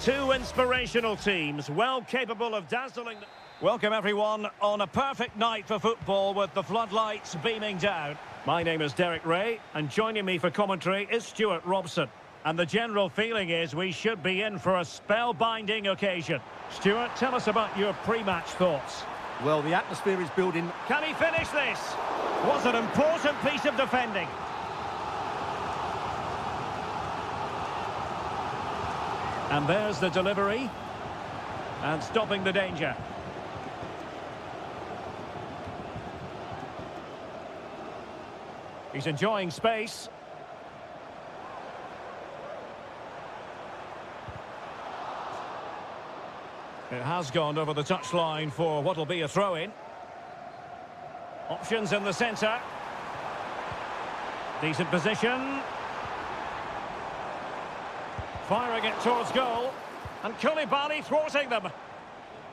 Two inspirational teams, well capable of dazzling. Welcome everyone on a perfect night for football with the floodlights beaming down. My name is Derek Ray and joining me for commentary is Stuart Robson. And the general feeling is we should be in for a spellbinding occasion. Stuart, tell us about your pre-match thoughts. Well, the atmosphere is building. Can he finish this? Was an important piece of defending. And there's the delivery. And stopping the danger. He's enjoying space. It has gone over the touchline for what will be a throw-in. Options in the centre. Decent position. Firing it towards goal. And Koulibaly thwarting them.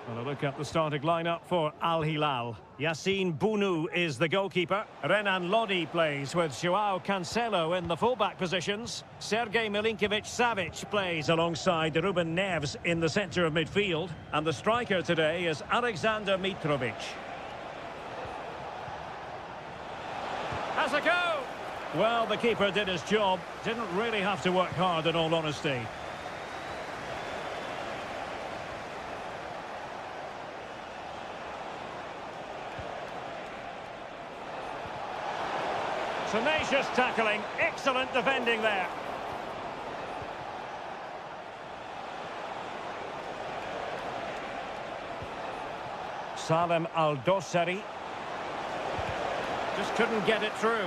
And a look at the starting lineup for Al Hilal. Yassine Bounou is the goalkeeper. Renan Lodi plays with Joao Cancelo in the fullback positions. Sergej Milinkovic-Savic plays alongside Ruben Neves in the centre of midfield. And the striker today is Alexander Mitrovic. Has a go! Well, the keeper did his job. Didn't really have to work hard, in all honesty. Tenacious tackling, excellent defending there. Salem Al-Dossari. Just couldn't get it through.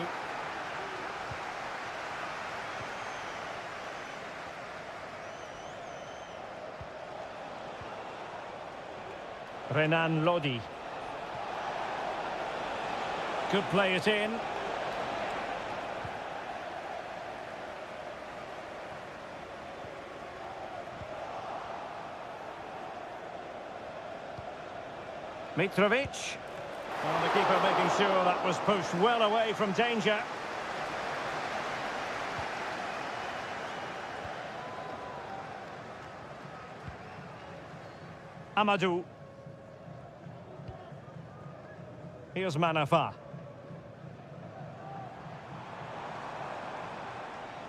Renan Lodi. Could play it in. Mitrovic. And the keeper making sure that was pushed well away from danger. Amadou. Here's Manafa.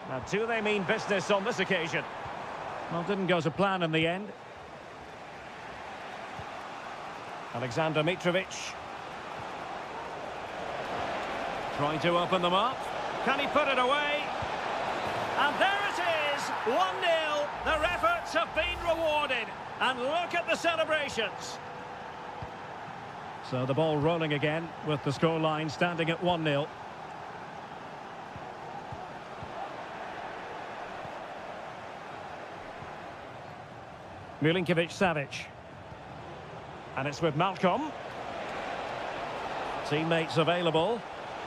Now, do they mean business on this occasion? Well, didn't go to plan in the end. Alexander Mitrovic. Trying to open them up. Can he put it away? And there it is! 1-0. Their efforts have been rewarded. And look at the celebrations. So the ball rolling again with the scoreline standing at 1-0. Milinkovic-Savic. And it's with Malcolm. Teammates available,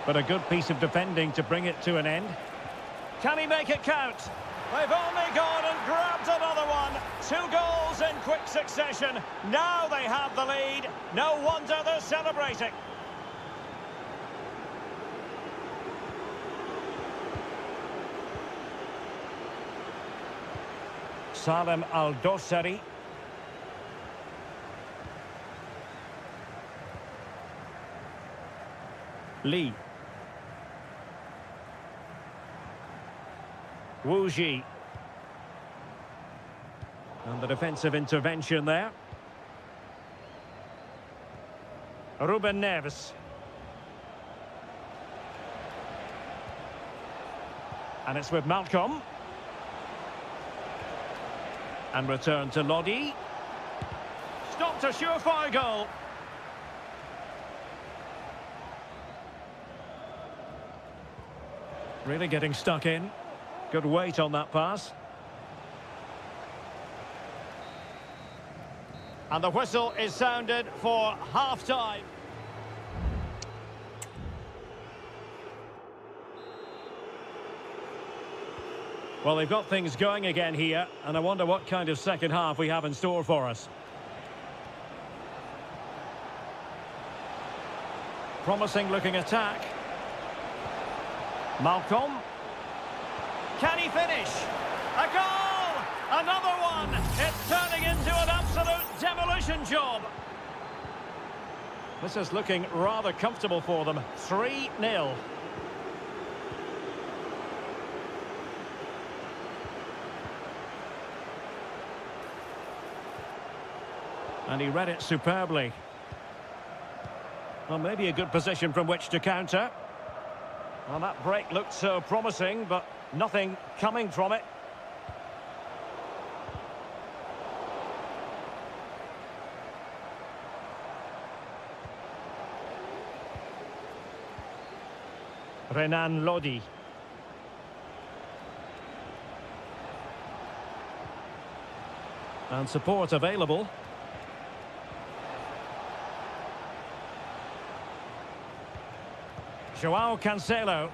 but a good piece of defending to bring it to an end. Can he make it count? They've only gone and grabbed another one. 2 goals in quick succession. Now they have the lead. No wonder they're celebrating. Salem Al-Dossari. Lee. Wu Ji. And the defensive intervention there. Ruben Neves. And it's with Malcolm. And return to Lodi. Stopped a surefire goal. Really getting stuck in. Good weight on that pass. And the whistle is sounded for half-time. Well, they've got things going again here, and I wonder what kind of second half we have in store for us. Promising looking attack. Malcolm. Can he finish? A goal! Another one! It's turning into an absolute demolition job. This is looking rather comfortable for them. 3-0. And he read it superbly. Well, maybe a good position from which to counter. Well, that break looked so promising, but nothing coming from it. Renan Lodi. And support available. Joao Cancelo.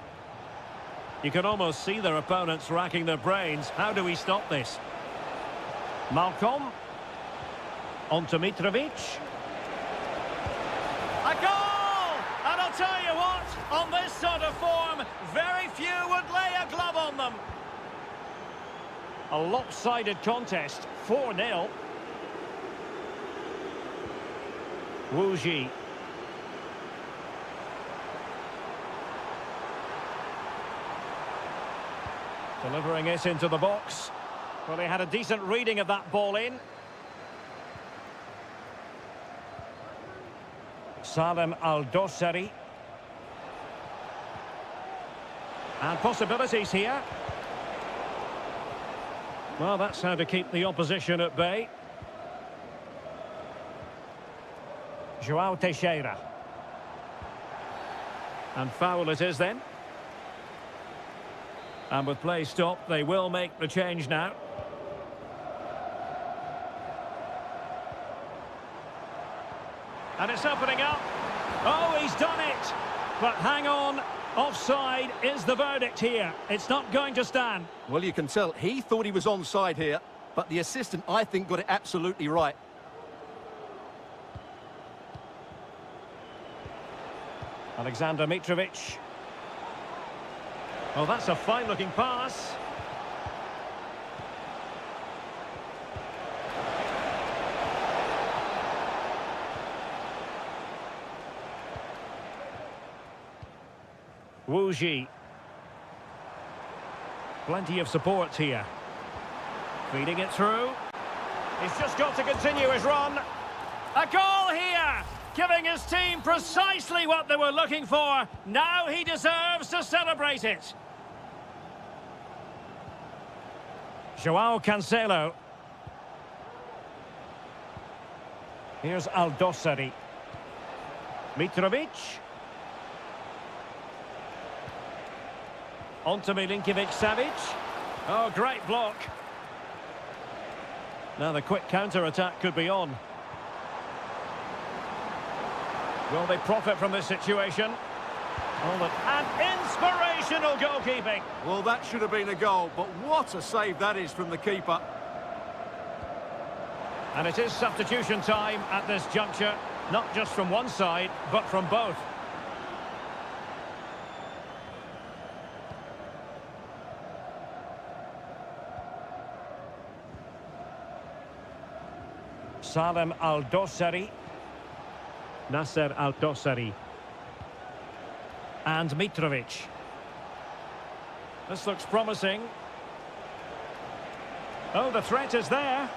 You can almost see their opponents racking their brains. How do we stop this? Malcolm. On to Mitrovic. A goal! And I'll tell you what, on this sort of form, very few would lay a glove on them. A lopsided contest, 4-0. Wu Ji. Delivering it into the box. Well, he had a decent reading of that ball in. Salem Al-Dossari. And possibilities here. Well, that's how to keep the opposition at bay. Joao Teixeira. And foul it is then. And with play stopped, they will make the change now. And it's opening up. Oh, he's done it. But hang on. Offside is the verdict here. It's not going to stand. Well, you can tell he thought he was onside here, but the assistant, I think, got it absolutely right. Alexander Mitrovic. Oh, that's a fine-looking pass. Wu Ji. Plenty of support here. Feeding it through. He's just got to continue his run. A goal here! Giving his team precisely what they were looking for. Now he deserves to celebrate it. Joao Cancelo. Here's Al-Dossari. Mitrovic. On to Milinkovic-Savic. Oh, great block. Now the quick counter-attack could be on. Will they profit from this situation? Oh, and inspirational goalkeeping. Well, that should have been a goal, but what a save that is from the keeper. And it is substitution time at this juncture, not just from one side, but from both. Salem Al-Dossari. Nasser Al-Dossari. And Mitrovic. This looks promising. Oh, the threat is there.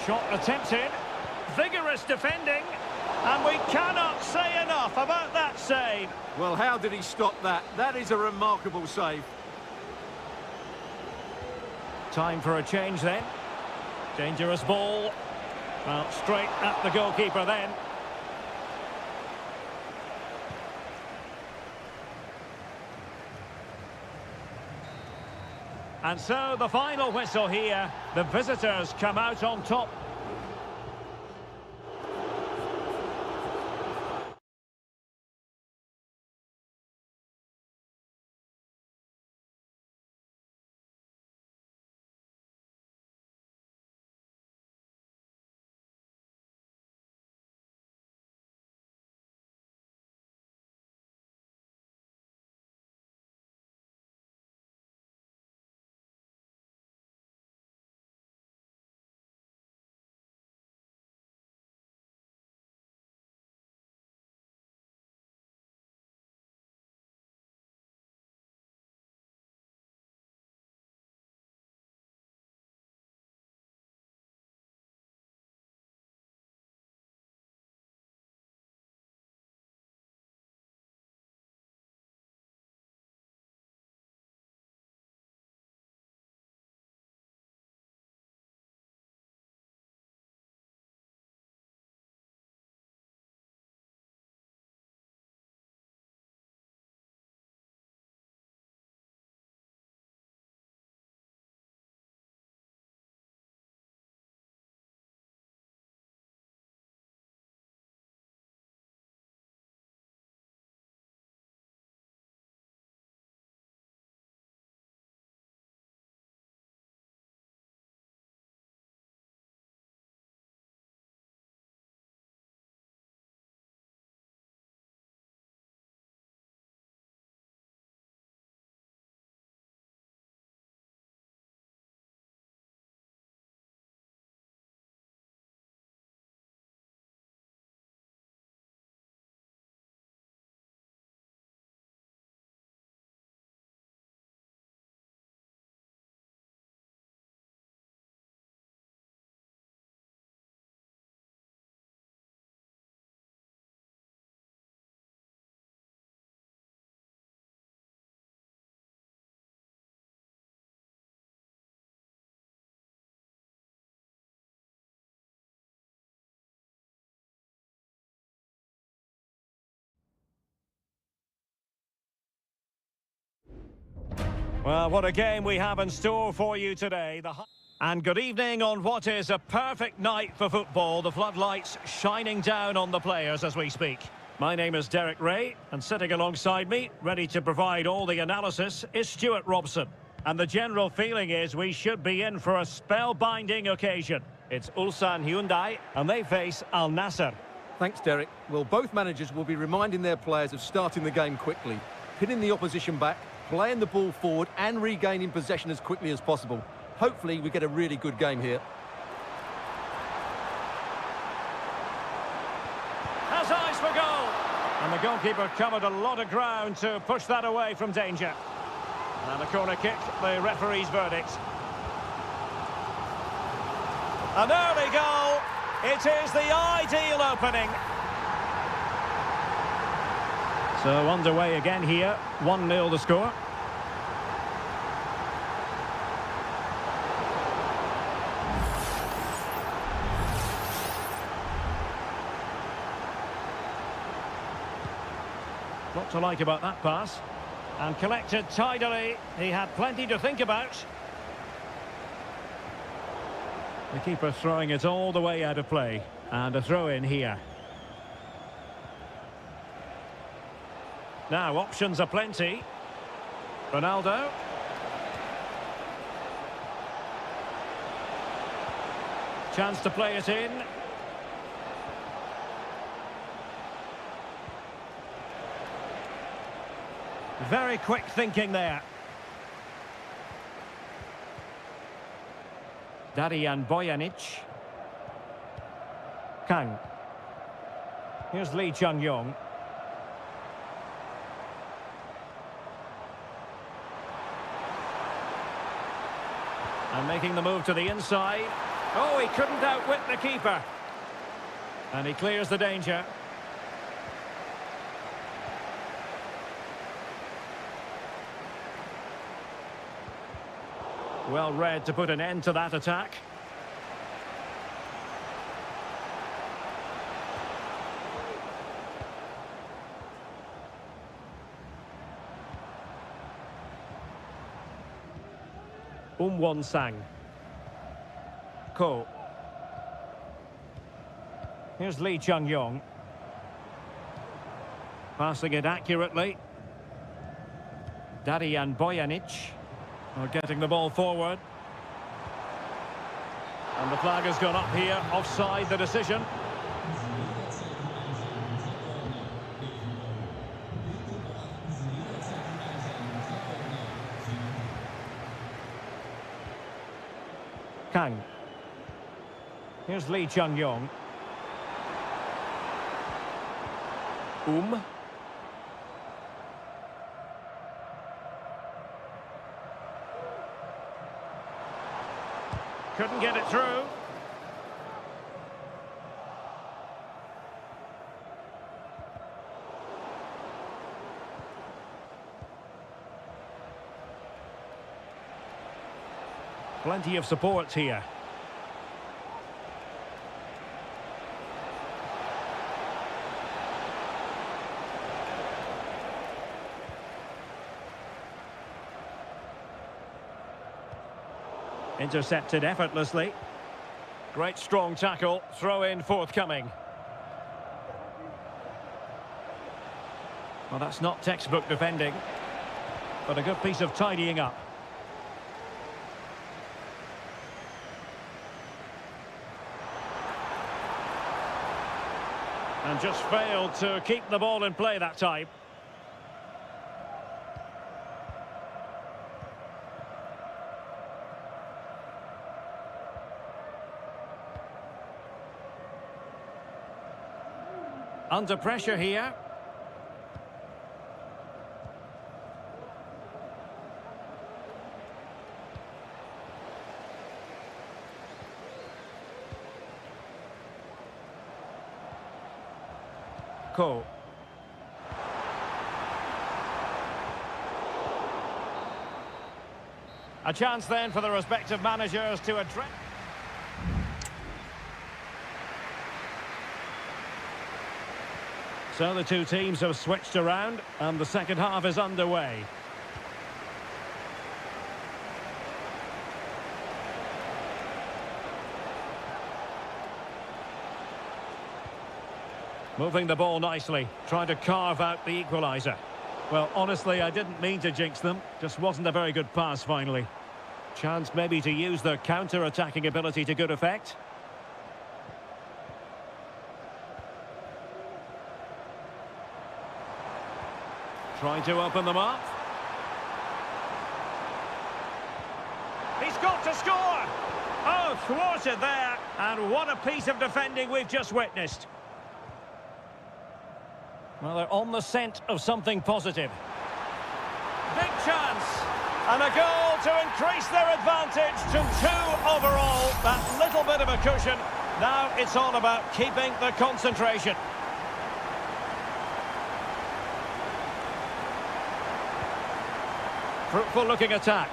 Shot attempted. Vigorous defending. And we cannot say enough about that save. Well, how did he stop that? That is a remarkable save. Time for a change then. Dangerous ball. Well, straight at the goalkeeper then. And so the final whistle here. The visitors come out on top. Well, what a game we have in store for you today. And good evening on what is a perfect night for football. The floodlights shining down on the players as we speak. My name is Derek Ray, and sitting alongside me, ready to provide all the analysis, is Stuart Robson. And the general feeling is we should be in for a spellbinding occasion. It's Ulsan Hyundai, and they face Al Nassr. Thanks, Derek. Well, both managers will be reminding their players of starting the game quickly, pinning the opposition back, playing the ball forward and regaining possession as quickly as possible. Hopefully we get a really good game here. Has eyes for goal. And the goalkeeper covered a lot of ground to push that away from danger. And a corner kick, the referee's verdict. An early goal. It is the ideal opening. So underway again here. 1-0 the score. What to like about that pass. And collected tidily. He had plenty to think about. The keeper throwing it all the way out of play. And a throw in here. Now, options are plenty. Ronaldo. Chance to play it in. Very quick thinking there. Darijan Bojanic. Kang. Here's Lee Chung-yong. And making the move to the inside. Oh, he couldn't outwit the keeper. And he clears the danger. Well read to put an end to that attack. Won-sang. Ko. Here's Lee Chung-yong. Passing it accurately. Darijan Bojanic. Getting the ball forward. And the flag has gone up here. Offside the decision. Kang. Here's Lee Chung-yong. Couldn't get it through. Plenty of support here. Intercepted effortlessly. Great strong tackle. Throw in forthcoming. Well, that's not textbook defending, but a good piece of tidying up. And just failed to keep the ball in play that time. Under pressure here. Ko. A chance then for the respective managers to address. So the two teams have switched around and the second half is underway. Moving the ball nicely, trying to carve out the equaliser. Well, honestly, I didn't mean to jinx them. Just wasn't a very good pass, finally. Chance maybe to use their counter-attacking ability to good effect. Trying to open them up. He's got to score! Oh, thwarted there. And what a piece of defending we've just witnessed. Well, they're on the scent of something positive. Big chance. And a goal to increase their advantage to 2 overall. That little bit of a cushion. Now it's all about keeping the concentration. Fruitful looking attack.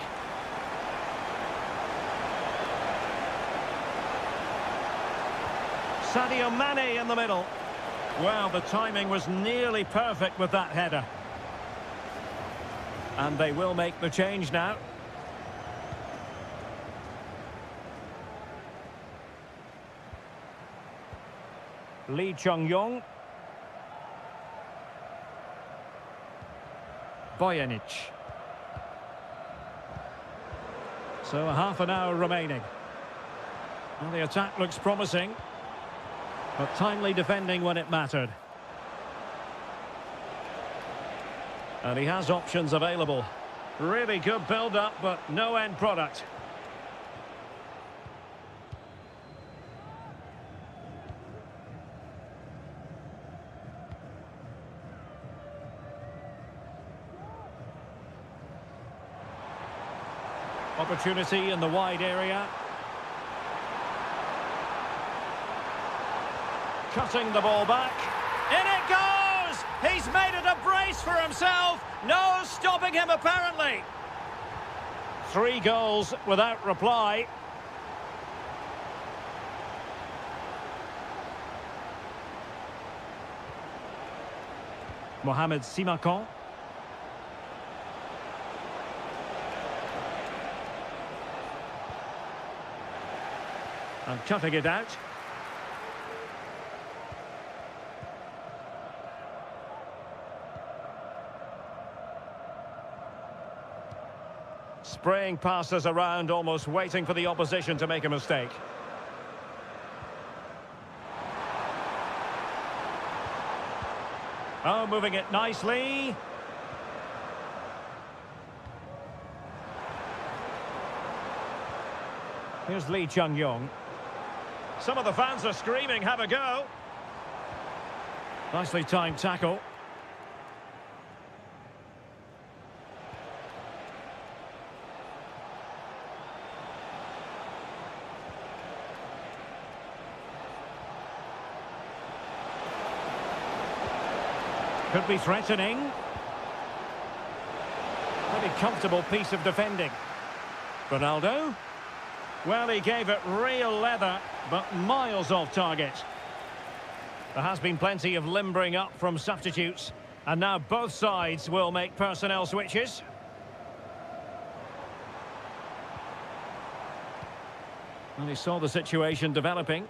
Sadio Mane in the middle. Well, the timing was nearly perfect with that header. And they will make the change now. Lee Chung-yong. Bojanic. So a half an hour remaining. Well, the attack looks promising, but timely defending when it mattered. And he has options available. Really good build-up, but no end product. Opportunity in the wide area. Cutting the ball back. In it goes! He's made it a brace for himself. No stopping him, apparently. 3 goals without reply. Mohamed Simakan. And cutting it out. Spraying passes around, almost waiting for the opposition to make a mistake. Oh, moving it nicely. Here's Lee Chung-yong. Some of the fans are screaming, have a go. Nicely timed tackle. Could be threatening. Pretty comfortable piece of defending. Ronaldo. Well, he gave it real leather, but miles off target. There has been plenty of limbering up from substitutes, and now both sides will make personnel switches. And he saw the situation developing.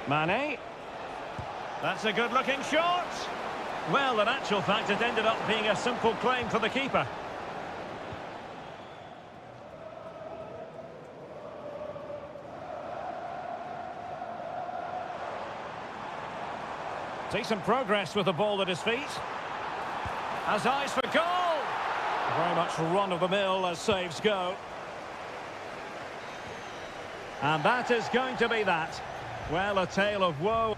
Mane. That's a good-looking shot. Well, in actual fact, it ended up being a simple claim for the keeper. Decent progress with the ball at his feet. Has eyes for goal. Very much run-of-the-mill as saves go. And that is going to be that. Well, a tale of woe.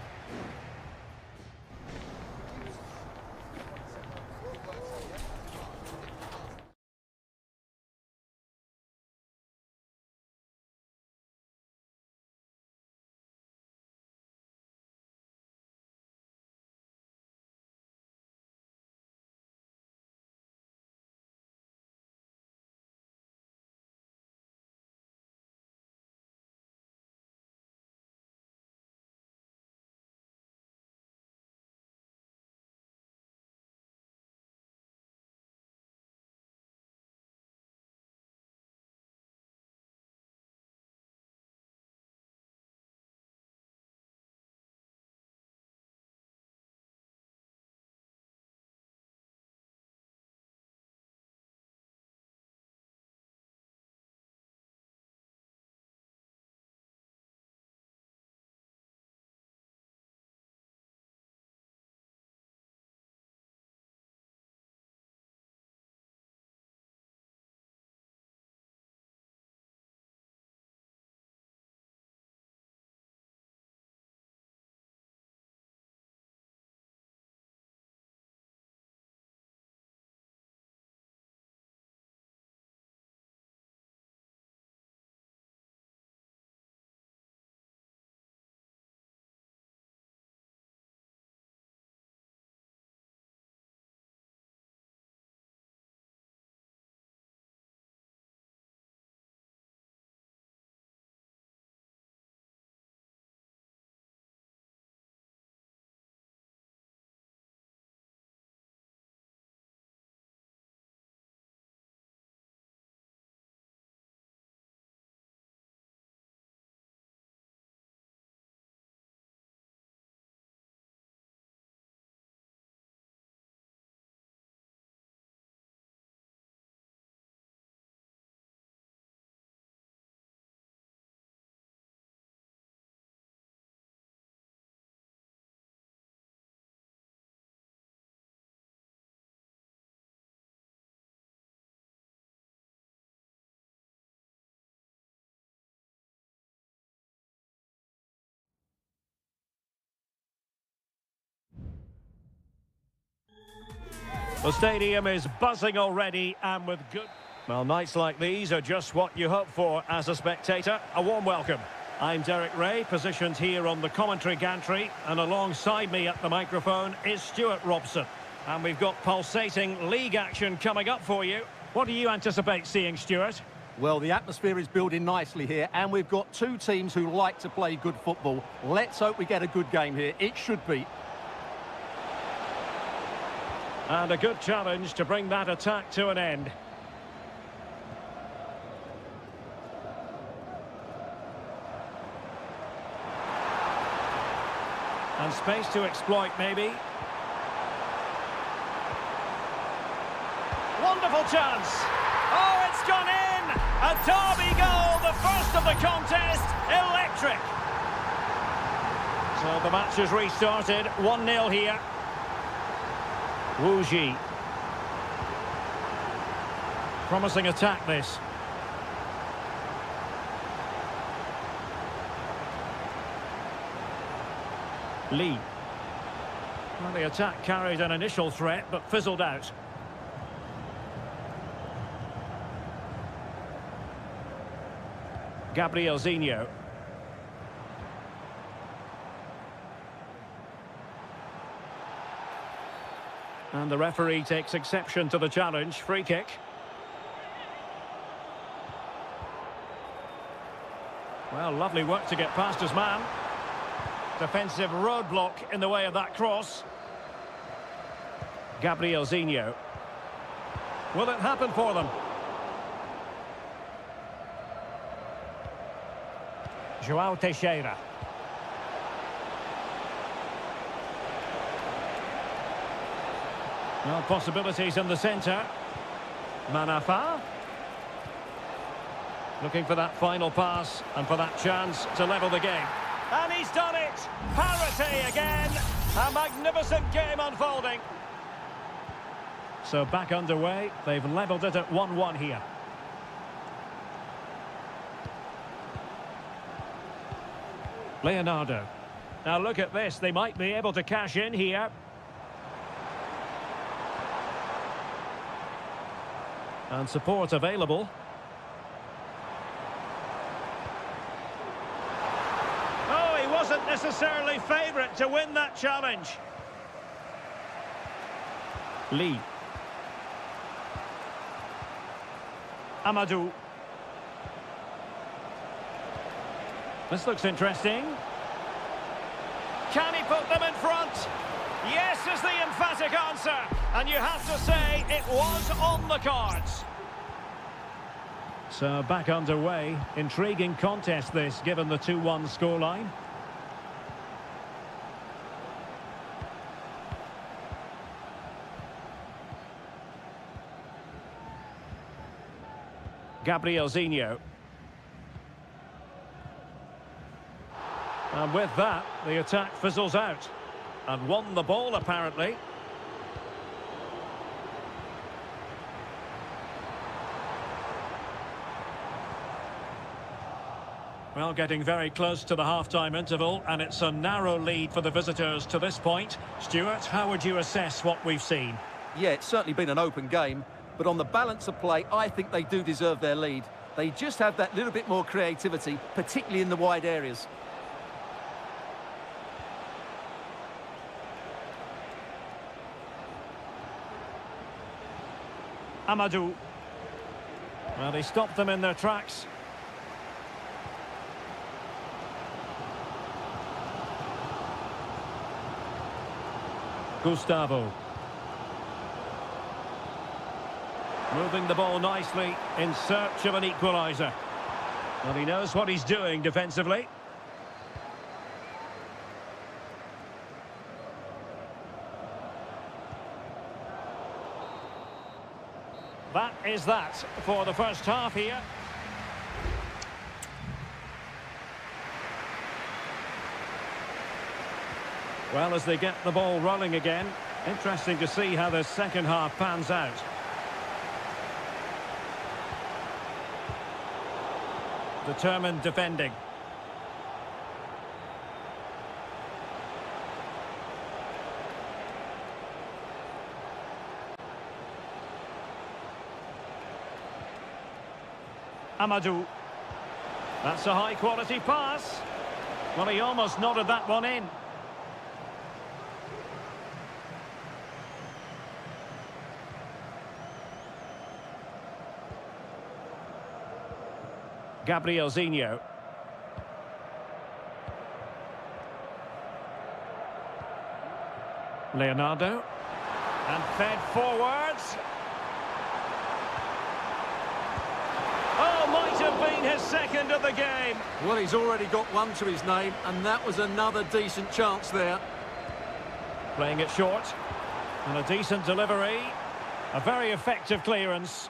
The stadium is buzzing already and with good... Well, nights like these are just what you hope for as a spectator. A warm welcome. I'm Derek Ray, positioned here on the commentary gantry, and alongside me at the microphone is Stuart Robson. And we've got pulsating league action coming up for you. What do you anticipate seeing, Stuart? Well, the atmosphere is building nicely here, and we've got two teams who like to play good football. Let's hope we get a good game here. It should be. And a good challenge to bring that attack to an end. And space to exploit, maybe. Wonderful chance. Oh, it's gone in. A derby goal, the first of the contest. Electric. So the match has restarted. 1-0 here. Wu Ji. Promising attack, this. Lee. Well, the attack carried an initial threat, but fizzled out. Gabrielzinho. And the referee takes exception to the challenge. Free kick. Well, lovely work to get past his man. Defensive roadblock in the way of that cross. Gabrielzinho. Will it happen for them? João Teixeira. Well, possibilities in the centre. Manafa. Looking for that final pass and for that chance to level the game. And he's done it! Parity again! A magnificent game unfolding. So back underway. They've levelled it at 1-1 here. Leonardo. Now look at this. They might be able to cash in here. And support available. Oh, he wasn't necessarily favourite to win that challenge. Lee. Amadou. This looks interesting. Can he put them in front? Yes is the emphatic answer. And you have to say it was on the cards. So back underway. Intriguing contest this, given the 2-1 scoreline. Gabrielzinho. And with that, the attack fizzles out. And won the ball, apparently. Well, getting very close to the half-time interval, and it's a narrow lead for the visitors to this point. Stuart, how would you assess what we've seen? Yeah, it's certainly been an open game, but on the balance of play, I think they do deserve their lead. They just have that little bit more creativity, particularly in the wide areas. Amadou. Well, they stopped them in their tracks. Gustavo. Moving the ball nicely in search of an equaliser. Well, he knows what he's doing defensively. That is that for the first half here. Well, as they get the ball rolling again, interesting to see how the second half pans out. Determined defending. Amadou. That's a high-quality pass. Well, he almost nodded that one in. Gabrielzinho. Leonardo. And fed forwards. Oh, might have been his second of the game. Well, he's already got one to his name, and that was another decent chance there. Playing it short. And a decent delivery. A very effective clearance.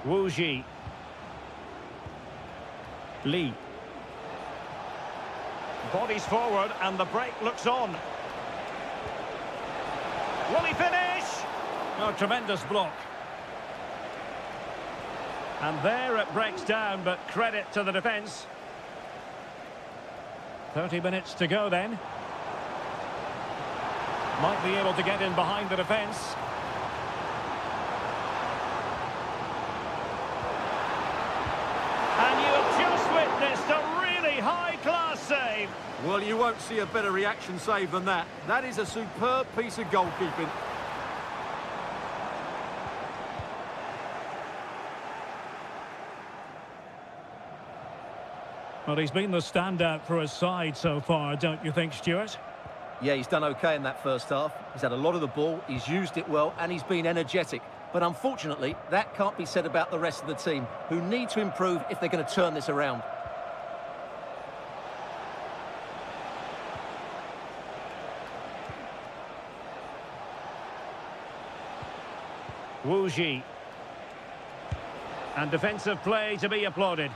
Wu Ji. Lee. Bodies forward and the break looks on. Will he finish? Oh, tremendous block. And there it breaks down, but credit to the defence. 30 minutes to go then. Might be able to get in behind the defence. And you have just witnessed a really high-class save. Well, you won't see a better reaction save than that. That is a superb piece of goalkeeping. Well, he's been the standout for his side so far, don't you think, Stuart? Yeah, he's done okay in that first half. He's had a lot of the ball, he's used it well, and he's been energetic. But unfortunately, that can't be said about the rest of the team, who need to improve if they're going to turn this around. Wu Ji. And defensive play to be applauded.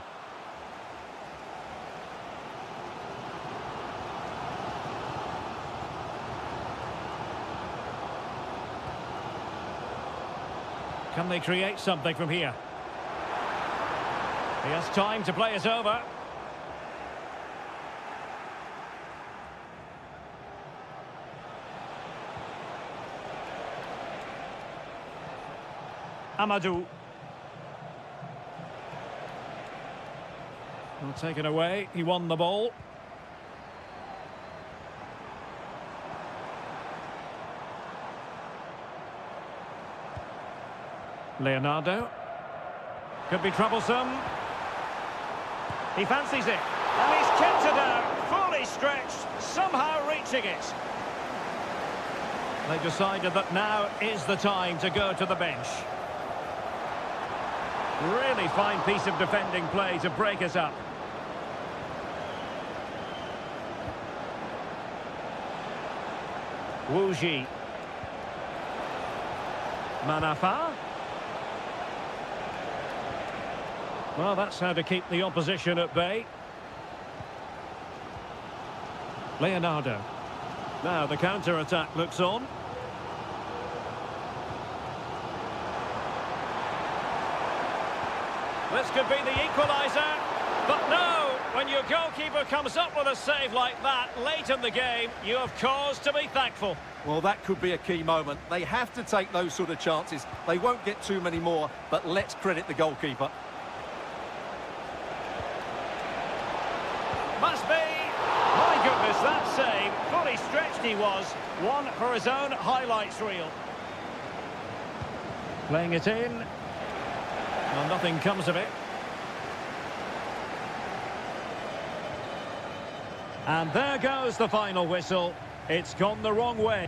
Can they create something from here? He has time to play it over. Amadou. Well, taken away. He won the ball. Leonardo. Could be troublesome. He fancies it. And he's kept it out. Fully stretched. Somehow reaching it. They decided that now is the time to go to the bench. Really fine piece of defending play to break us up. Wu Ji. Manafa. Well, that's how to keep the opposition at bay. Leonardo. Now the counter-attack looks on. This could be the equaliser, but no! When your goalkeeper comes up with a save like that late in the game, you have cause to be thankful. Well, that could be a key moment. They have to take those sort of chances. They won't get too many more, but let's credit the goalkeeper. Must be! My goodness, that save. Fully stretched he was. One for his own highlights reel. Playing it in. Well, nothing comes of it. And there goes the final whistle. It's gone the wrong way.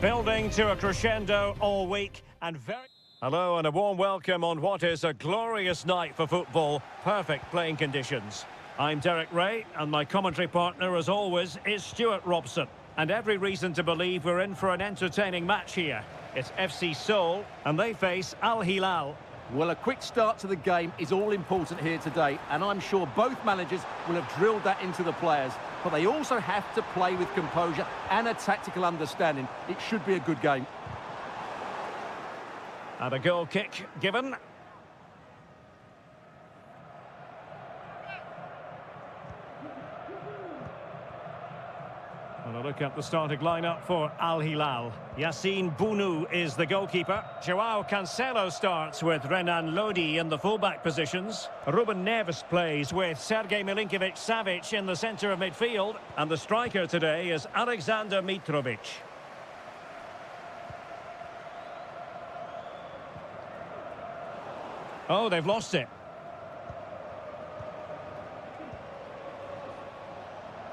Building to a crescendo all week and very... Hello and a warm welcome on what is a glorious night for football. Perfect playing conditions. I'm Derek Ray and my commentary partner as always is Stuart Robson. And every reason to believe we're in for an entertaining match here. It's FC Seoul and they face Al Hilal. Well, a quick start to the game is all important here today, and I'm sure both managers will have drilled that into the players. But they also have to play with composure and a tactical understanding. It should be a good game. And a goal kick given. And a look at the starting lineup for Al Hilal. Yassine Bounou is the goalkeeper. Joao Cancelo starts with Renan Lodi in the fullback positions. Ruben Neves plays with Sergej Milinkovic-Savic in the centre of midfield. And the striker today is Alexander Mitrovic. Oh, they've lost it.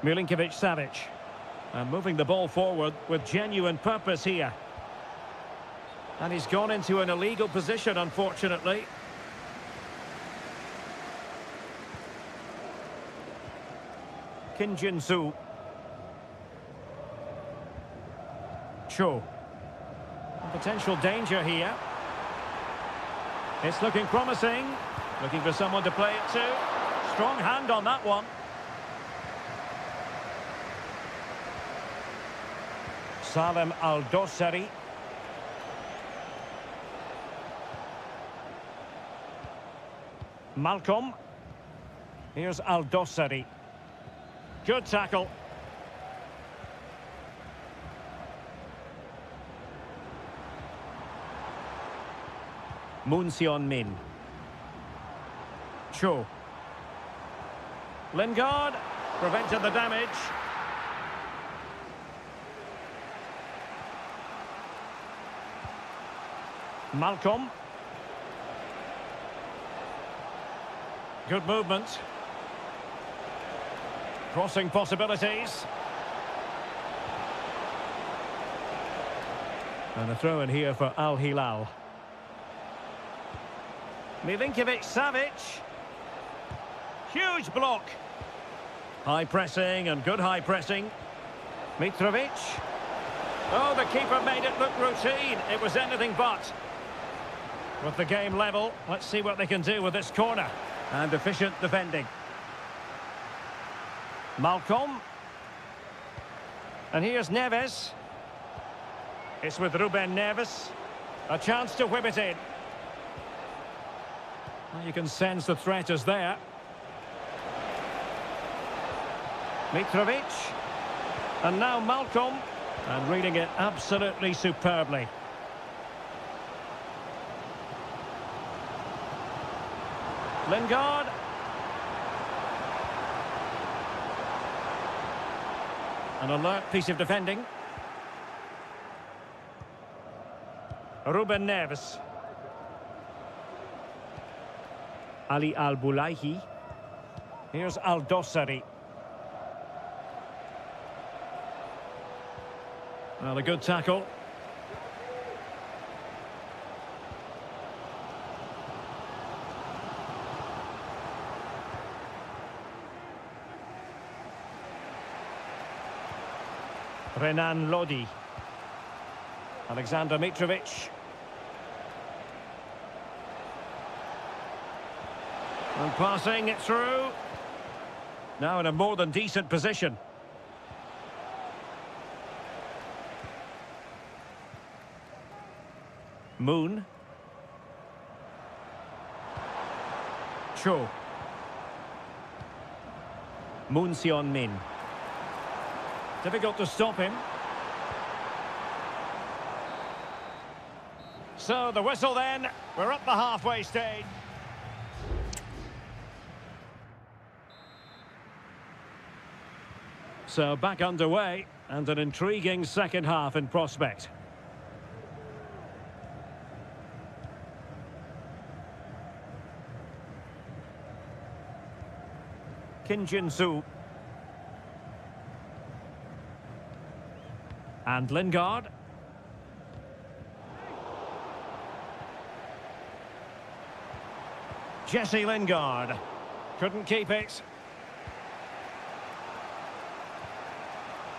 Milinkovic-Savic. And moving the ball forward with genuine purpose here. And he's gone into an illegal position, unfortunately. Kim Jin-soo. Cho. Potential danger here. It's looking promising. Looking for someone to play it to. Strong hand on that one. Salem Al-Dossari. Malcolm. Here's Al-Dossari. Good tackle. Moon Seon-min. Cho. Lingard prevented the damage. Malcolm. Good movement. Crossing possibilities. And a throw in here for Al Hilal. Milinkovic-Savic. Huge block. High pressing and good high pressing. Mitrovic. Oh, the keeper made it look routine. It was anything but. With the game level, let's see what they can do with this corner. And efficient defending. Malcolm. And here's Neves. It's with Ruben Neves. A chance to whip it in. Well, you can sense the threat is there. Mitrovic. And now Malcolm. And reading it absolutely superbly. Lingard. An alert piece of defending. Ruben Neves. Ali Al-Bulaihi. Here's Al-Dossari. Well, a good tackle. Renan Lodi. Alexander Mitrovic. And passing it through. Now in a more than decent position. Moon. Cho. Moon Seon-min. Difficult to stop him. So the whistle then. We're at the halfway stage. So back underway and an intriguing second half in prospect. Kim Jin-soo. And Lingard. Jesse Lingard. Couldn't keep it.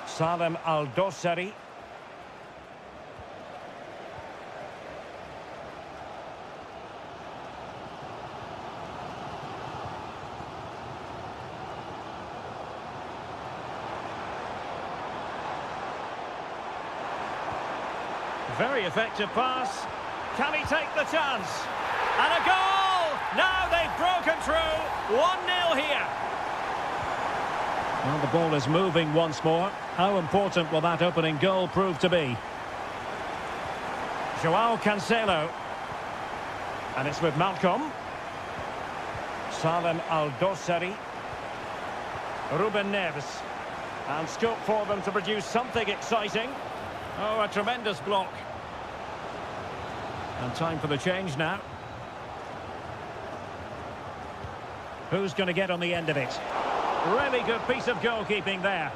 Salem Al-Dossari. Very effective pass. Can he take the chance? And a goal! Now they've broken through. 1-0 here. Well, the ball is moving once more. How important will that opening goal prove to be? Joao Cancelo. And it's with Malcolm. Salem Al-Dossari. Ruben Neves. And scope for them to produce something exciting. Oh, a tremendous block. And time for the change now. Who's going to get on the end of it? Really good piece of goalkeeping there.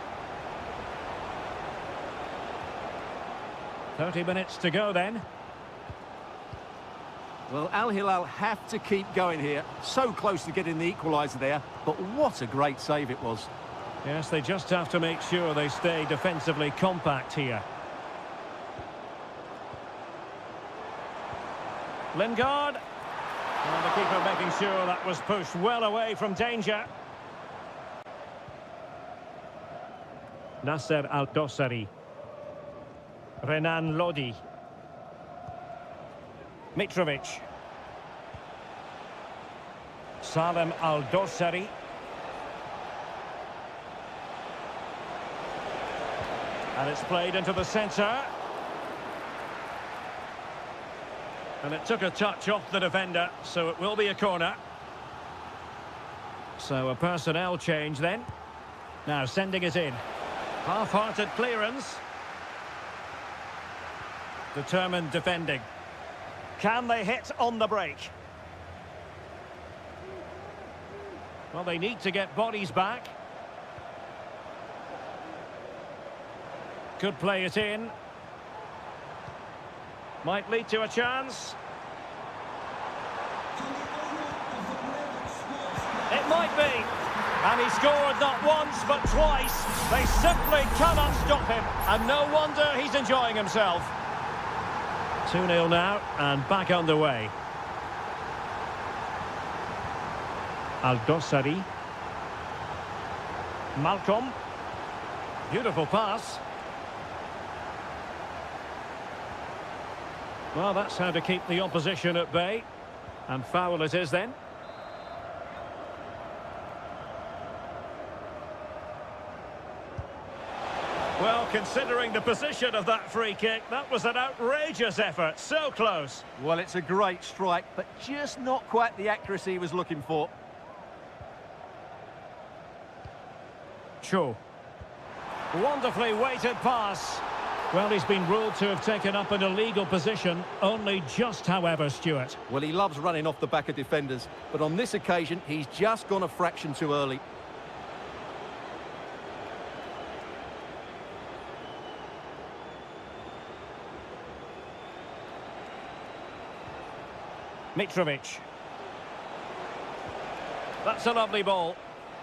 30 minutes to go then. Well, Al Hilal have to keep going here. So close to getting the equaliser there, but what a great save it was. Yes, they just have to make sure they stay defensively compact here. Lingard. And the keeper making sure that was pushed well away from danger. Nasser Al-Dossari. Renan Lodi. Mitrovic. Salem Al-Dossari. And it's played into the centre. And it took a touch off the defender, so it will be a corner. So a personnel change then. Now sending it in. Half-hearted clearance. Determined defending. Can they hit on the break? Well, they need to get bodies back. Could play it in. Might lead to a chance. It might be. And he scored not once, but twice. They simply cannot stop him. And no wonder he's enjoying himself. 2-0 now, and back underway. Al-Dossari. Malcolm. Beautiful pass. Well, that's how to keep the opposition at bay. And foul it is then. Well, considering the position of that free kick, that was an outrageous effort. So close. Well, it's a great strike, but just not quite the accuracy he was looking for. Cho. Wonderfully weighted pass. Well, he's been ruled to have taken up an illegal position, only just, however, Stuart. Well, he loves running off the back of defenders, but on this occasion, he's just gone a fraction too early. Mitrovic. That's a lovely ball.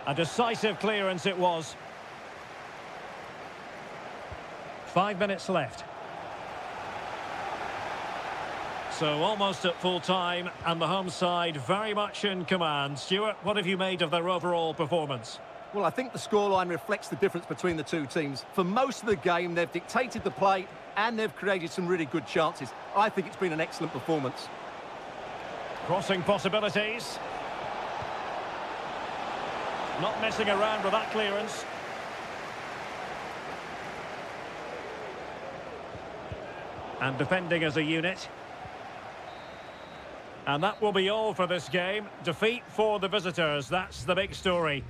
A decisive clearance it was. 5 minutes left. So almost at full time, and the home side very much in command. Stuart, what have you made of their overall performance? Well, I think the scoreline reflects the difference between the two teams. For most of the game, they've dictated the play and they've created some really good chances. I think it's been an excellent performance. Crossing possibilities. Not messing around with that clearance. And defending as a unit. And that will be all for this game. Defeat for the visitors, that's the big story.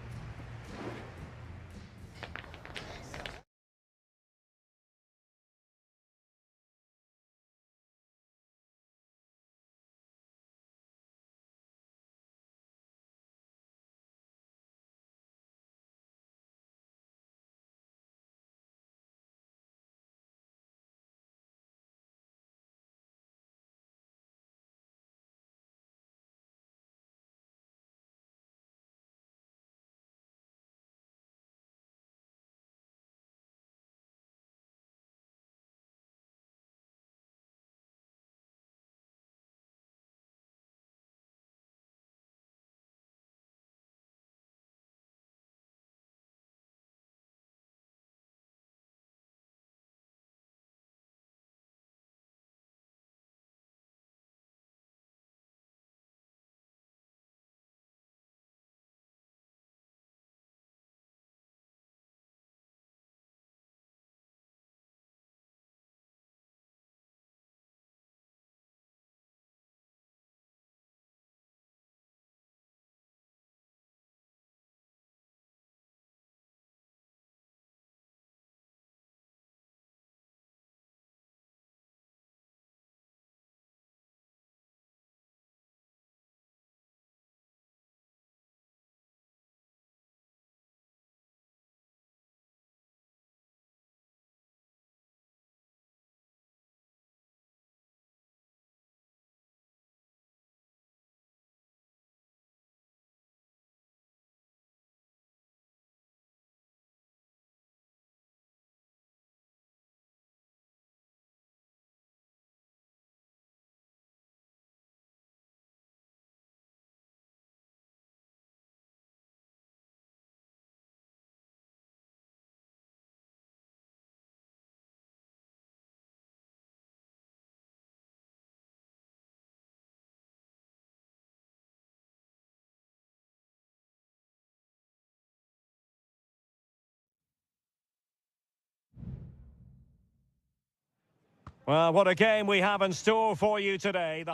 Well, what a game we have in store for you today.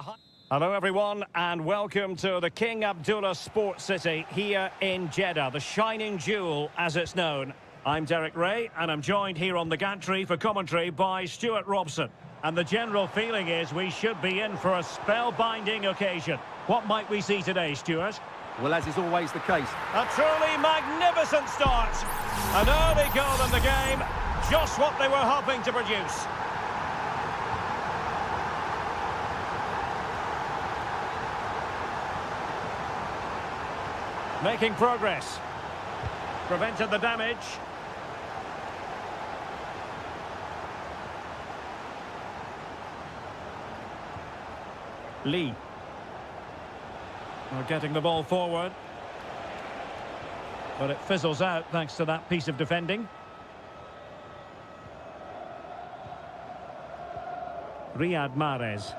Hello, everyone, and welcome to the King Abdullah Sports City here in Jeddah, the shining jewel, as it's known. I'm Derek Ray, and I'm joined here on the gantry for commentary by Stuart Robson. And the general feeling is we should be in for a spellbinding occasion. What might we see today, Stuart? Well, as is always the case. A truly magnificent start. An early goal in the game, just what they were hoping to produce. Making progress. Prevented the damage. Lee. We're getting the ball forward. But it fizzles out thanks to that piece of defending. Riyad Mahrez.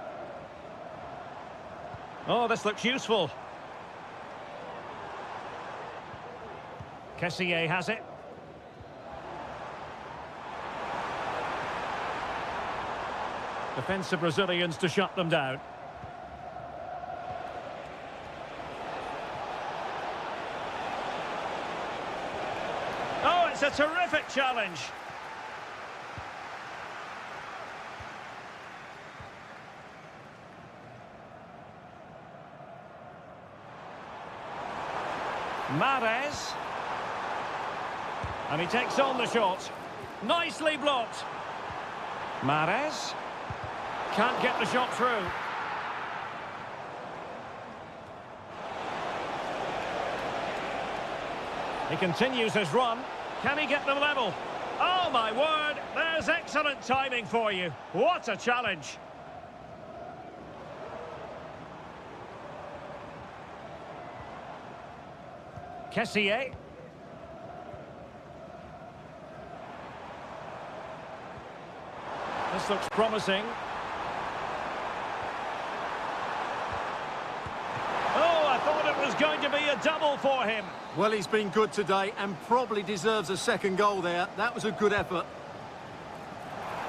Oh, this looks useful. Kessié has it. Defensive Brazilians to shut them down. Oh, it's a terrific challenge. Mahrez. And he takes on the shot. Nicely blocked. Mahrez. Can't get the shot through. He continues his run. Can he get them level? Oh, my word. There's excellent timing for you. What a challenge. Kessié. This looks promising. Oh, I thought it was going to be a double for him. Well, he's been good today and probably deserves a second goal there. That was a good effort.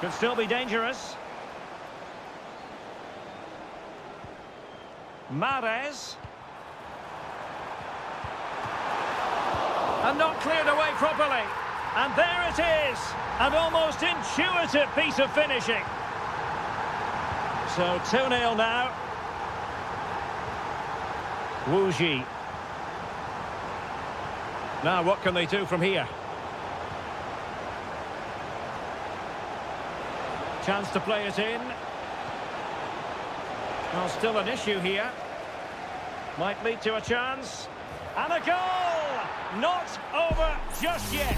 Could still be dangerous. Mahrez. And not cleared away properly. And there it is. An almost intuitive piece of finishing. So 2-0 now. Wu Ji. Now what can they do from here? Chance to play it in. Well, still an issue here. Might lead to a chance. And a goal! Not over just yet.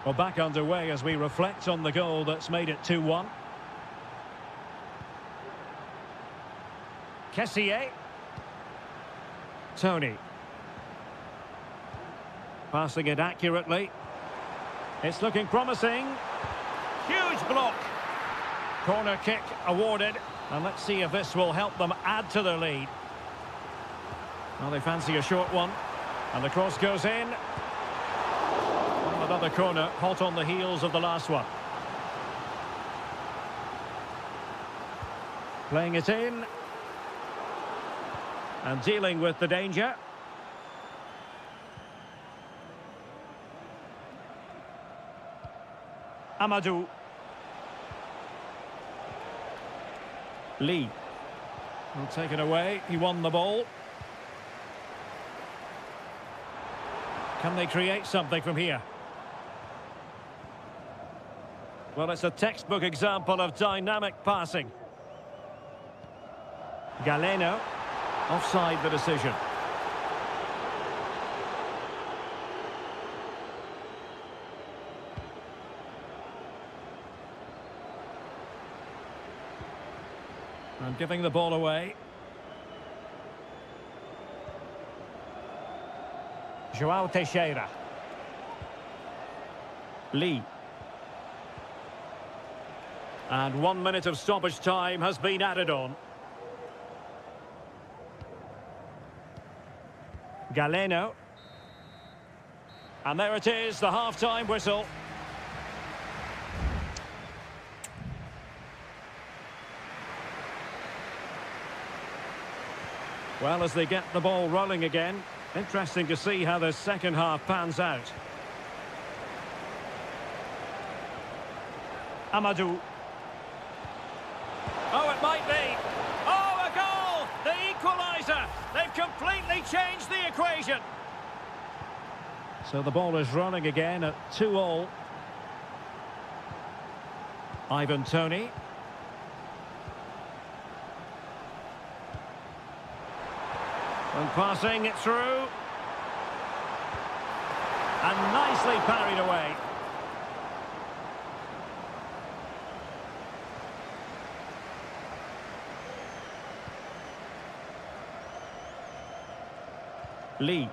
Well, back underway as we reflect on the goal that's made it 2-1. Kessié. Tony. Passing it accurately. It's looking promising. Huge block. Corner kick awarded. And let's see if this will help them add to their lead. Well, they fancy a short one. And the cross goes in. Another corner, hot on the heels of the last one. Playing it in. And dealing with the danger. Amadou. Lee. Will take it away. He won the ball. Can they create something from here? Well, it's a textbook example of dynamic passing. Galeno. Offside the decision. And giving the ball away. João Teixeira. Lee. And 1 minute of stoppage time has been added on. Galeno. And there it is, the half-time whistle. Well, as they get the ball rolling again, interesting to see how the second half pans out. Amadou. Oh, it might be. Oh, a goal! The equaliser! They've completely changed the equation. So the ball is rolling again at 2-2. Ivan Toney. And passing it through. And nicely parried away. Lee.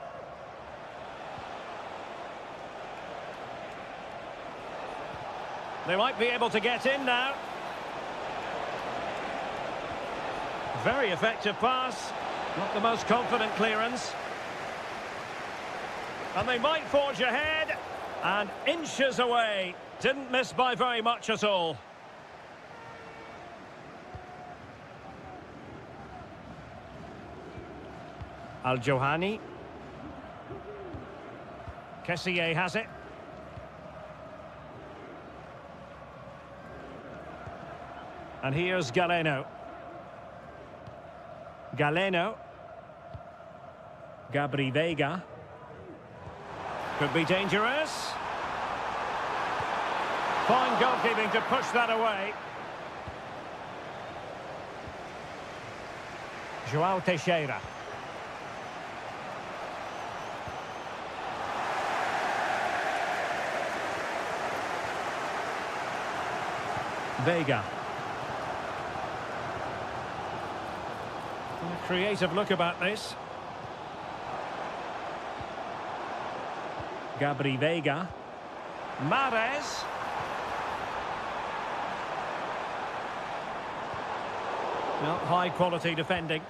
They might be able to get in now. Very effective pass. Not the most confident clearance. And they might forge ahead. And inches away. Didn't miss by very much at all. Al-Johani. Kessié has it. And here's Galeno. Galeno. Gabri Veiga. Could be dangerous. Fine goalkeeping to push that away. João Teixeira. Veiga. A creative look about this. Gabri Veiga. Mahrez. Well, high quality defending.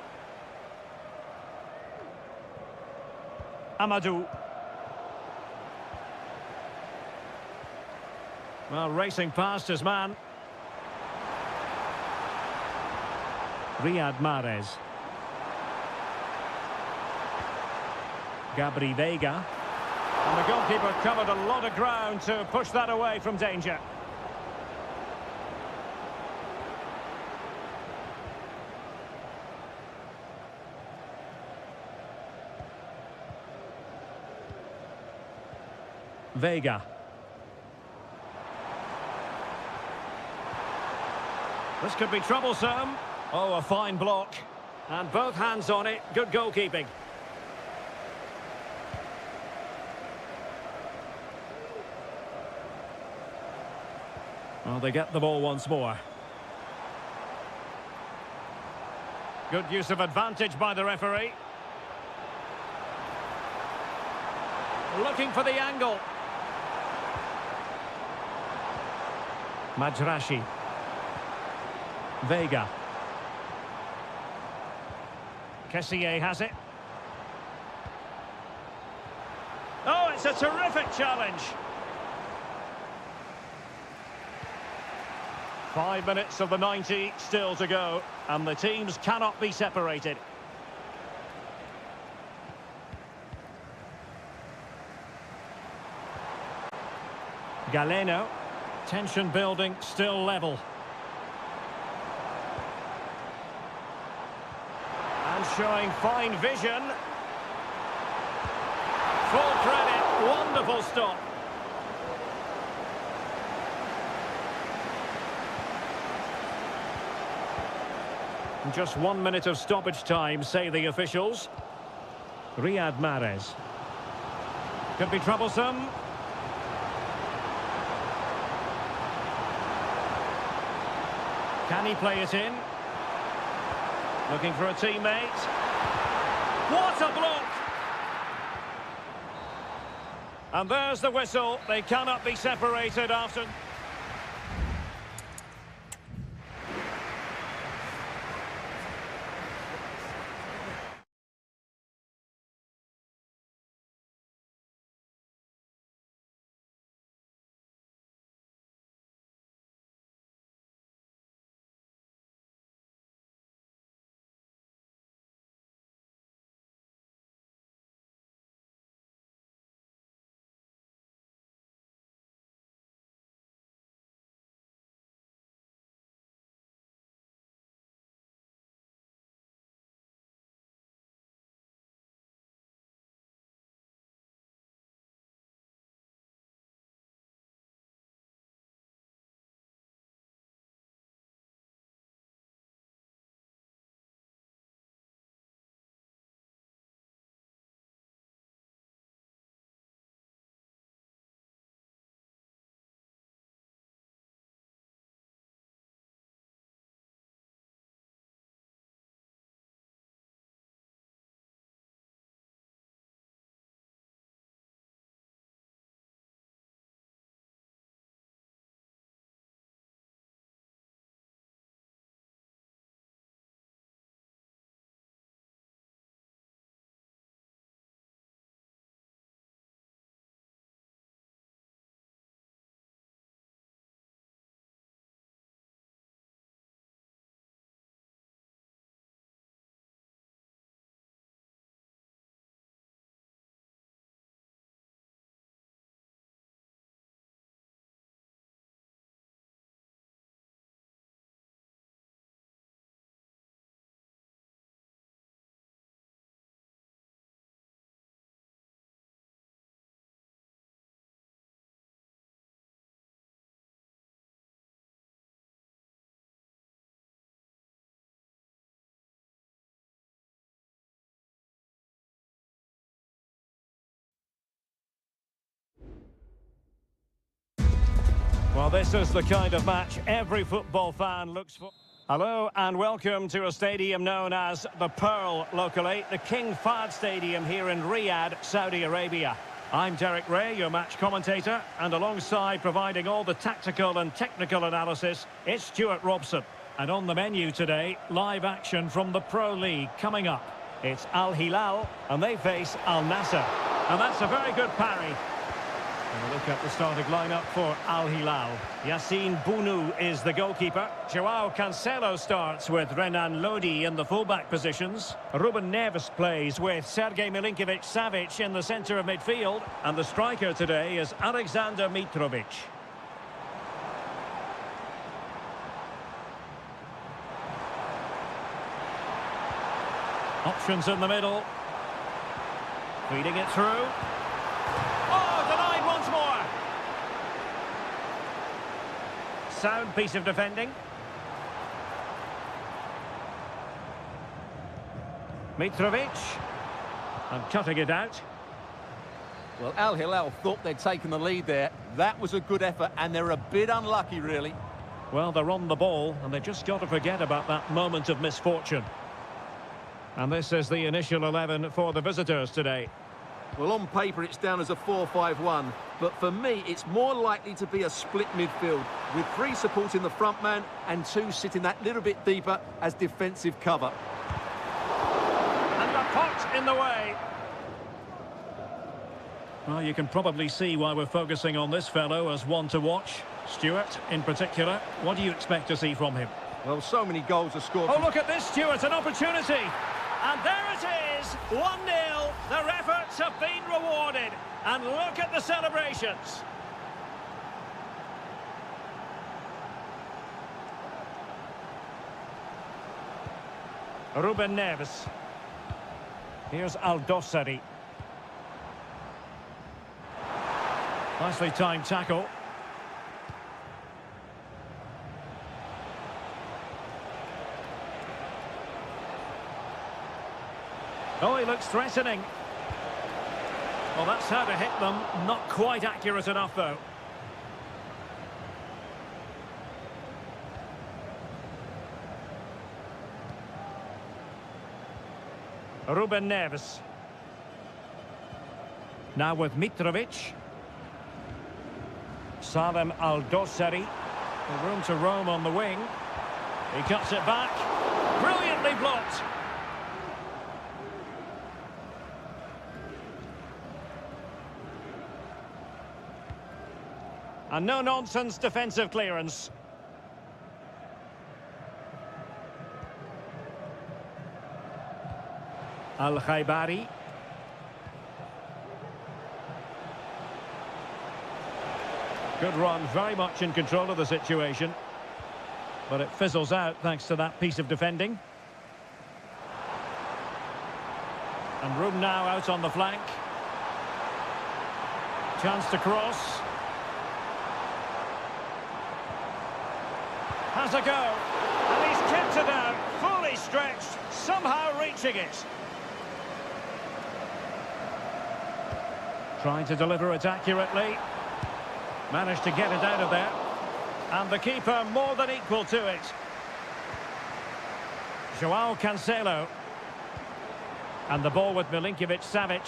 Amadou. Well, racing past his man. Riyad Mahrez. Gabri Veiga. And the goalkeeper covered a lot of ground to push that away from danger. Veiga. This could be troublesome. Oh, a fine block. And both hands on it. Good goalkeeping. Well, they get the ball once more. Good use of advantage by the referee. Looking for the angle. Majrashi. Veiga. Kessié has it. Oh, it's a terrific challenge. 5 minutes of the 90 still to go, and the teams cannot be separated. Galeno. Tension building, still level. And showing fine vision. Full credit, wonderful stop. Just 1 minute of stoppage time, say the officials. Riyad Mahrez. Could be troublesome. Can he play it in? Looking for a teammate. What a block! And there's the whistle. They cannot be separated after... Well, this is the kind of match every football fan looks for. Hello and welcome to a stadium known as the Pearl locally, the King Fahd Stadium here in Riyadh, Saudi Arabia. I'm Derek Ray, your match commentator, and alongside providing all the tactical and technical analysis, it's Stuart Robson. And on the menu today, live action from the Pro League coming up. It's Al Hilal and they face Al Nassr. And that's a very good parry. And a look at the starting lineup for Al Hilal. Yassine Bounou is the goalkeeper. Joao Cancelo starts with Renan Lodi in the fullback positions. Ruben Neves plays with Sergej Milinkovic-Savic in the centre of midfield. And the striker today is Alexander Mitrovic. Options in the middle. Feeding it through. Oh, denied once more. Sound piece of defending. Mitrovic. And cutting it out. Well, Al Hilal thought they'd taken the lead there. That was a good effort, and they're a bit unlucky, really. Well, they're on the ball, and they've just got to forget about that moment of misfortune. And this is the initial 11 for the visitors today. Well, on paper, it's down as a 4-5-1. But for me, it's more likely to be a split midfield, with 3 supporting the front man and 2 sitting that little bit deeper as defensive cover. And the pot in the way. Well, you can probably see why we're focusing on this fellow as one to watch. Stuart, in particular, what do you expect to see from him? Well, so many goals are scored. Oh, look at this, Stuart, an opportunity. And there it is, 1-0. Their efforts have been rewarded. And look at the celebrations. Ruben Neves. Here's Al-Dossari. Nicely timed tackle. Oh, he looks threatening. Well, that's how to hit them. Not quite accurate enough, though. Ruben Neves. Now with Mitrovic. Salem Al-Dossari. Room to roam on the wing. He cuts it back. Brilliantly blocked. And no-nonsense defensive clearance. Al-Khaibari. Good run, very much in control of the situation. But it fizzles out thanks to that piece of defending. And room now out on the flank. Chance to cross. Has a go, and he's kept it out, fully stretched, somehow reaching it. Trying to deliver it accurately. Managed to get it out of there. And the keeper more than equal to it. Joao Cancelo. And the ball with Milinkovic-Savic.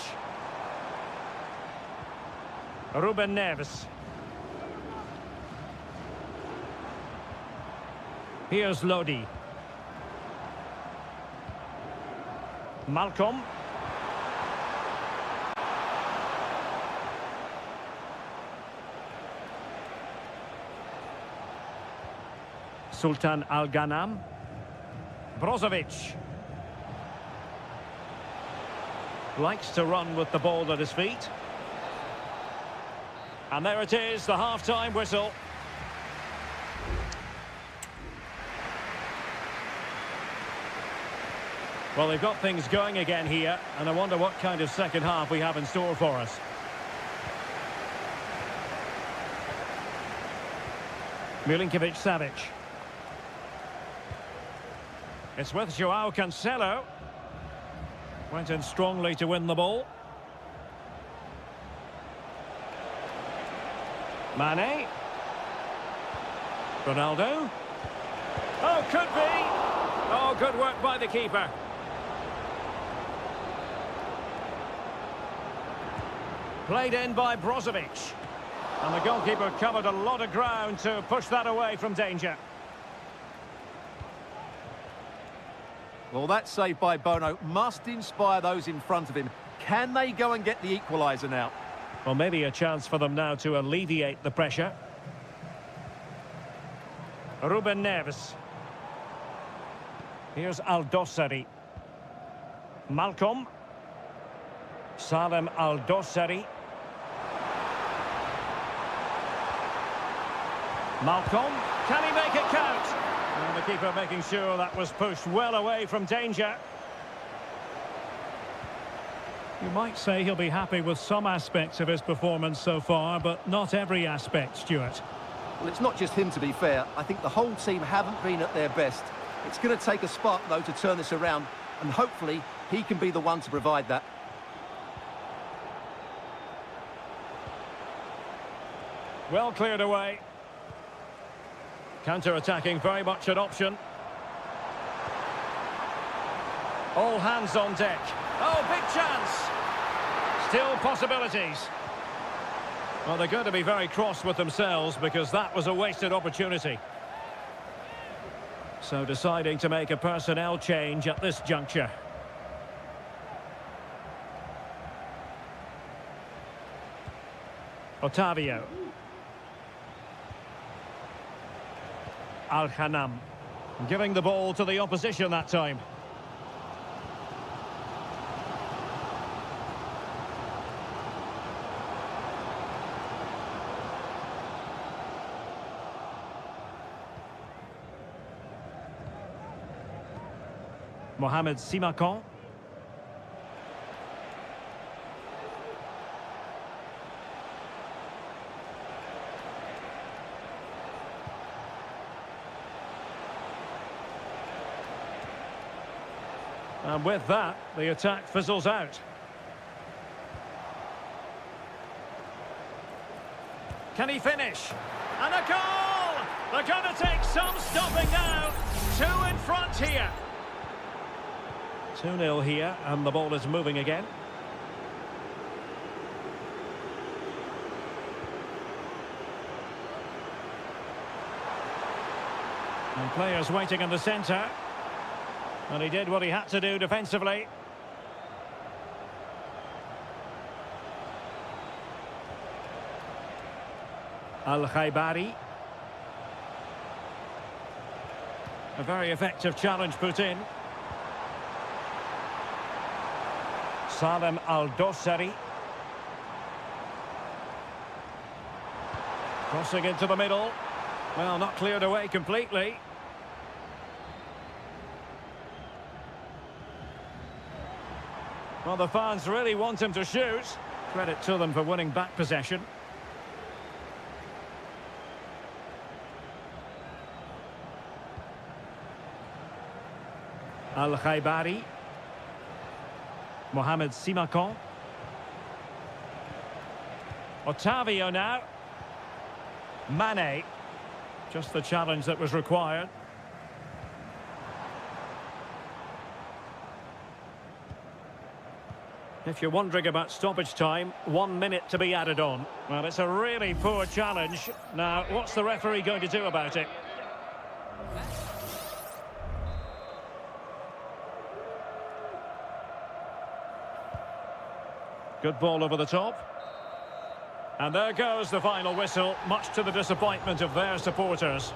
Ruben Neves. Here's Lodi. Malcolm. Sultan Al-Ghanam. Brozovic. Likes to run with the ball at his feet. And there it is, the half-time whistle. Well, they've got things going again here, and I wonder what kind of second half we have in store for us. Milinkovic-Savic. It's with Joao Cancelo. Went in strongly to win the ball. Mane. Ronaldo. Oh, could be. Oh, good work by the keeper. Played in by Brozovic. And the goalkeeper covered a lot of ground to push that away from danger. Well, that save by Bono must inspire those in front of him. Can they go and get the equaliser now? Well, maybe a chance for them now to alleviate the pressure. Ruben Neves. Here's Aldosari. Malcolm. Salem Aldosari. Malcolm. Can he make it count? And the keeper making sure that was pushed well away from danger. You might say he'll be happy with some aspects of his performance so far, but not every aspect, Stuart. Well, it's not just him, to be fair. I think the whole team haven't been at their best. It's going to take a spark, though, to turn this around, and hopefully he can be the one to provide that. Well cleared away. Counter-attacking, very much an option. All hands on deck. Oh, big chance. Still possibilities. Well, they're going to be very cross with themselves because that was a wasted opportunity. So deciding to make a personnel change at this juncture. Otavio. Al-Hanam. Giving the ball to the opposition that time. Mohamed Simakan. And with that, the attack fizzles out. Can he finish? And a goal! They're going to take some stopping now. 2 in front here. 2-0 here, and the ball is moving again. And players waiting in the centre. And he did what he had to do defensively. Al-Khaibari. A very effective challenge put in. Salem Aldosari. Crossing into the middle. Well, not cleared away completely. Well, the fans really want him to shoot. Credit to them for winning back possession. Al-Khaibari. Mohamed Simakan. Otavio now. Mane. Just the challenge that was required. If you're wondering about stoppage time, 1 minute to be added on. Well, it's a really poor challenge. Now, what's the referee going to do about it? Good ball over the top. And there goes the final whistle, much to the disappointment of their supporters.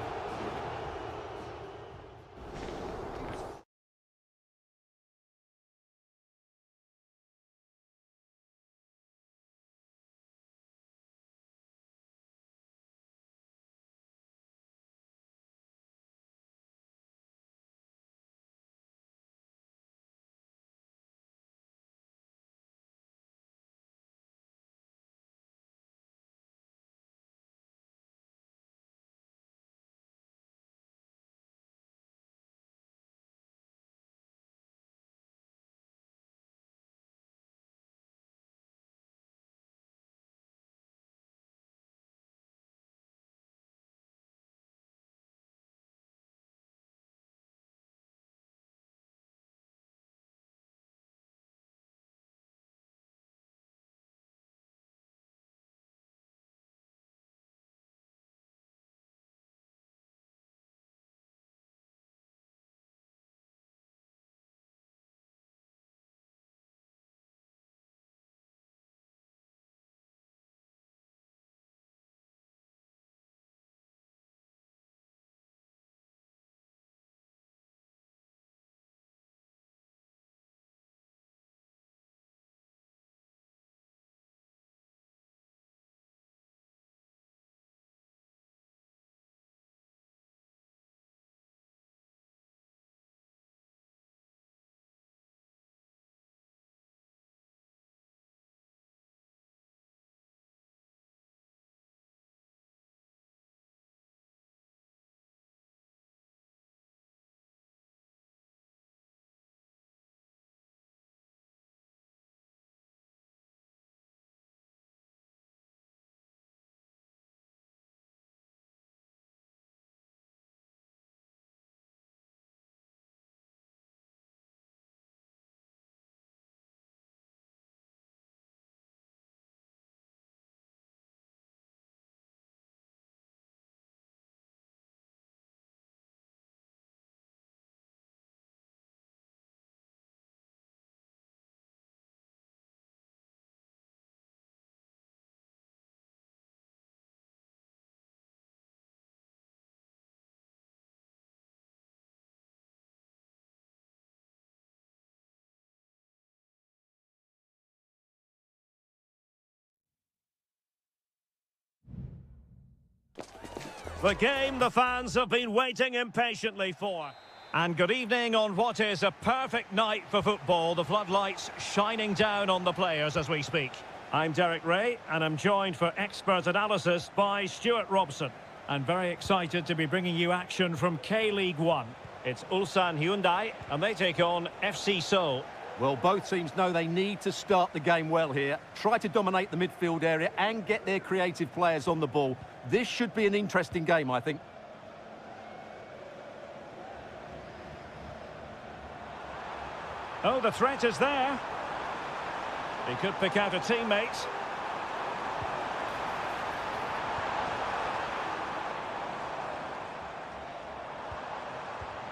The game the fans have been waiting impatiently for. And good evening on what is a perfect night for football. The floodlights shining down on the players as we speak. I'm Derek Ray, and I'm joined for expert analysis by Stuart Robson. And very excited to be bringing you action from K-League 1. It's Ulsan Hyundai, and they take on FC Seoul. Well, both teams know they need to start the game well here. Try to dominate the midfield area and get their creative players on the ball. This should be an interesting game, I think. Oh, the threat is there. He could pick out a teammate.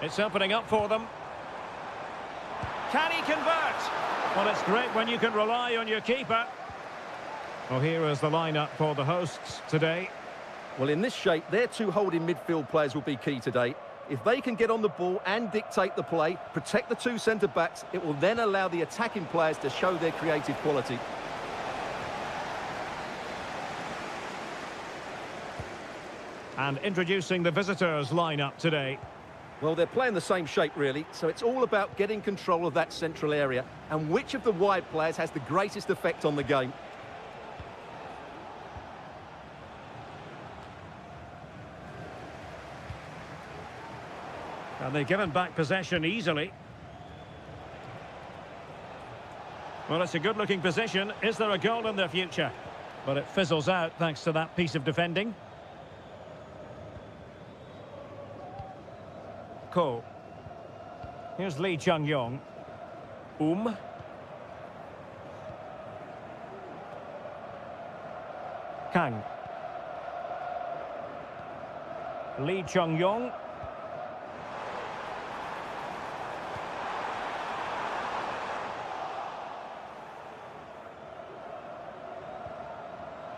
It's opening up for them. Can he convert? Well, it's great when you can rely on your keeper. Well, here is the lineup for the hosts today. Well, in this shape, their two holding midfield players will be key today. If they can get on the ball and dictate the play, protect the two centre-backs, it will then allow the attacking players to show their creative quality. And introducing the visitors' lineup today. Well, they're playing the same shape, really, so it's all about getting control of that central area and which of the wide players has the greatest effect on the game. And they've given back possession easily. Well, it's a good-looking position. Is there a goal in their future? But it fizzles out thanks to that piece of defending. Ko. Here's Lee Chung-yong. Kang. Lee Chung-yong.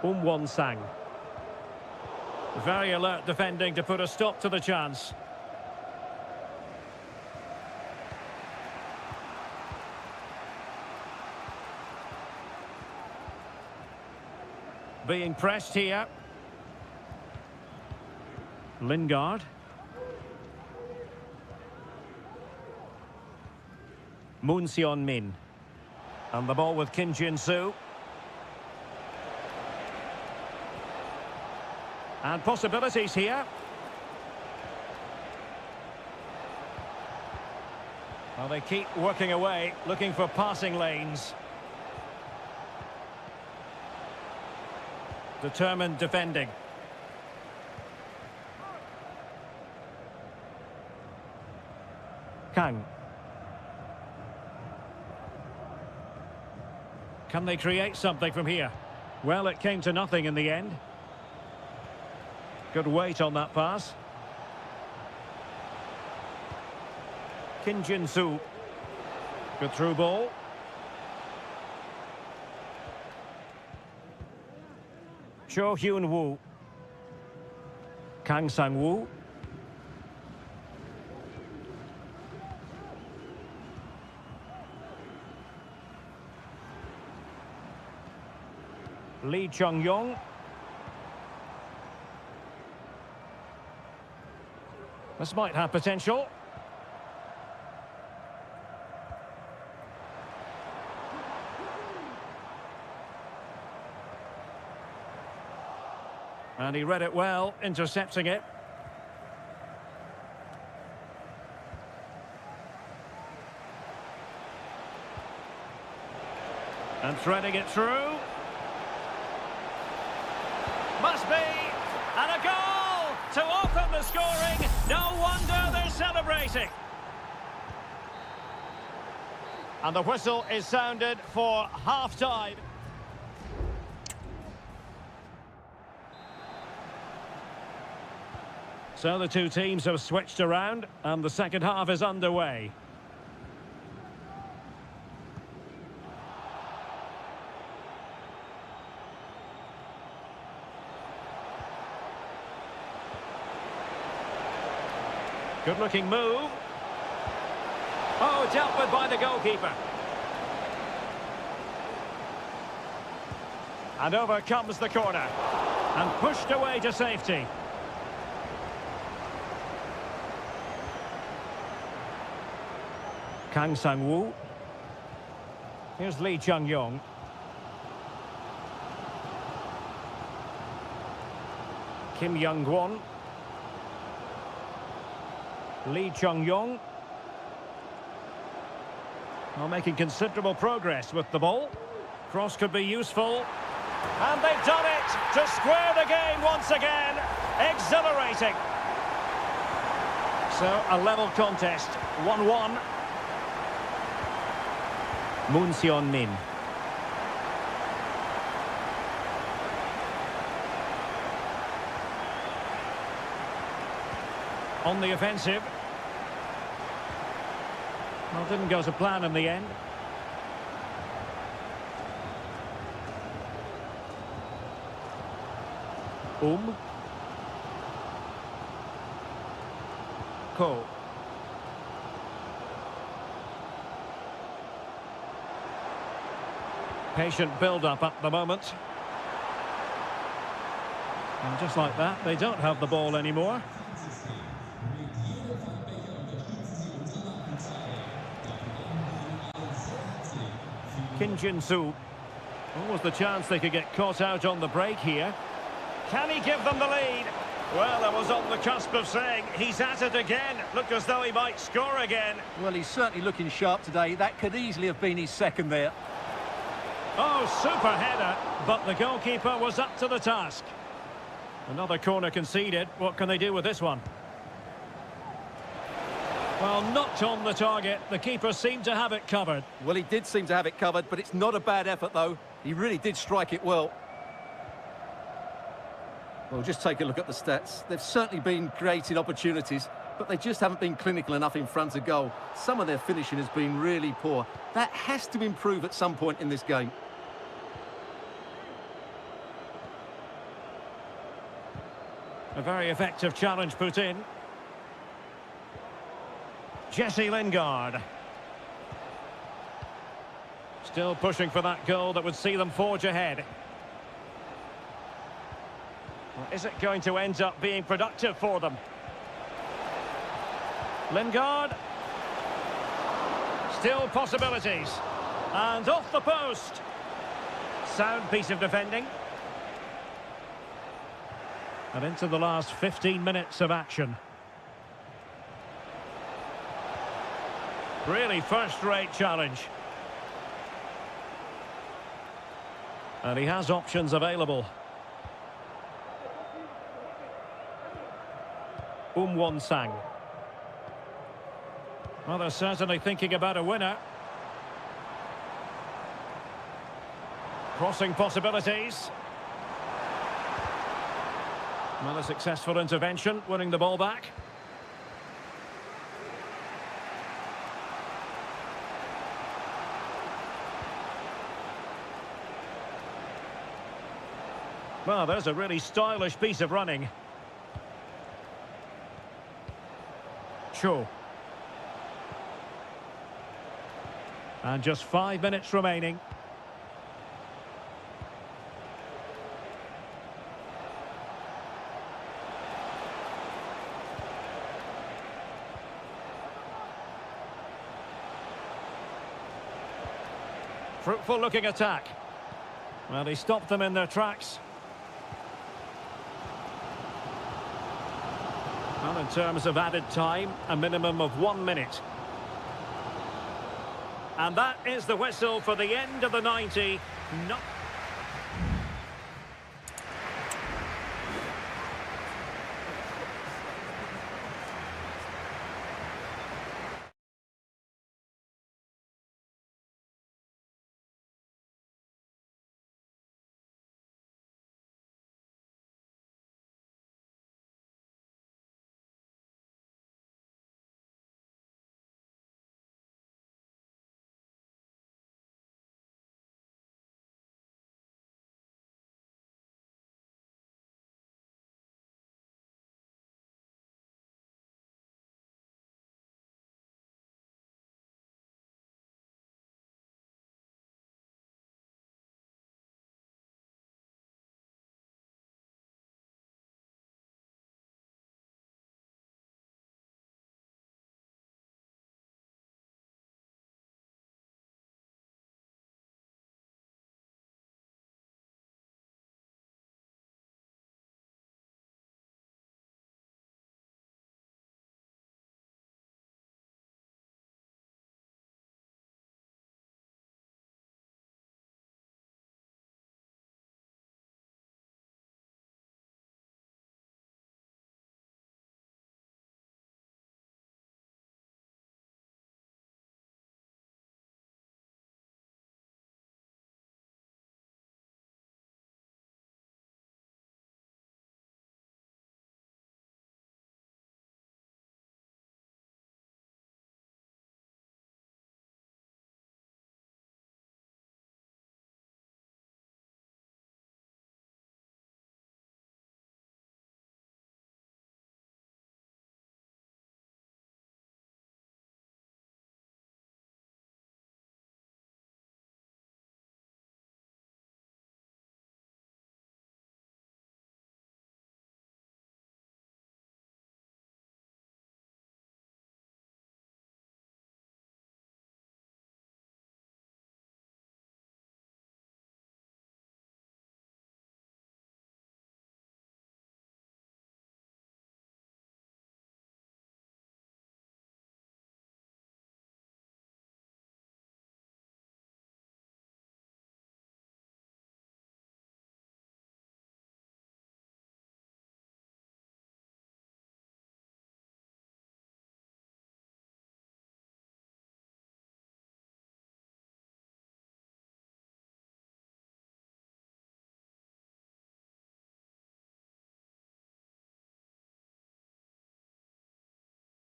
Won-sang. Very alert defending to put a stop to the chance. Being pressed here. Lingard. Moon Seon-min. And the ball with Kim Jin-soo. And possibilities here. Well, they keep working away, looking for passing lanes. Determined defending. Kang. Can they create something from here? Well, it came to nothing in the end. Good weight on that pass. Kim Jin-soo. Good through ball. Cho Hyun-woo. Kang Sang-woo. Lee Chung-yong. This might have potential. And he read it well, intercepting it. And threading it through. Must be! And a goal to open the scoring. No wonder they're celebrating. And the whistle is sounded for half-time. So the two teams have switched around, and the second half is underway. Good-looking move. Oh, dealt with by the goalkeeper. And over comes the corner. And pushed away to safety. Kang Sang-woo. Here's Lee Chung-yong. Kim Young-gwon. Lee Chung-yong. Well, making considerable progress with the ball. Cross could be useful. And they've done it to square the game once again. Exhilarating. So, a level contest. 1-1. Moon Seon-min. On the offensive. Well, didn't go to plan in the end. Ko. Patient build-up at the moment. And just like that, they don't have the ball anymore. Kim Jin-soo. What was the chance they could get caught out on the break here? Can he give them the lead? Well, I was on the cusp of saying he's at it again. Looked as though he might score again. Well, he's certainly looking sharp today. That could easily have been his second there. Oh, super header, but the goalkeeper was up to the task. Another corner conceded. What can they do with this one? Well, not on the target. The keeper seemed to have it covered. Well, he did seem to have it covered, but it's not a bad effort, though. He really did strike it well. Well, just take a look at the stats. They've certainly been creating opportunities, but they just haven't been clinical enough in front of goal. Some of their finishing has been really poor. That has to improve at some point in this game. A very effective challenge put in. Jesse Lingard. Still pushing for that goal that would see them forge ahead. Well, is it going to end up being productive for them? Lingard. Still possibilities. And off the post. Sound piece of defending. And into the last 15 minutes of action. Really first-rate challenge. And he has options available. Won-sang. Well, they're certainly thinking about a winner. Crossing possibilities. Well, a successful intervention, winning the ball back. Well, there's a really stylish piece of running. Cho. And just 5 minutes remaining. Fruitful looking attack. Well, he stopped them in their tracks. Well, in terms of added time, a minimum of 1 minute. And that is the whistle for the end of the 90.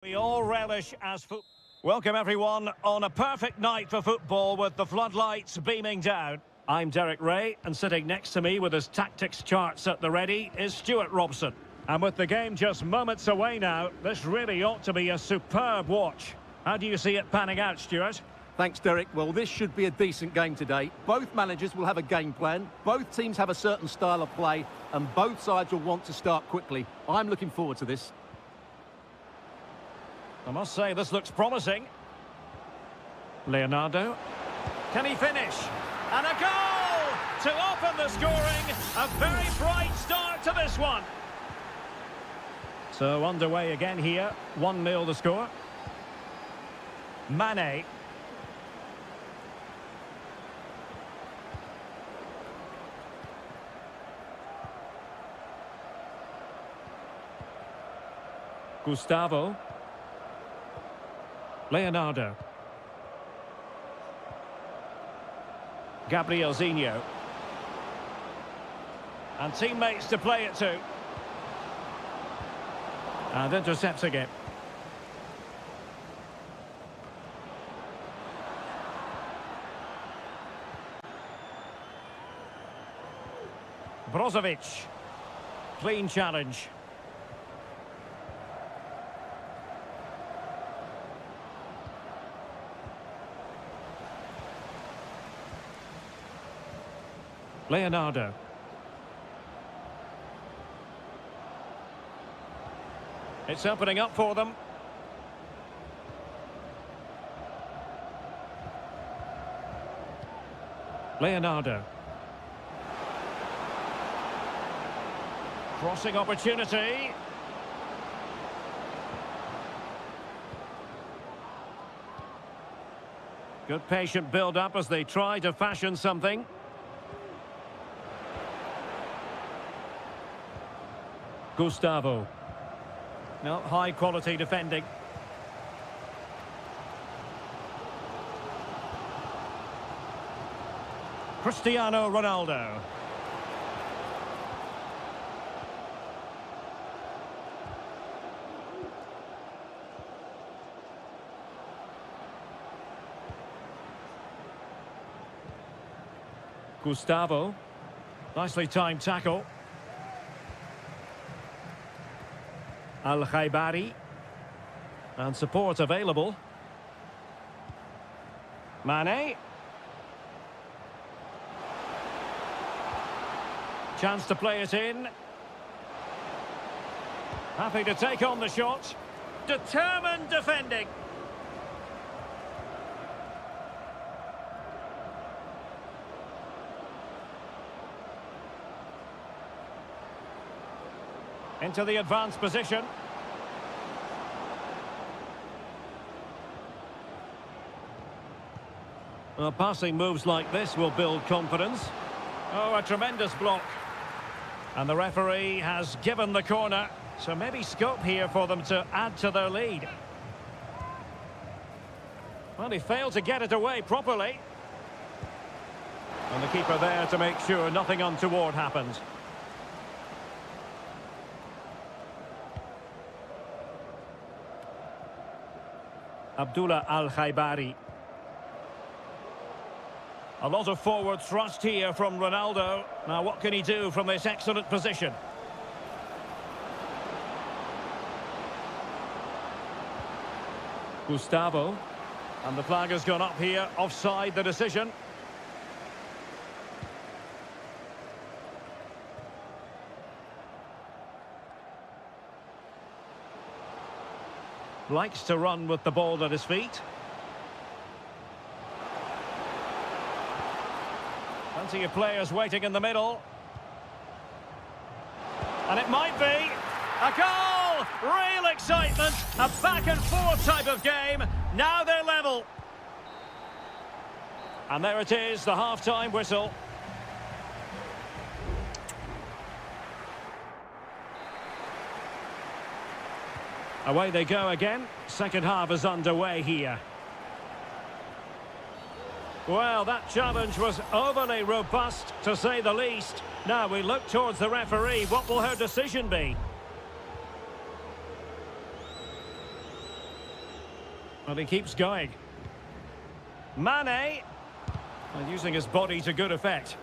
We all relish as foot. Welcome everyone on a perfect night for football with the floodlights beaming down. I'm Derek Ray, and sitting next to me with his tactics charts at the ready is Stuart Robson. And with the game just moments away now, this really ought to be a superb watch. How do you see it panning out, Stuart? Thanks, Derek. Well, this should be a decent game today. Both managers will have a game plan. Both teams have a certain style of play, and both sides will want to start quickly. I'm looking forward to this. I must say, this looks promising. Leonardo. Can he finish? And a goal to open the scoring. A very bright start to this one. So underway again here. 1-0 the score. Mane. Gustavo. Leonardo. Gabriel Zinho. And teammates to play it to. And intercepts again. Brozovic. Clean challenge. Leonardo. It's opening up for them. Leonardo. Crossing opportunity. Good patient build-up as they try to fashion something. Gustavo. No, high-quality defending. Cristiano Ronaldo. Gustavo. Nicely timed tackle. Al-Khaibari. And support available. Mane. Chance to play it in. Happy to take on the shot. Determined defending. Into the advanced position. Well, passing moves like this will build confidence. Oh, a tremendous block. And the referee has given the corner, so maybe scope here for them to add to their lead. Well, he failed to get it away properly. And the keeper there to make sure nothing untoward happens. Abdullah Al-Khaibari. A lot of forward thrust here from Ronaldo. Now what can he do from this excellent position? Gustavo. And the flag has gone up here. Offside the decision. Likes to run with the ball at his feet. Plenty of players waiting in the middle. And it might be a goal! Real excitement! A back and forth type of game. Now they're level. And there it is, the half-time whistle. Away they go again. Second half is underway here. Well, that challenge was overly robust, to say the least. Now we look towards the referee. What will her decision be? Well, he keeps going. Mane. And using his body to good effect.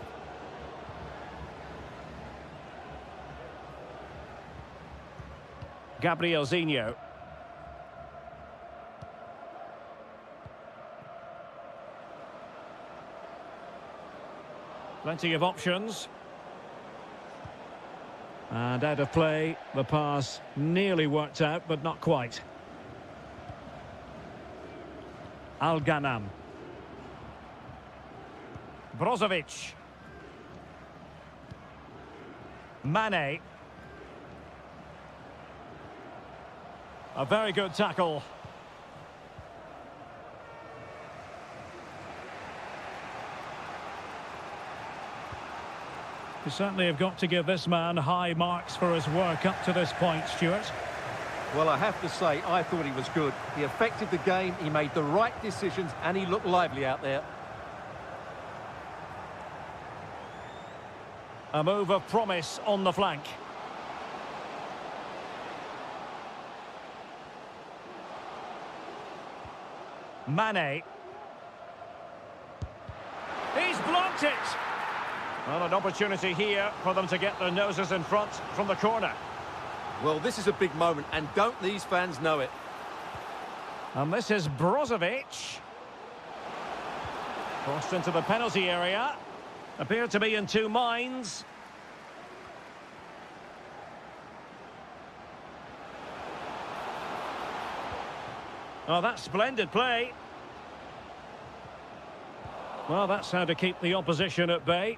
Gabrielzinho. Plenty of options. And out of play, the pass nearly worked out, but not quite. Al-Ghanam. Brozovic. Mane. A very good tackle. You certainly have got to give this man high marks for his work up to this point, Stuart. Well, I have to say, I thought he was good. He affected the game, he made the right decisions, and he looked lively out there. A move of promise on the flank. Mane. He's blocked it! Well, an opportunity here for them to get their noses in front from the corner. Well, this is a big moment, and don't these fans know it? And this is Brozovic. Crossed into the penalty area. Appeared to be in two minds. Oh, that's splendid play. Well, that's how to keep the opposition at bay.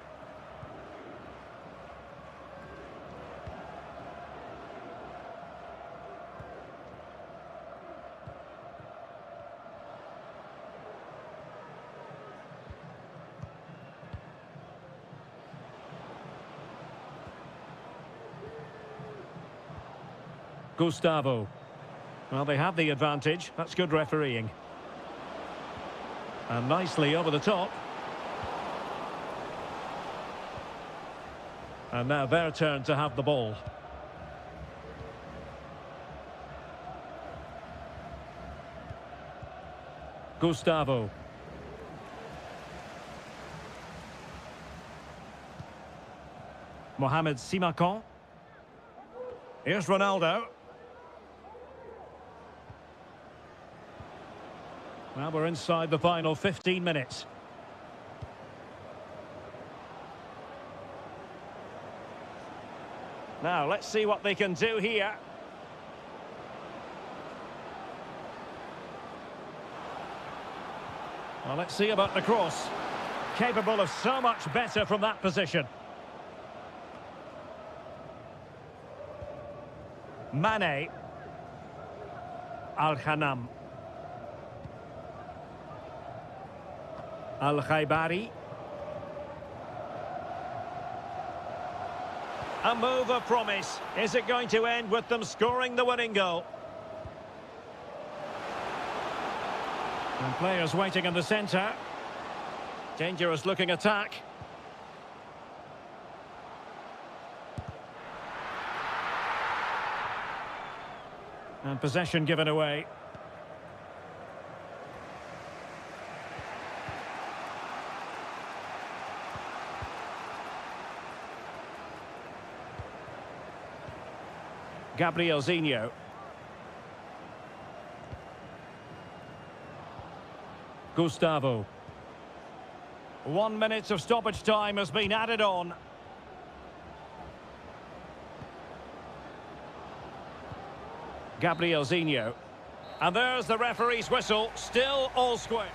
Gustavo. Well, they have the advantage. That's good refereeing. And nicely over the top. And now their turn to have the ball. Gustavo. Mohamed Simakan. Here's Ronaldo. Well, we're inside the final 15 minutes. Now, let's see what they can do here. Well, let's see about the cross. Capable of so much better from that position. Mane. Al-Ghanam. Al-Khaibari. A move of promise. Is it going to end with them scoring the winning goal? And players waiting in the centre. Dangerous looking attack. And possession given away. Gabrielzinho. Gustavo. 1 minute of stoppage time has been added on. Gabrielzinho. And there's the referee's whistle. Still all square.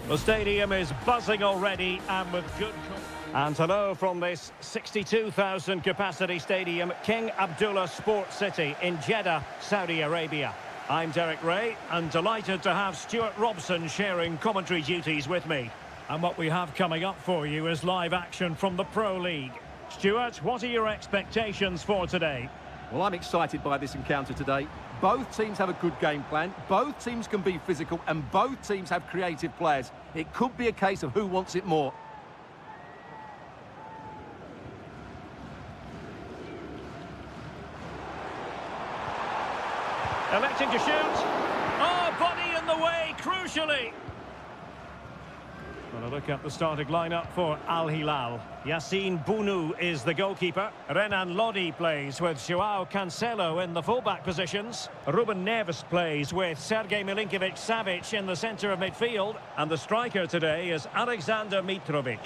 The stadium is buzzing already and with good... And hello from this 62,000 capacity stadium, King Abdullah Sports City in Jeddah, Saudi Arabia. I'm Derek Ray and delighted to have Stuart Robson sharing commentary duties with me. And what we have coming up for you is live action from the Pro League. Stuart, what are your expectations for today? Well, I'm excited by this encounter today. Both teams have a good game plan, both teams can be physical, and both teams have creative players. It could be a case of who wants it more. Electing to shoot. Oh, body in the way, crucially. Well, a look at the starting lineup for Al Hilal. Yassine Bounou is the goalkeeper. Renan Lodi plays with Joao Cancelo in the fullback positions. Ruben Neves plays with Sergej Milinkovic-Savic in the centre of midfield. And the striker today is Alexander Mitrovic.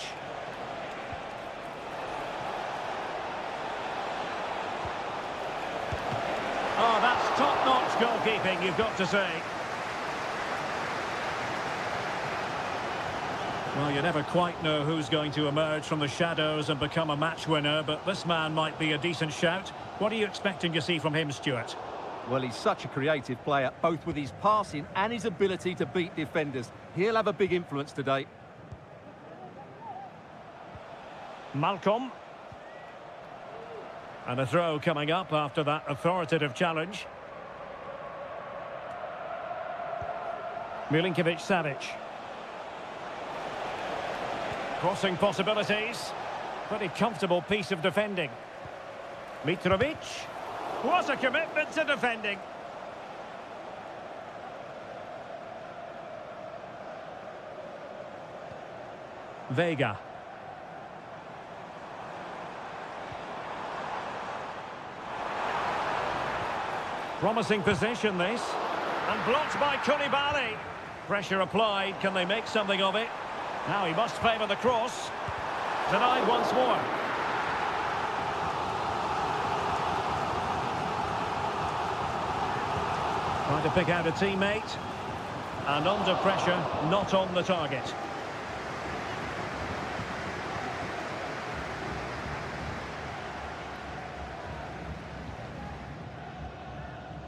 Oh, that's top-notch goalkeeping, you've got to say. Well, you never quite know who's going to emerge from the shadows and become a match winner, but this man might be a decent shout. What are you expecting to see from him, Stuart? Well, he's such a creative player, both with his passing and his ability to beat defenders. He'll have a big influence today. Malcolm. And a throw coming up after that authoritative challenge. Milinkovic-Savic. Crossing possibilities. Pretty comfortable piece of defending. Mitrovic. What a commitment to defending. Vega. Promising position, this. And blocked by Koulibaly. Pressure applied. Can they make something of it? Now he must favour the cross. Denied once more. Trying to pick out a teammate. And under pressure, not on the target.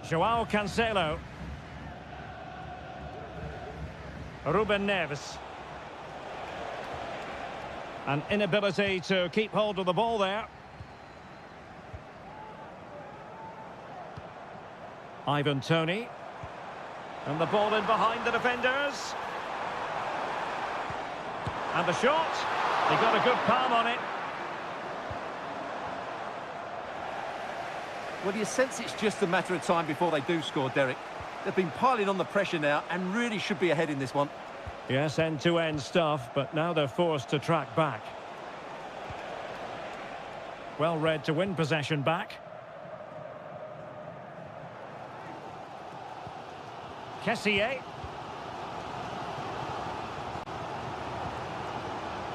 Joao Cancelo. Ruben Neves. An inability to keep hold of the ball there. Ivan Toney. And the ball in behind the defenders. And the shot. He got a good palm on it. Well, you sense it's just a matter of time before they do score, Derek. They've been piling on the pressure now and really should be ahead in this one. Yes, end-to-end stuff, but now they're forced to track back. Well read to win possession back. Kessié.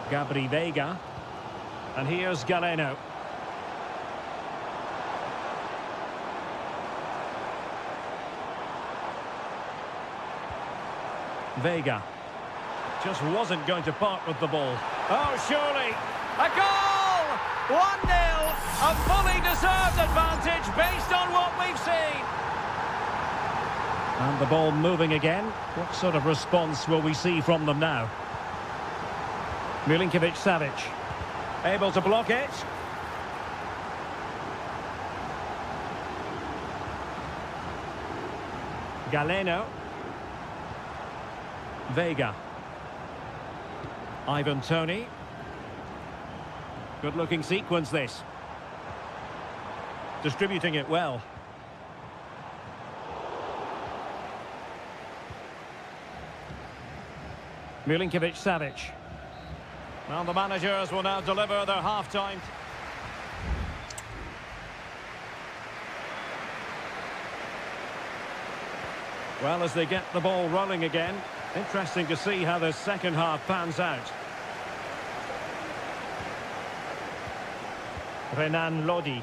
Gabri Vega. And here's Galeno. Vega. Just wasn't going to part with the ball. Oh, surely. A goal! 1-0. A fully deserved advantage based on what we've seen. And the ball moving again. What sort of response will we see from them now? Milinkovic-Savic. Able to block it. Galeno. Vega. Ivan Toney. Good-looking sequence, this. Distributing it well. Milinkovic-Savic. Well, the managers will now deliver their half-time. Well, as they get the ball rolling again, interesting to see how the second half pans out. Renan Lodi.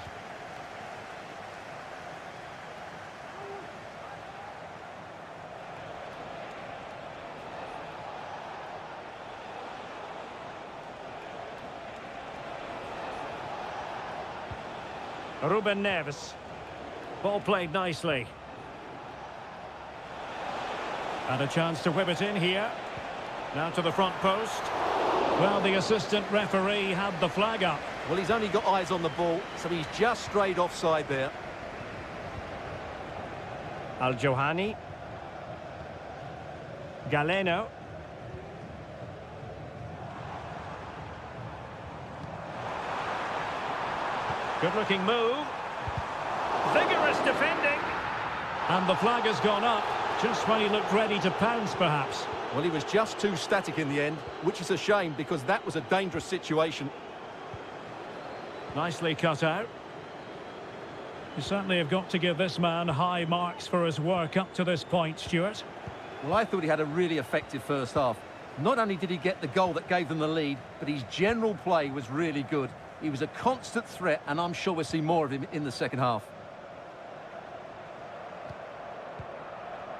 Ruben Neves. Ball played nicely. And a chance to whip it in here. Now to the front post. Well, the assistant referee had the flag up. Well, he's only got eyes on the ball, so he's just strayed offside there. Al-Johani. Galeno. Good-looking move. Vigorous defending. And the flag has gone up, just when he looked ready to pounce, perhaps. Well, he was just too static in the end, which is a shame because that was a dangerous situation. Nicely cut out. You certainly have got to give this man high marks for his work up to this point, Stuart. Well, I thought he had a really effective first half. Not only did he get the goal that gave them the lead, but his general play was really good. He was a constant threat, and I'm sure we'll see more of him in the second half.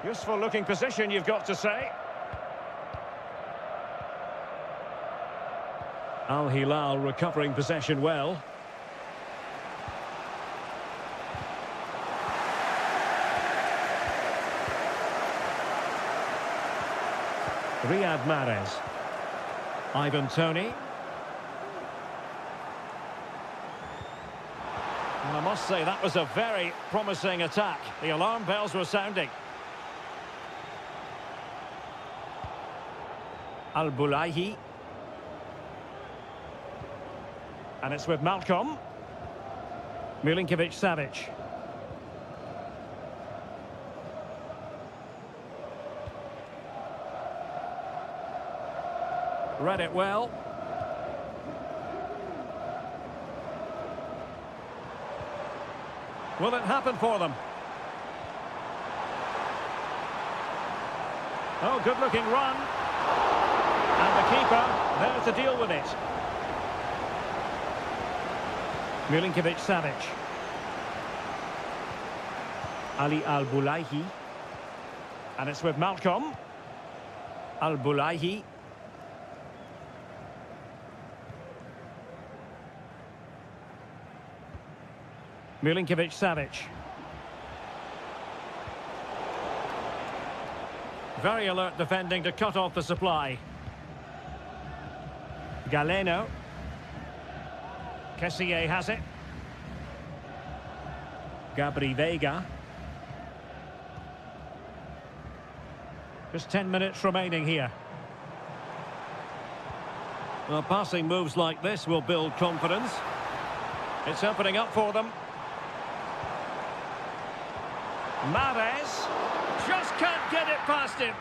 Useful looking position, you've got to say. Al Hilal recovering possession well. Riyad Mahrez. Ivan Toney. And I must say that was a very promising attack. The alarm bells were sounding. Al-Bulaihi. And it's with Malcolm. Milinkovic-Savic. Read it well. Will it happen for them? Oh, good-looking run. And the keeper there to deal with it. Milinkovic-Savic. Ali Al-Bulaihi. And it's with Malcolm. Al-Bulaihi. Milinkovic-Savic. Very alert defending to cut off the supply. Galeno. Kessié has it. Gabri Veiga. Just 10 minutes remaining here. Well, passing moves like this will build confidence. It's opening up for them. Mahrez just can't get it past him.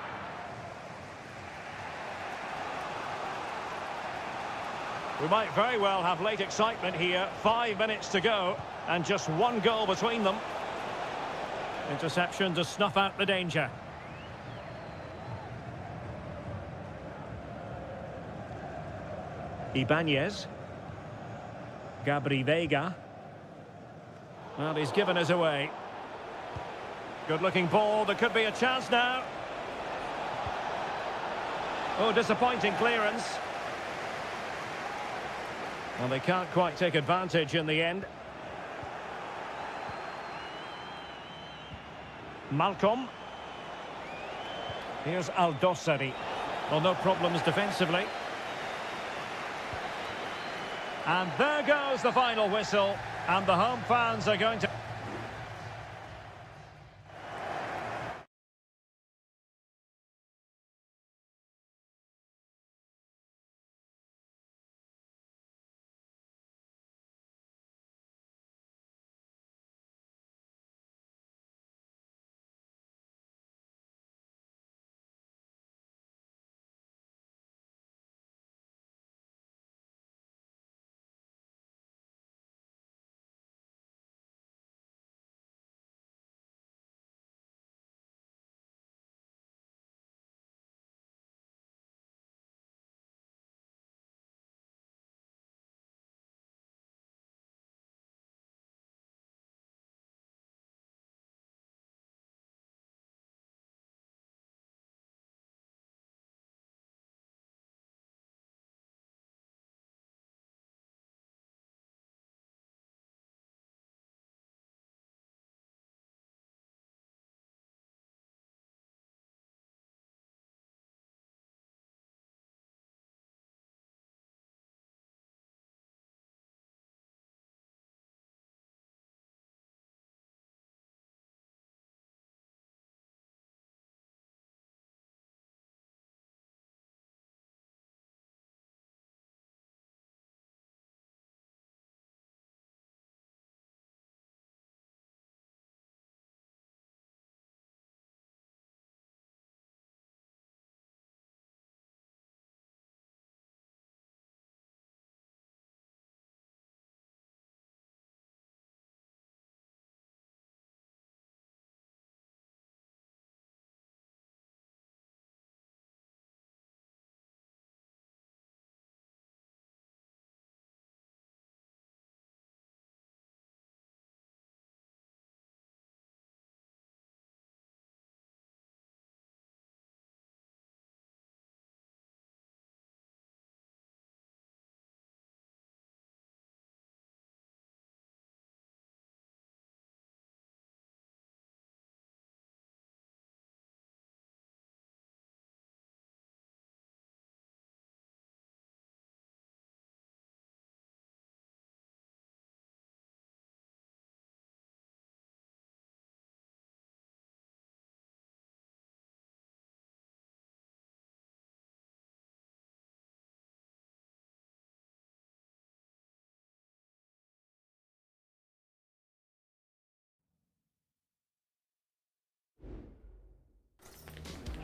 We might very well have late excitement here. 5 minutes to go and just one goal between them. Interception to snuff out the danger. Ibanez. Gabri Veiga. Well, he's given us away. Good-looking ball. There could be a chance now. Oh, disappointing clearance. Well, they can't quite take advantage in the end. Malcolm. Here's Al-Dossari. Well, no problems defensively. And there goes the final whistle. And the home fans are going to...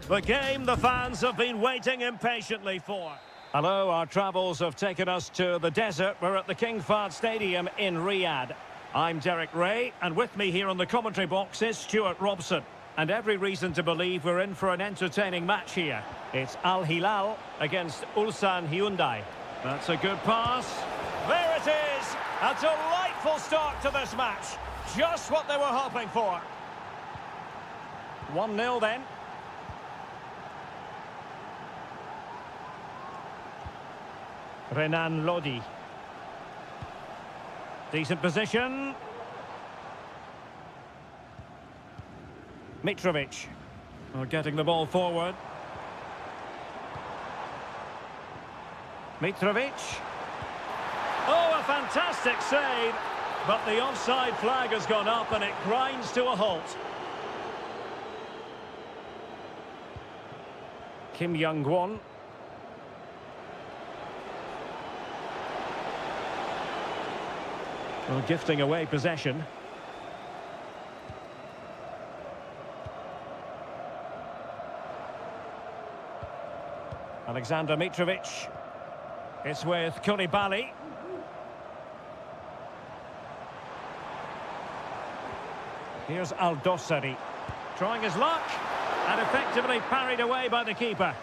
The game the fans have been waiting impatiently for. Hello, our travels have taken us to the desert. We're at the King Fahd Stadium in Riyadh. I'm Derek Ray, and with me here on the commentary box is Stuart Robson. And every reason to believe we're in for an entertaining match here. It's Al Hilal against Ulsan Hyundai. That's a good pass. There it is! A delightful start to this match. Just what they were hoping for. 1-0 then. Renan Lodi. Decent position. Mitrovic. Well, getting the ball forward. Mitrovic. Oh, a fantastic save. But the offside flag has gone up and it grinds to a halt. Kim Young-won. Well, gifting away possession. Alexander Mitrovic. It's with Koulibaly. Here's Al-Dossari. Trying his luck. And effectively parried away by the keeper.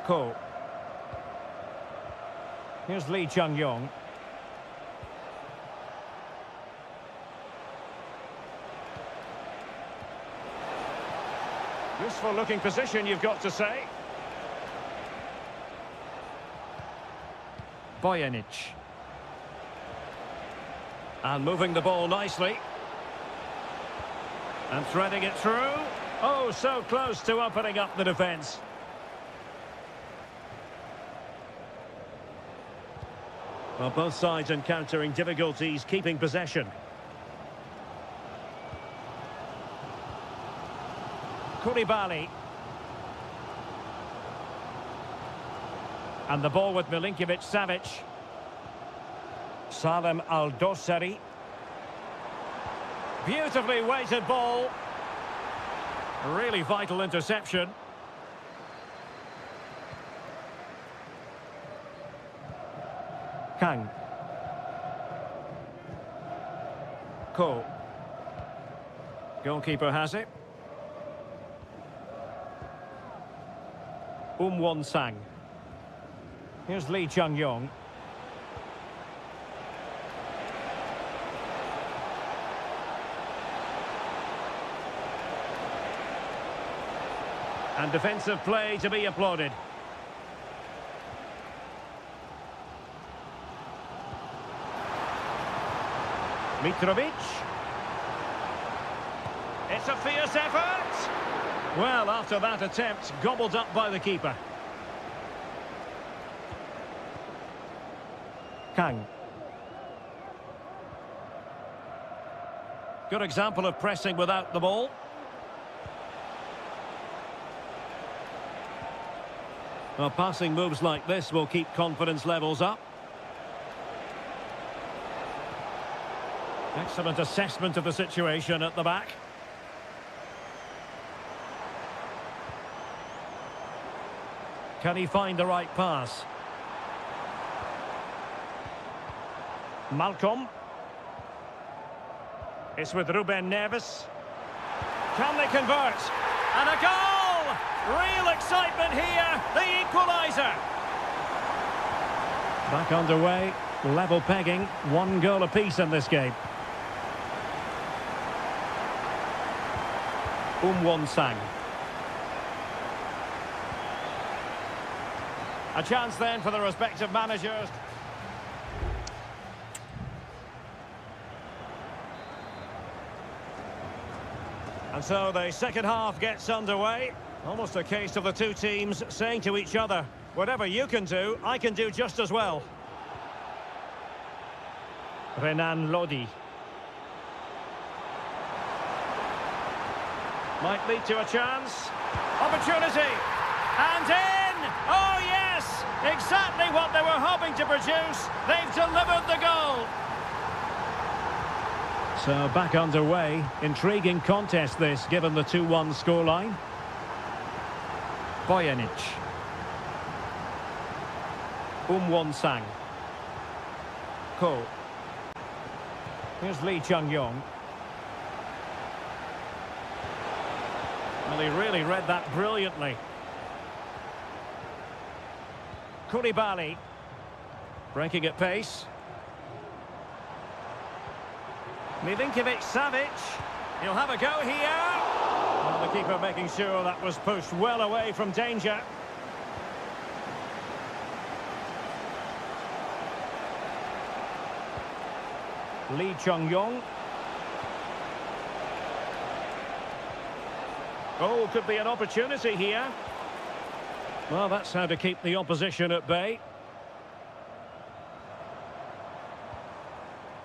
Ko. Here's Lee Chung-yong. Useful looking position, you've got to say. Bojanic. And moving the ball nicely. And threading it through. Oh, so close to opening up the defence. Well, both sides encountering difficulties keeping possession. Koulibaly. And the ball with Milinkovic-Savic. Salem Al-Dossari. Beautifully weighted ball. Really vital interception. Kang. Ko. Goalkeeper has it. Won-sang. Here's Lee Chung-yong. And defensive play to be applauded. Mitrovic. It's a fierce effort. Well, after that attempt, gobbled up by the keeper. Kang. Good example of pressing without the ball. Well, passing moves like this will keep confidence levels up. Excellent assessment of the situation at the back. Can he find the right pass? Malcolm. It's with Ruben Neves. Can they convert? And a goal! Real excitement here, the equaliser. Back underway, level pegging, 1 goal apiece in this game. Won-sang. A chance then for the respective managers. And so the second half gets underway. Almost a case of the two teams saying to each other, whatever you can do, I can do just as well. Renan Lodi. Might lead to a chance. Opportunity. And in! Oh yes! Exactly what they were hoping to produce. They've delivered the goal. So back underway. Intriguing contest this, given the 2-1 scoreline. Bojanic. Won-sang. Ko. Here's Lee Chung-yong. Well, he really read that brilliantly. Koulibaly. Breaking at pace. Milinkovic-Savic. He'll have a go here. Well, the keeper making sure that was pushed well away from danger. Lee Chung-yong. Oh, could be an opportunity here. Well, that's how to keep the opposition at bay.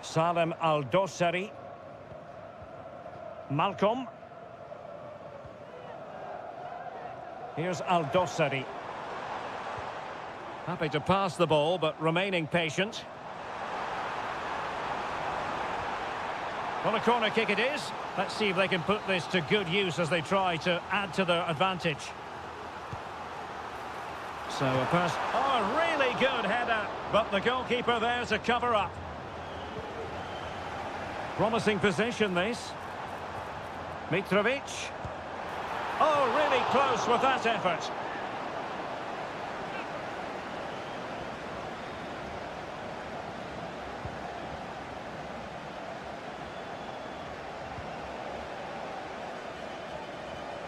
Salem Al-Dossari. Malcolm. Here's Al-Dossari. Happy to pass the ball, but remaining patient. Well, a corner kick it is. Let's see if they can put this to good use as they try to add to their advantage. So a pass. Oh, a really good header. But the goalkeeper there to cover up. Promising position, this. Mitrovic. Oh, really close with that effort.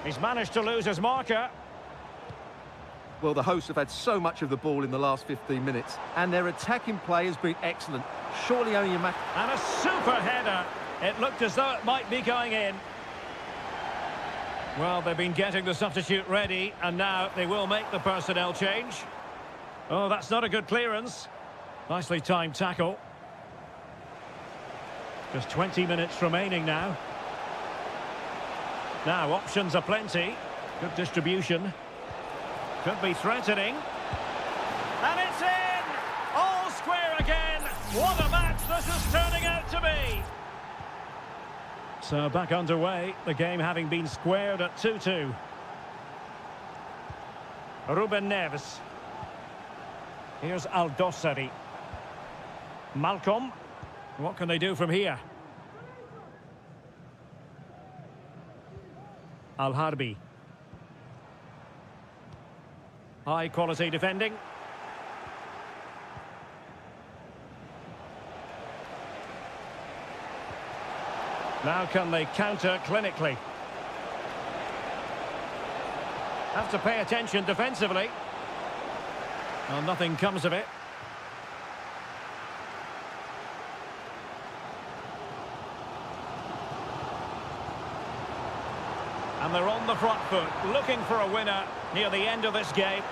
He's managed to lose his marker. Well, the hosts have had so much of the ball in the last 15 minutes, and their attacking play has been excellent. Surely only a matter... And a super header. It looked as though it might be going in. Well, they've been getting the substitute ready, and now they will make the personnel change. Oh, that's not a good clearance. Nicely timed tackle. Just 20 minutes remaining now. Now, options are plenty. Good distribution. Could be threatening. And it's in! All square again! What a match this is turning out to be! So back underway, the game having been squared at 2-2. Ruben Neves. Here's Al-Dossari. Malcolm. What can they do from here? Al-Harbi. High quality defending. Now can they counter clinically? Have to pay attention defensively. Well, nothing comes of it. And they're on the front foot, looking for a winner near the end of this game.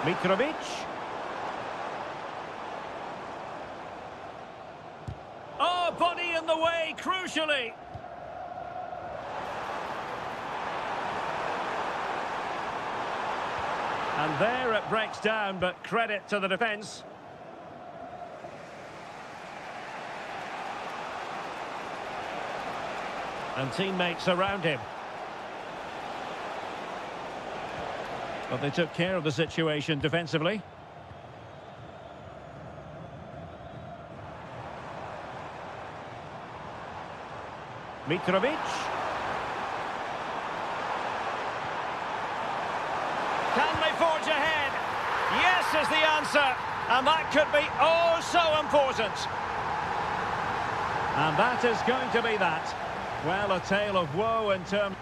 Mitrovic. Oh, body in the way, crucially. And there it breaks down, but credit to the defence. And teammates around him. But they took care of the situation defensively. Mitrovic. Can they forge ahead? Yes is the answer. And that could be oh so important. And that is going to be that. Well, a tale of woe in terms...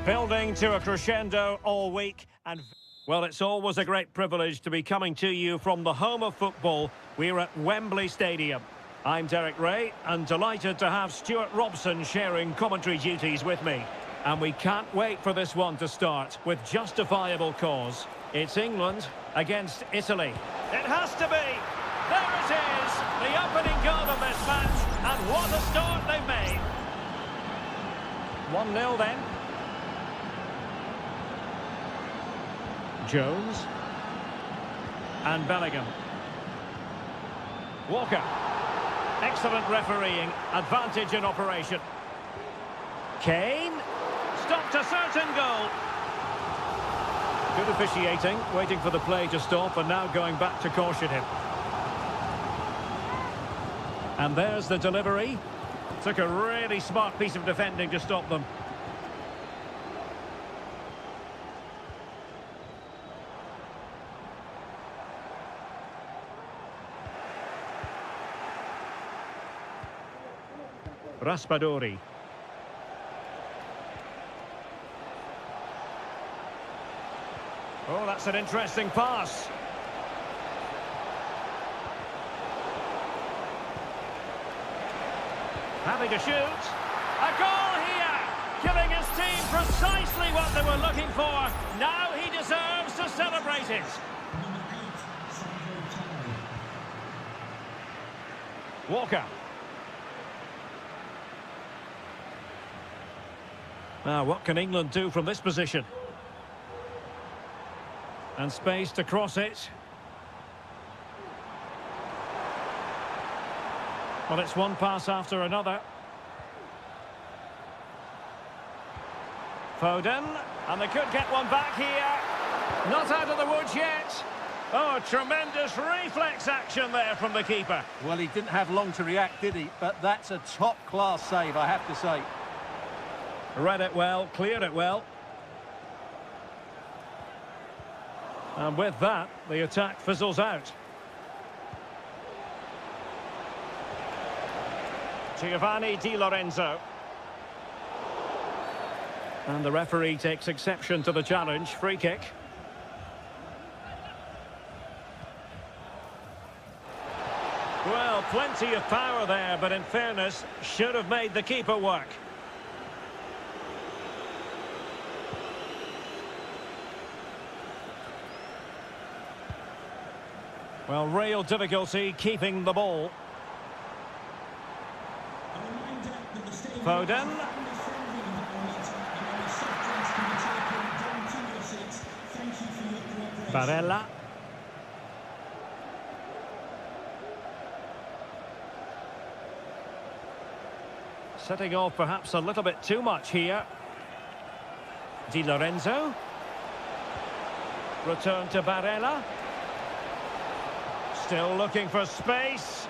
Building to a crescendo all week, and well, it's always a great privilege to be coming to you from the home of football. We're at Wembley Stadium. I'm Derek Ray, and delighted to have Stuart Robson sharing commentary duties with me. And we can't wait for this one to start with justifiable cause. It's England against Italy. It has to be. There it is, the opening goal of this match, and what a start they've made. 1-0 then. Jones. And Bellingham. Walker. Excellent refereeing, advantage in operation. Kane. Stopped a certain goal. Good officiating, waiting for the play to stop and now going back to caution him. And there's the delivery. Took a really smart piece of defending to stop them. Raspadori. Oh, that's an interesting pass. Happy to shoot. A goal here! Giving his team precisely what they were looking for. Now he deserves to celebrate it. Walker. Now, what can England do from this position? And space to cross it. Well, it's one pass after another. Foden, and they could get one back here. Not out of the woods yet. Oh, tremendous reflex action there from the keeper. Well, he didn't have long to react, did he? But that's a top-class save, I have to say. Read it well, cleared it well. And with that, the attack fizzles out. Giovanni Di Lorenzo. And the referee takes exception to the challenge. Free kick. Well, plenty of power there, but in fairness, should have made the keeper work. Well, real difficulty keeping the ball. Foden. Barella. Setting off perhaps a little bit too much here. Di Lorenzo. Return to Barella. Still looking for space.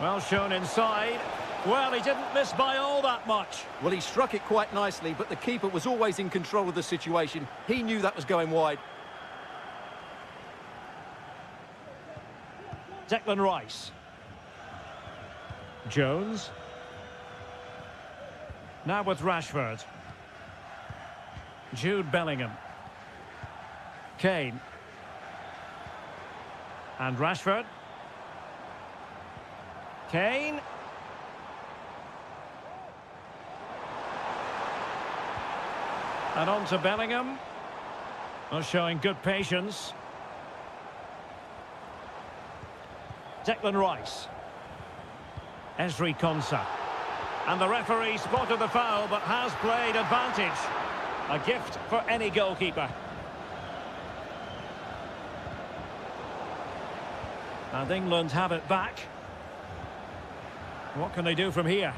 Well shown inside. Well, he didn't miss by all that much. Well, he struck it quite nicely, but the keeper was always in control of the situation. He knew that was going wide. Declan Rice. Jones. Now with Rashford. Jude Bellingham. Kane. And Rashford. Kane. And on to Bellingham. Well, showing good patience. Declan Rice. Ezri Konsa. And the referee spotted the foul but has played advantage. A gift for any goalkeeper. And England have it back. What can they do from here?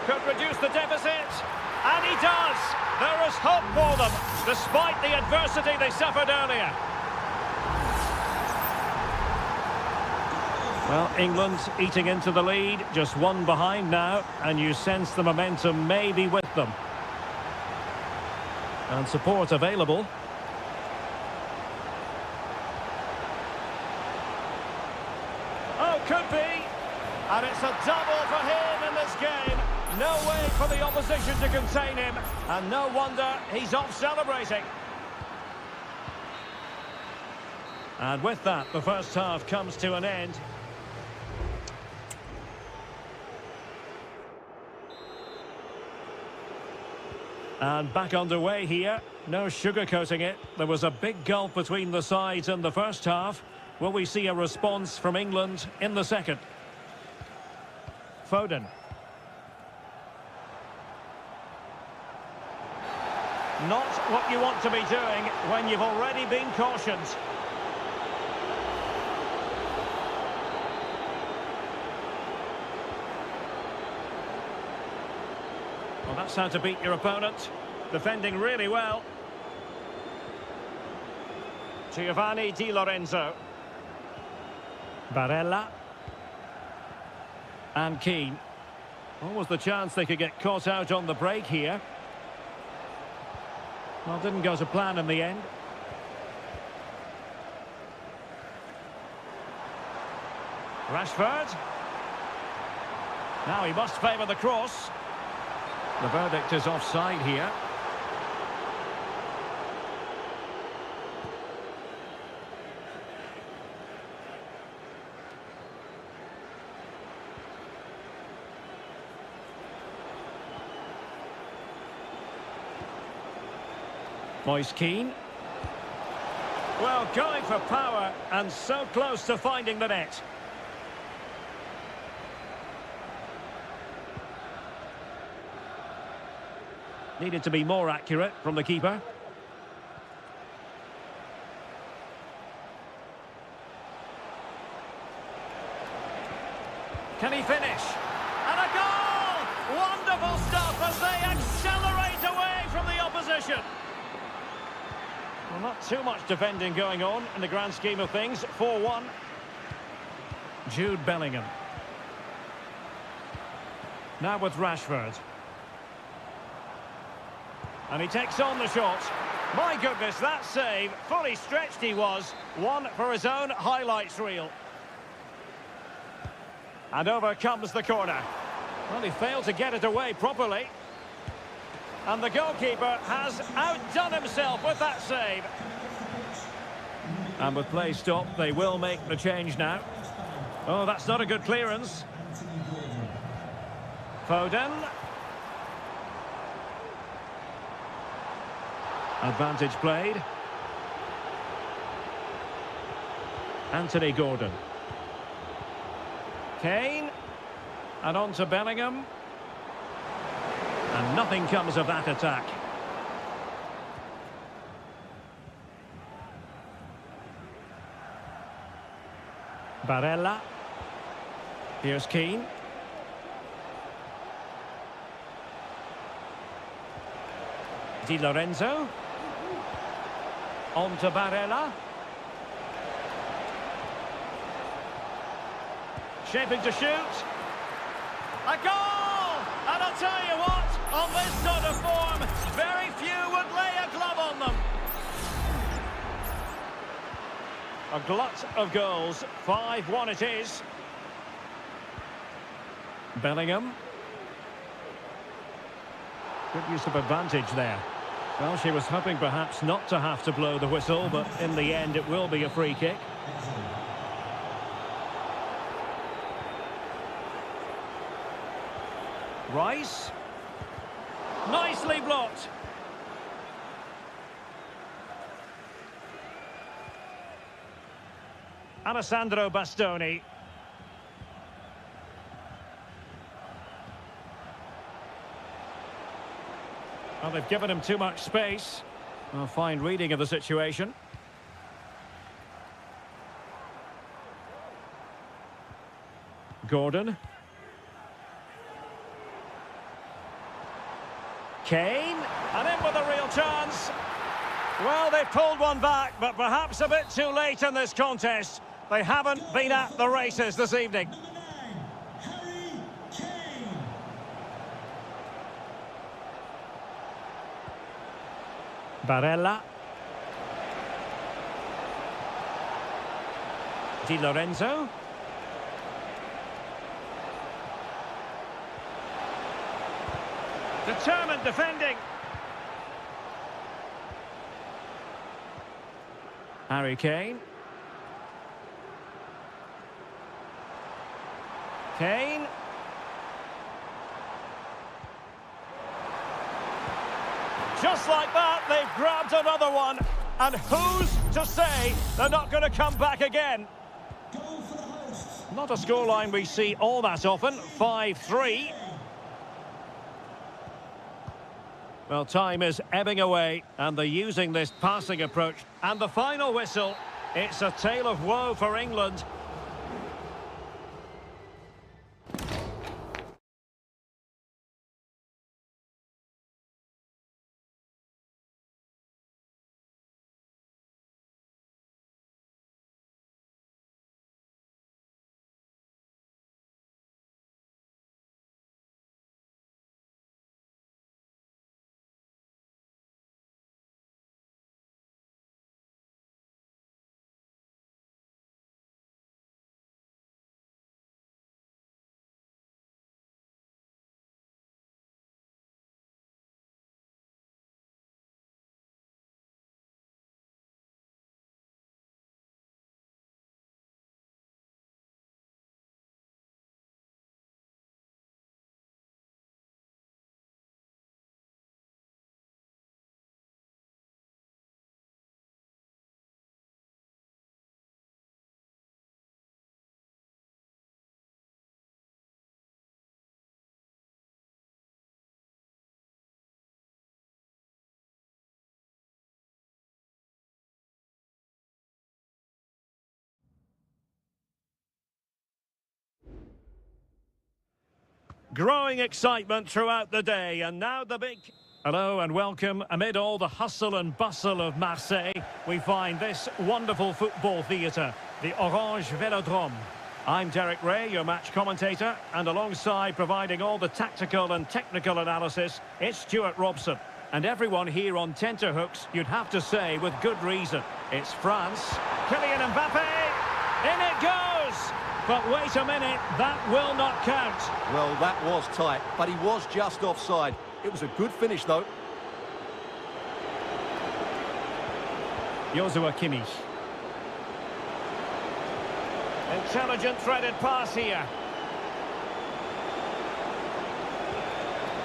Could reduce the deficit. And he does. There is hope for them, despite the adversity they suffered earlier. Well, England eating into the lead, just one behind now, and you sense the momentum may be with them. And support available. Oh, could be. And it's a double for him. this game. No way for the opposition to contain him. And no wonder he's off celebrating. And with that, the first half comes to an end. And back underway here. No sugarcoating it. There was a big gulf between the sides in the first half. Will we see a response from England in the second? Foden. Not what you want to be doing when you've already been cautioned. Well, that's how to beat your opponent. Defending really well. Giovanni Di Lorenzo. Barella. And Keane. Almost the chance they could get caught out on the break here. Well, didn't go to plan in the end. Rashford. Now he must favour the cross. The verdict is offside here. Moise Keane. Well, going for power and so close to finding the net. Needed to be more accurate from the keeper. Can he finish? And a goal! Wonderful stuff as they accelerate away from the opposition. Well, not too much defending going on in the grand scheme of things. 4-1. Jude Bellingham. Now with Rashford. And he takes on the shot. My goodness, that save. Fully stretched he was. One for his own highlights reel. And over comes the corner. Well, he failed to get it away properly. And the goalkeeper has outdone himself with that save. And with play stopped, they will make the change now. Oh, that's not a good clearance. Foden. Advantage played. Anthony Gordon. Kane. And on to Bellingham. And nothing comes of that attack. Barella. Here's Keane. Di Lorenzo. On to Barella. Shaping to shoot. A goal! And I'll tell you what, on this sort of form, very few would lay a glove on them. A glut of goals. 5-1 it is. Bellingham. Good use of advantage there. Well, she was hoping perhaps not to have to blow the whistle, but in the end it will be a free kick. Rice. Nicely blocked. Alessandro Bastoni. Well, they've given him too much space. A fine reading of the situation. Gordon. Kane. And in with a real chance. Well, they pulled one back, but perhaps a bit too late in this contest. They haven't been at the races this evening. Barella. Di Lorenzo. Determined defending. Harry Kane. Kane. Just like that, they've grabbed another one. And who's to say they're not going to come back again? Not a scoreline we see all that often. 5-3. Well, time is ebbing away, and they're using this passing approach. And the final whistle, it's a tale of woe for England. Growing excitement throughout the day, and now the big... Hello and welcome. Amid all the hustle and bustle of Marseille, we find this wonderful football theatre, the Orange Velodrome. I'm Derek Ray, your match commentator, and alongside providing all the tactical and technical analysis, it's Stuart Robson. And everyone here on tenterhooks, you'd have to say with good reason. It's France. Kylian Mbappe! In it goes! But wait a minute, that will not count. Well, that was tight, but he was just offside. It was a good finish, though. Joshua Kimmich. Intelligent threaded pass here.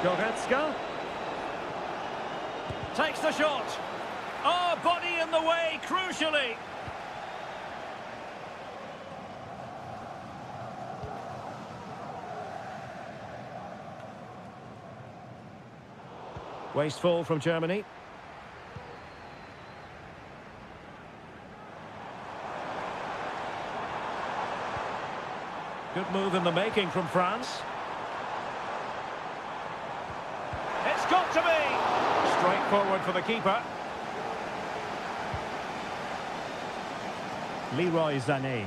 Goretzka. Takes the shot. Oh, body in the way, crucially. Wasteful from Germany. Good move in the making from France. It's got to be! Straightforward for the keeper. Leroy Sané.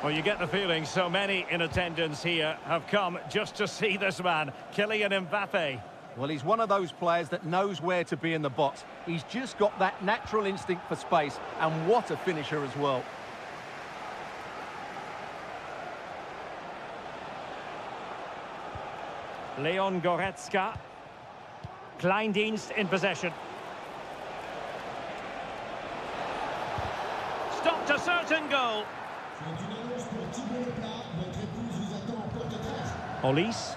Well, you get the feeling so many in attendance here have come just to see this man, Kylian Mbappe. Well, he's one of those players that knows where to be in the box. He's just got that natural instinct for space, and what a finisher as well. Leon Goretzka. Kleindienst in possession. Stopped a certain goal. Olise.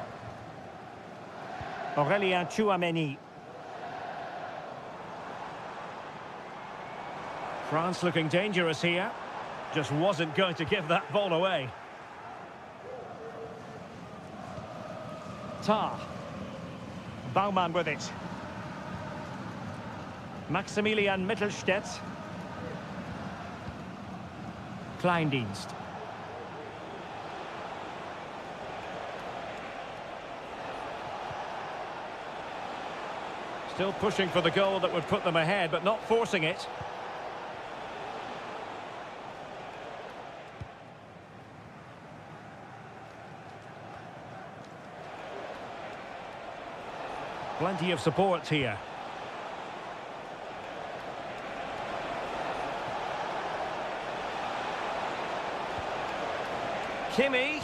Aurélien Tchouameni. France looking dangerous here. Just wasn't going to give that ball away. Tah. Baumann with it. Maximilian Mittelstädt. Kleindienst. Still pushing for the goal that would put them ahead, but not forcing it. Plenty of support here. Kimmich.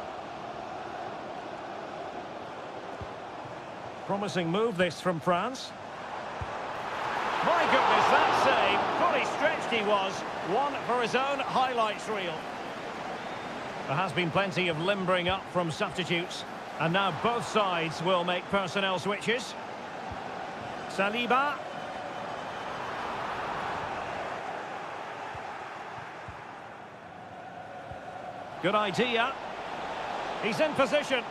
Promising move this from France. My goodness, that save. Fully stretched he was. One for his own highlights reel. There has been plenty of limbering up from substitutes. And now both sides will make personnel switches. Saliba. Good idea. He's in position.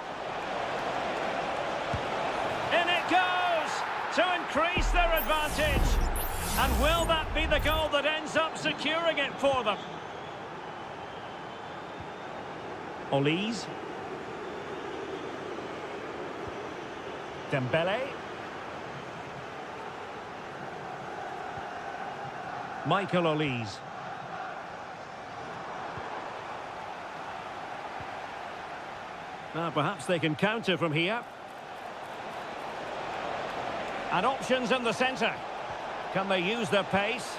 In it goes to increase their advantage. And will that be the goal that ends up securing it for them? Olise. Dembele. Michael Olise. Now perhaps they can counter from here. And options in the centre. Can they use their pace?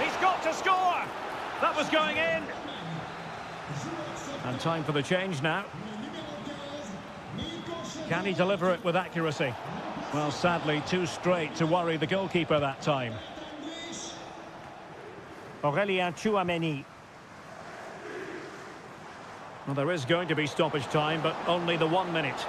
He's got to score! That was going in. And time for the change now. Can he deliver it with accuracy? Well, sadly, too straight to worry the goalkeeper that time. Aurélien Tchouaméni. Well, there is going to be stoppage time, but only the 1 minute.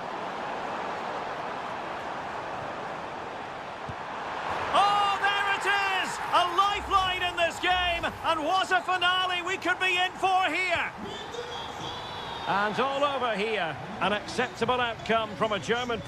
Oh, there it is! A lifeline in this game! And what a finale we could be in for here! And all over here, an acceptable outcome from a German...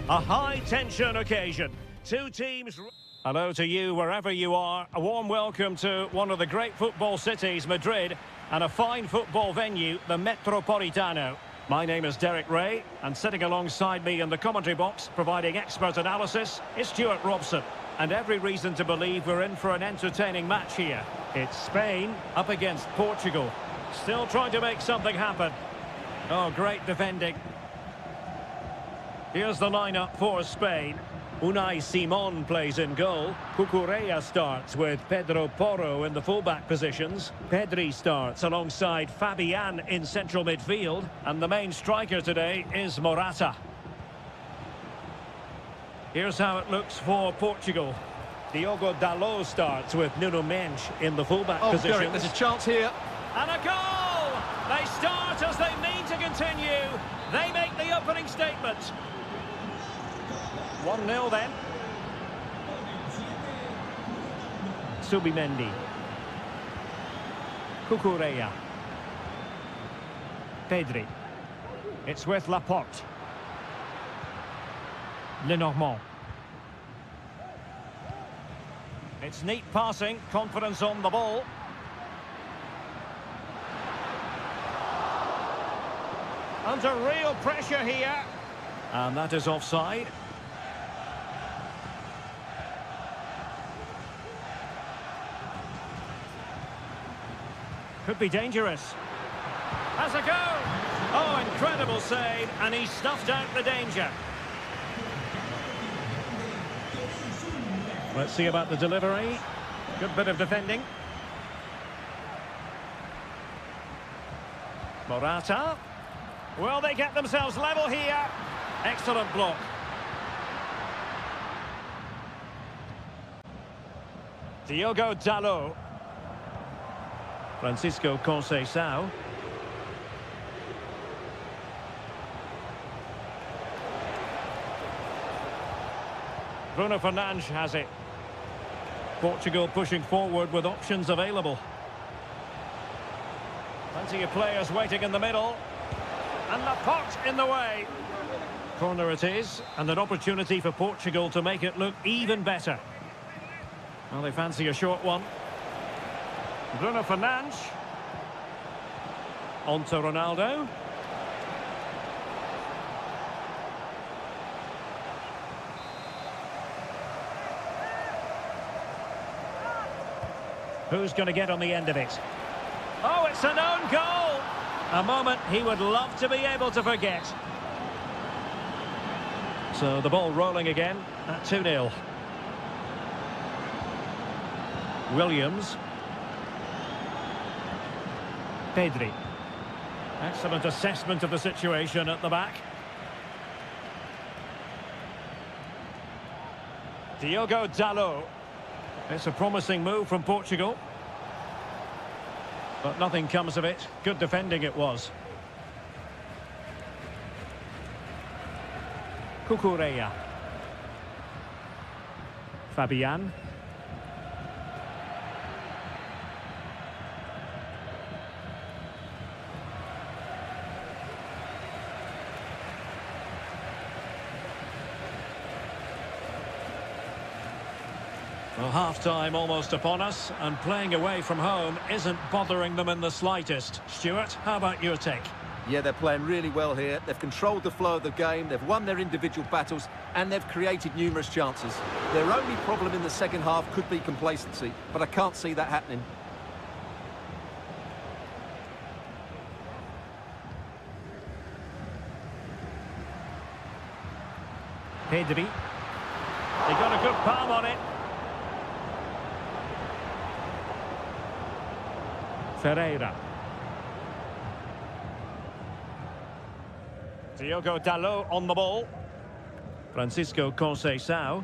A high-tension occasion. Two teams... Hello to you wherever you are. A warm welcome to one of the great football cities, Madrid, and a fine football venue, the Metropolitano. My name is Derek Ray, and sitting alongside me in the commentary box, providing expert analysis, is Stuart Robson. And every reason to believe we're in for an entertaining match here. It's Spain up against Portugal. Still trying to make something happen. Oh, great defending. Here's the lineup for Spain. Unai Simon plays in goal. Cucurella starts with Pedro Porro in the fullback positions. Pedri starts alongside Fabian in central midfield. And the main striker today is Morata. Here's how it looks for Portugal. Diogo Dalot starts with Nuno Mendes in the fullback positions. Derek, there's a chance here. And a goal! They start as they mean to continue. They make the opening statement. 1-0 then. Subimendi. Cucurella. Pedri. It's with Laporte. Lenormand. It's neat passing, confidence on the ball. Under real pressure here. And that is offside. Could be dangerous. Has a go! Oh, incredible save, and he snuffed out the danger. Let's see about the delivery. Good bit of defending. Morata. Well, they get themselves level here. Excellent block. Diogo Dalot. Francisco Conceição. Bruno Fernandes has it. Portugal pushing forward with options available. Plenty of players waiting in the middle. And Laporte in the way. Corner it is, and an opportunity for Portugal to make it look even better. Well, they fancy a short one. Bruno Fernandes. On to Ronaldo. Who's going to get on the end of it? Oh, it's an own goal! A moment he would love to be able to forget. So the ball rolling again at 2-0. Williams. Pedri. Excellent assessment of the situation at the back. Diogo Dalot. It's a promising move from Portugal. But nothing comes of it. Good defending it was. Cucurella. Fabian. Well, half-time almost upon us, and playing away from home isn't bothering them in the slightest. Stuart, how about your take? Yeah, they're playing really well here. They've controlled the flow of the game, they've won their individual battles, and they've created numerous chances. Their only problem in the second half could be complacency, but I can't see that happening. Pedri. He got a good palm on it. Ferreira. Diogo Dalot on the ball. Francisco Conceição.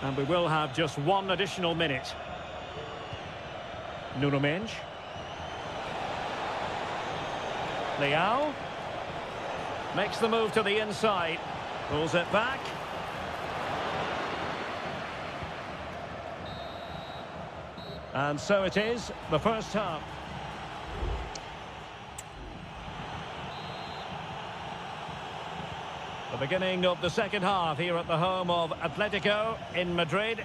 And we will have just one additional minute. Nuno Mendes. Leao. Makes the move to the inside. Pulls it back. And so it is, the first half. The beginning of the second half here at the home of Atletico in Madrid.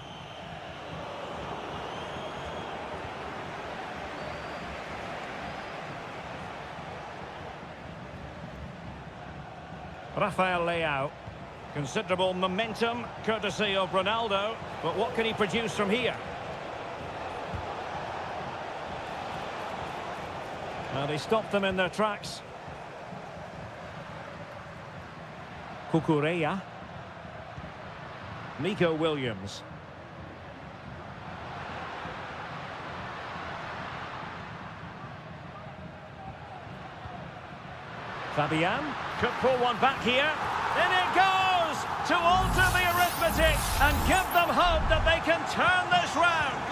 Rafael Leao. Considerable momentum, courtesy of Ronaldo. But what can he produce from here? They stopped them in their tracks. Cucurella. Nico Williams. Fabian could pull one back here. In it goes to alter the arithmetic and give them hope that they can turn this round.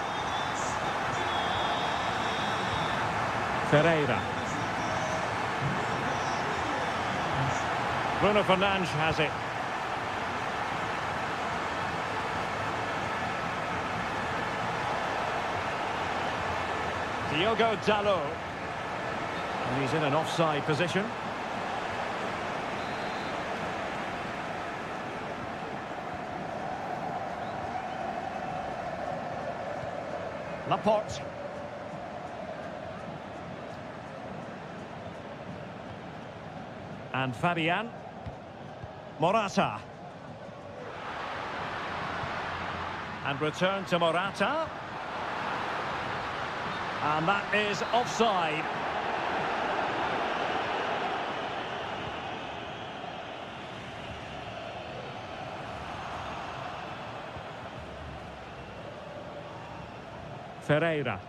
Ferreira. Bruno Fernandes has it. Diogo Dalot. And he's in an offside position. Laporte. And Fabian. Morata. And return to Morata. And that is offside. Ferreira.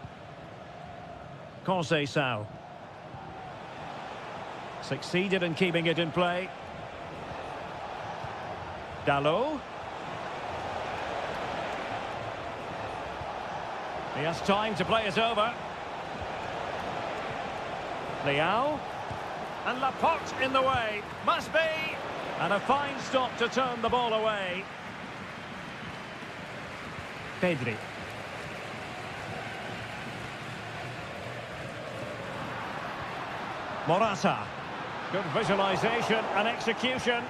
Conceição. Succeeded in keeping it in play. Dalot. He has time to play it over. Leao. And Laporte in the way. Must be. And a fine stop to turn the ball away. Pedri. Morata. Good visualisation and execution.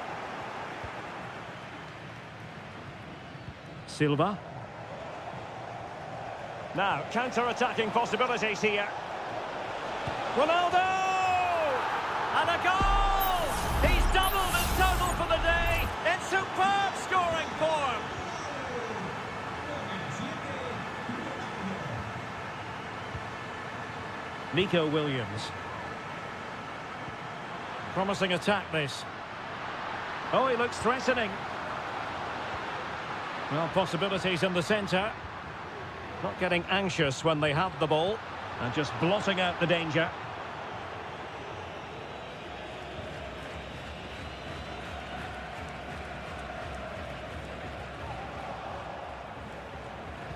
Silva. Now, counter-attacking possibilities here. Ronaldo! And a goal! He's doubled his total for the day in superb scoring form. Nico Williams. Promising attack, this. Oh, he looks threatening. Well, possibilities in the centre. Not getting anxious when they have the ball. And just blotting out the danger.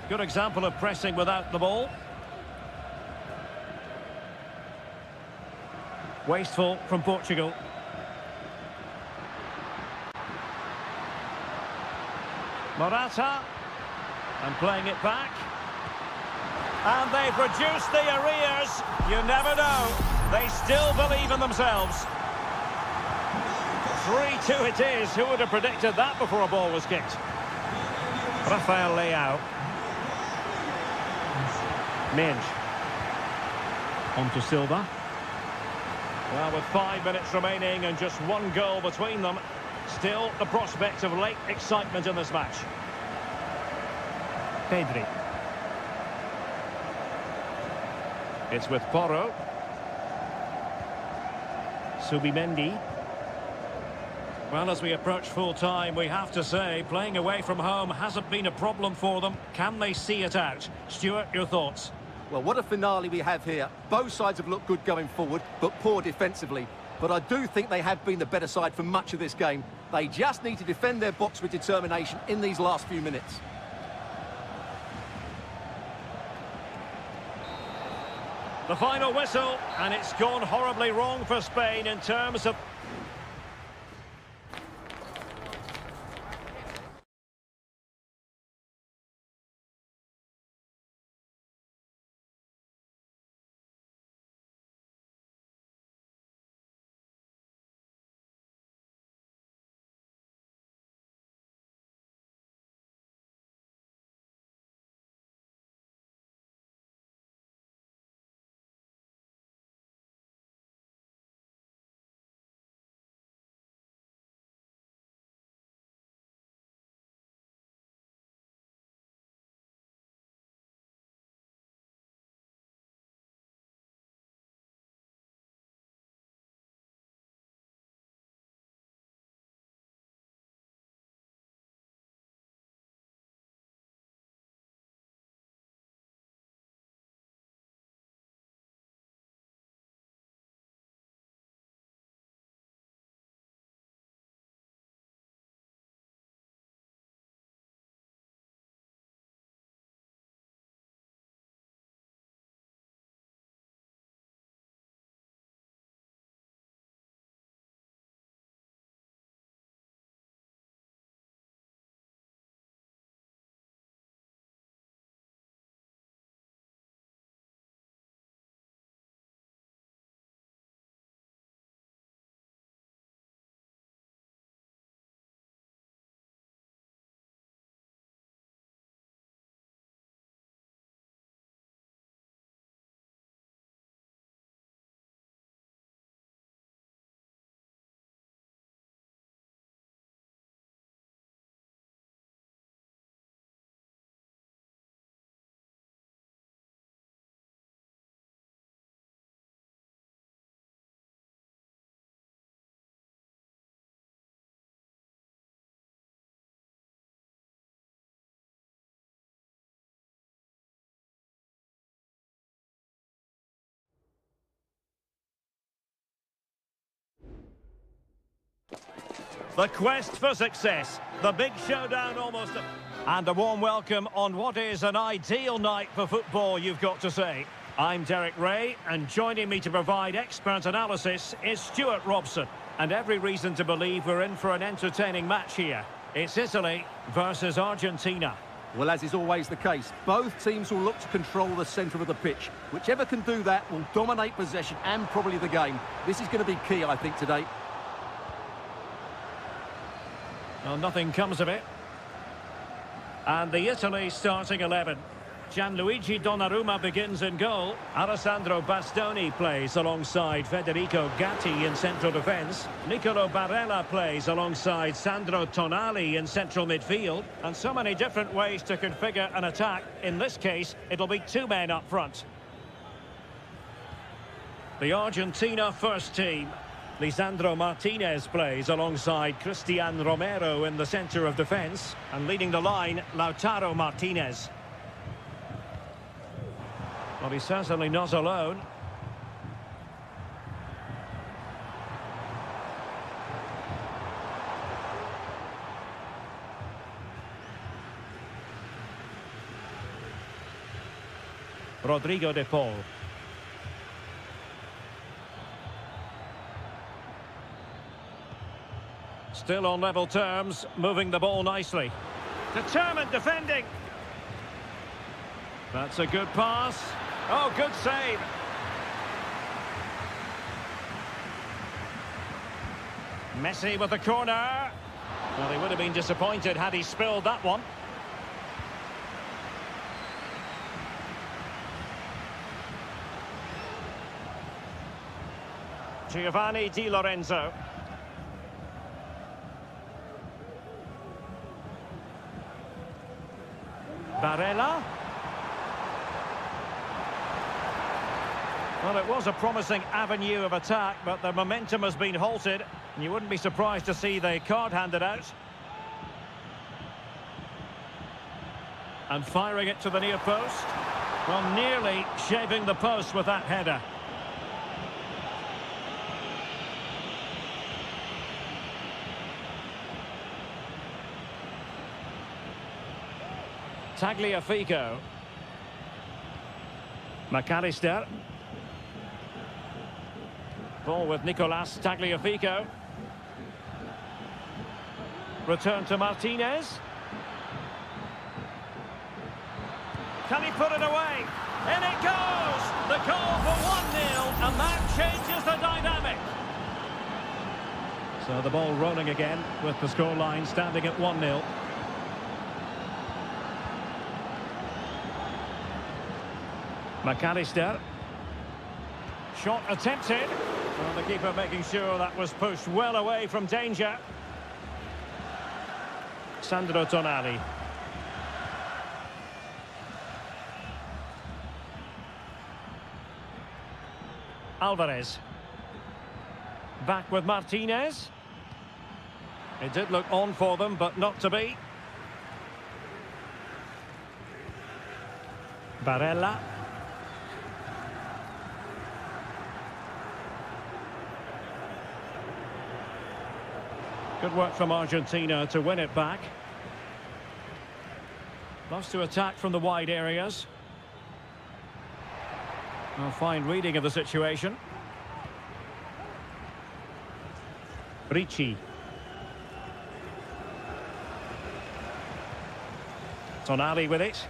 Good example of pressing without the ball. Wasteful from Portugal. Morata. And playing it back. And they've reduced the arrears. You never know. They still believe in themselves. 3-2 it is. Who would have predicted that before a ball was kicked? Rafael Leao. Minge. On to Silva. Well, with 5 minutes remaining and just one goal between them, still the prospect of late excitement in this match. Pedri. It's with Porro. Subimendi. Well, as we approach full time, we have to say, playing away from home hasn't been a problem for them. Can they see it out? Stuart, your thoughts? Well, what a finale we have here. Both sides have looked good going forward, but poor defensively. But I do think they have been the better side for much of this game. They just need to defend their box with determination in these last few minutes. The final whistle, and it's gone horribly wrong for Spain in terms of The quest for success. The big showdown almost. And a warm welcome on what is an ideal night for football, you've got to say. I'm Derek Ray, and joining me to provide expert analysis is Stuart Robson. And every reason to believe we're in for an entertaining match here. It's Italy versus Argentina. Well, as is always the case, both teams will look to control the centre of the pitch. Whichever can do that will dominate possession and probably the game. This is going to be key, I think, today. Well, nothing comes of it. And the Italy starting 11. Gianluigi Donnarumma begins in goal. Alessandro Bastoni plays alongside Federico Gatti in central defence. Nicolo Barella plays alongside Sandro Tonali in central midfield. And so many different ways to configure an attack. In this case, it'll be two men up front. The Argentina first team. Lisandro Martinez plays alongside Cristian Romero in the centre of defence. And leading the line, Lautaro Martinez. Well, he's certainly not alone. Rodrigo de Paul. Still on level terms, moving the ball nicely. Determined defending. That's a good pass. Oh, good save. Messi with the corner. Well, he would have been disappointed had he spilled that one. Giovanni Di Lorenzo. Barella. Well, it was a promising avenue of attack, but the momentum has been halted. And you wouldn't be surprised to see the card handed out. And firing it to the near post. Well, nearly shaving the post with that header. Tagliafico. McAllister. Ball with Nicolas Tagliafico. Return to Martinez. Can he put it away? In it goes! The goal for 1-0, and that changes the dynamic. So the ball rolling again with the scoreline standing at 1-0. McAllister. Shot attempted. Well, the keeper making sure that was pushed well away from danger. Sandro Tonali. Alvarez. Back with Martinez. It did look on for them, but not to be. Barella. Good work from Argentina to win it back. Loves to attack from the wide areas. A fine reading of the situation. Ricci. Tonali with it.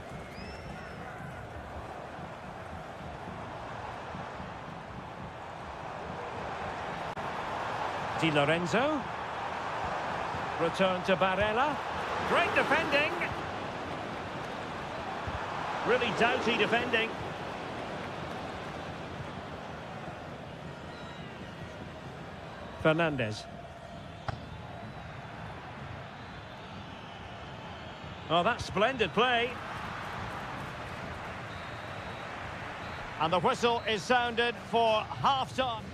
Di Lorenzo. Return to Barella. Great defending. Really doughty defending. Fernandez. Oh, that's splendid play. And the whistle is sounded for half-time.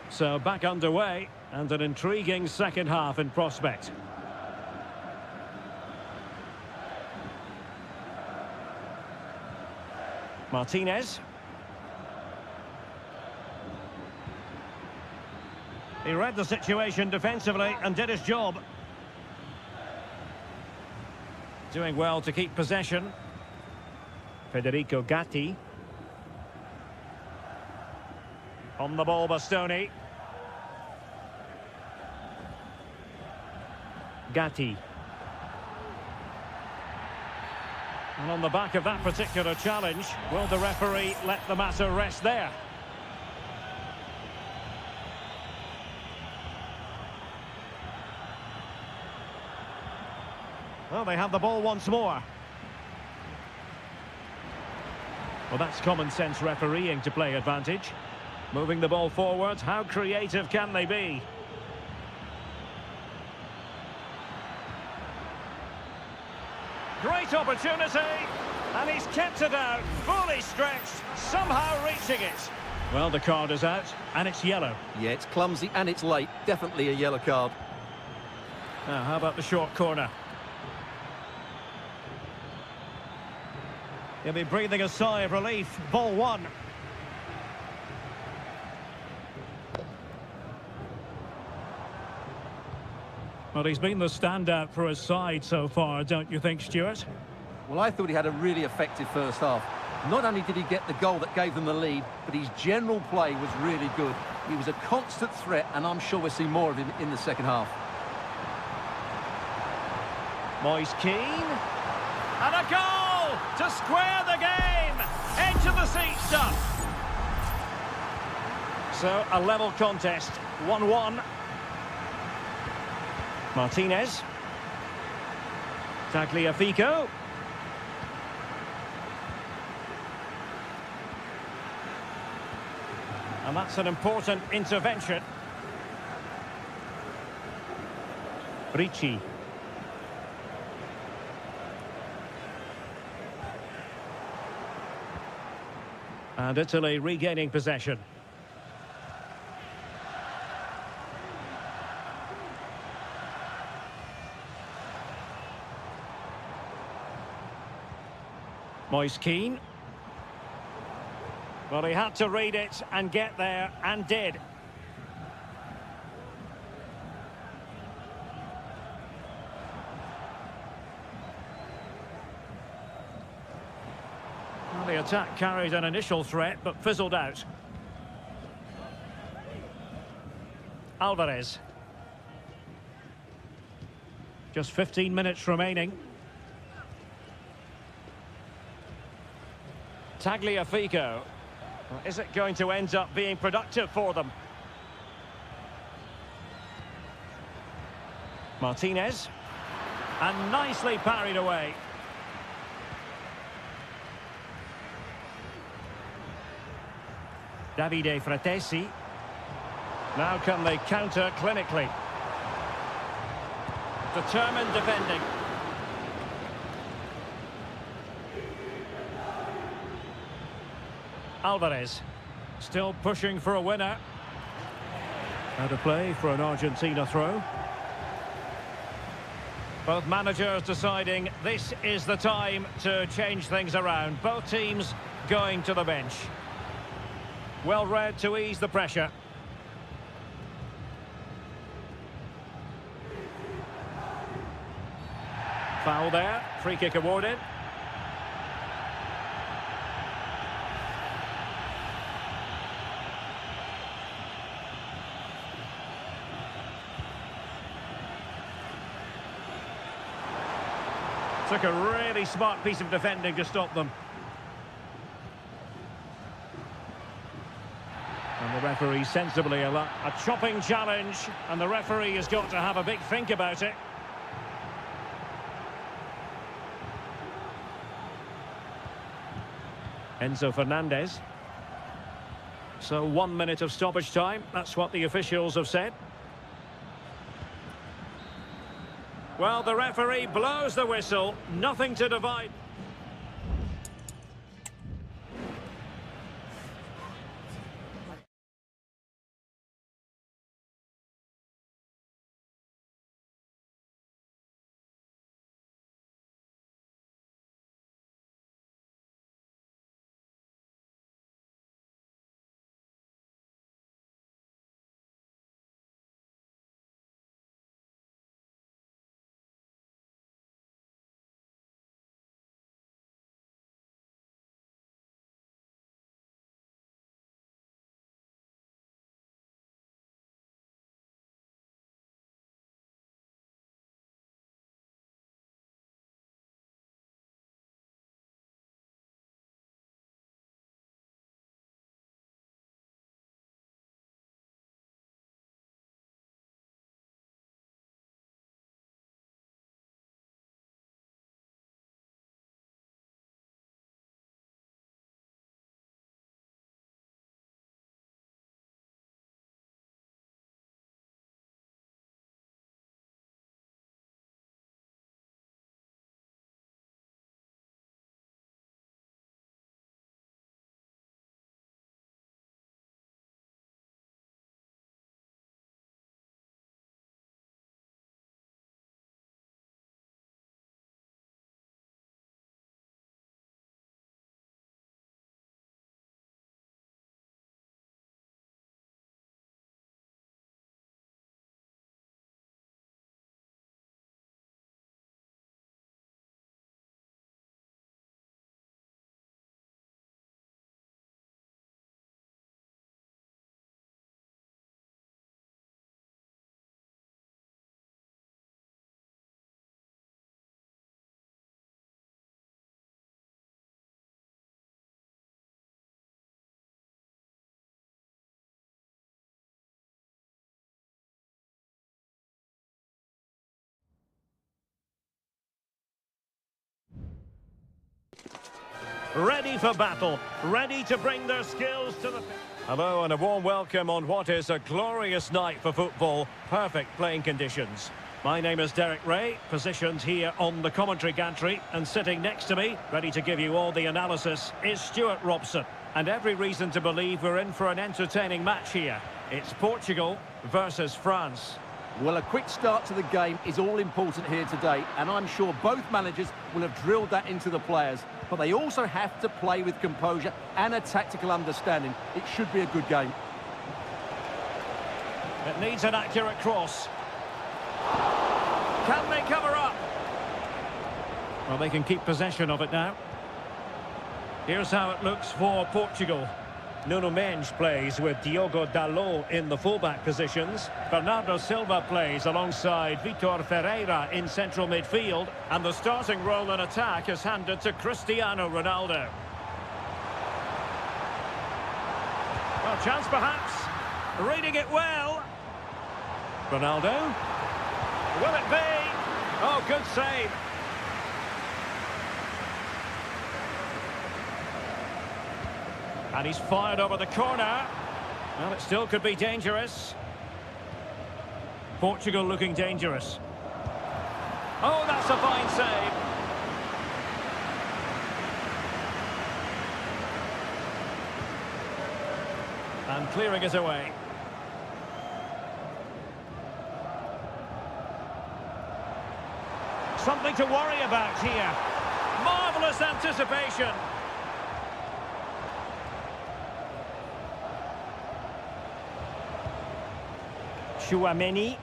So back underway, and an intriguing second half in prospect. Martinez. He read the situation defensively and did his job. Doing well to keep possession. Federico Gatti. On the ball, Bastoni. Gatti. And on the back of that particular challenge, will the referee let the matter rest there? Well, they have the ball once more. Well, that's common sense refereeing to play advantage. Moving the ball forward, how creative can they be? Great opportunity, and he's kept it out, fully stretched, somehow reaching it. Well, the card is out, and it's yellow. Yeah, it's clumsy and it's late. Definitely a yellow card. Now, how about the short corner? He'll be breathing a sigh of relief. Ball one. Well, he's been the standout for his side so far, don't you think, Stuart? Well, I thought he had a really effective first half. Not only did he get the goal that gave them the lead, but his general play was really good. He was a constant threat, and I'm sure we'll see more of him in the second half. Moise Keane. And a goal to square the game. Edge of the seat stuff. So, a level contest. 1-1. Martinez. Tagliafico. And that's an important intervention. Ricci. And Italy regaining possession. Moise Keane. Well, he had to read it and get there, and did. Well, the attack carried an initial threat, but fizzled out. Alvarez. Just 15 minutes remaining. Tagliafico. Well, is it going to end up being productive for them? Martinez. And nicely parried away. Davide Fratesi. Now can they counter clinically? Determined defending. Alvarez, still pushing for a winner. Out of play for an Argentina throw. Both managers deciding this is the time to change things around. Both teams going to the bench. Well read to ease the pressure. Foul there, free kick awarded. Took a really smart piece of defending to stop them. And the referee sensibly a chopping challenge, and the referee has got to have a big think about it. Enzo Fernandez. So 1 minute of stoppage time, that's what the officials have said. Well, the referee blows the whistle, nothing to divide. ready for battle, ready to bring their skills to the... Hello and a warm welcome on what is a glorious night for football. Perfect playing conditions. My name is Derek Ray, positioned here on the commentary gantry, and sitting next to me, ready to give you all the analysis, is Stuart Robson. And every reason to believe we're in for an entertaining match here. It's Portugal versus France. Well, a quick start to the game is all important here today, and I'm sure both managers will have drilled that into the players. But they also have to play with composure and a tactical understanding. It should be a good game. It needs an accurate cross. Can they cover up? Well, they can keep possession of it now. Here's how it looks for Portugal. Nuno Mendes plays with Diogo Dalot in the fullback positions. Bernardo Silva plays alongside Vitor Ferreira in central midfield. And the starting role in attack is handed to Cristiano Ronaldo. Well, chance perhaps. Reading it well. Ronaldo. Will it be? Oh, good save. And he's fired over the corner. Well, it still could be dangerous. Portugal looking dangerous. Oh, that's a fine save. And clearing it away. Something to worry about here. Marvellous anticipation. Chouameni.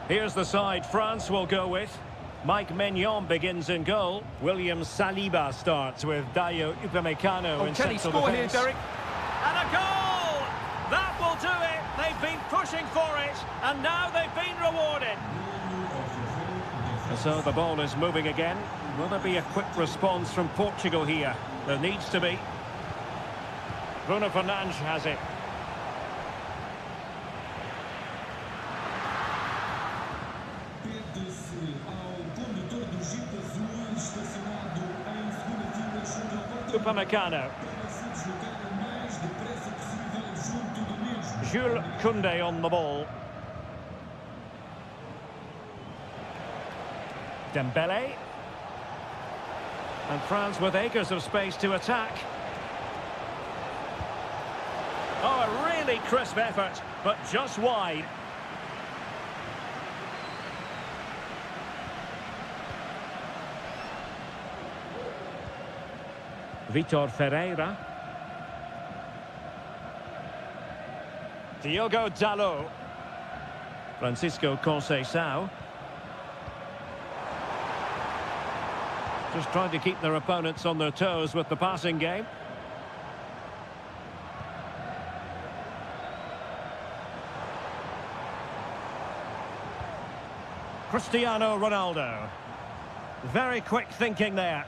Here's the side France will go with. Mike Maignan begins in goal. William Saliba starts with Dayo Upamecano in can he central score defence. here, Derek? And a goal! That will do it. They've been pushing for it, and now they've been rewarded. So the ball is moving again. Will there be a quick response from Portugal here? There needs to be. Bruno Fernandes has it. Upamecano. Jules Koundé on the ball. Dembele. And France with acres of space to attack. Oh, a really crisp effort, but just wide. Vitor Ferreira. Diogo Dalot. Francisco Conceição. Just trying to keep their opponents on their toes with the passing game. Cristiano Ronaldo. Very quick thinking there.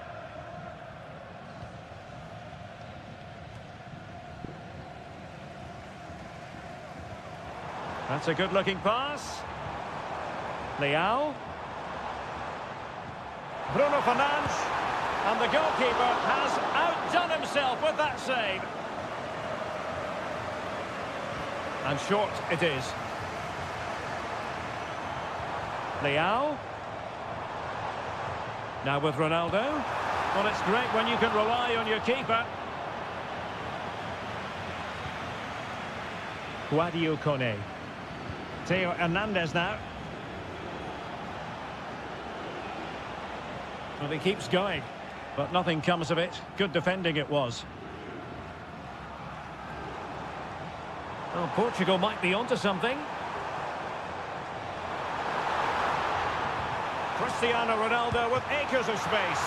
That's a good-looking pass. Leao. Bruno Fernandes. And the goalkeeper has outdone himself with that save. And short it is. Leao. Now with Ronaldo. Well, it's great when you can rely on your keeper. Guadio Kone. Theo Hernandez now. Well, he keeps going, but nothing comes of it. Good defending it was. Well, Portugal might be onto something. Cristiano Ronaldo with acres of space.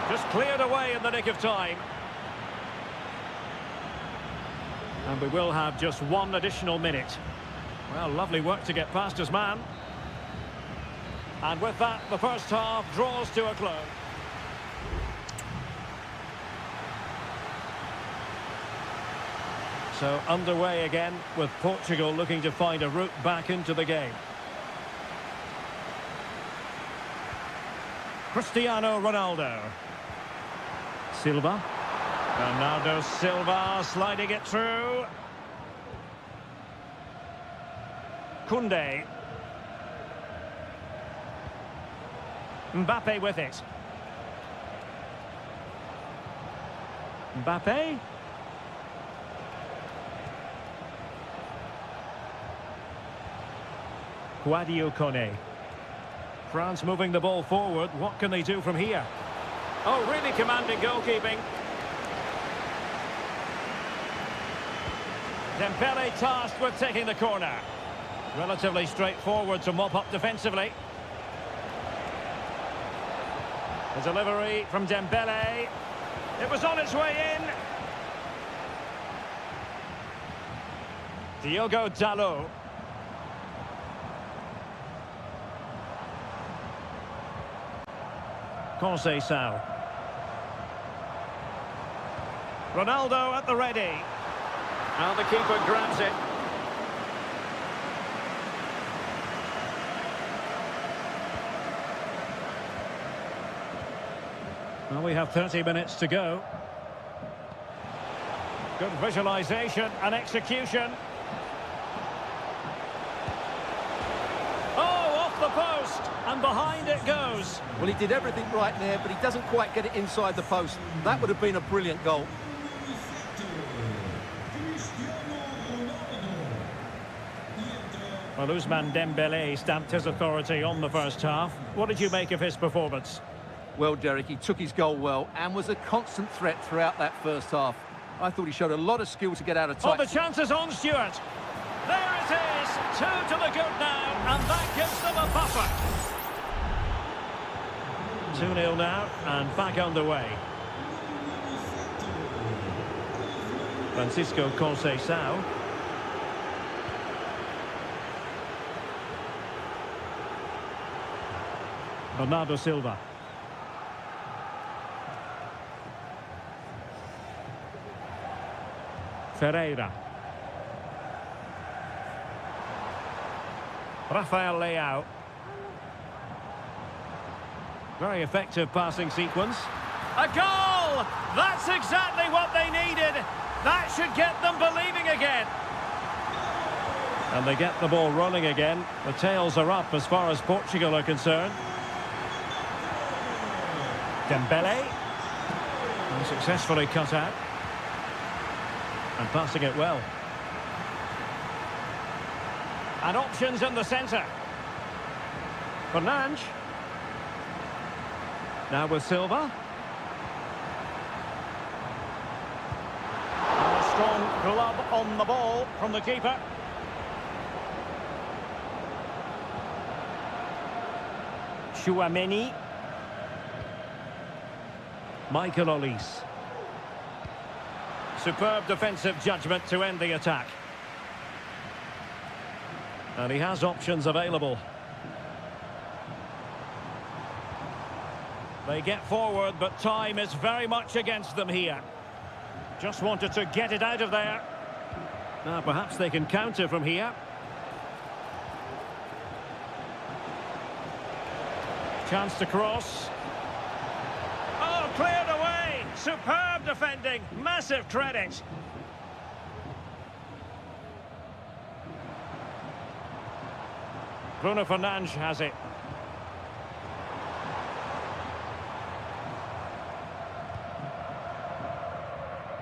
Just cleared away in the nick of time. And we will have just one additional minute. Well, lovely work to get past his man. And with that, the first half draws to a close. So underway again, with Portugal looking to find a route back into the game. Cristiano Ronaldo. Silva. Bernardo Silva sliding it through. Koundé. Mbappe with it. Mbappe. Guadio Kone. France moving the ball forward. What can they do from here? Oh, really commanding goalkeeping. Dembele tasked with taking the corner. Relatively straightforward to mop up defensively. The delivery from Dembele. It was on its way in. Diogo Dalot. Conceição. Ronaldo at the ready. Now the keeper grabs it. Well, we have 30 minutes to go. Good visualization and execution. Oh, off the post, and behind it goes. Well, he did everything right there, but he doesn't quite get it inside the post. That would have been a brilliant goal. Well, Ousmane Dembele stamped his authority on the first half. What did you make of his performance? Well, Derek, he took his goal well and was a constant threat throughout that first half. I thought he showed a lot of skill to get out of Oh, tight. the chance is on, Stuart. There it is, 2 to the good now, and that gives them a buffer. 2-0 now, and back underway. Francisco Conceição. Bernardo Silva. Ferreira. Rafael Leao. Very effective passing sequence. A goal! That's exactly what they needed. That should get them believing again. And they get the ball running again. The tails are up as far as Portugal are concerned. Dembele. And successfully cut out. And passing it well. And options in the centre. Fernandes. Now with Silva. And a strong glove on the ball from the keeper. Chouameni. Michael Olise. Superb defensive judgment to end the attack. And he has options available. They get forward, but time is very much against them here. Just wanted to get it out of there. Now perhaps they can counter from here. Chance to cross. Oh, cleared away! Superb defending, massive credit. Bruno Fernandes has it.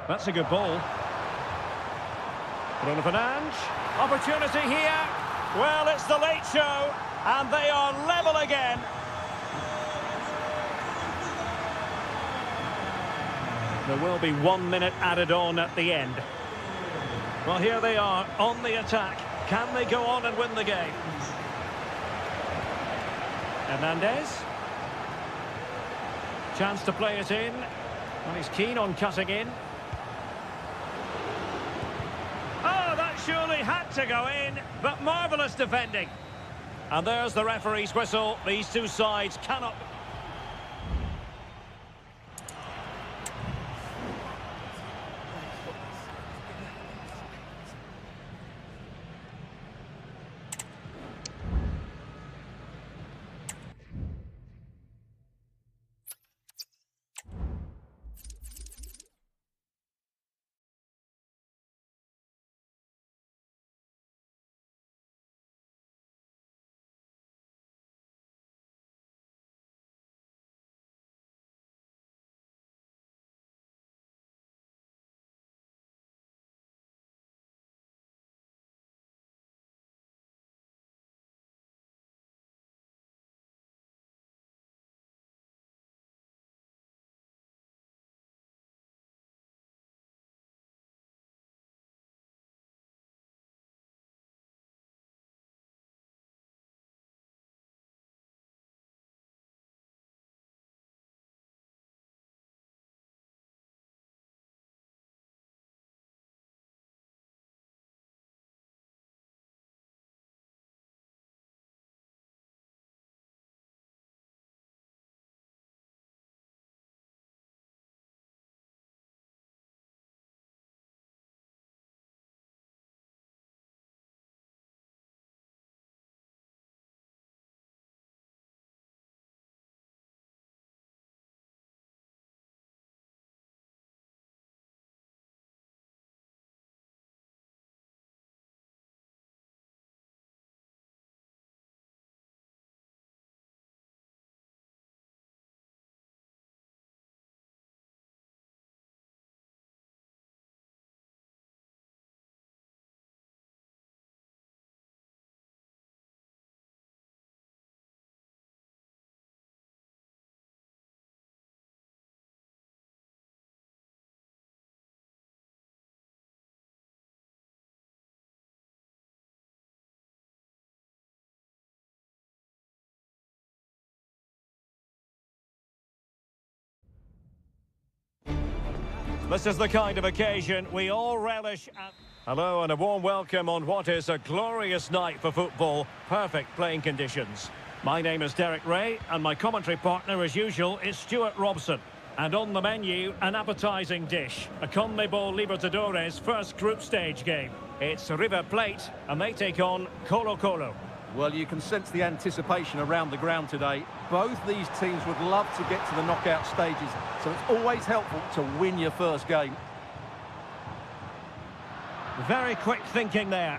That's a good ball. Bruno Fernandes. Opportunity here. Well, it's the late show, and they are level again. There will be 1 minute added on at the end. Well, here they are on the attack. Can they go on and win the game? Hernandez. Chance to play it in. Well, he's keen on cutting in. Oh, that surely had to go in, but marvellous defending. And there's the referee's whistle. These two sides cannot... This is the kind of occasion we all relish at... Hello and a warm welcome on what is a glorious night for football. Perfect playing conditions. My name is Derek Ray and my commentary partner as usual is Stuart Robson. And on the menu, an appetising dish. A CONMEBOL Libertadores first group stage game. It's River Plate and they take on Colo Colo. Well, you can sense the anticipation around the ground today. Both these teams would love to get to the knockout stages, so it's always helpful to win your first game. Very quick thinking there.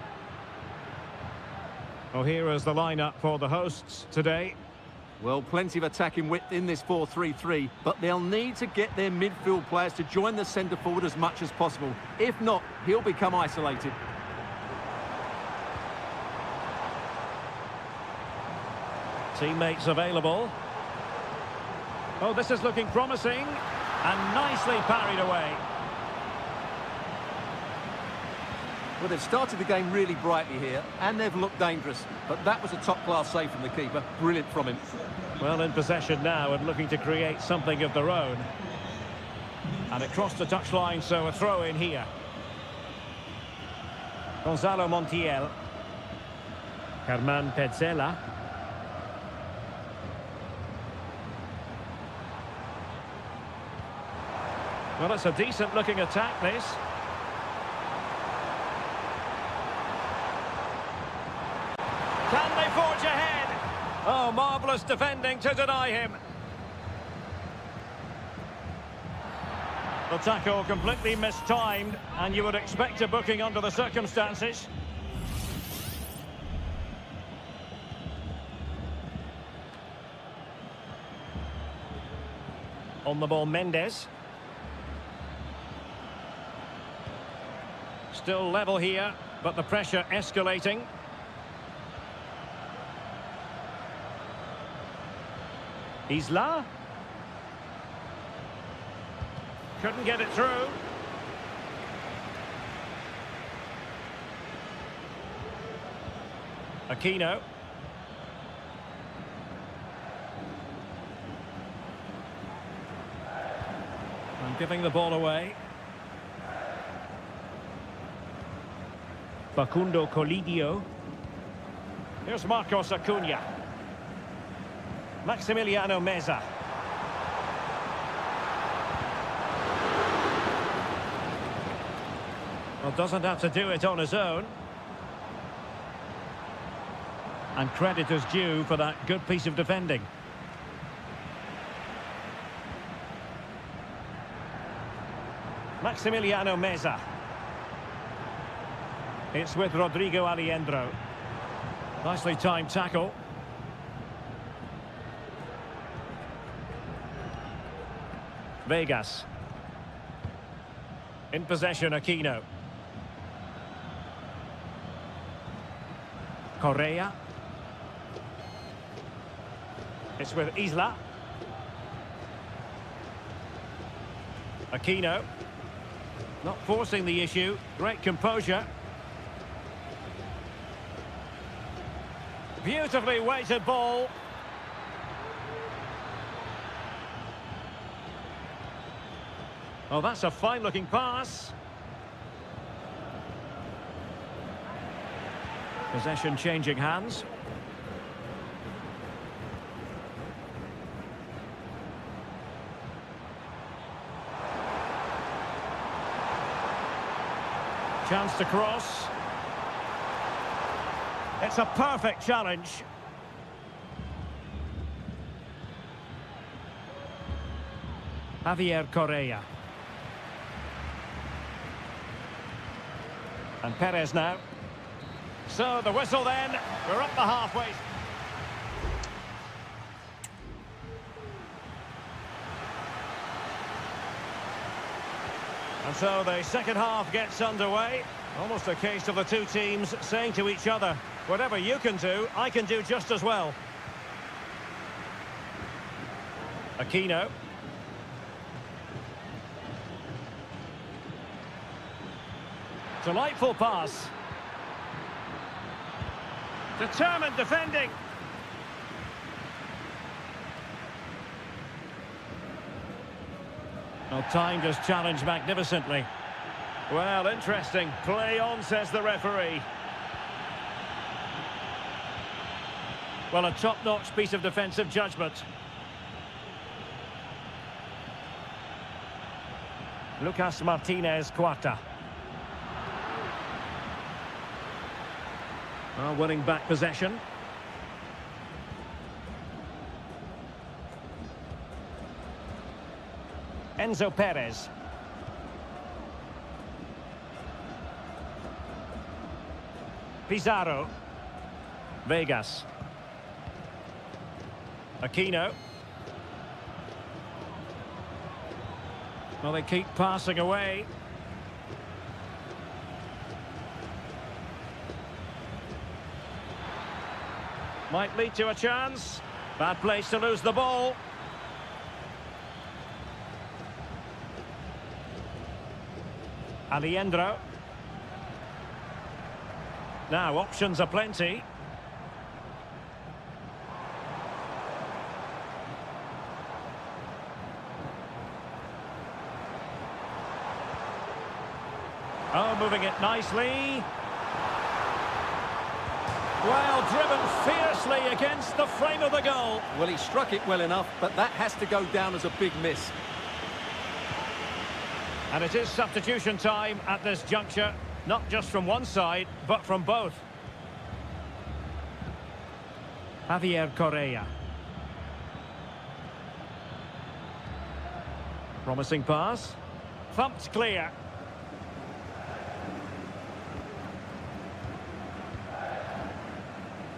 Well, here is the lineup for the hosts today. Well, plenty of attacking width in this 4-3-3, but they'll need to get their midfield players to join the centre forward as much as possible. If not, he'll become isolated. Teammates available. Oh, this is looking promising. And nicely parried away. Well, they've started the game really brightly here, and they've looked dangerous. But that was a top-class save from the keeper. Brilliant from him. Well, in possession now and looking to create something of their own. And it crossed the touchline, so a throw in here. Gonzalo Montiel. Germán Petzela. Well, it's a decent-looking attack, this. Can they forge ahead? Oh, marvellous defending to deny him. The tackle completely mistimed, and you would expect a booking under the circumstances. On the ball, Mendes. Still level here, but the pressure escalating. Isla. Couldn't get it through. Aquino. And giving the ball away. Facundo Colidio. Here's Marcos Acuna. Maximiliano Meza. Well, doesn't have to do it on his own. And credit is due for that good piece of defending. Maximiliano Meza. It's with Rodrigo Aliendro. Nicely timed tackle. Vegas. In possession, Aquino. Correa. It's with Isla. Aquino. Not forcing the issue. Great composure. Beautifully weighted ball. Oh, that's a fine-looking pass. Possession changing hands. Chance to cross. It's a perfect challenge. Javier Correa. And Perez now. So the whistle then. We're up the halfway. And so the second half gets underway. Almost a case of the two teams saying to each other, whatever you can do, I can do just as well. Aquino. Delightful pass. Determined defending. Well, timed his challenge magnificently. Well, interesting. Play on, says the referee. Well, a top-notch piece of defensive judgment. Lucas Martinez Quarta. Well, winning back possession. Enzo Perez. Pizarro. Vegas. Aquino. Well, they keep passing away. Might lead to a chance. Bad place to lose the ball. Alejandro. Now, options are plenty. Oh, moving it nicely. Well, driven fiercely against the frame of the goal. Well, he struck it well enough, but that has to go down as a big miss. And it is substitution time at this juncture, not just from one side, but from both. Javier Correa. Promising pass. Thumped clear.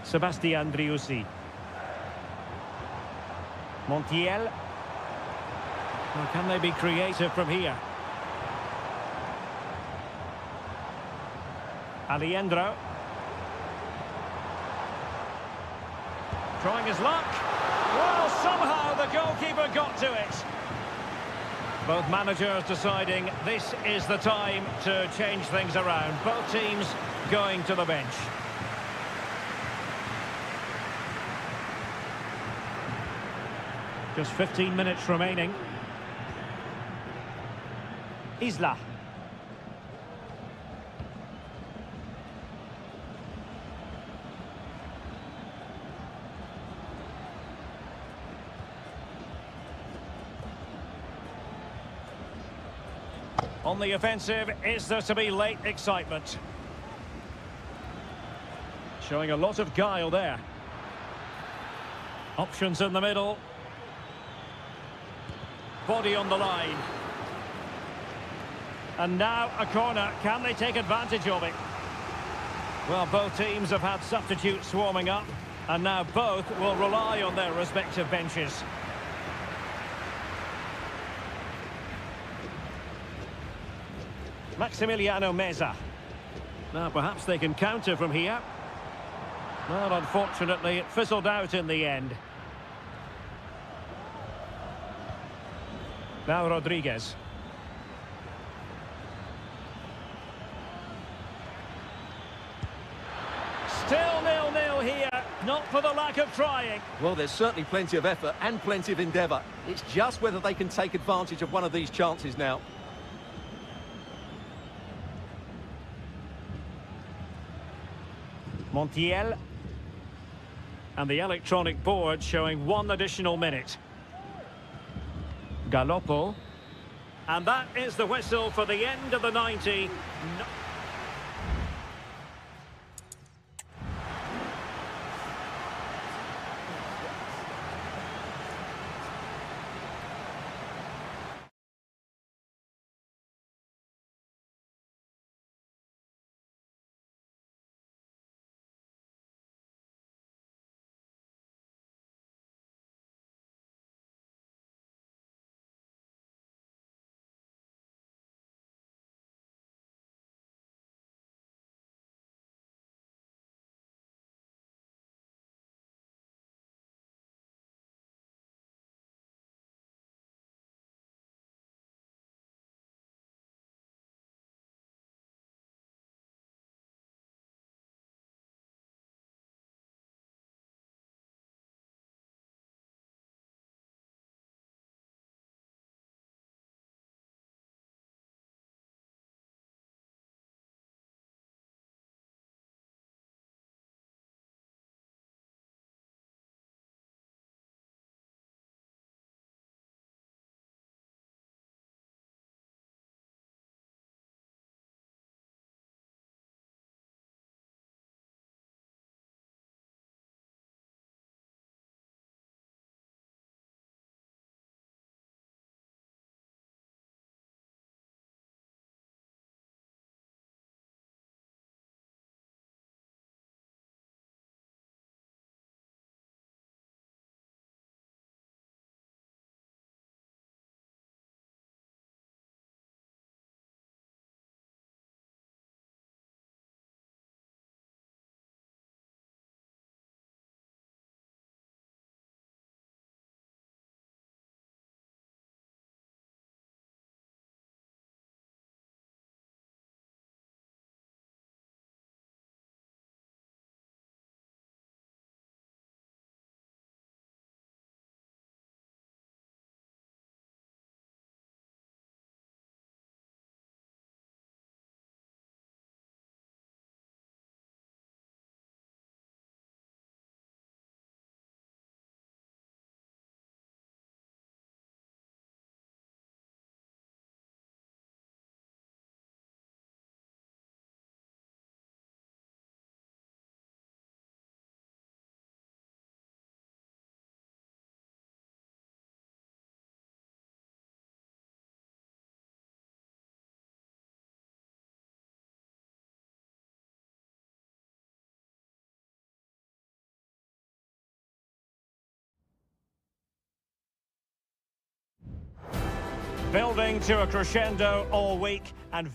Sebastian Driussi. Montiel. Well, can they be creative from here? Alejandro. Trying his luck. Well, somehow the goalkeeper got to it. Both managers deciding this is the time to change things around. Both teams going to the bench. Just 15 minutes remaining. Isla. On the offensive, is there to be late excitement? Showing a lot of guile there. Options in the middle. Body on the line. And now a corner. Can they take advantage of it? Well, both teams have had substitutes swarming up, and now both will rely on their respective benches. Maximiliano Meza. Now perhaps they can counter from here. Well, unfortunately, it fizzled out in the end. Now Rodriguez. Still 0-0 here, not for the lack of trying. Well, there's certainly plenty of effort and plenty of endeavour. It's just whether they can take advantage of one of these chances now. Montiel. And the electronic board showing 1 additional minute. Galoppo. And that is the whistle for the end of the 90. Building to a crescendo all week and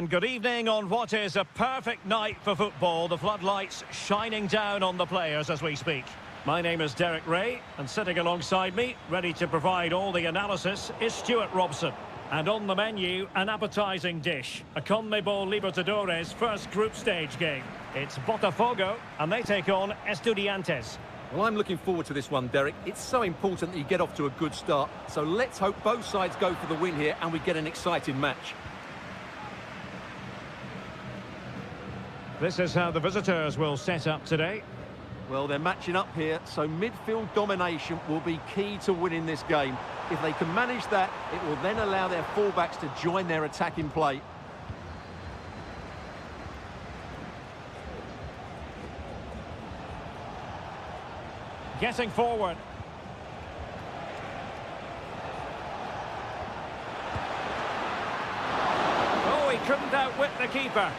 good evening on what is a perfect night for football. The floodlights shining down on the players as we speak. My name is Derek Ray, and sitting alongside me, ready to provide all the analysis, is Stuart Robson. And on the menu, an appetising dish, a CONMEBOL Libertadores first group stage game. It's Botafogo, and they take on Estudiantes. Well, I'm looking forward to this one, Derek. It's so important that you get off to a good start. So let's hope both sides go for the win here and we get an exciting match. This is how the visitors will set up today. Well, they're matching up here, so midfield domination will be key to winning this game. If they can manage that, it will then allow their fullbacks to join their attacking play. Getting forward. Oh, he couldn't outwit the keeper.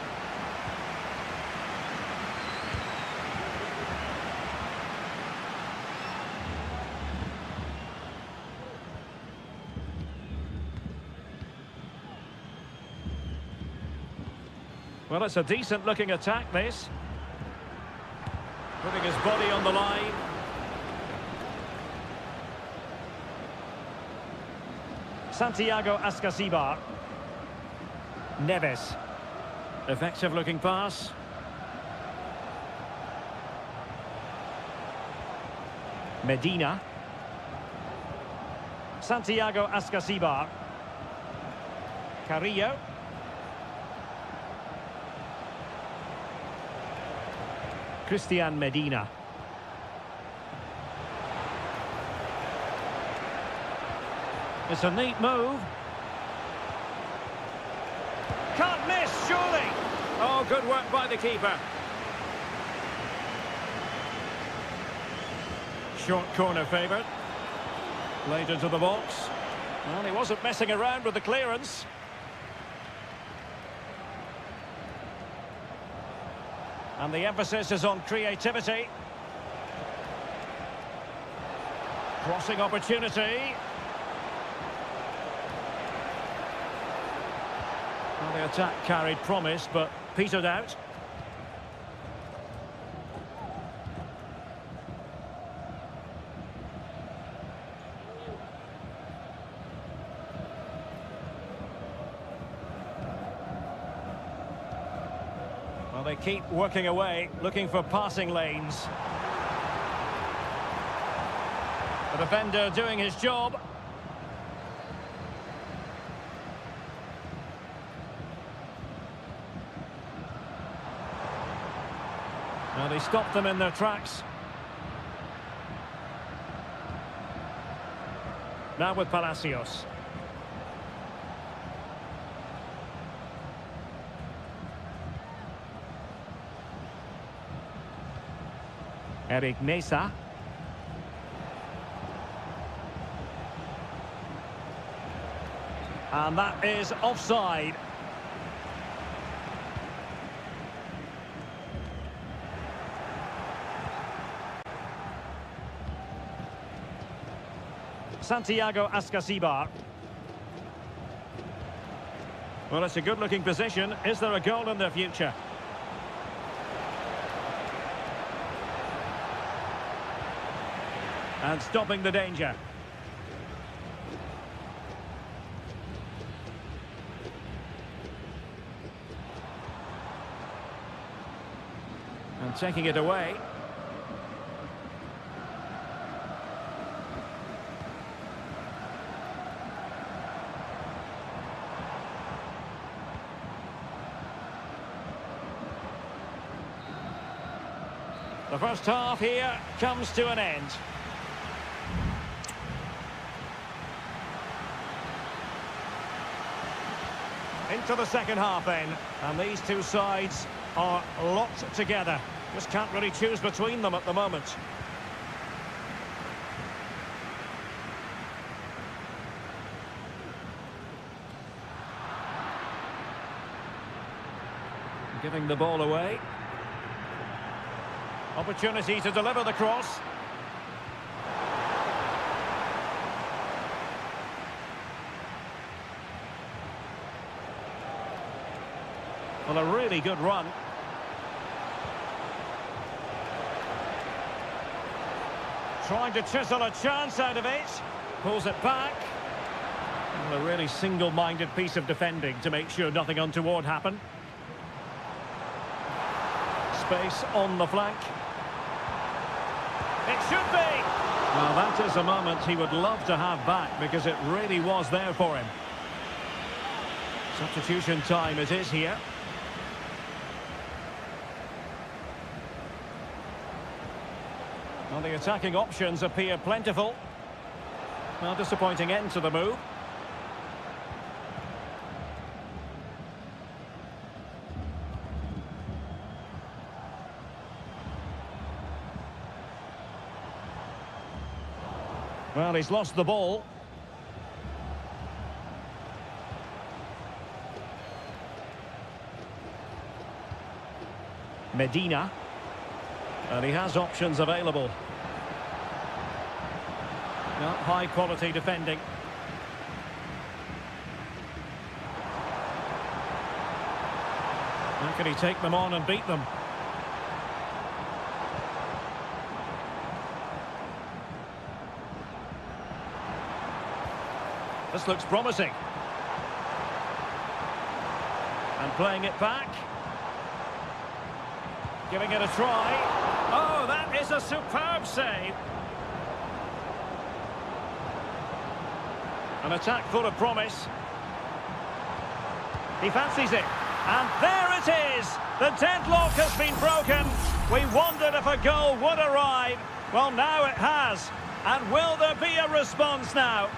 Well, it's a decent-looking attack, this. Putting his body on the line. Santiago Ascasibar. Neves. Effective-looking pass. Medina. Santiago Ascasibar. Carrillo. Christian Medina. It's a neat move. Can't miss, surely. Oh, good work by the keeper. Short corner favoured. Played into the box. Well, he wasn't messing around with the clearance. And the emphasis is on creativity. Crossing opportunity. Well, the attack carried promise, but petered out. Well, they keep working away, looking for passing lanes. The defender doing his job. Well, they stopped them in their tracks. Now with Palacios. Eric Mesa. And that is offside. Santiago Ascasibar. Well, it's a good-looking position. Is there a goal in their future? And stopping the danger. And taking it away. The first half here comes to an end. Into the second half then, and these two sides are locked together. Just can't really choose between them at the moment. Giving the ball away. Opportunity to deliver the cross. Well, a really good run. Trying to chisel a chance out of it. Pulls it back. Well, a really single-minded piece of defending to make sure nothing untoward happened. Space on the flank. It should be! Well, that is a moment he would love to have back because it really was there for him. Substitution time it is here. Well, the attacking options appear plentiful. Well, disappointing end to the move. Well, he's lost the ball. Medina. And he has options available. Well, high quality defending. How can he take them on and beat them? This looks promising. And playing it back. Giving it a try. Oh, that is a superb save. An attack full of promise. He fancies it. And there it is! The deadlock has been broken. We wondered if a goal would arrive. Well, now it has. And will there be a response now?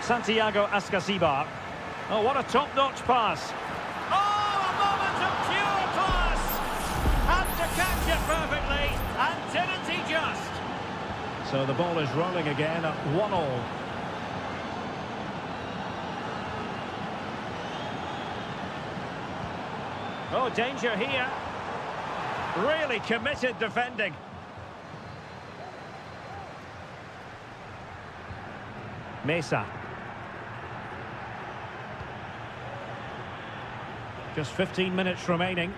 Santiago Ascasibar. Oh, what a top-notch pass. Oh, a moment of pure class! Had to catch it perfectly, and didn't he just? So the ball is rolling again at 1-1. Oh, danger here. Really committed defending. Mesa. Just 15 minutes remaining.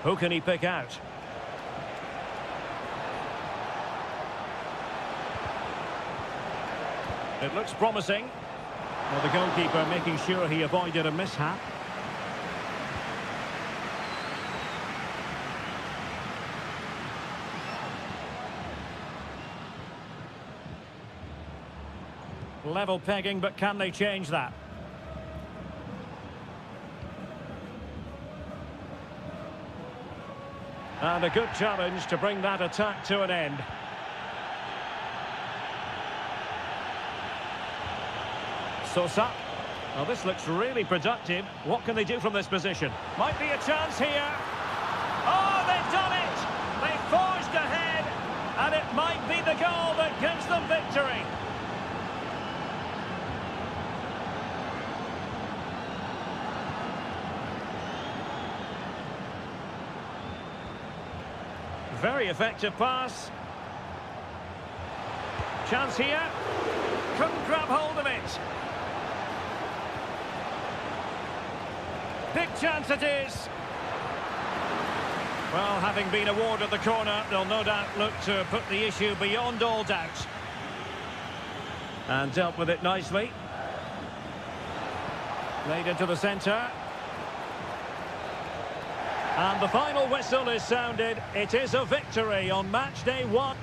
Who can he pick out? It looks promising. Well, the goalkeeper making sure he avoided a mishap. Level pegging, but can they change that? And a good challenge to bring that attack to an end. Sosa. Well, this looks really productive. What can they do from this position? Might be a chance here. Oh, they've done it! They forged ahead, and it might be the goal that gives them victory. Very effective pass. Chance here. Couldn't grab hold of it. Big chance it is. Well, having been awarded the corner, they'll no doubt look to put the issue beyond all doubt. And dealt with it nicely. Played into the centre. And the final whistle is sounded. It is a victory on match day 1.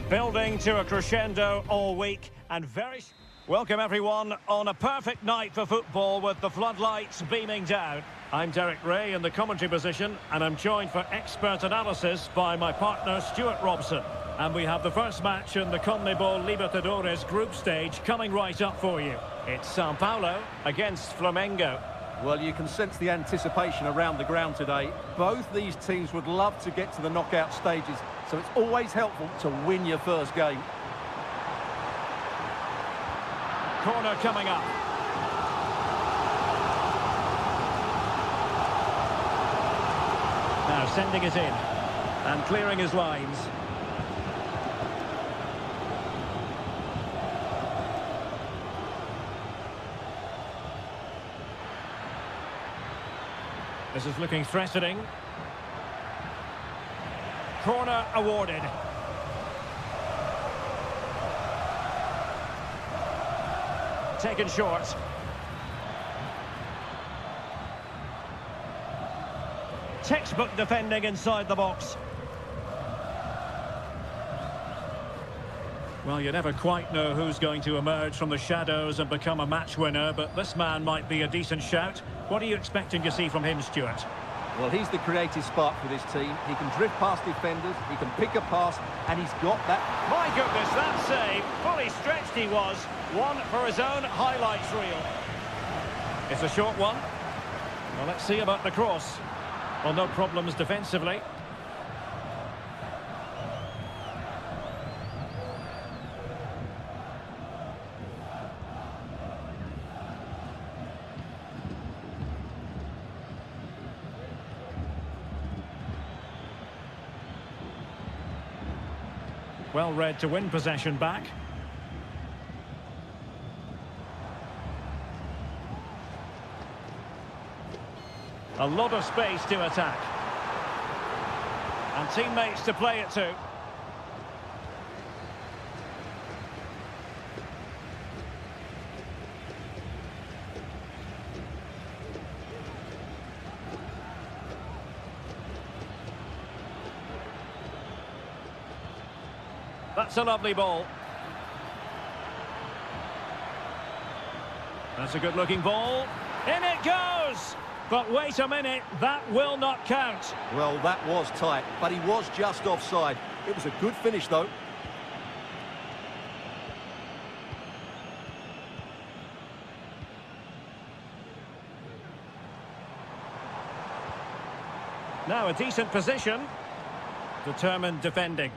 Building to a crescendo all week and very... Welcome everyone on a perfect night for football with the floodlights beaming down. I'm Derek Ray in the commentary position and I'm joined for expert analysis by my partner Stuart Robson. And we have the first match in the CONMEBOL Libertadores group stage coming right up for you. It's Sao Paulo against Flamengo. Well, you can sense the anticipation around the ground today. Both these teams would love to get to the knockout stages, so it's always helpful to win your first game. Corner coming up. Now sending it in and clearing his lines. This is looking threatening. Corner awarded. Taken short. Textbook defending inside the box. Well, you never quite know who's going to emerge from the shadows and become a match winner, but this man might be a decent shout. What are you expecting to see from him, Stuart? Well, he's the creative spark for this team. He can drift past defenders, he can pick a pass, and he's got that... My goodness, that save! Fully stretched he was. One for his own highlights reel. It's a short one. Well, let's see about the cross. Well, no problems defensively. Well read to win possession back. A lot of space to attack. And teammates to play it to. That's a lovely ball. That's a good-looking ball. In it goes! But wait a minute, that will not count. Well, that was tight, but he was just offside. It was a good finish, though. Now a decent position. Determined defending.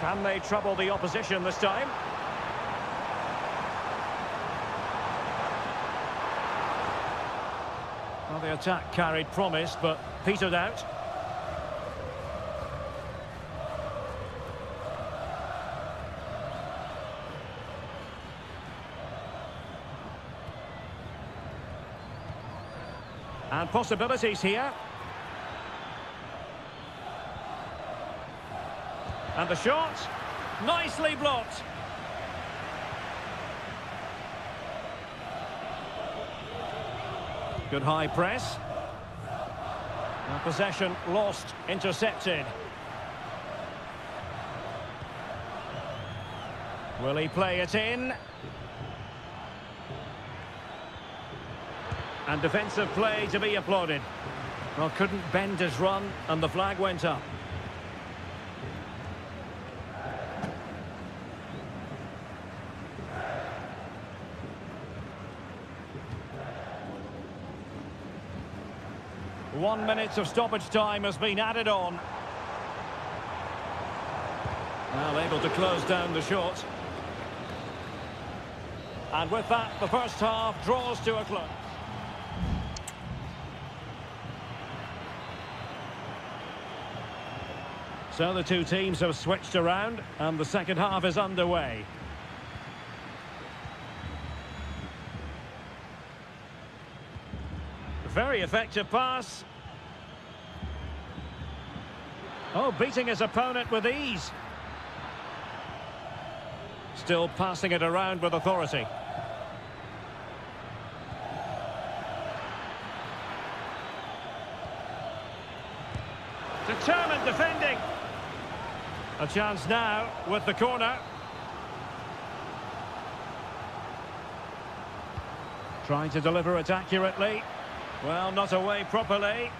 Can they trouble the opposition this time? Well, the attack carried promise, but petered out. And possibilities here. And the shot, nicely blocked. Good high press. And possession lost, intercepted. Will he play it in? And defensive play to be applauded. Well, couldn't bend his run, and the flag went up. One minute of stoppage time has been added on. Well, able to close down the shot. And with that, the first half draws to a close. So the two teams have switched around, and the second half is underway. Very effective pass. Oh, beating his opponent with ease. Still passing it around with authority. Determined defending. A chance now with the corner. Trying to deliver it accurately. Well, not away properly.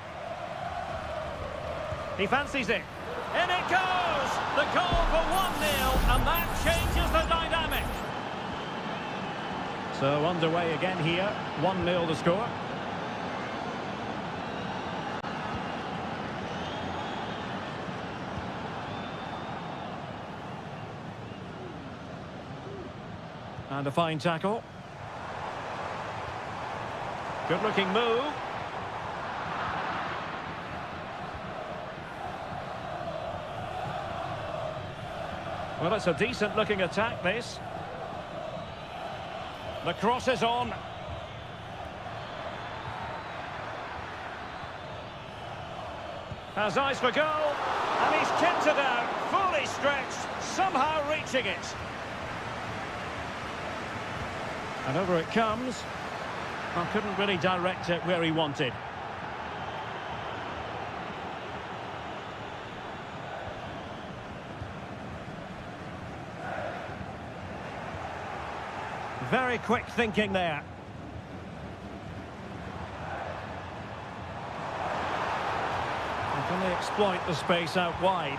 He fancies it. In it goes! The goal for 1-0, and that changes the dynamic. So underway again here. 1-0 the score. And a fine tackle. Good-looking move. Well, it's a decent-looking attack, this. The cross is on. Has eyes for goal. And he's kicked it out, fully stretched, somehow reaching it. And over it comes. Well, couldn't really direct it where he wanted. Very quick thinking there. And can they exploit the space out wide?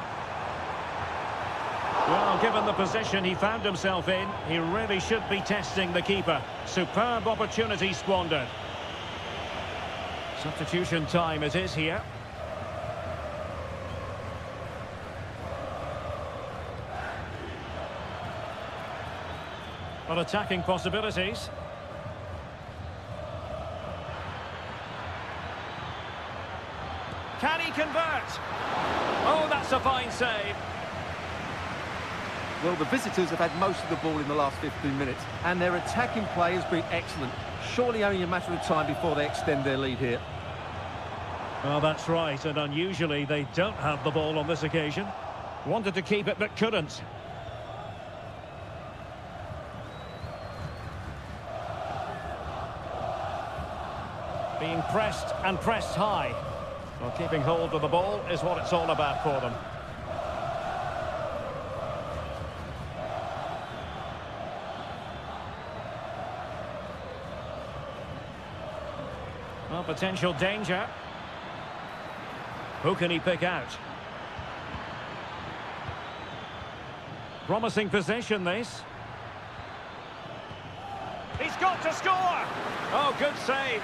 Well, given the position he found himself in, he really should be testing the keeper. Superb opportunity squandered. Substitution time it is here. But attacking possibilities. Can he convert? Oh, that's a fine save. Well, the visitors have had most of the ball in the last 15 minutes, and their attacking play has been excellent. Surely only a matter of time before they extend their lead here. Well, that's right, and unusually they don't have the ball on this occasion. Wanted to keep it, but couldn't. Being pressed and pressed high. Well, keeping hold of the ball is what it's all about for them. Well, potential danger. Who can he pick out? Promising possession, this. He's got to score! Oh, good save.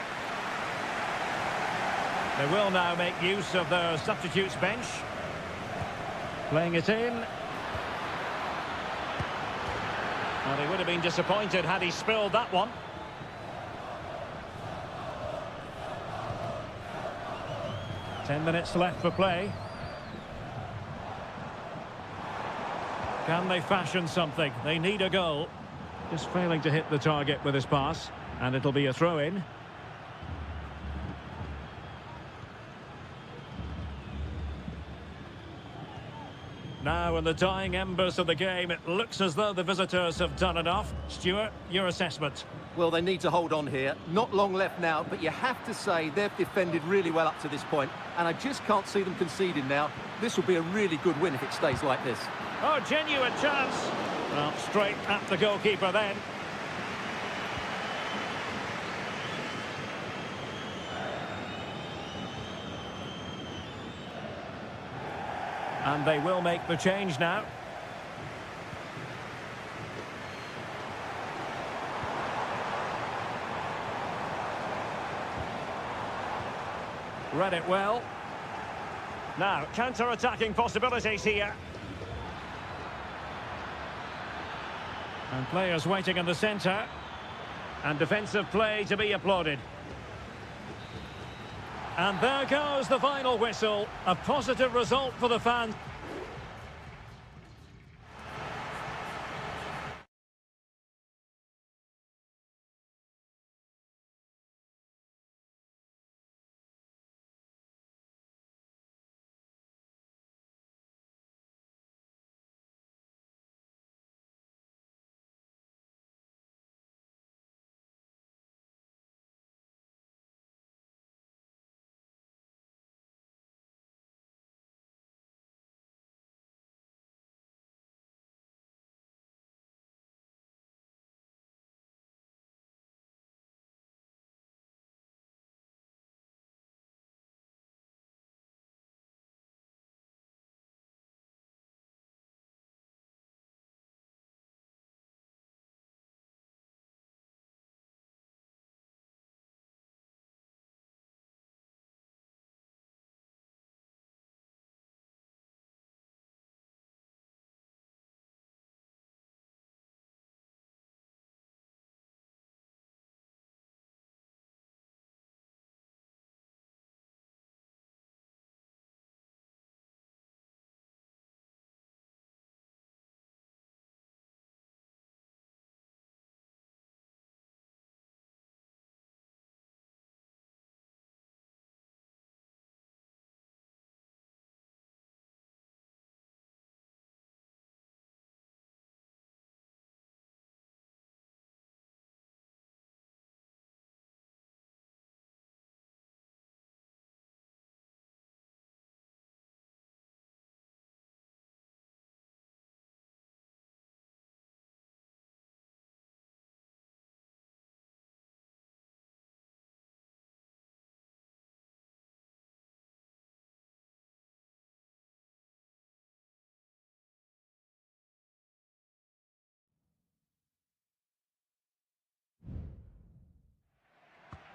They will now make use of their substitutes bench. Playing it in. Well, he would have been disappointed had he spilled that one. Ten minutes left for play. Can they fashion something? They need a goal. Just failing to hit the target with his pass. And it'll be a throw-in. Now, in the dying embers of the game, it looks as though the visitors have done enough. Stuart, your assessment? Well, they need to hold on here. Not long left now, but you have to say they've defended really well up to this point, and I just can't see them conceding now. This will be a really good win if it stays like this. Oh, genuine chance. Well, straight at the goalkeeper then. And they will make the change now. Read it well. Now, counter-attacking possibilities here. And players waiting in the centre. And defensive play to be applauded. And there goes the final whistle. A positive result for the fans.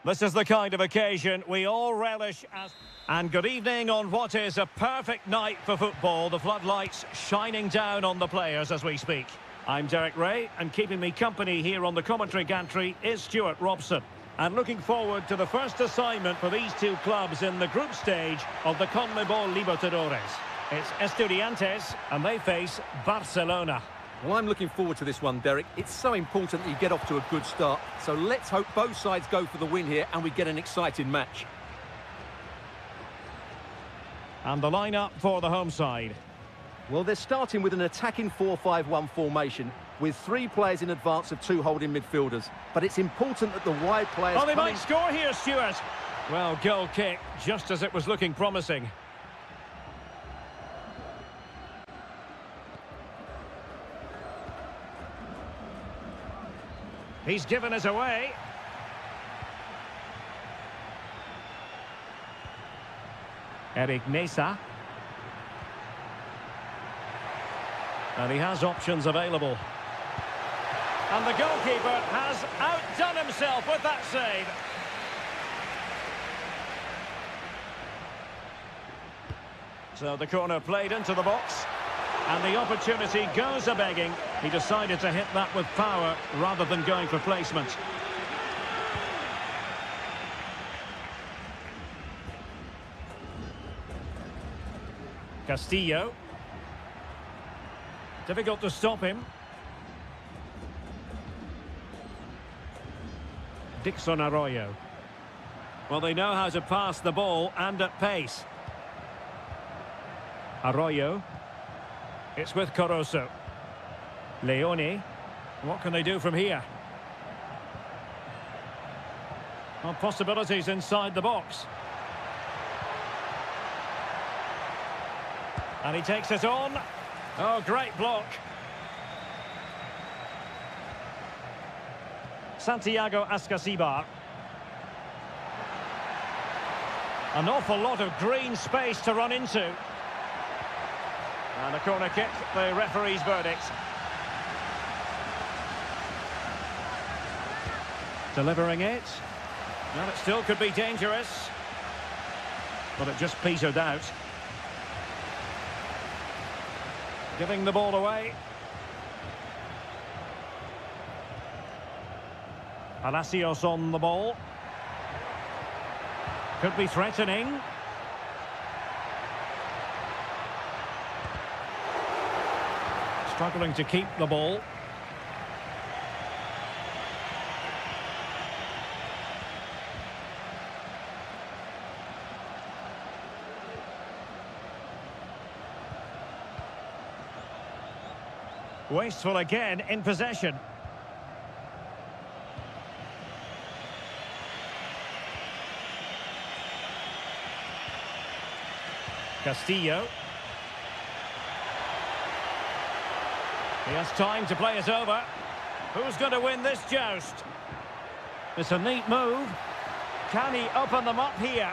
This is the kind of occasion we all relish as... And good evening on what is a perfect night for football. The floodlights shining down on the players as we speak. I'm Derek Ray, and keeping me company here on the commentary gantry is Stuart Robson. And looking forward to the first assignment for these two clubs in the group stage of the CONMEBOL Libertadores. It's Estudiantes, and they face Barcelona. Well, I'm looking forward to this one, Derek. It's so important that you get off to a good start. So let's hope both sides go for the win here and we get an exciting match. And the lineup for the home side. Well, they're starting with an attacking 4-5-1 formation with 3 players in advance of 2 holding midfielders. But it's important that the wide players... Oh, they might score here, Stuart. Well, goal kick, just as it was looking promising. He's given us away. Eric Mesa. And he has options available. And the goalkeeper has outdone himself with that save. So the corner played into the box. And the opportunity goes a-begging. He decided to hit that with power rather than going for placement. Castillo. Difficult to stop him. Dixon Arroyo. Well, they know how to pass the ball and at pace. Arroyo. It's with Corozo. Leone. What can they do from here? Well, possibilities inside the box. And he takes it on. Oh, great block. Santiago Ascasibar. An awful lot of green space to run into. And a corner kick, the referee's verdict. Delivering it. Well, it still could be dangerous. But it just petered out. Giving the ball away. Palacios on the ball. Could be threatening. Struggling to keep the ball. Wasteful again in possession. Castillo. He has time to play it over. Who's going to win this joust? It's a neat move. Can he open them up here?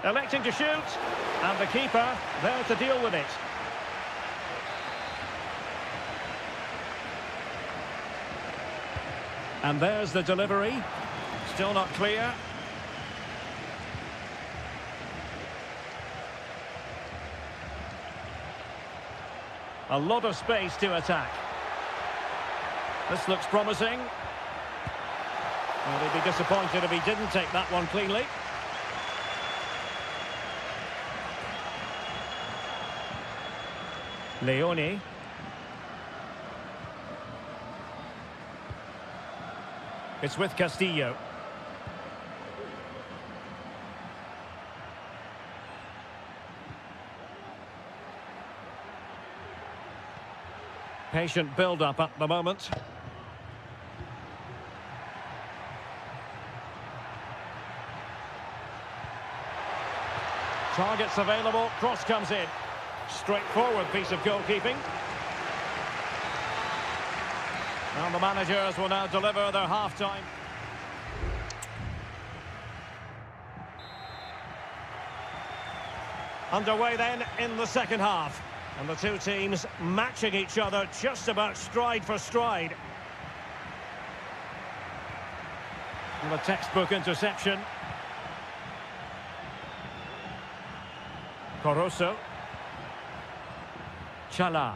Electing to shoot. And the keeper there to deal with it. And there's the delivery. Still not clear. A lot of space to attack. This looks promising. Well, he'd be disappointed if he didn't take that one cleanly. Leone. It's with Castillo. Patient build-up at the moment. Targets available, cross comes in. Straightforward piece of goalkeeping. And the managers will now deliver their half-time. Underway then in the second half. And the two teams matching each other just about stride for stride. And a textbook interception. Coroso. Chala.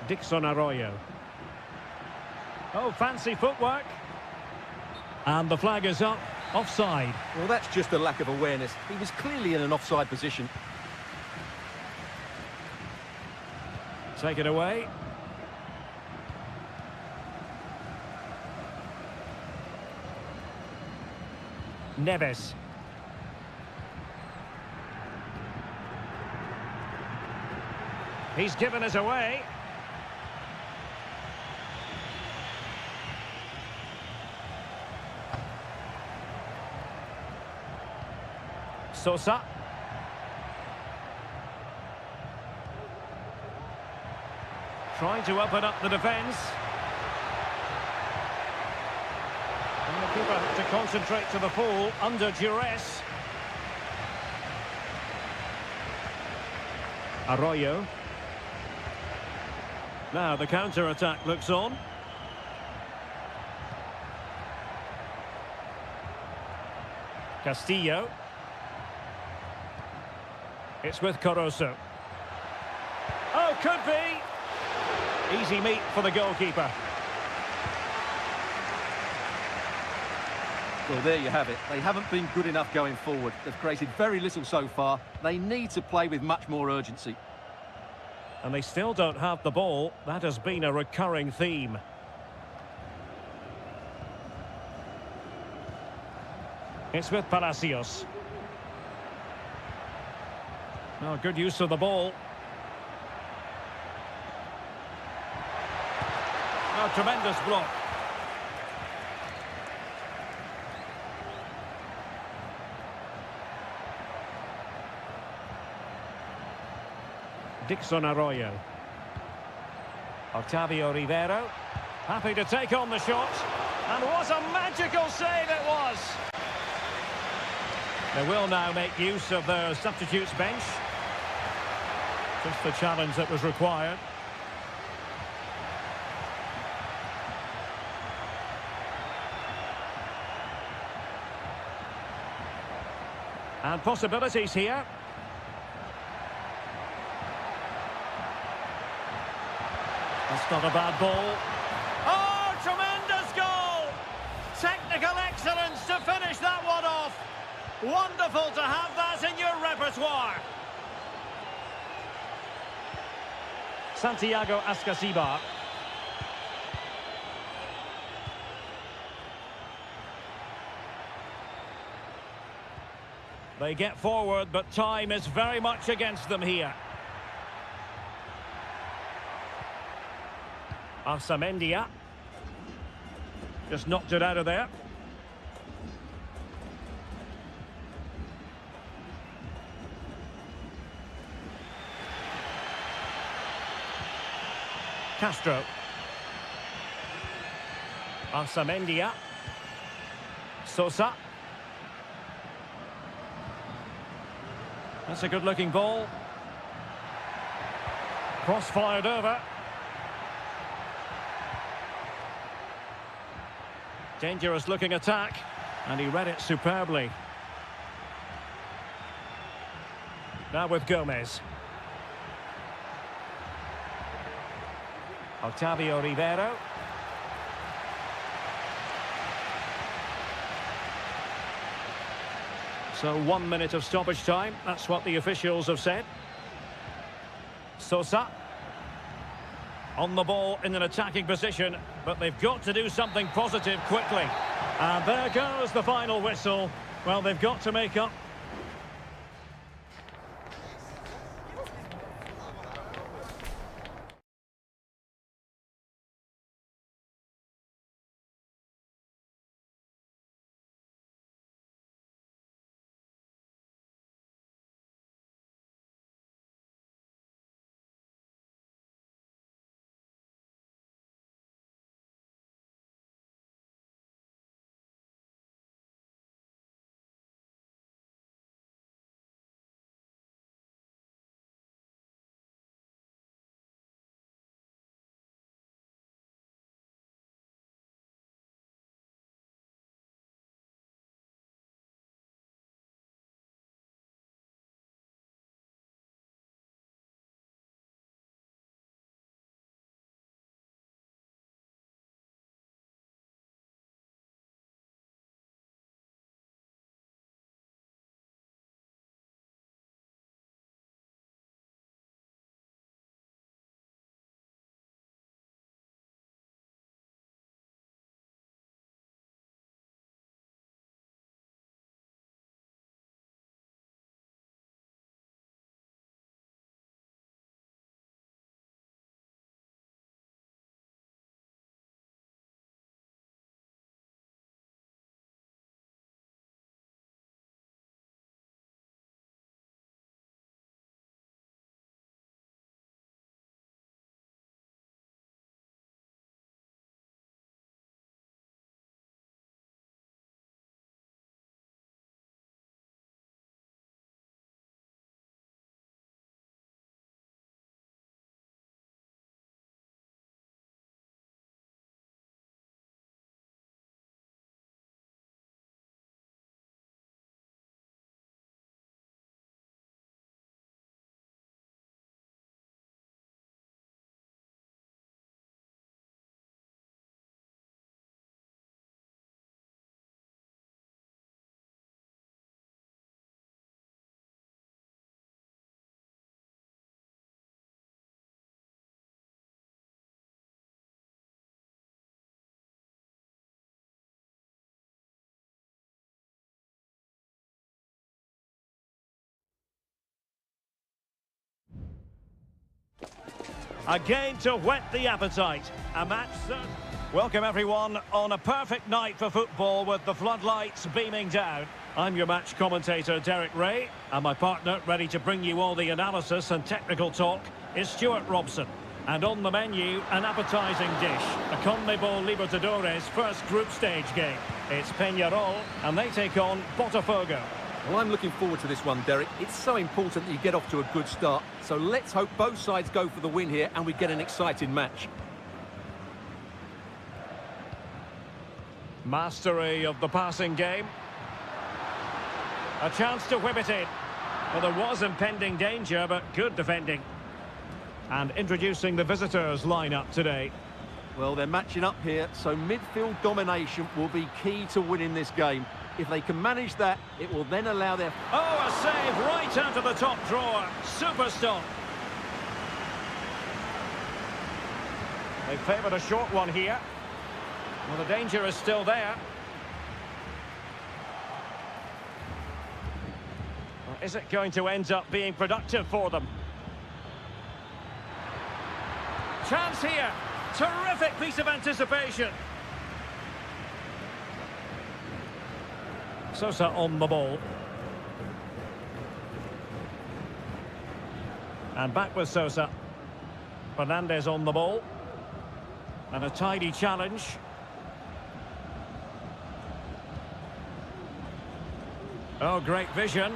Dixon Arroyo. Oh, fancy footwork. And the flag is up. Offside. Well, that's just a lack of awareness. He was clearly in an offside position. Take it away. Neves. He's given us away. Sosa. Trying to open up the defence. And the keeper had to concentrate to the full under duress. Arroyo. Now the counter-attack looks on. Castillo. It's with Coroso. Oh, could be! Easy meat for the goalkeeper. Well, there you have it. They haven't been good enough going forward. They've created very little so far. They need to play with much more urgency. And they still don't have the ball. That has been a recurring theme. It's with Palacios. Oh, good use of the ball. Oh, tremendous block. Dixon Arroyo. Octavio Rivero. Happy to take on the shot. And what a magical save it was! They will now make use of their substitutes bench. Just the challenge that was required. And possibilities here. That's not a bad ball. Oh, tremendous goal! Technical excellence to finish that one off. Wonderful to have that in your repertoire. Santiago Ascasibar. They get forward, but time is very much against them here. Arsamendia. Just knocked it out of there. Castro. Arsamendia. Sosa. That's a good-looking ball. Cross-fired over. Dangerous-looking attack, and he read it superbly. Now with Gomez. Octavio Rivero. So 1 minute of stoppage time. That's what the officials have said. Sosa. On the ball in an attacking position, but they've got to do something positive quickly. And there goes the final whistle. Well, they've got to make up Again to whet the appetite. A match certain. Welcome everyone on a perfect night for football with the floodlights beaming down. I'm your match commentator Derek Ray, and my partner ready to bring you all the analysis and technical talk is Stuart Robson. And on the menu, an appetising dish, a CONMEBOL Libertadores first group stage game. It's Peñarol, and they take on Botafogo. Well, I'm looking forward to this one, Derek. It's so important that you get off to a good start. So let's hope both sides go for the win here and we get an exciting match. Mastery of the passing game. A chance to whip it in. Well, there was impending danger, but good defending. And introducing the visitors' lineup today. Well, they're matching up here, so midfield domination will be key to winning this game. If they can manage that, it will then allow their... Oh, a save right out of the top drawer. Super stop. They favoured a short one here. Well, the danger is still there. Well, is it going to end up being productive for them? Chance here. Terrific piece of anticipation. Sosa on the ball. And back with Sosa. Fernandez on the ball. And a tidy challenge. Oh, great vision.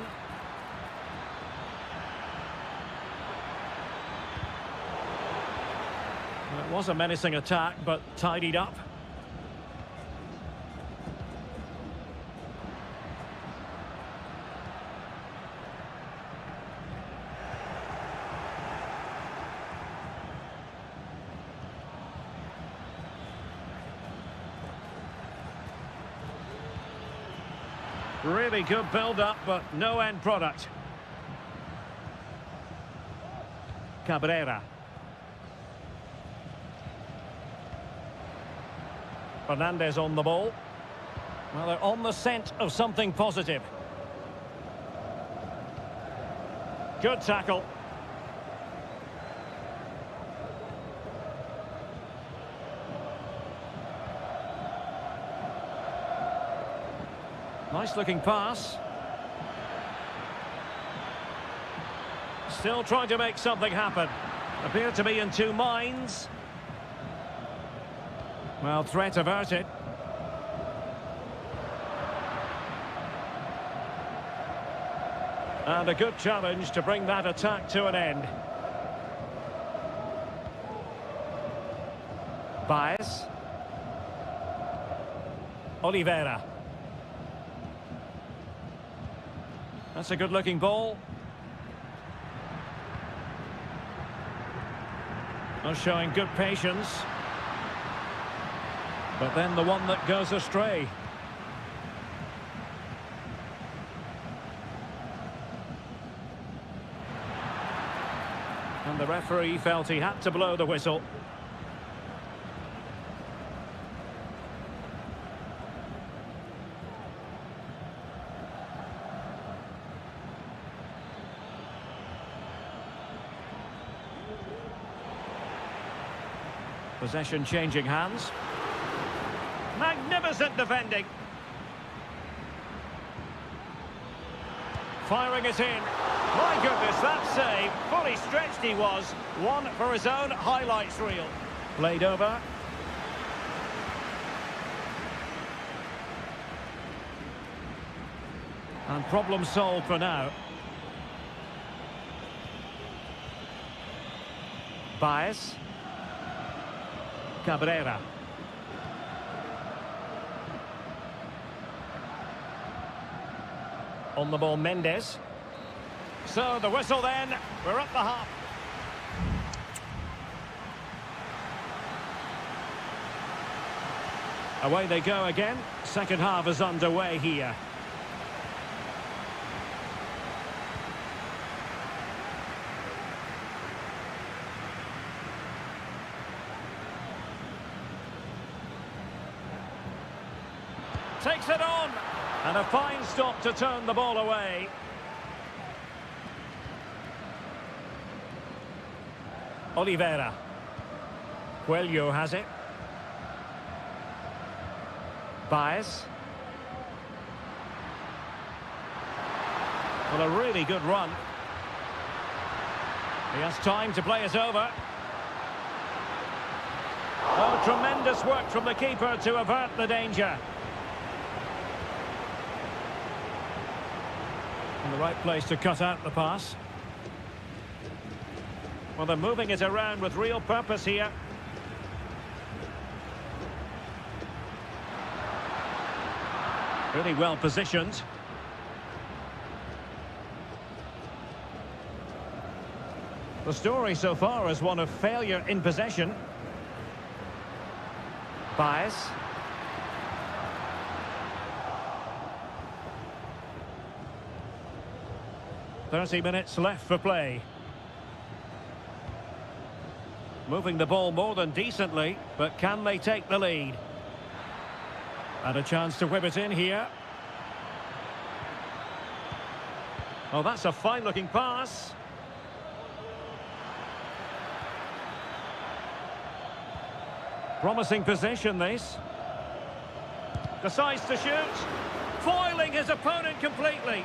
Well, it was a menacing attack, but tidied up. Really good build-up, but no end product. Cabrera. Fernandez on the ball. Well, they're on the scent of something positive. Good tackle. Nice looking pass. Still trying to make something happen. Appear to be in two minds. Well, threat averted. And a good challenge to bring that attack to an end. Baez. Oliveira. That's a good-looking ball. Well, showing good patience. But then the one that goes astray. And the referee felt he had to blow the whistle. Possession changing hands. Magnificent defending. Firing it in. My goodness, that save. Fully stretched he was. One for his own highlights reel. Played over. And problem solved for now. Baez. Cabrera. On the ball, Mendes. So the whistle then. We're up the half. Away they go again. Second half is underway here. Takes it on. And a fine stop to turn the ball away. Oliveira. Coelho has it. Baez. Well, a really good run. He has time to play it over. Oh, tremendous work from the keeper to avert the danger. In the right place to cut out the pass. Well, they're moving it around with real purpose here. Really well positioned. The story so far is one of failure in possession. Baez. "30 minutes left for play." Moving the ball more than decently, but can they take the lead? And a chance to whip it in here. Oh, that's a fine-looking pass. Promising position, this. Decides to shoot. Foiling his opponent completely.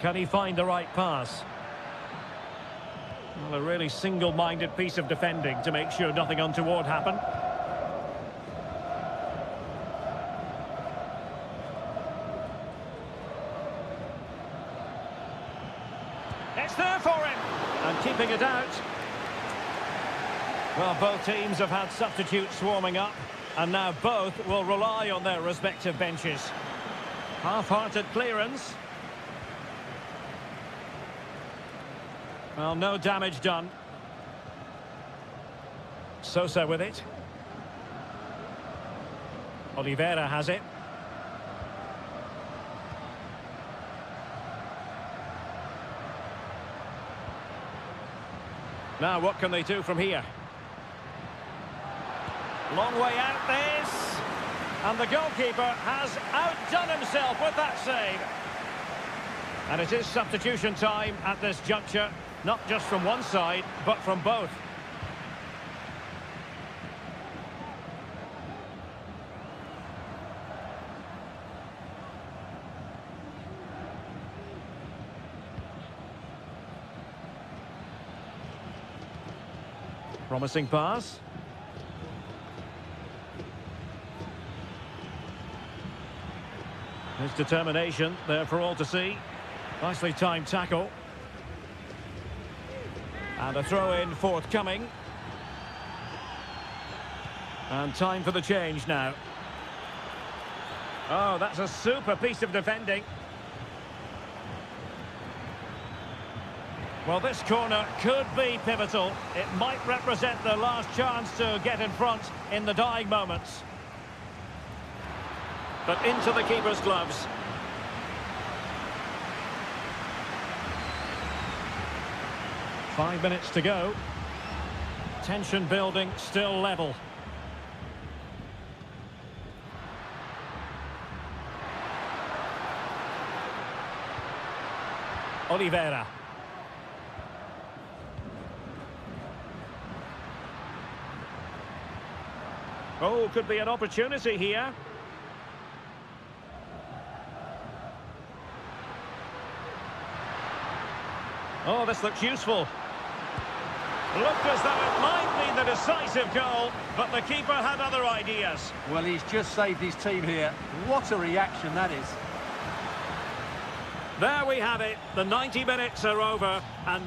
Can he find the right pass? Well, a really single-minded piece of defending to make sure nothing untoward happened. It's there for him! And keeping it out. Well, both teams have had substitutes swarming up, and now both will rely on their respective benches. Half-hearted clearance. Well, no damage done. Sosa with it. Oliveira has it. Now, what can they do from here? Long way out this. And the goalkeeper has outdone himself with that save. And it is substitution time at this juncture. Not just from one side, but from both. Promising pass. His determination there for all to see. Nicely timed tackle. And a throw-in forthcoming. And time for the change now. Oh, that's a super piece of defending. Well, this corner could be pivotal. It might represent their last chance to get in front in the dying moments. But into the keeper's gloves. Five minutes to go. Tension building, still level. Oliveira. Oh, could be an opportunity here. Oh, this looks useful. Looked as though it might be the decisive goal, but the keeper had other ideas. Well, he's just saved his team here. What a reaction that is. There we have it. The 90 minutes are over, and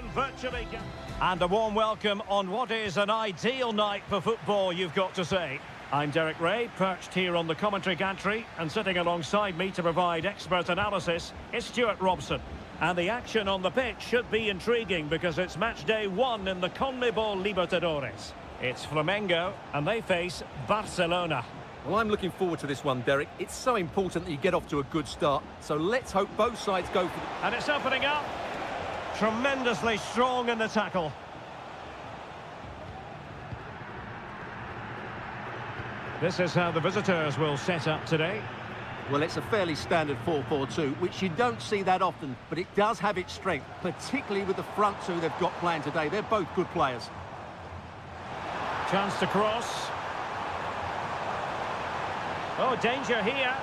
Virtually. And a warm welcome on what is an ideal night for football, you've got to say. I'm Derek Ray, perched here on the commentary gantry, and sitting alongside me to provide expert analysis is Stuart Robson. And the action on the pitch should be intriguing because it's match day 1 in the CONMEBOL Libertadores. It's Flamengo, and they face Barcelona. Well, I'm looking forward to this one, Derek. It's so important that you get off to a good start. So let's hope both sides go for the... And it's opening up. Tremendously strong in the tackle. This is how the visitors will set up today. Well, it's a fairly standard 4-4-2, which you don't see that often, but it does have its strength, particularly with the front two they've got playing today. They're both good players. Chance to cross. Oh, danger here.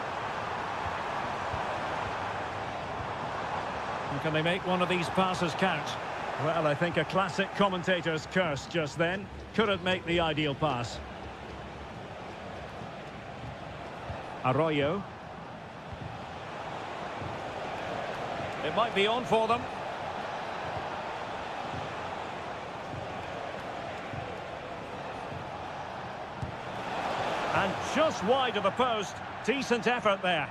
And can they make one of these passes count? Well, I think a classic commentator's curse just then. Couldn't make the ideal pass. Arroyo. It might be on for them. And just wide of the post. Decent effort there.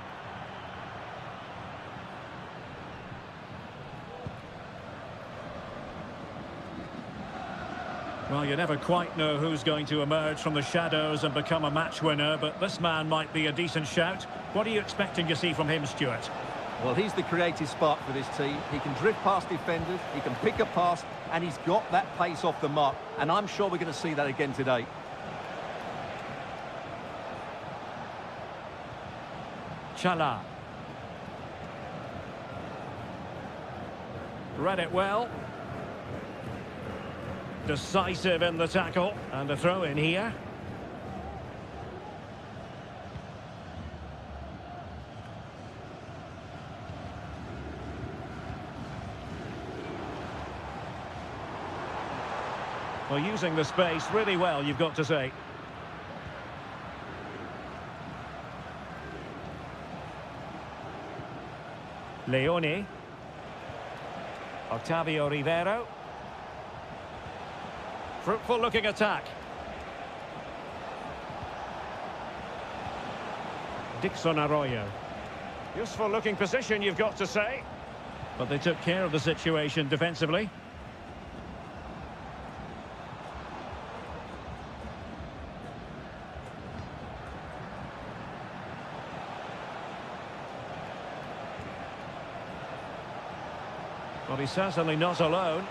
Well, you never quite know who's going to emerge from the shadows and become a match winner, but this man might be a decent shout. What are you expecting to see from him, Stuart? Well, he's the creative spark for this team. He can drift past defenders, he can pick a pass, and he's got that pace off the mark. And I'm sure we're going to see that again today. Chala. Read it well. Decisive in the tackle. And a throw in here. Well, using the space really well, you've got to say. Leone. Octavio Rivero. Fruitful looking attack. Dixon Arroyo. Useful looking position, you've got to say. But they took care of the situation defensively. Well, he's certainly not alone.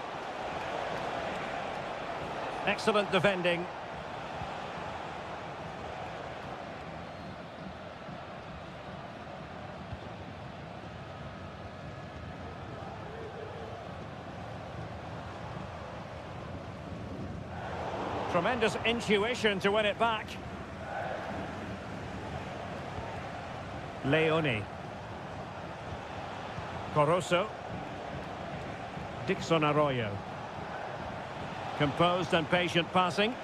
Excellent defending. Tremendous intuition to win it back. Leone. Coroso. Dixon Arroyo. Composed and patient passing.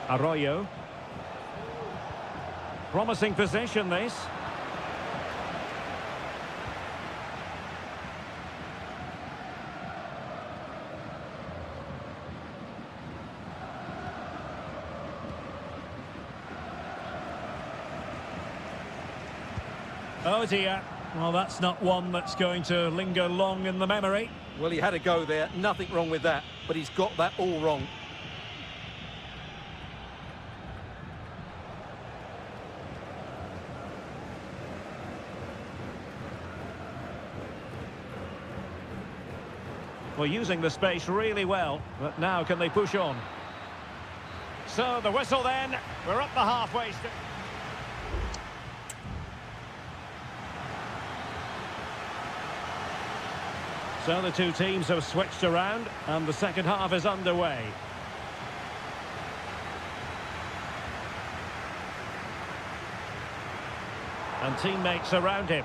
Arroyo. Promising position, this. Oh dear. Well, that's not one that's going to linger long in the memory. Well, he had a go there. Nothing wrong with that. But he's got that all wrong. Well, using the space really well. But now can they push on? So the whistle then. We're up the halfway stage. So the two teams have switched around and the second half is underway. And teammates around him.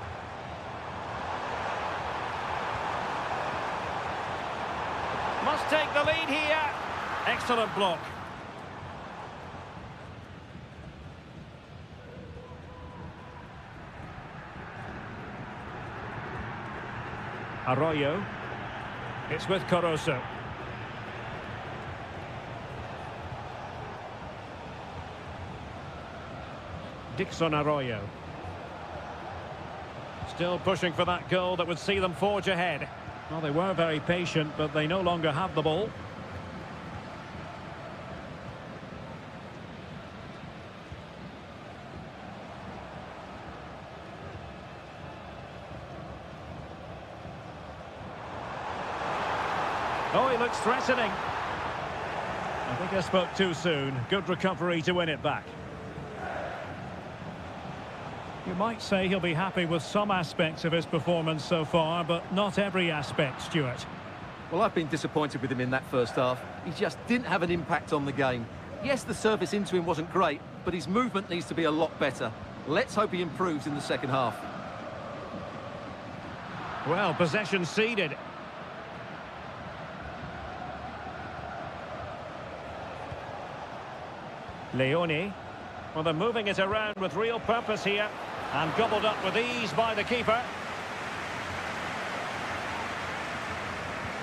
Must take the lead here. Excellent block. Arroyo. It's with Caruso. Dixon Arroyo. Still pushing for that goal that would see them forge ahead. Well, they were very patient, but they no longer have the ball. Oh, he looks threatening. I think I spoke too soon. Good recovery to win it back. You might say he'll be happy with some aspects of his performance so far, but not every aspect, Stuart. Well, I've been disappointed with him in that first half. He just didn't have an impact on the game. Yes, the service into him wasn't great, but his movement needs to be a lot better. Let's hope he improves in the second half. Well, possession ceded. Leone. Well, they're moving it around with real purpose here. And gobbled up with ease by the keeper.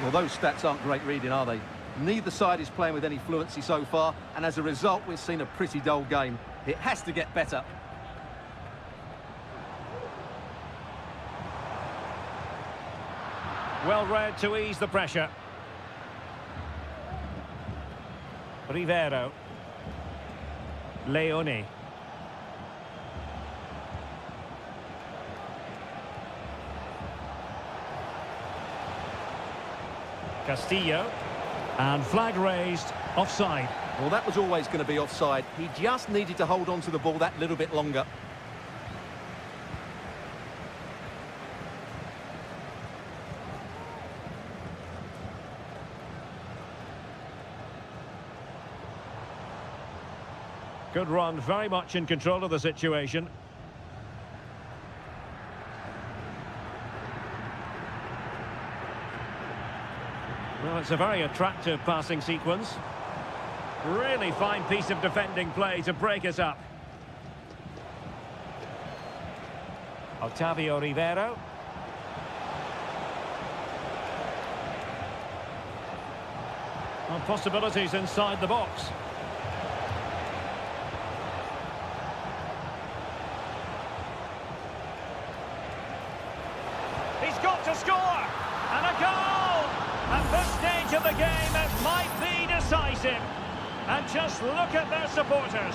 Well, those stats aren't great reading, are they? Neither side is playing with any fluency so far, and as a result, we've seen a pretty dull game. It has to get better. Well read to ease the pressure. Rivero. Leone. Castillo. And flag raised. Offside. Well, that was always going to be offside. He just needed to hold on to the ball that little bit longer. Good run, very much in control of the situation. Well, it's a very attractive passing sequence. Really fine piece of defending play to break us up. Octavio Rivero. Well, possibilities inside the box. He's got to score! And a goal! At this stage of the game, it might be decisive. And just look at their supporters.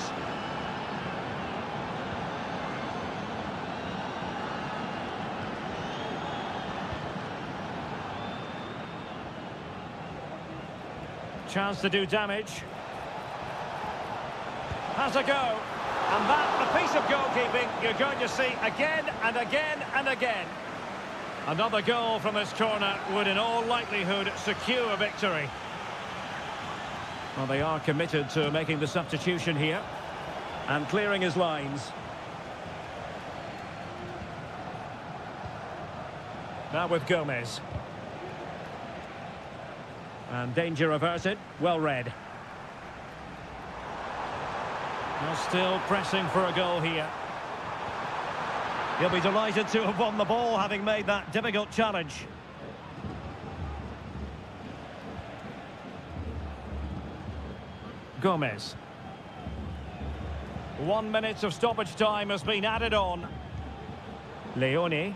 Chance to do damage. Has a go. And that, a piece of goalkeeping you're going to see again and again and again. Another goal from this corner would in all likelihood secure a victory. Well, they are committed to making the substitution here and clearing his lines. Now with Gomez. And danger averted, well read. Well, still pressing for a goal here. He'll be delighted to have won the ball, having made that difficult challenge. Gomez. 1 minute of stoppage time has been added on. Leone.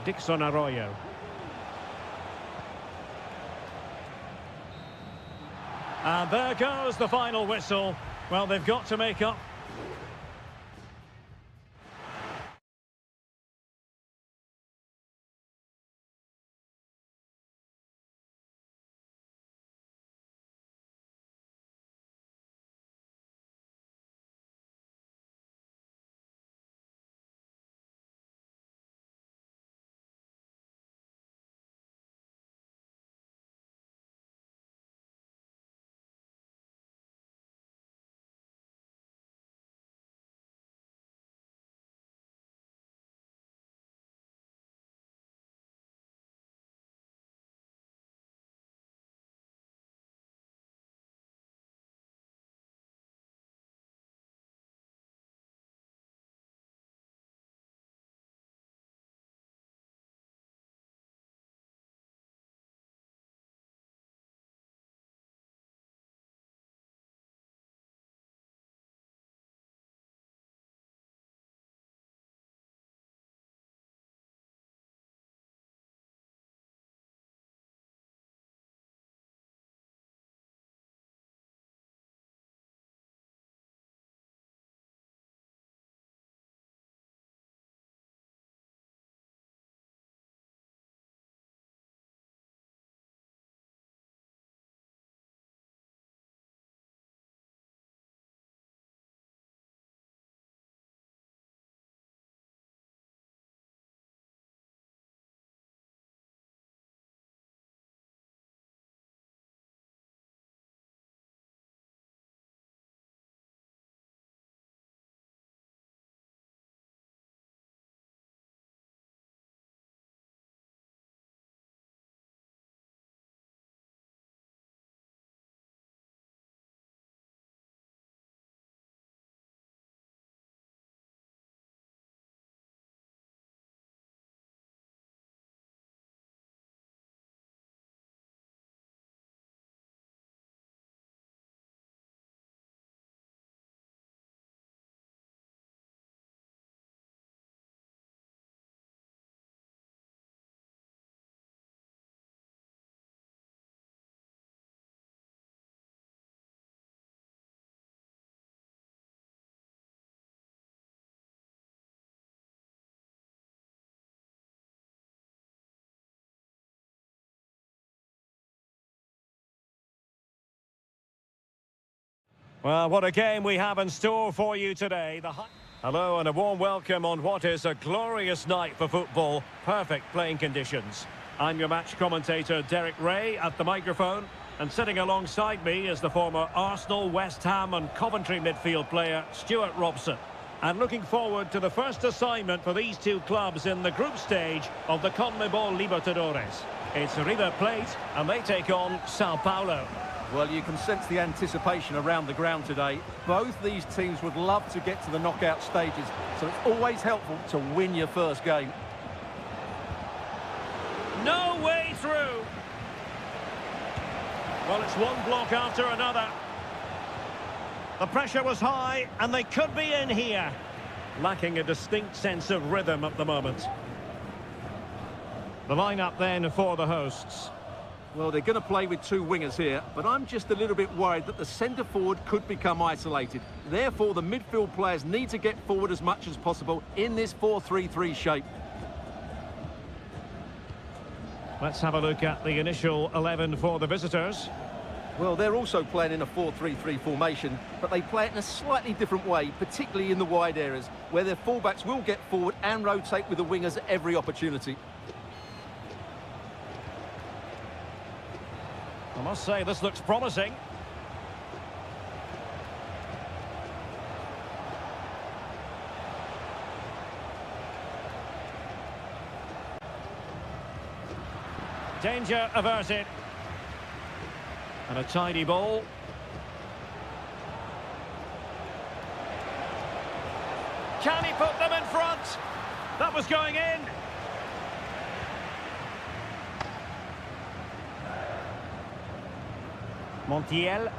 Dixon Arroyo. And there goes the final whistle. Well, they've got to make up Well, what a game we have in store for you today. Hello and a warm welcome on what is a glorious night for football. Perfect playing conditions. I'm your match commentator, Derek Ray, at the microphone. And sitting alongside me is the former Arsenal, West Ham and Coventry midfield player, Stuart Robson. And looking forward to the first assignment for these two clubs in the group stage of the CONMEBOL Libertadores. It's River Plate and they take on Sao Paulo. Well, you can sense the anticipation around the ground today. Both these teams would love to get to the knockout stages, so it's always helpful to win your first game. No way through. Well, it's one block after another. The pressure was high, and they could be in here. Lacking a distinct sense of rhythm at the moment. The lineup then for the hosts. Well, they're going to play with two wingers here, but I'm just a little bit worried that the centre-forward could become isolated. Therefore, the midfield players need to get forward as much as possible in this 4-3-3 shape. Let's have a look at the initial 11 for the visitors. Well, they're also playing in a 4-3-3 formation, but they play it in a slightly different way, particularly in the wide areas, where their fullbacks will get forward and rotate with the wingers at every opportunity. I must say, this looks promising. Danger averted. And a tidy ball. Can he put them in front? That was going in. Montiel.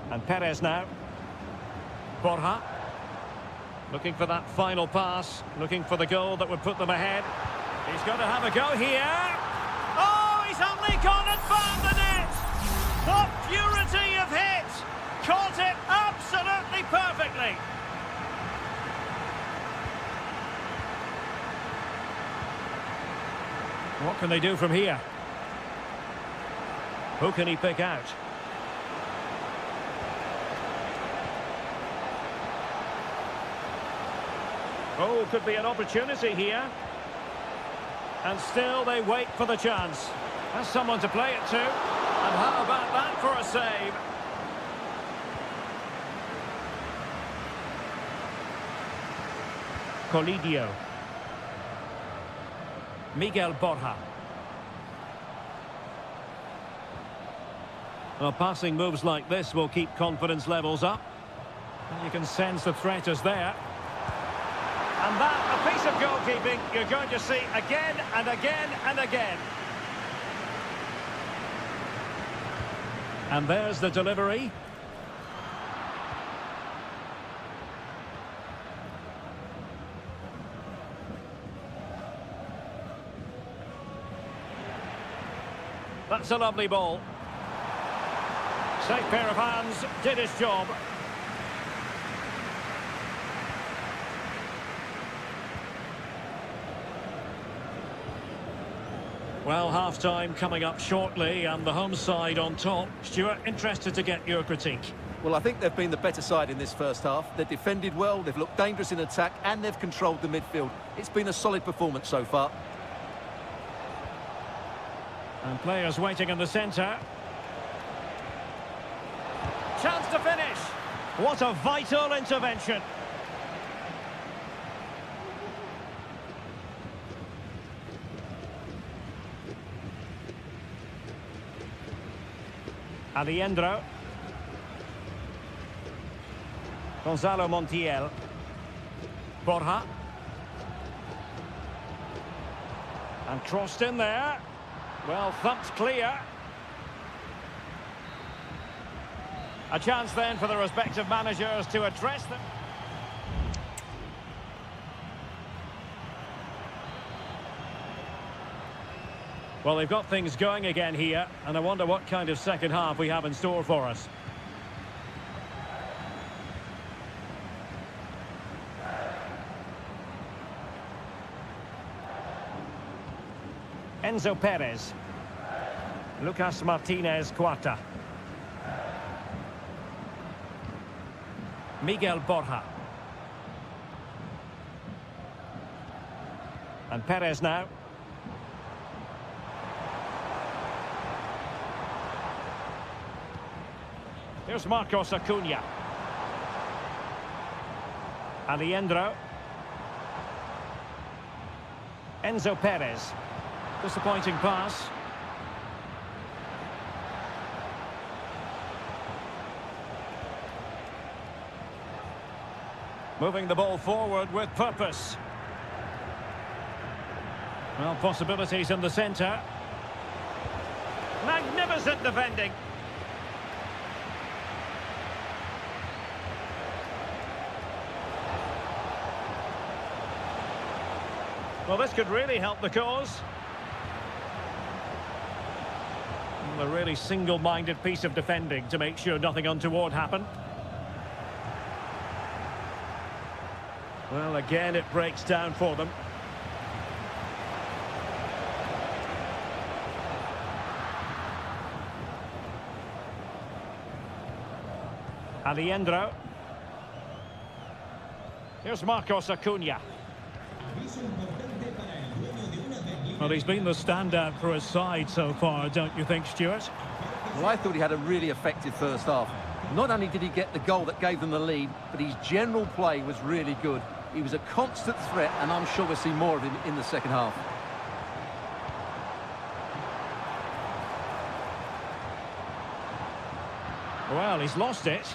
And Perez now. Borja. Looking for that final pass. Looking for the goal that would put them ahead. He's going to have a go here. Oh, he's only gone and found the net. What purity of hit. Caught it absolutely perfectly. What can they do from here? Who can he pick out? Oh, could be an opportunity here. And still they wait for the chance. Has someone to play it to. And how about that for a save? Colidio. Miguel Borja. Well, passing moves like this will keep confidence levels up. And you can sense the threat is there. And that, a piece of goalkeeping you're going to see again and again and again. And there's the delivery. That's a lovely ball. Safe pair of hands, did his job. Well, half-time coming up shortly and the home side on top. Stuart, interested to get your critique. Well, I think they've been the better side in this first half. They've defended well, they've looked dangerous in attack, and they've controlled the midfield. It's been a solid performance so far. And players waiting in the centre. Chance to finish. What a vital intervention. Aliendro. Gonzalo Montiel. Borja. And crossed in there. Well, thumped clear. A chance then for the respective managers to address them. Well, they've got things going again here, and I wonder what kind of second half we have in store for us. Enzo Perez. Lucas Martinez Cuarta. Miguel Borja. And Perez now. Here's Marcos Acuna. Aliendro. Enzo Perez. Disappointing pass. Moving the ball forward with purpose. Well, possibilities in the centre. Magnificent defending. Well, this could really help the cause. A really single-minded piece of defending to make sure nothing untoward happened. Well, again, it breaks down for them. Aliendro. Here's Marcos Acuna. Well, he's been the standout for his side so far, don't you think, Stuart? Well, I thought he had a really effective first half. Not only did he get the goal that gave them the lead, but his general play was really good. He was a constant threat, and I'm sure we'll see more of him in the second half. Well, he's lost it.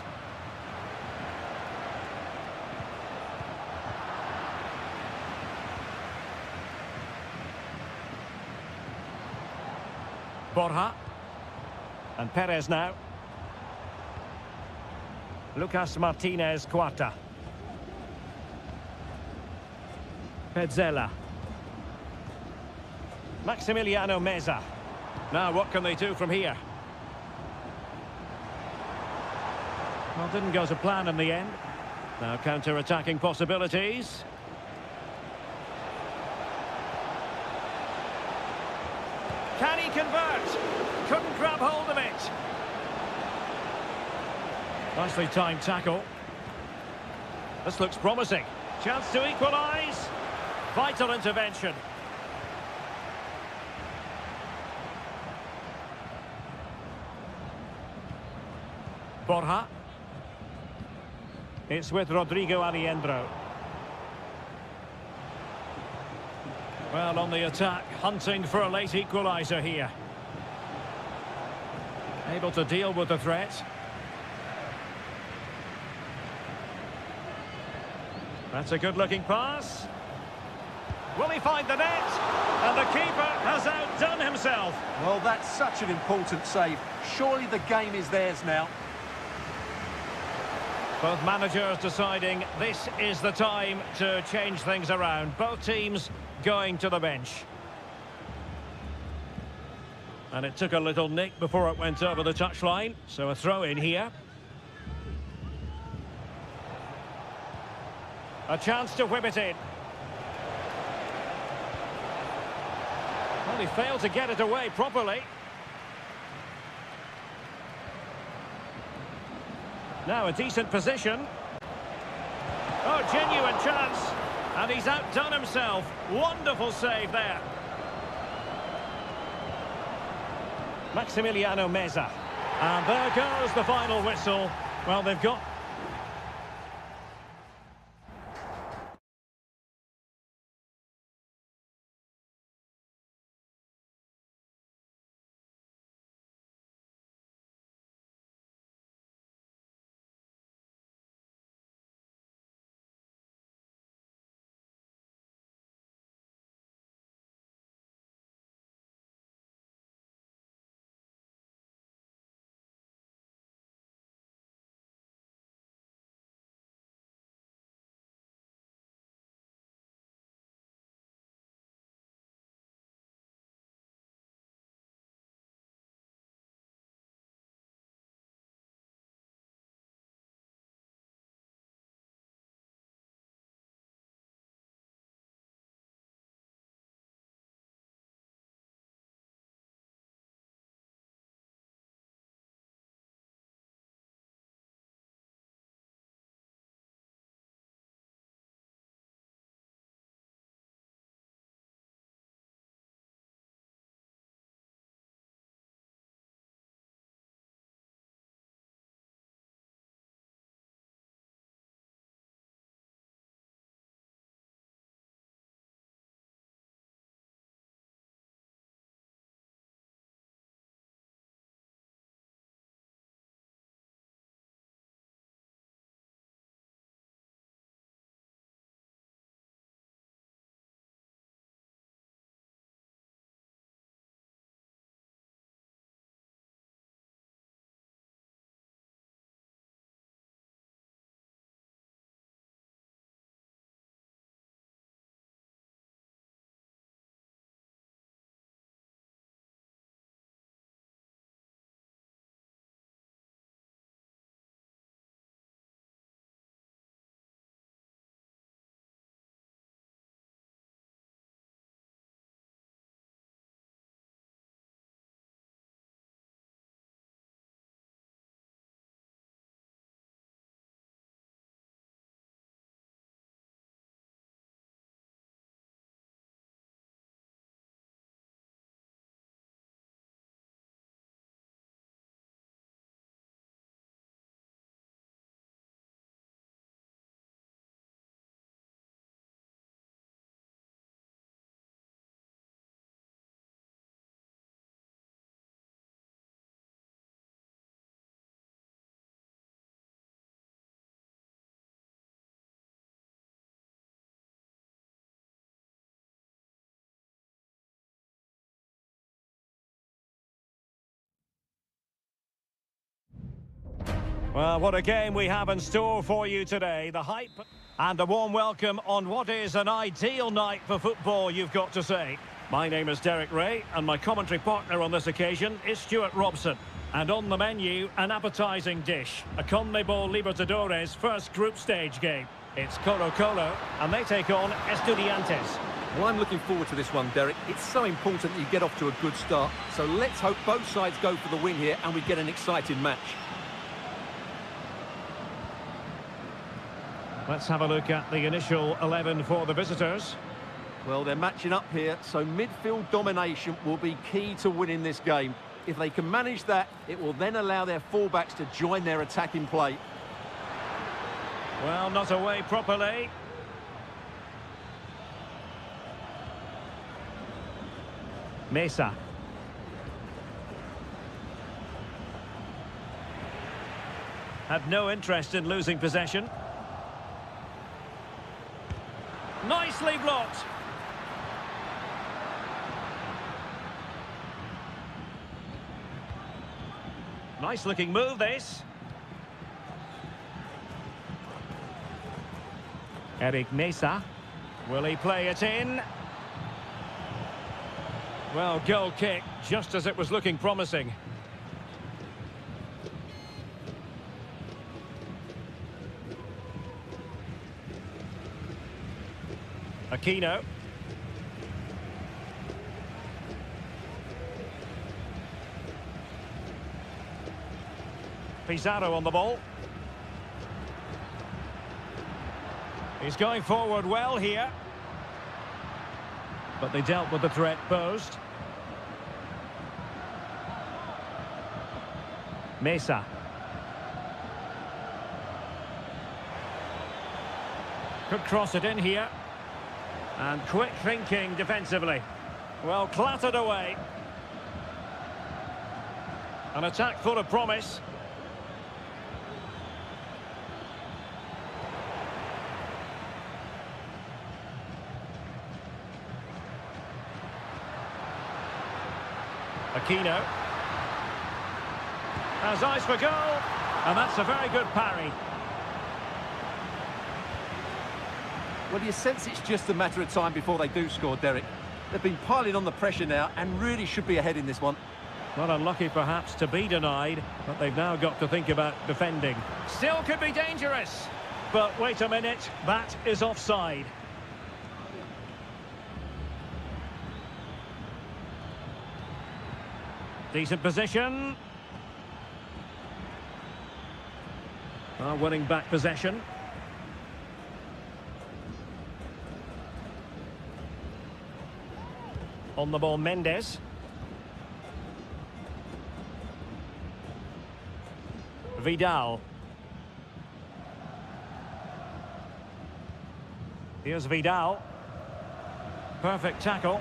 Borja. And Perez now. Lucas Martinez Cuarta. Petzela. Maximiliano Meza. Now what can they do from here? Well, didn't go to plan in the end. Now counter-attacking possibilities. Can he convert? Couldn't grab hold of it. Nicely timed tackle. This looks promising. Chance to equalise. Vital intervention. Borja. It's with Rodrigo Aliendro. Well, on the attack, hunting for a late equaliser here. Able to deal with the threat. That's a good-looking pass. Will he find the net? And the keeper has outdone himself. Well, that's such an important save. Surely the game is theirs now. Both managers deciding this is the time to change things around. Both teams going to the bench. And it took a little nick before it went over the touchline. So a throw in here. A chance to whip it in. Well, he failed to get it away properly. Now a decent position. Oh, genuine chance. And he's outdone himself. Wonderful save there. Maximiliano Meza. And there goes the final whistle. Well, they've got Well, what a game we have in store for you today. The hype and a warm welcome on what is an ideal night for football, you've got to say. My name is Derek Ray, and my commentary partner on this occasion is Stuart Robson. And on the menu, an appetising dish, a CONMEBOL Libertadores first group stage game. It's Colo-Colo, and they take on Estudiantes. Well, I'm looking forward to this one, Derek. It's so important that you get off to a good start. So let's hope both sides go for the win here and we get an exciting match. Let's have a look at the initial 11 for the visitors. Well, they're matching up here, so midfield domination will be key to winning this game. If they can manage that, it will then allow their fullbacks to join their attacking play. Well, not away properly. Mesa. Had no interest in losing possession. Nicely blocked. Nice looking move, this. Eric Mesa. Will he play it in? Well, goal kick, just as it was looking promising. Aquino. Pizarro on the ball. He's going forward well here. But they dealt with the threat posed. Mesa. Could cross it in here. And quick thinking defensively. Well, clattered away. An attack full of promise. Aquino. Has eyes for goal. And that's a very good parry. Well, you sense it's just a matter of time before they do score, Derek. They've been piling on the pressure now and really should be ahead in this one. Not unlucky, perhaps, to be denied, but they've now got to think about defending. Still could be dangerous. But wait a minute, that is offside. Decent position. Winning back possession. On the ball, Mendes. Vidal. Here's Vidal. Perfect tackle.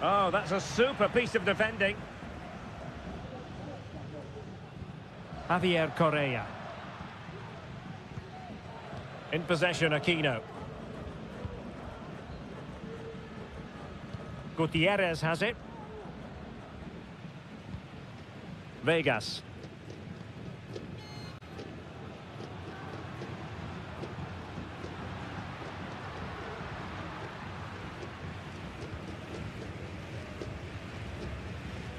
Oh, that's a super piece of defending. Javier Correa. In possession, Aquino. Gutierrez has it. Vegas.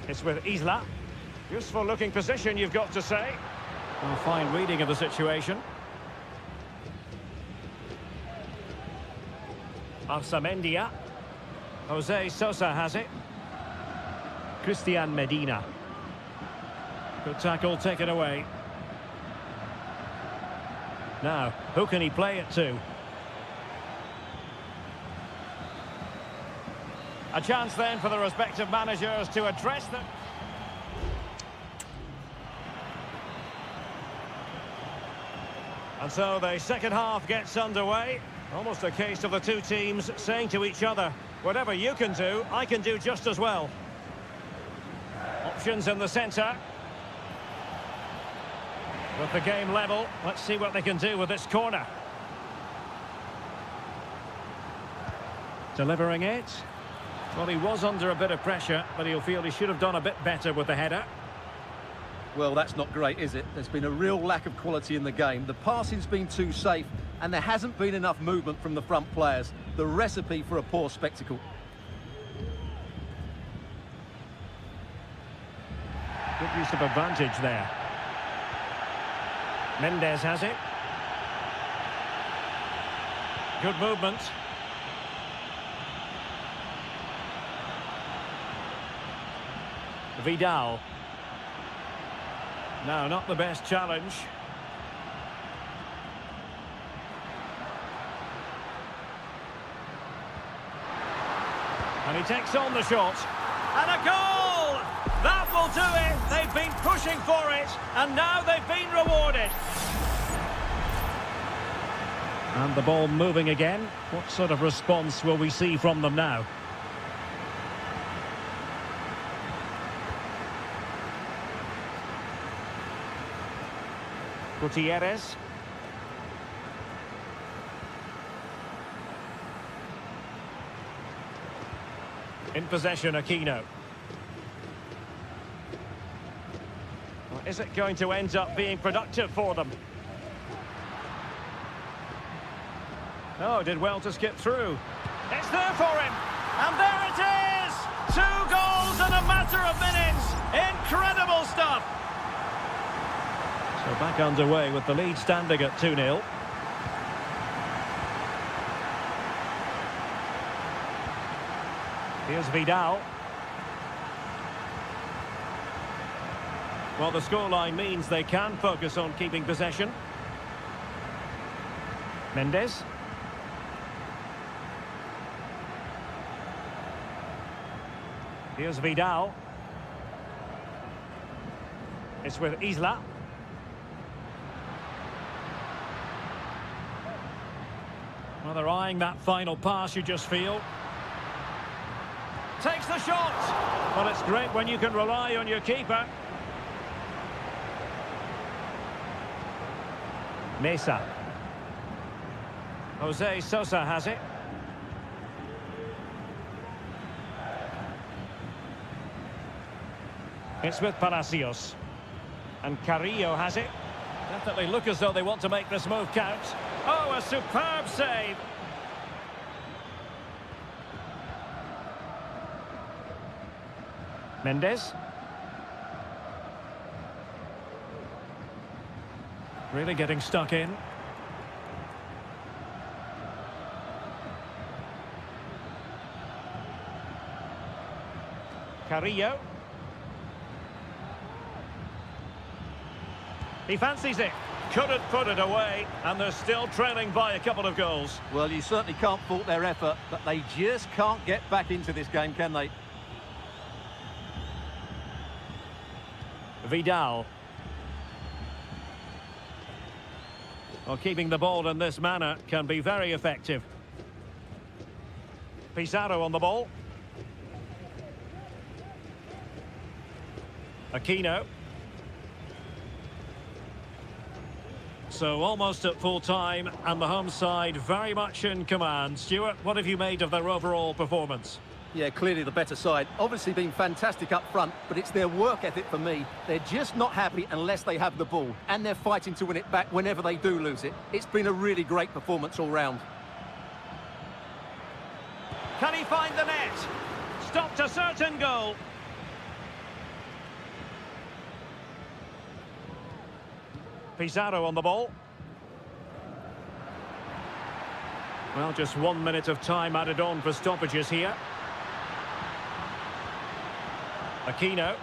It's with Isla. Useful looking position, you've got to say. Well, fine reading of the situation. Arsamendia. Jose Sosa has it. Christian Medina. Good tackle, taken away. Now, who can he play it to? A chance then for the respective managers to address them. And so the second half gets underway. Almost a case of the two teams saying to each other, whatever you can do, I can do just as well. Options in the centre. With the game level, let's see what they can do with this corner. Delivering it. Well, he was under a bit of pressure, but he'll feel he should have done a bit better with the header. Well, that's not great, is it? There's been a real lack of quality in the game. The passing's been too safe, and there hasn't been enough movement from the front players. The recipe for a poor spectacle. Good use of advantage there. Mendes has it. Good movement. Vidal. No, not the best challenge. And he takes on the shot. And a goal! That will do it. They've been pushing for it, and now they've been rewarded. And the ball moving again. What sort of response will we see from them now? Gutierrez. In possession, Aquino. Well, is it going to end up being productive for them? Oh, did well to skip through. It's there for him. And there it is! 2 goals in a matter of minutes. Incredible stuff. So back underway with the lead standing at 2-0. Here's Vidal. Well, the scoreline means they can focus on keeping possession. Mendes. Here's Vidal. It's with Isla. Well, they're eyeing that final pass, you just feel. Takes the shot. Well, it's great when you can rely on your keeper. Mesa. Jose Sosa has it. It's with Palacios. And Carrillo has it. Definitely look as though they want to make this move count. Oh, a superb save. Mendes. Really getting stuck in. Carrillo. He fancies it. Couldn't put it away, and they're still trailing by a couple of goals. Well, you certainly can't fault their effort, but they just can't get back into this game, can they? Vidal. Well, keeping the ball in this manner can be very effective. Pizarro on the ball. Aquino. So almost at full time, and the home side very much in command. Stuart, what have you made of their overall performance? Yeah, clearly the better side. Obviously been fantastic up front, but it's their work ethic for me. They're just not happy unless they have the ball, and they're fighting to win it back whenever they do lose it. It's been a really great performance all round. Can he find the net? Stopped a certain goal. Pizarro on the ball. Well, just 1 minute of time added on for stoppages here. Aquino.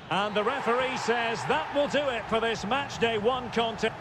And the referee says that will do it for this match day 1 contest.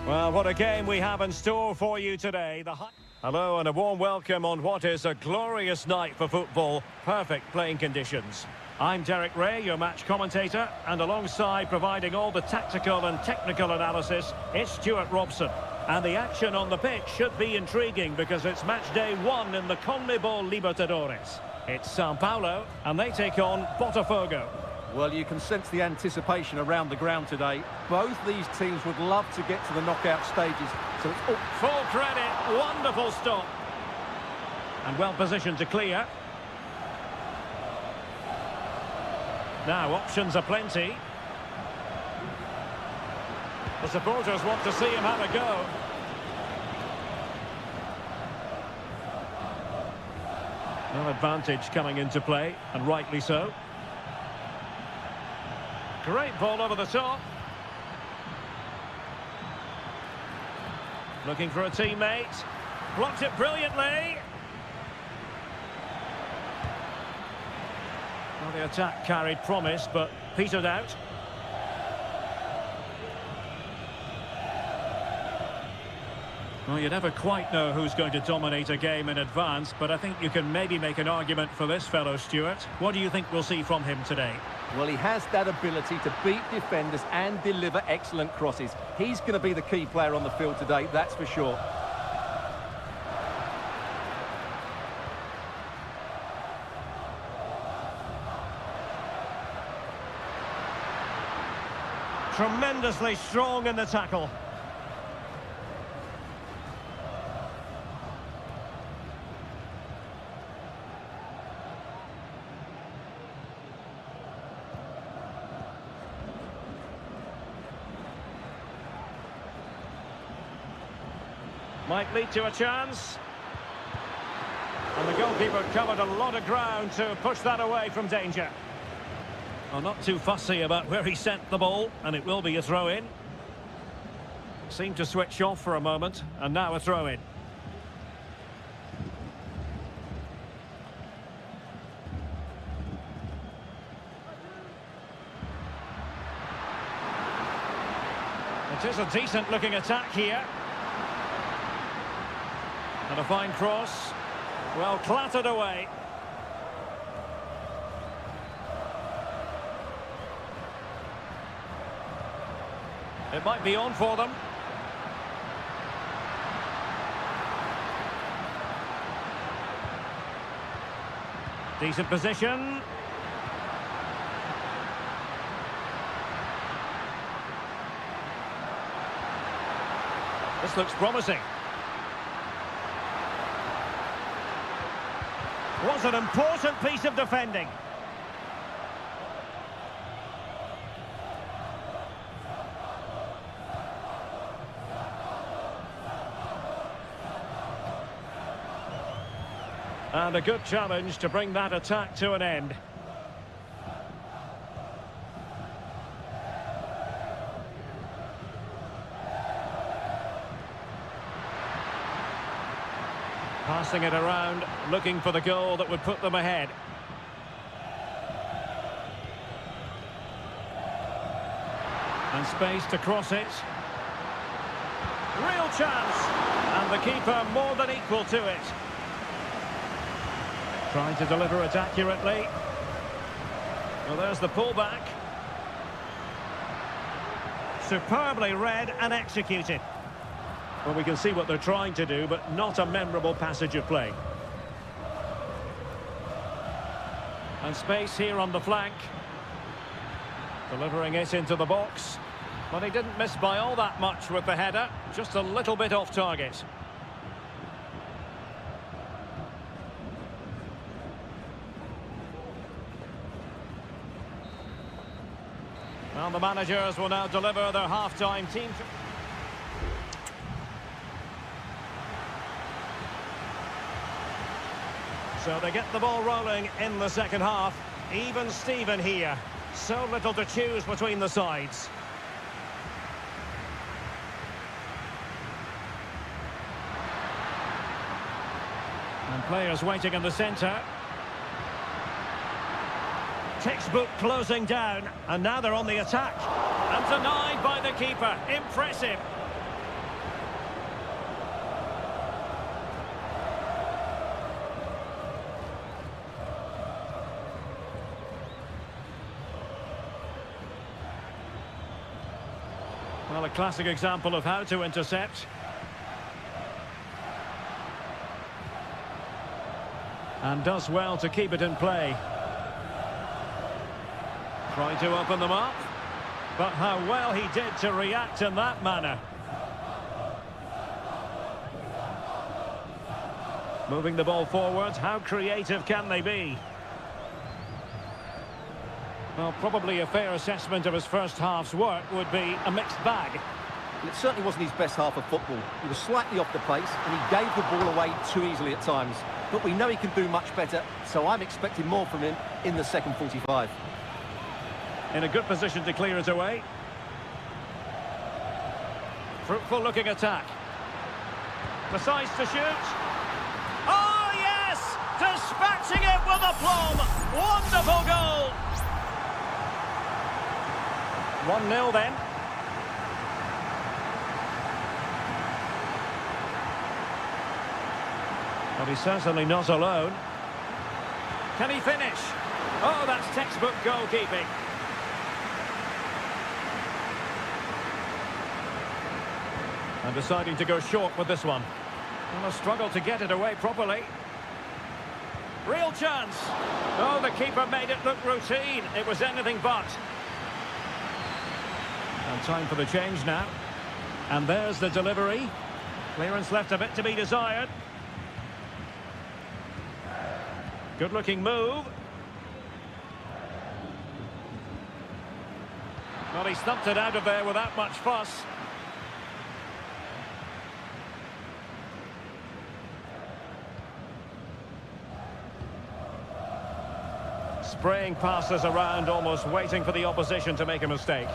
Well, what a game we have in store for you today. Hello and a warm welcome on what is a glorious night for football. Perfect playing conditions. I'm Derek Ray, your match commentator, and alongside providing all the tactical and technical analysis, it's Stuart Robson. And the action on the pitch should be intriguing because it's match day 1 in the CONMEBOL Libertadores. It's Sao Paulo, and they take on Botafogo. Well, you can sense the anticipation around the ground today. Both these teams would love to get to the knockout stages. So it's full credit, wonderful stop. And well positioned to clear. Now, options are plenty. The supporters want to see him have a go. No advantage coming into play, and rightly so. Great ball over the top. Looking for a teammate. Blocked it brilliantly. Well, the attack carried promise, but petered out. Well, you never quite know who's going to dominate a game in advance, but I think you can maybe make an argument for this fellow, Stuart. What do you think we'll see from him today? Well, he has that ability to beat defenders and deliver excellent crosses. He's going to be the key player on the field today, that's for sure. Tremendously strong in the tackle. Might lead to a chance. And the goalkeeper covered a lot of ground to push that away from danger. Well, not too fussy about where he sent the ball, and it will be a throw-in. Seemed to switch off for a moment, and now a throw-in. It is a decent-looking attack here. And a fine cross. Well, clattered away. It might be on for them. Decent position. This looks promising. Was an important piece of defending. And a good challenge to bring that attack to an end. Passing it around, looking for the goal that would put them ahead. And space to cross it. Real chance! And the keeper more than equal to it. Trying to deliver it accurately. Well, there's the pullback. Superbly read and executed. Well, we can see what they're trying to do, but not a memorable passage of play. And space here on the flank. Delivering it into the box. But he didn't miss by all that much with the header. Just a little bit off target. Well, the managers will now deliver their half-time team. So they get the ball rolling in the second half. Even Steven here. So little to choose between the sides. And players waiting in the centre. Textbook closing down, and now they're on the attack. And denied by the keeper. Impressive. Well, a classic example of how to intercept. And does well to keep it in play. Trying to open them up. But how well he did to react in that manner. Moving the ball forward, how creative can they be? Well, probably a fair assessment of his first half's work would be a mixed bag. Well, it certainly wasn't his best half of football. He was slightly off the pace and he gave the ball away too easily at times. But we know he can do much better, so I'm expecting more from him in the second 45. In a good position to clear it away. Fruitful looking attack. Decides to shoot. Oh yes! Dispatching it with aplomb! Wonderful goal! 1-0 then. But he's certainly not alone. Can he finish? Oh, that's textbook goalkeeping. And deciding to go short with this one. Well, a struggle to get it away properly. Real chance. Oh, the keeper made it look routine. It was anything but. And time for the change now. And there's the delivery. Clearance left a bit to be desired. Good-looking move. Well, he stumped it out of there without much fuss. Spraying passes around, almost waiting for the opposition to make a mistake.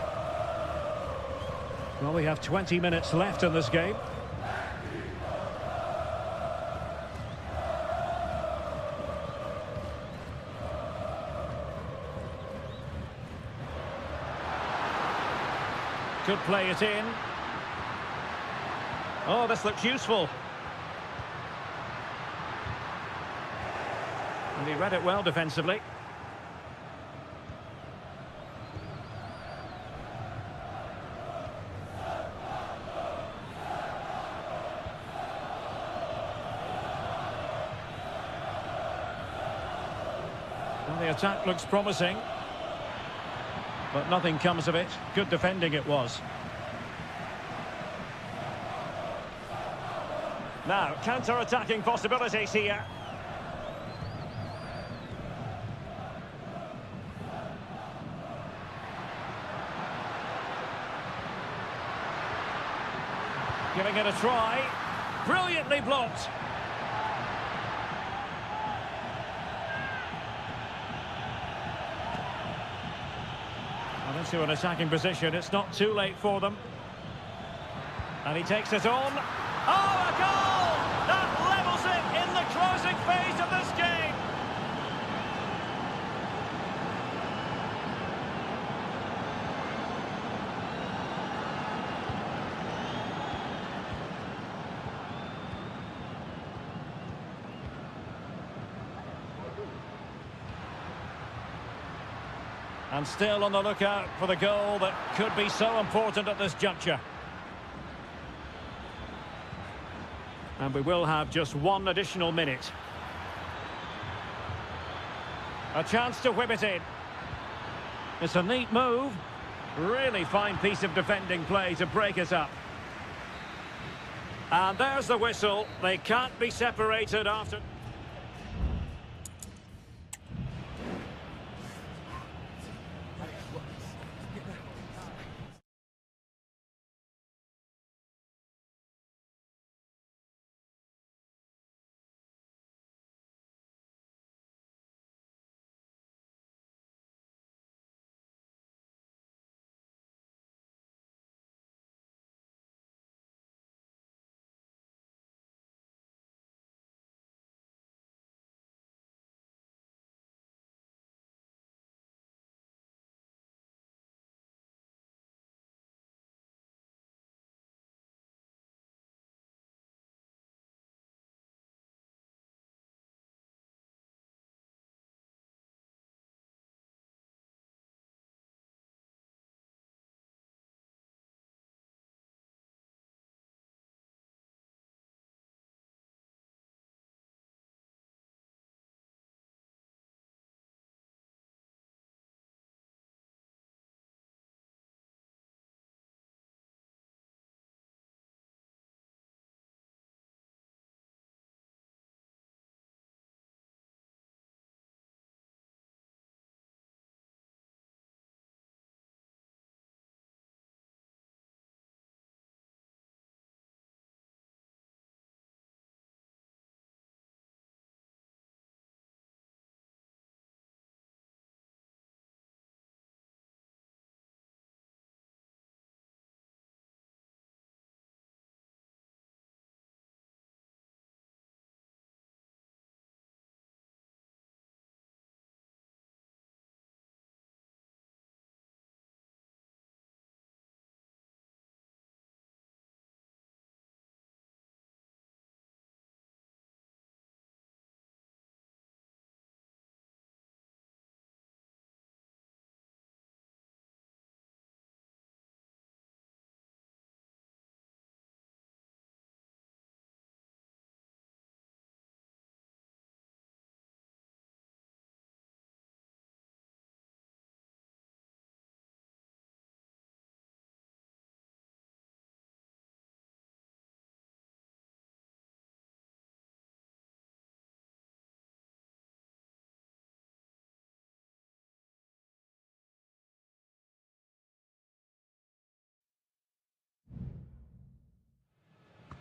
Well, we have 20 minutes left in this game. Could play it in. Oh, this looks useful. And he read it well defensively. Well, the attack looks promising. But nothing comes of it. Good defending it was. Now, counter-attacking possibilities here. Giving it a try. Brilliantly blocked. Well, into an attacking position. It's not too late for them. And he takes it on. Oh, a goal! That levels it in the closing phase of this game. And still on the lookout for the goal that could be so important at this juncture. And we will have just one additional minute. A chance to whip it in. It's a neat move. Really fine piece of defending play to break it up. And there's the whistle. They can't be separated after...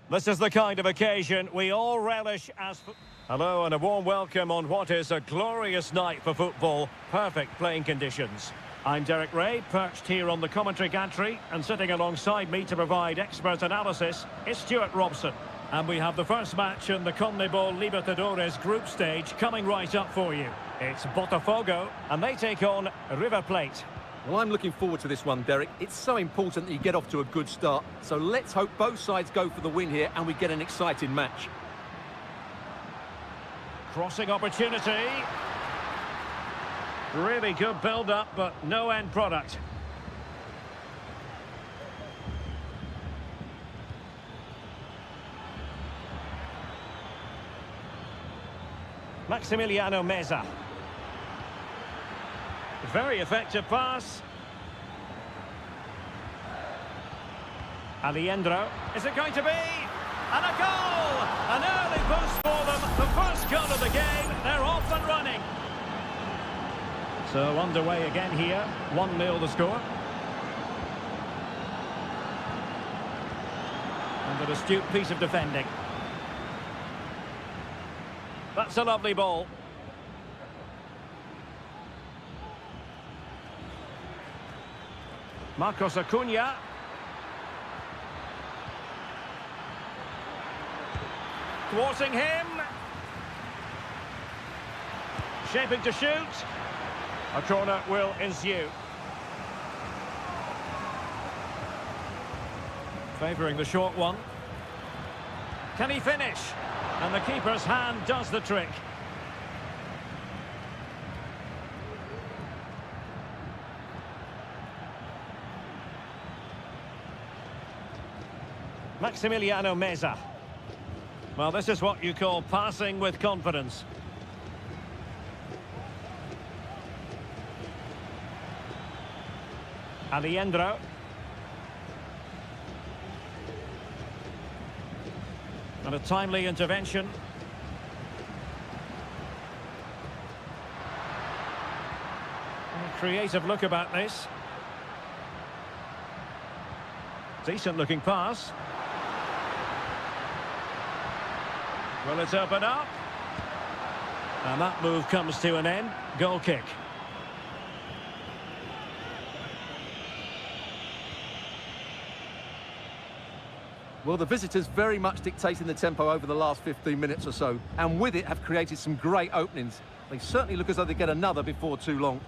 This is the kind of occasion we all relish as... Hello and a warm welcome on what is a glorious night for football. Perfect playing conditions. I'm Derek Ray, perched here on the commentary gantry, and sitting alongside me to provide expert analysis is Stuart Robson. And we have the first match in the CONMEBOL Libertadores group stage coming right up for you. It's Botafogo, and they take on River Plate. Well, I'm looking forward to this one, Derek. It's so important that you get off to a good start. So let's hope both sides go for the win here and we get an exciting match. Crossing opportunity. Really good build-up, but no end product. Maximiliano Meza. Very effective pass. Alejandro. Is it going to be? And a goal! An early boost for them. The first goal of the game. They're off and running. So underway again here. 1-0 the score. And an astute piece of defending. That's a lovely ball. Marcos Acuna. Thwarting him. Shaping to shoot. A corner will ensue. Favouring the short one. Can he finish? And the keeper's hand does the trick. Maximiliano Meza. Well, this is what you call passing with confidence. Alejandro. And a timely intervention. A creative look about this. Decent looking pass. Will it open up? And that move comes to an end. Goal kick. Well, the visitors very much dictating the tempo over the last 15 minutes or so, and with it have created some great openings. They certainly look as though they get another before too long.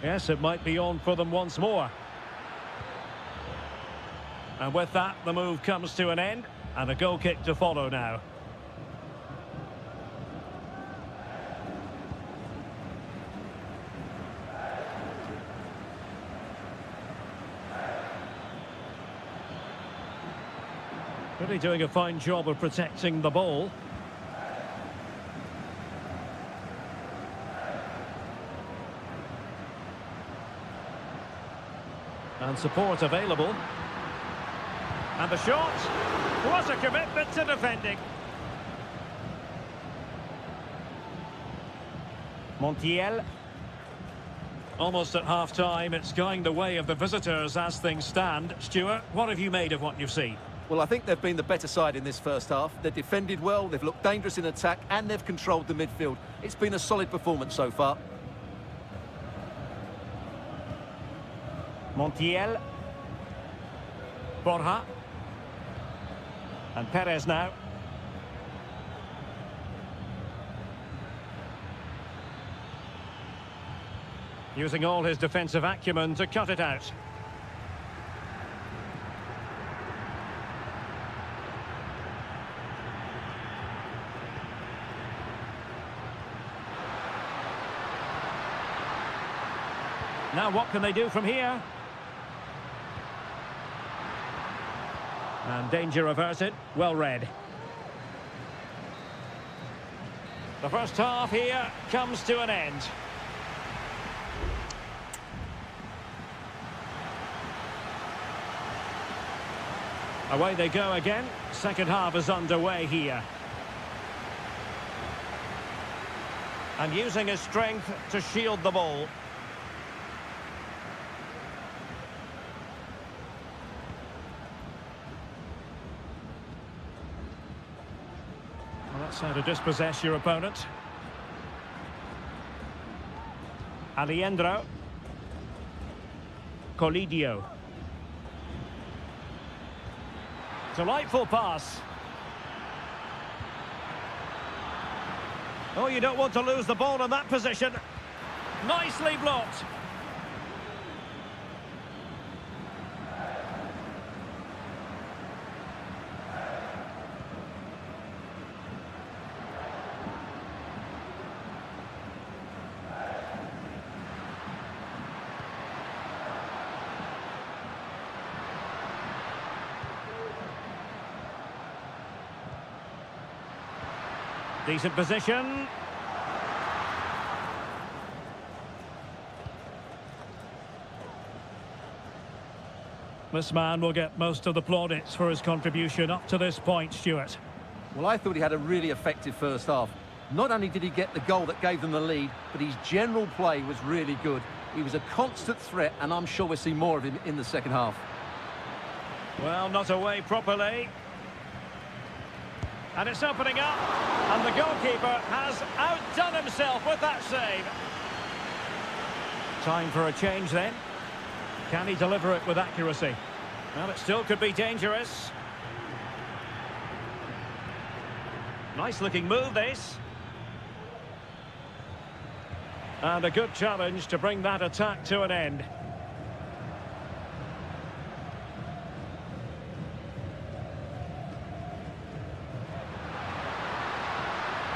Yes, it might be on for them once more. And with that, the move comes to an end, and a goal kick to follow now. Really doing a fine job of protecting the ball. And support available. And the shot. What a commitment to defending. Montiel. Almost at half-time, it's going the way of the visitors as things stand. Stuart, what have you made of what you've seen? Well, I think they've been the better side in this first half. They've defended well, they've looked dangerous in attack, and they've controlled the midfield. It's been a solid performance so far. Montiel. Borja. And Perez now. Using all his defensive acumen to cut it out. Now what can they do from here? And danger averted, well read. The first half here comes to an end. Away they go again. Second half is underway here. And using his strength to shield the ball. That's how to dispossess your opponent. Alejandro. Colidio. Delightful pass. Oh, you don't want to lose the ball in that position. Nicely blocked. Decent position. This man will get most of the plaudits for his contribution up to this point, Stuart. Well, I thought he had a really effective first half. Not only did he get the goal that gave them the lead, but his general play was really good. He was a constant threat, and I'm sure we'll see more of him in the second half. Well, not away properly. And it's opening up, and the goalkeeper has outdone himself with that save. Time for a change then. Can he deliver it with accuracy? Well, it still could be dangerous. Nice looking move, this. And a good challenge to bring that attack to an end.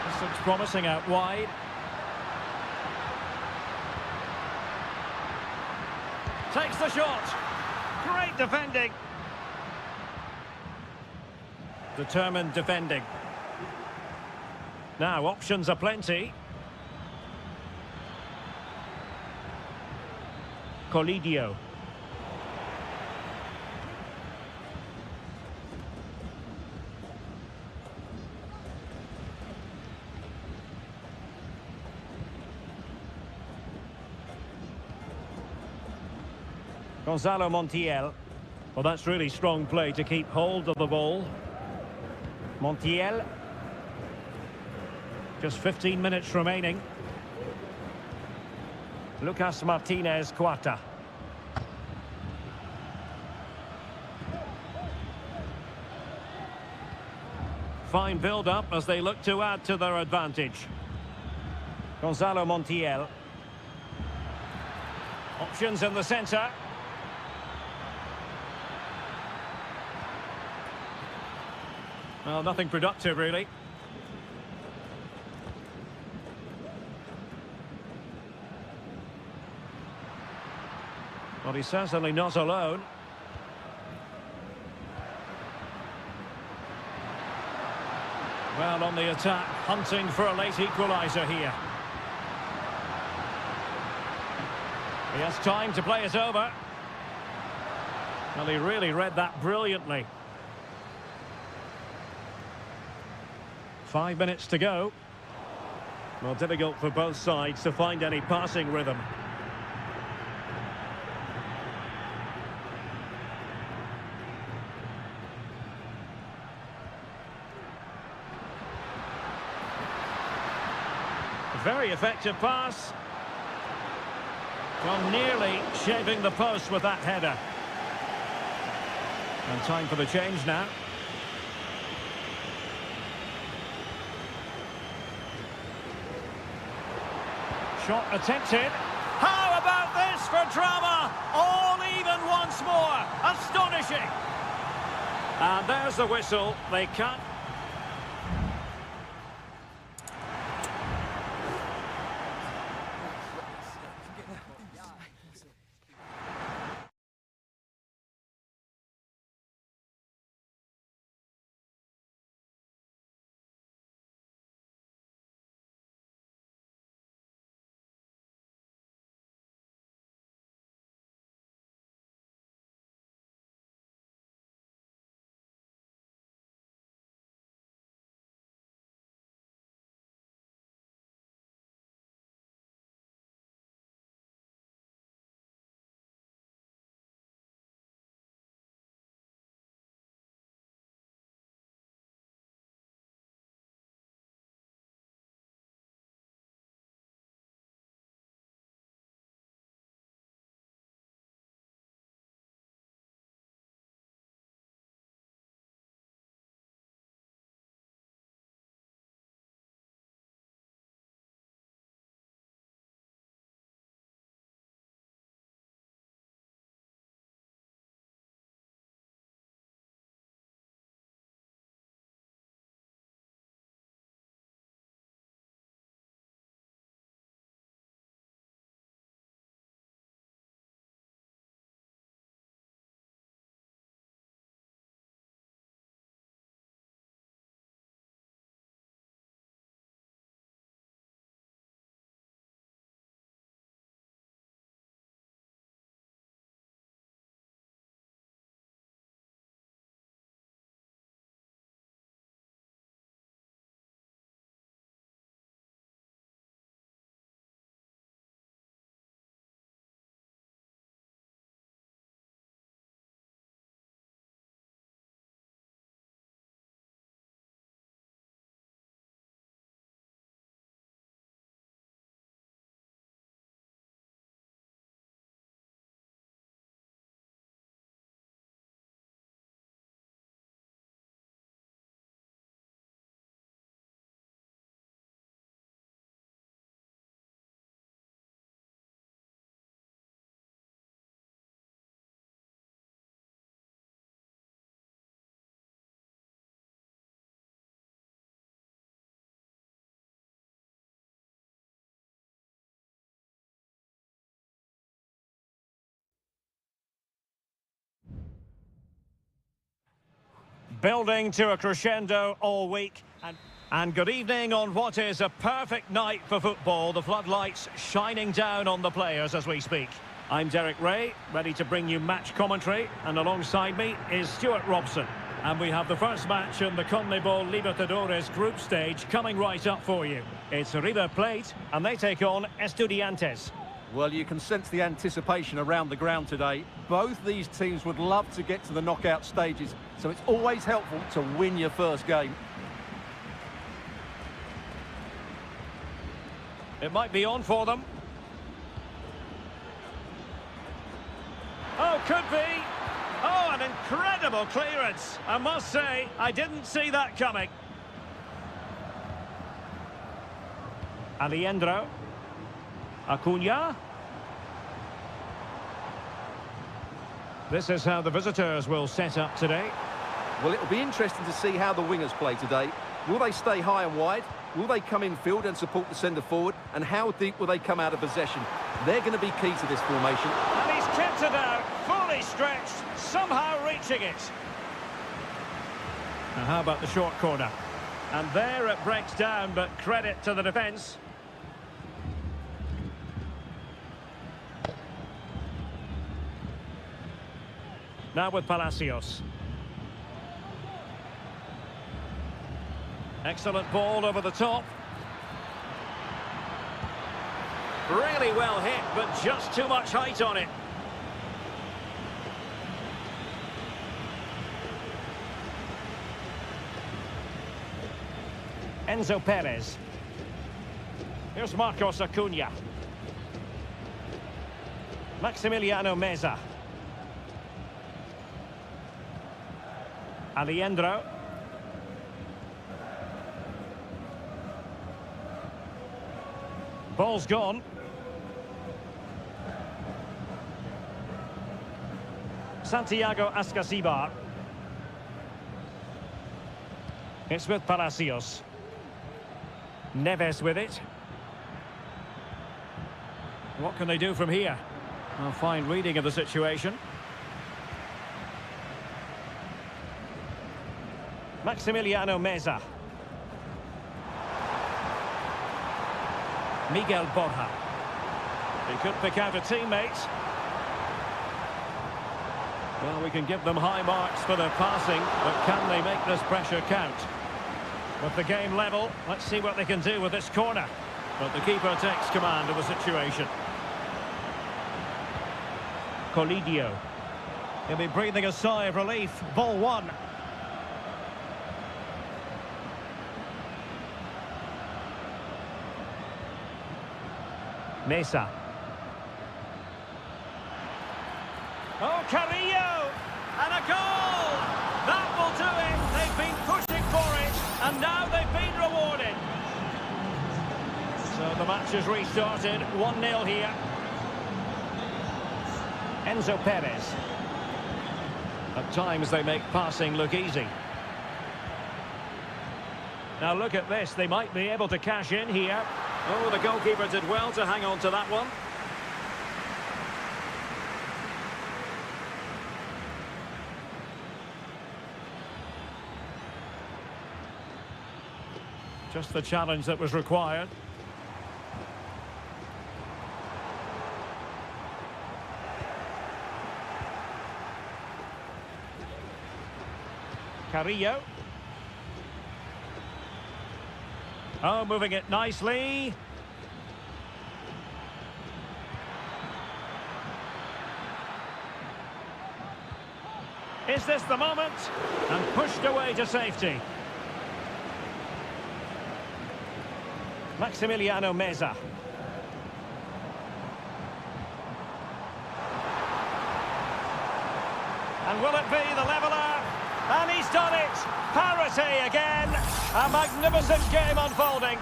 This looks promising out wide. Takes the shot. Great defending. Determined defending. Now, options are plenty. Colidio. Gonzalo Montiel. Well, that's really strong play to keep hold of the ball. Montiel. Just 15 minutes remaining. Lucas Martinez Cuarta. Fine build-up as they look to add to their advantage. Gonzalo Montiel. Options in the centre. Well, nothing productive, really. Well, he's certainly not alone. Well, on the attack, hunting for a late equaliser here. He has time to play it over. Well, he really read that brilliantly. 5 minutes to go. Well, difficult for both sides to find any passing rhythm. Very effective pass. Well, nearly shaving the post with that header. And time for the change now. Shot attempted. How about this for drama? All even once more. Astonishing. And there's the whistle. They can't building to a crescendo all week. And good evening on what is a perfect night for football. The floodlights shining down on the players as we speak. I'm Derek Ray, ready to bring you match commentary. And alongside me is Stuart Robson. And we have the first match in the CONMEBOL Libertadores group stage coming right up for you. It's River Plate, and they take on Estudiantes. Well, you can sense the anticipation around the ground today. Both these teams would love to get to the knockout stages, so it's always helpful to win your first game. It might be on for them. Oh, could be. Oh, an incredible clearance. I must say, I didn't see that coming. Alejandro. Acuna. This is how the visitors will set up today. Well, it'll be interesting to see how the wingers play today. Will they stay high and wide? Will they come in field and support the centre forward? And how deep will they come out of possession? They're going to be key to this formation. And he's kept it out, fully stretched, somehow reaching it. Now, how about the short corner? And there it breaks down, but credit to the defence. Now with Palacios. Excellent ball over the top. Really well hit, but just too much height on it. Enzo Perez. Here's Marcos Acuna. Maximiliano Meza. Alejandro. Ball's gone. Santiago Ascasibar. It's with Palacios. Neves with it. What can they do from here? A fine reading of the situation. Maximiliano Meza. Miguel Borja. He could pick out a teammate. Well, we can give them high marks for their passing, but can they make this pressure count? With the game level, let's see what they can do with this corner. But the keeper takes command of the situation. Colidio. He'll be breathing a sigh of relief. Ball one. Mesa. Oh, Carrillo! And a goal! That will do it! They've been pushing for it, and now they've been rewarded. So the match has restarted, 1-0 here. Enzo Perez. At times they make passing look easy. Now look at this, they might be able to cash in here. Oh, the goalkeeper did well to hang on to that one. Just the challenge that was required. Carrillo. Oh, moving it nicely. Is this the moment? And pushed away to safety. Maximiliano Meza. And will it be the leveller? And he's done it! Parity again! A magnificent game unfolding.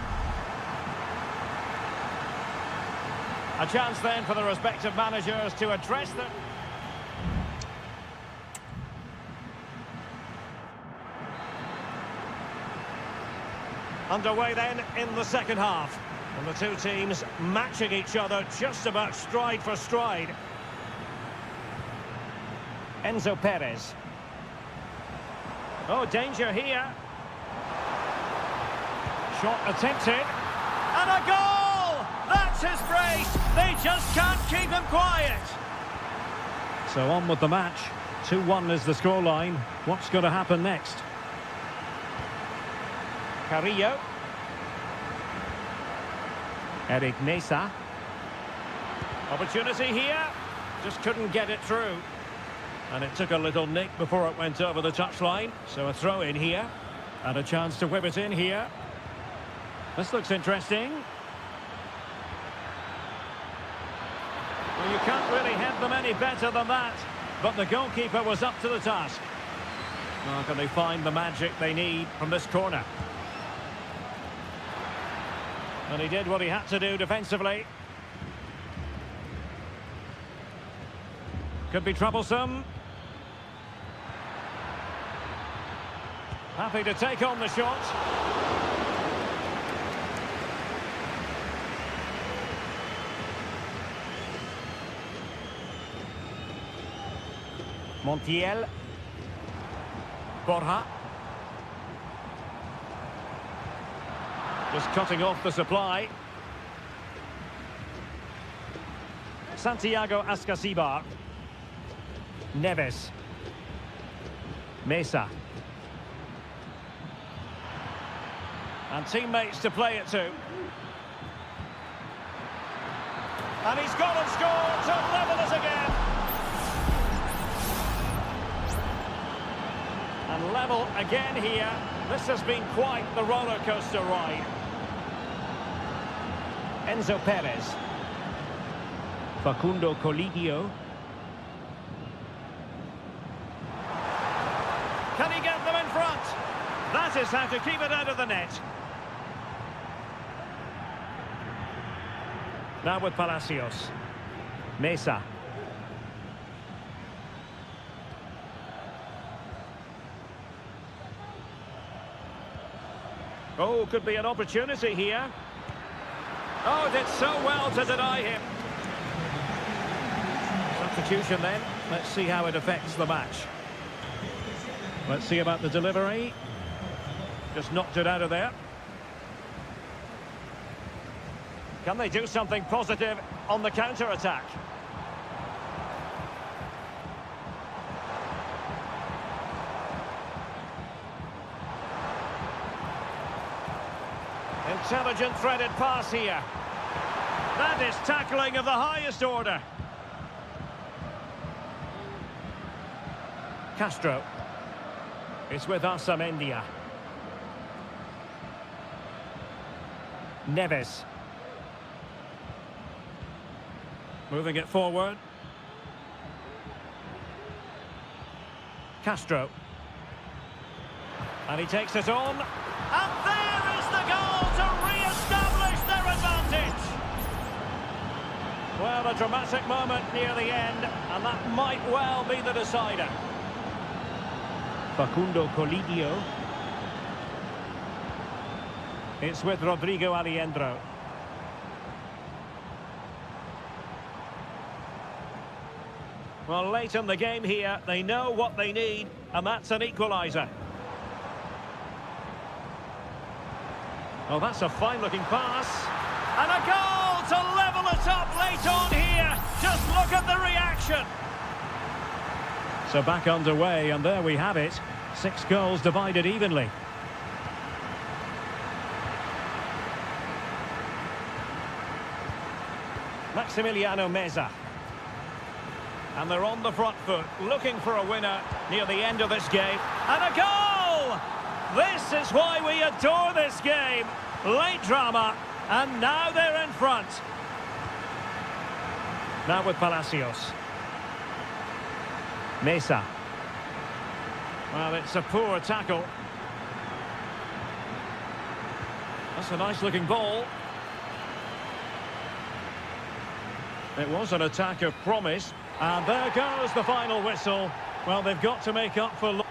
A chance then for the respective managers to address them. Underway then in the second half. And the two teams matching each other just about stride for stride. Enzo Perez. Oh, danger here. Shot attempted. And a goal! That's his brace! They just can't keep him quiet. So on with the match. 2-1 is the scoreline. What's going to happen next? Carrillo. Eric Mesa. Opportunity here. Just couldn't get it through. And it took a little nick before it went over the touchline. So a throw in here. And a chance to whip it in here. This looks interesting. Well, you can't really head them any better than that. But the goalkeeper was up to the task. Now can they find the magic they need from this corner? And he did what he had to do defensively. Could be troublesome. Happy to take on the shot. Montiel. Borja. Just cutting off the supply. Santiago Ascasibar. Neves. Mesa. And teammates to play it to. And he's gone and scored to level us again. And level again here. This has been quite the roller coaster ride. Enzo Perez. Facundo Colidio. Can he get them in front? That is how to keep it out of the net. Now with Palacios. Mesa. Oh, could be an opportunity here. Oh, did so well to deny him. Substitution then. Let's see how it affects the match. Let's see about the delivery. Just knocked it out of there. Can they do something positive on the counter-attack? Intelligent threaded pass here. That is tackling of the highest order. Castro. It's with Arsamendia. Neves. Moving it forward. Castro. And he takes it on. And there is the goal to re-establish their advantage. Well, a dramatic moment near the end, and that might well be the decider. Facundo Colidio. It's with Rodrigo Aliendro. Well, late in the game here, they know what they need, and that's an equaliser. Oh, that's a fine-looking pass. And a goal to level it up late on here. Just look at the reaction. So back underway, and there we have it. 6 goals divided evenly. Maximiliano Meza. And they're on the front foot, looking for a winner near the end of this game. And a goal! This is why we adore this game. Late drama, and now they're in front. Now with Palacios. Mesa. Well, it's a poor tackle. That's a nice-looking ball. It was an attack of promise. And there goes the final whistle. Well, they've got to make up for...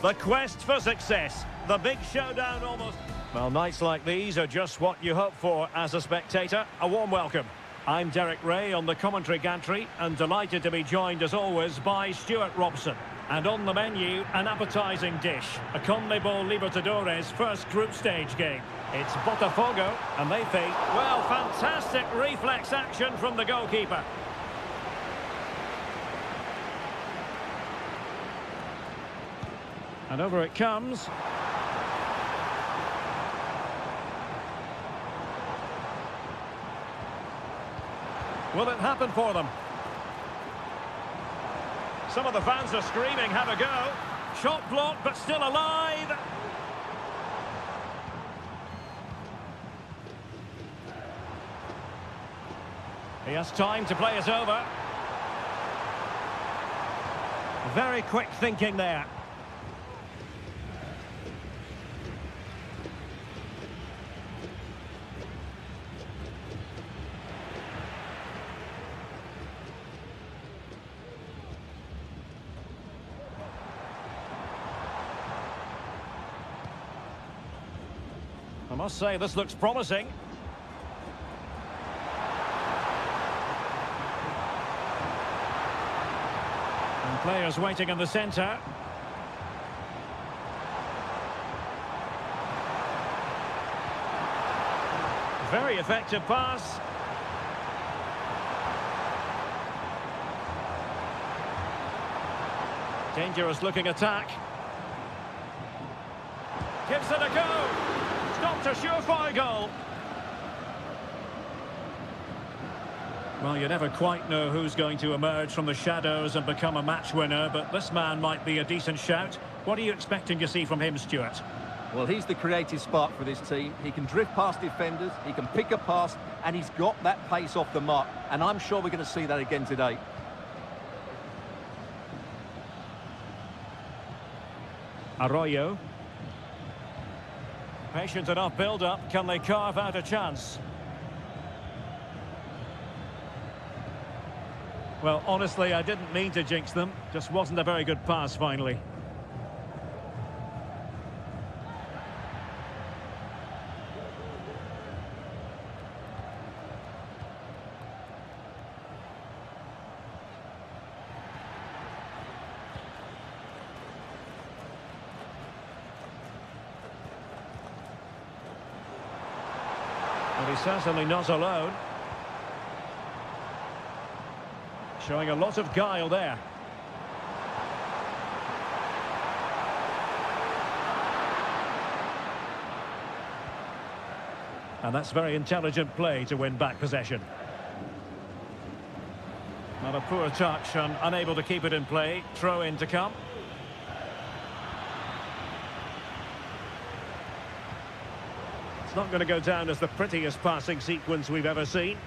The quest for success. The big showdown almost. Well, nights like these are just what you hope for as a spectator. A warm welcome. I'm Derek Ray on the commentary gantry and delighted to be joined as always by Stuart Robson. And on the menu, an appetising dish. A CONMEBOL Libertadores first group stage game. It's Botafogo and they think, well, fantastic reflex action from the goalkeeper. And over it comes. Will it happen for them? Some of the fans are screaming, have a go. Shot blocked, but still alive. He has time to play it over. Very quick thinking there. I must say, this looks promising. And players waiting in the centre. Very effective pass. Dangerous looking attack. Gives it a go. Stopped a surefire goal. Well, you never quite know who's going to emerge from the shadows and become a match winner, but this man might be a decent shout. What are you expecting to see from him, Stuart? Well, he's the creative spark for this team. He can drift past defenders, he can pick a pass, and he's got that pace off the mark. And I'm sure we're going to see that again today. Arroyo. Patient enough build-up. Can they carve out a chance? Well, honestly, I didn't mean to jinx them. Just wasn't a very good pass, finally. And he's certainly not alone. Showing a lot of guile there. And that's very intelligent play to win back possession. Not a poor touch and unable to keep it in play. Throw in to come. It's not going to go down as the prettiest passing sequence we've ever seen.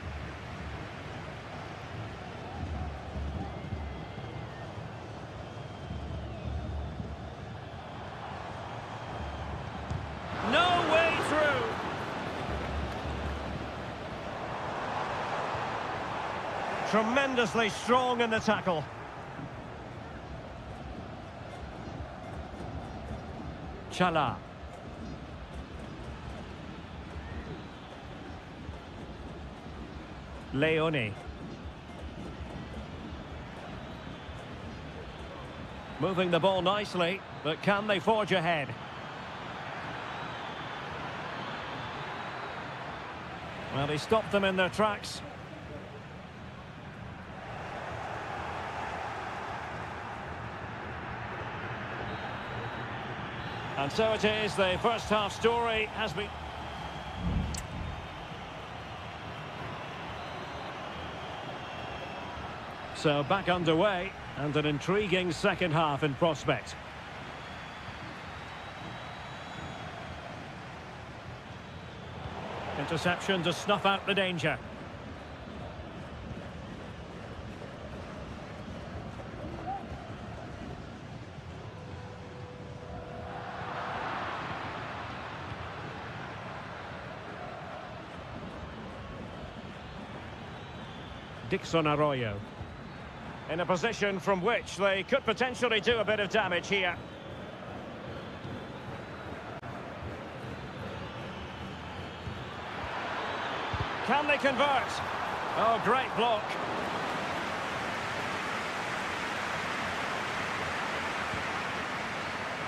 No way through. Tremendously strong in the tackle. Chala. Leone. Moving the ball nicely, but can they forge ahead? Well, he stopped them in their tracks. And so it is, the first half story has been... So back underway, and an intriguing second half in prospect. Interception to snuff out the danger. Dixon Arroyo. In a position from which they could potentially do a bit of damage here. Can they convert? Oh, great block.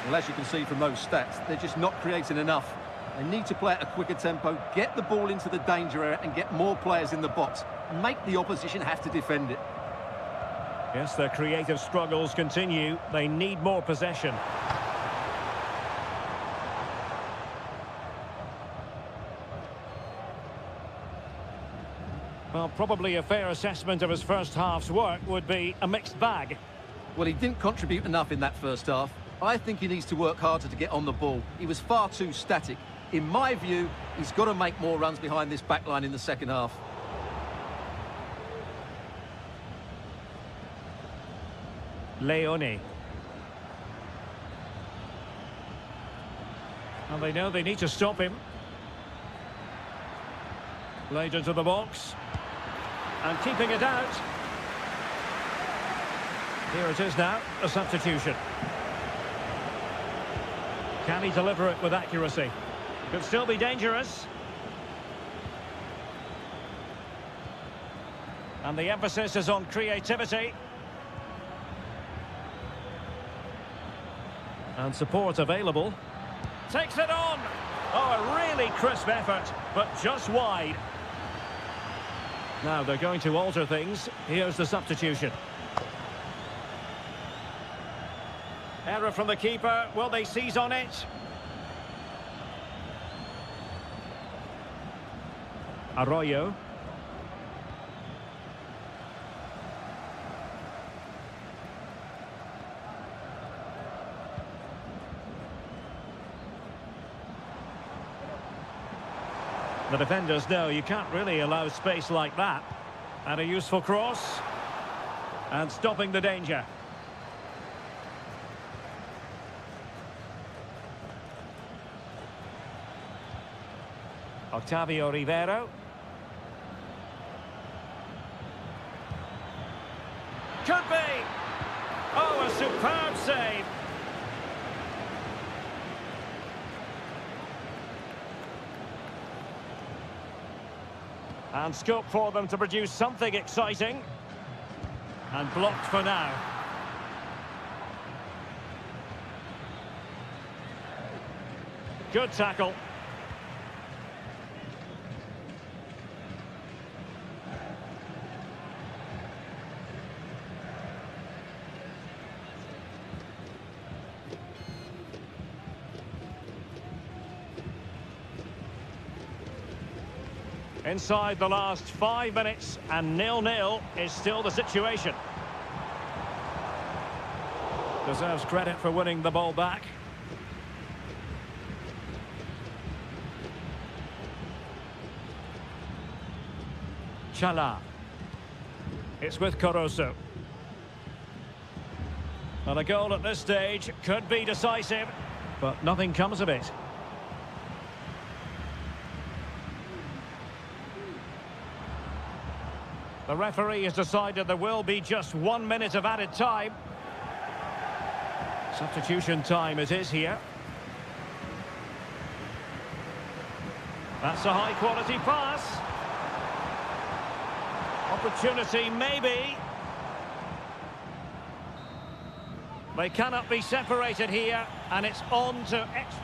Well, as you can see from those stats, they're just not creating enough. They need to play at a quicker tempo, get the ball into the danger area and get more players in the box. Make the opposition have to defend it. Yes, their creative struggles continue. They need more possession. Well, probably a fair assessment of his first half's work would be a mixed bag. Well, he didn't contribute enough in that first half. I think he needs to work harder to get on the ball. He was far too static. In my view, he's got to make more runs behind this back line in the second half. Leone. And they know they need to stop him. Laid into the box. And keeping it out. Here it is now, a substitution. Can he deliver it with accuracy? Could still be dangerous. And the emphasis is on creativity. And support available. Takes it on! Oh, a really crisp effort, but just wide. Now they're going to alter things. Here's the substitution. Error from the keeper. Will they seize on it? Arroyo. The defenders know you can't really allow space like that. And a useful cross. And stopping the danger. Octavio Rivero. Could be! Oh, a superb save! And scope for them to produce something exciting. And blocked for now. Good tackle. Inside the last 5 minutes, and 0-0 is still the situation. Deserves credit for winning the ball back. Chala. It's with Caruso. And a goal at this stage could be decisive, but nothing comes of it. The referee has decided there will be just 1 minute of added time. Substitution time it is here. That's a high-quality pass. Opportunity, maybe. They cannot be separated here, and it's on to extra.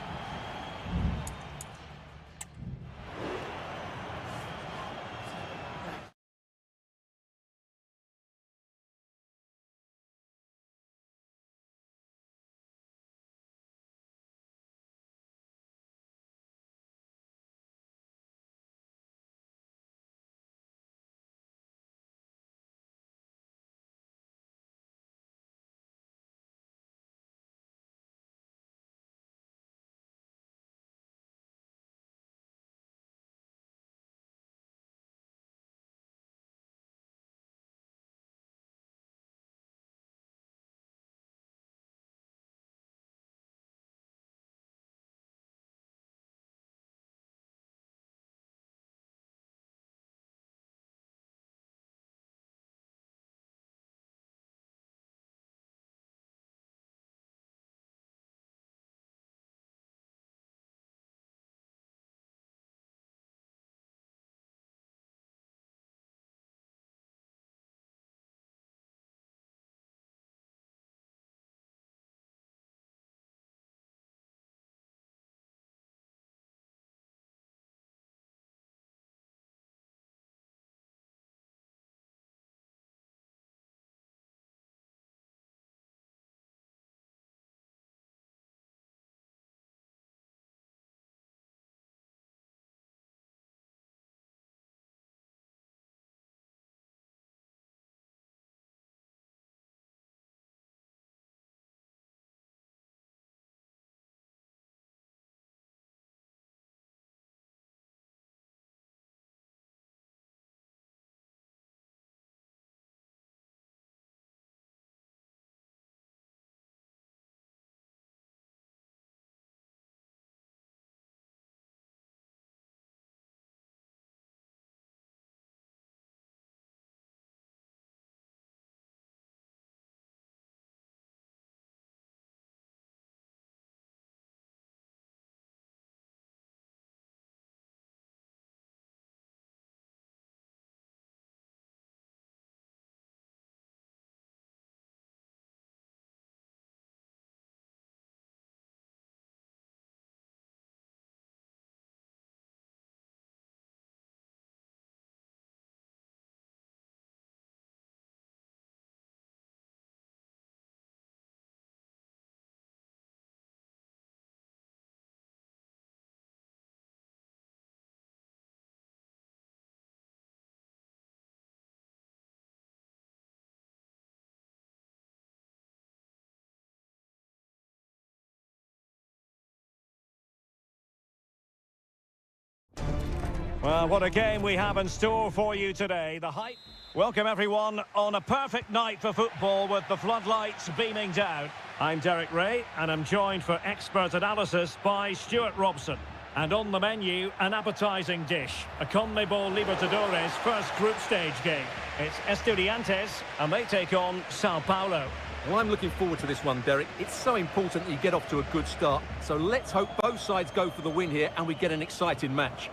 Well, what a game we have in store for you today. The hype. Welcome everyone on a perfect night for football with the floodlights beaming down. I'm Derek Ray and I'm joined for expert analysis by Stuart Robson. And on the menu, an appetising dish, a CONMEBOL Libertadores first group stage game. It's Estudiantes and they take on Sao Paulo. Well, I'm looking forward to this one, Derek. It's so important that you get off to a good start. So let's hope both sides go for the win here and we get an exciting match.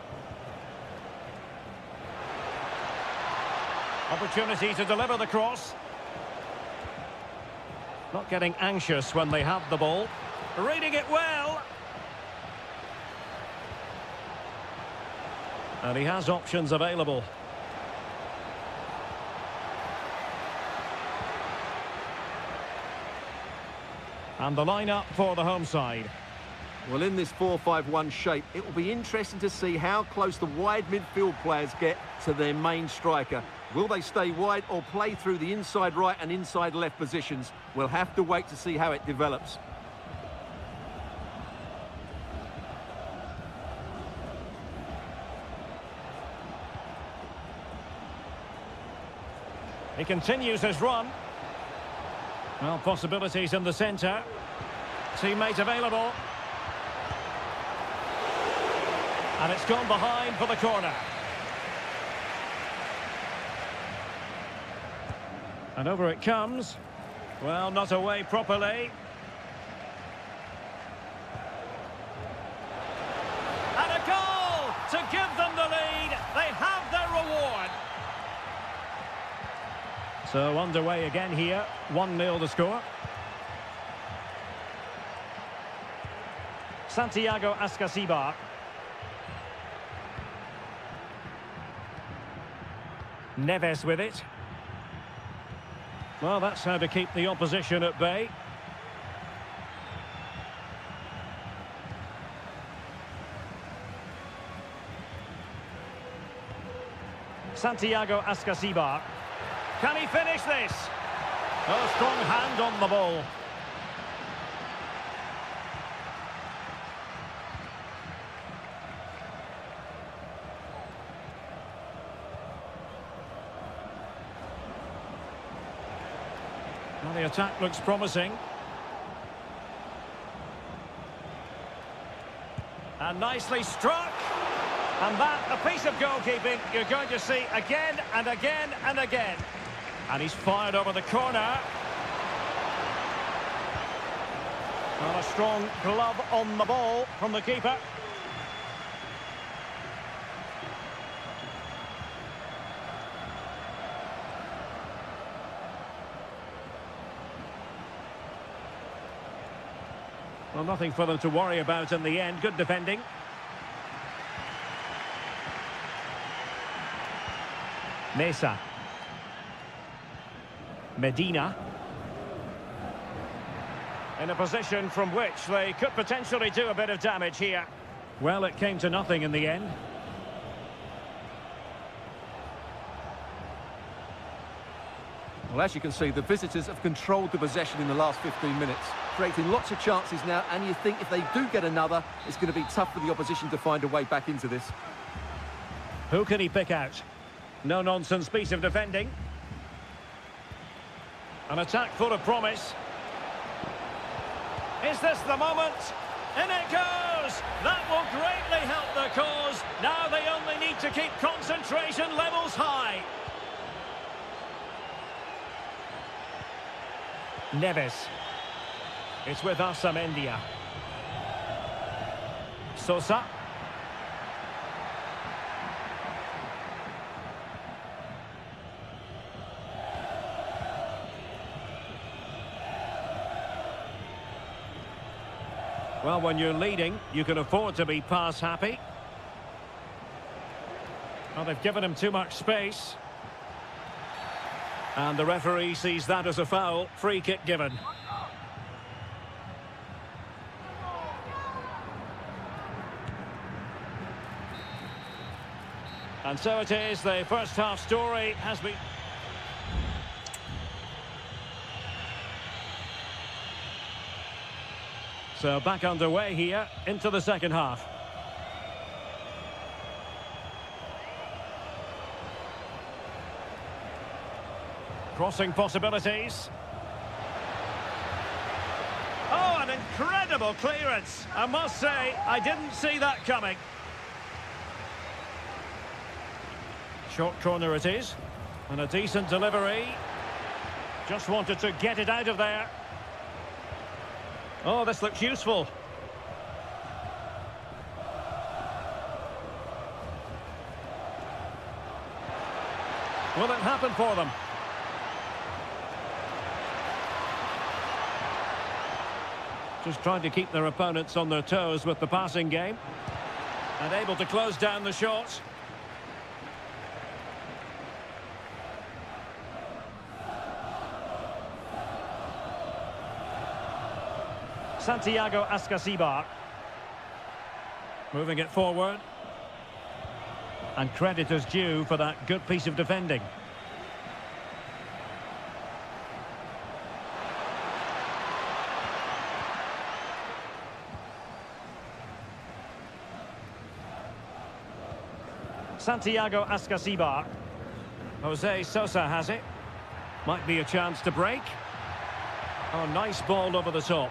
Opportunity to deliver the cross. Not getting anxious when they have the ball. Reading it well. And he has options available. And the lineup for the home side. Well, in this 4-5-1 shape, it will be interesting to see how close the wide midfield players get to their main striker. Will they stay wide or play through the inside right and inside left positions? We'll have to wait to see how it develops. He continues his run. Well, possibilities in the centre. Teammate available. And it's gone behind for the corner. And over it comes. Well, not away properly. And a goal to give them the lead. They have their reward. So underway again here. 1-0 to score. Santiago Ascasibar. Neves with it. Well, that's how to keep the opposition at bay. Santiago Ascasibar. Can he finish this? Oh, strong hand on the ball. Well, the attack looks promising. And nicely struck. And that, a piece of goalkeeping you're going to see again and again and again. And he's fired over the corner. Well, a strong glove on the ball from the keeper. Well, nothing for them to worry about in the end. Good defending. Mesa. Medina. In a position from which they could potentially do a bit of damage here. Well, it came to nothing in the end. Well, as you can see, the visitors have controlled the possession in the last 15 minutes, creating lots of chances now, and you think if they do get another, it's going to be tough for the opposition to find a way back into this. Who can he pick out? No-nonsense piece of defending. An attack full of promise. Is this the moment? In it goes! That will greatly help their cause. Now they only need to keep concentration levels high. Neves. It's with Amendia. Sosa. Well, when you're leading, you can afford to be pass happy. Well, they've given him too much space. And the referee sees that as a foul. Free kick given. And so it is, the first half story has been... So back underway here into the second half. Crossing possibilities. Oh, an incredible clearance. I must say, I didn't see that coming. Short corner it is. And a decent delivery. Just wanted to get it out of there. Oh, this looks useful. Will it happen for them? Just trying to keep their opponents on their toes with the passing game. And able to close down the shot. Santiago Ascasibar. Moving it forward. And credit is due for that good piece of defending. Santiago Ascasibar. Jose Sosa has it. Might be a chance to break. Oh, nice ball over the top.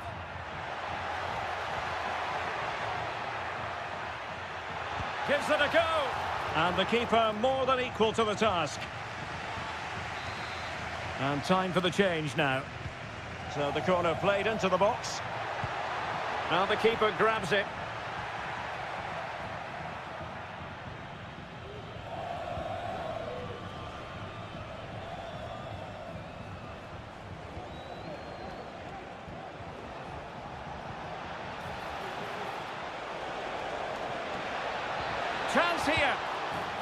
Gives it a go. And the keeper more than equal to the task. And time for the change now. So the corner played into the box. Now the keeper grabs it. Chance here,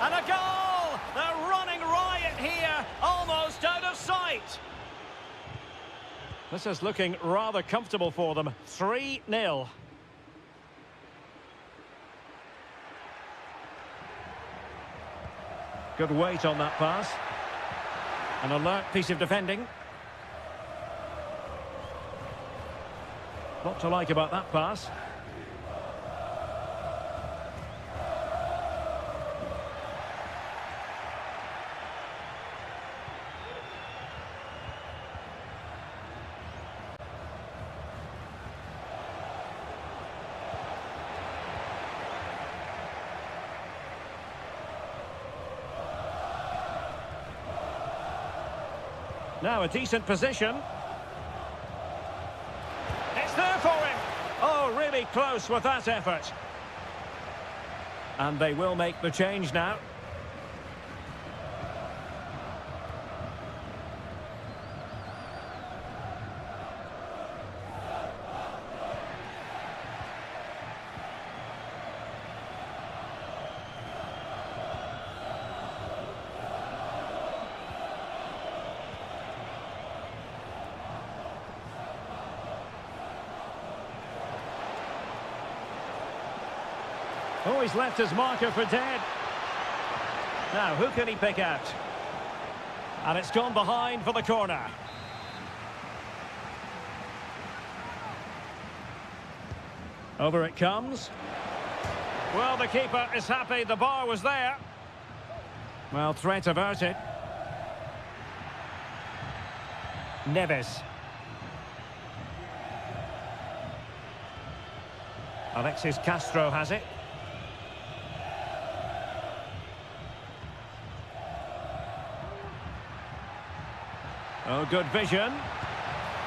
and a goal! They're running riot here, almost out of sight. This is looking rather comfortable for them. 3-0. Good weight on that pass. An alert piece of defending. What to like about that pass? Now a decent position. It's there for him. Oh, really close with that effort. And they will make the change now. Oh, he's left his marker for dead. Now, who can he pick out? And it's gone behind for the corner. Over it comes. Well, the keeper is happy the bar was there. Well, threat averted. Neves. Alexis Castro has it. Oh, good vision.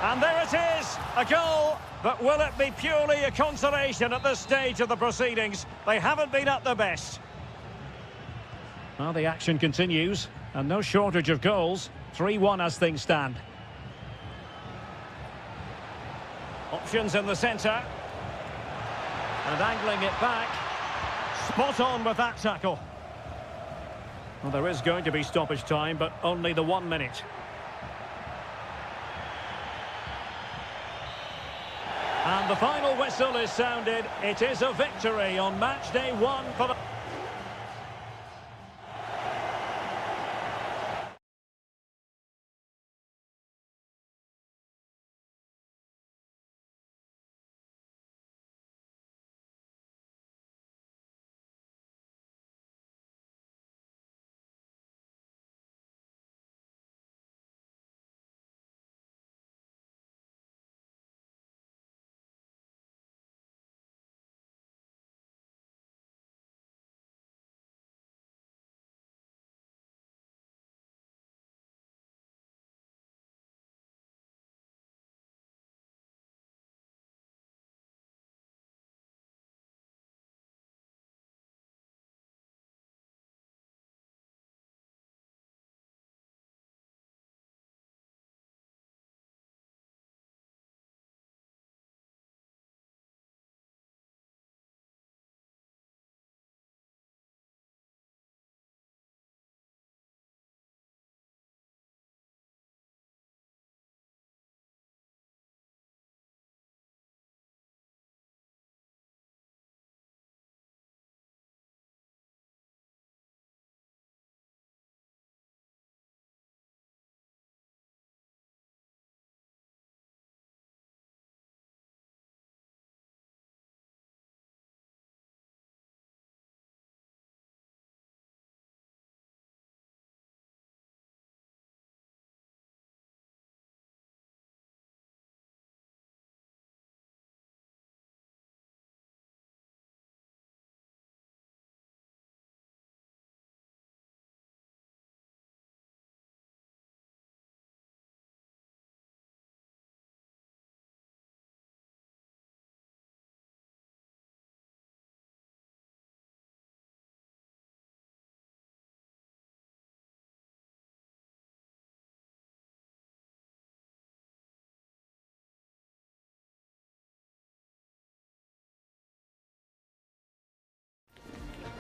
And there it is, a goal. But will it be purely a consolation at this stage of the proceedings? They haven't been at their best. Well, the action continues, and no shortage of goals. 3-1 as things stand. Options in the centre. And angling it back. Spot on with that tackle. Well, there is going to be stoppage time, but only the 1 minute. And the final whistle is sounded. It is a victory on match day 1 for the...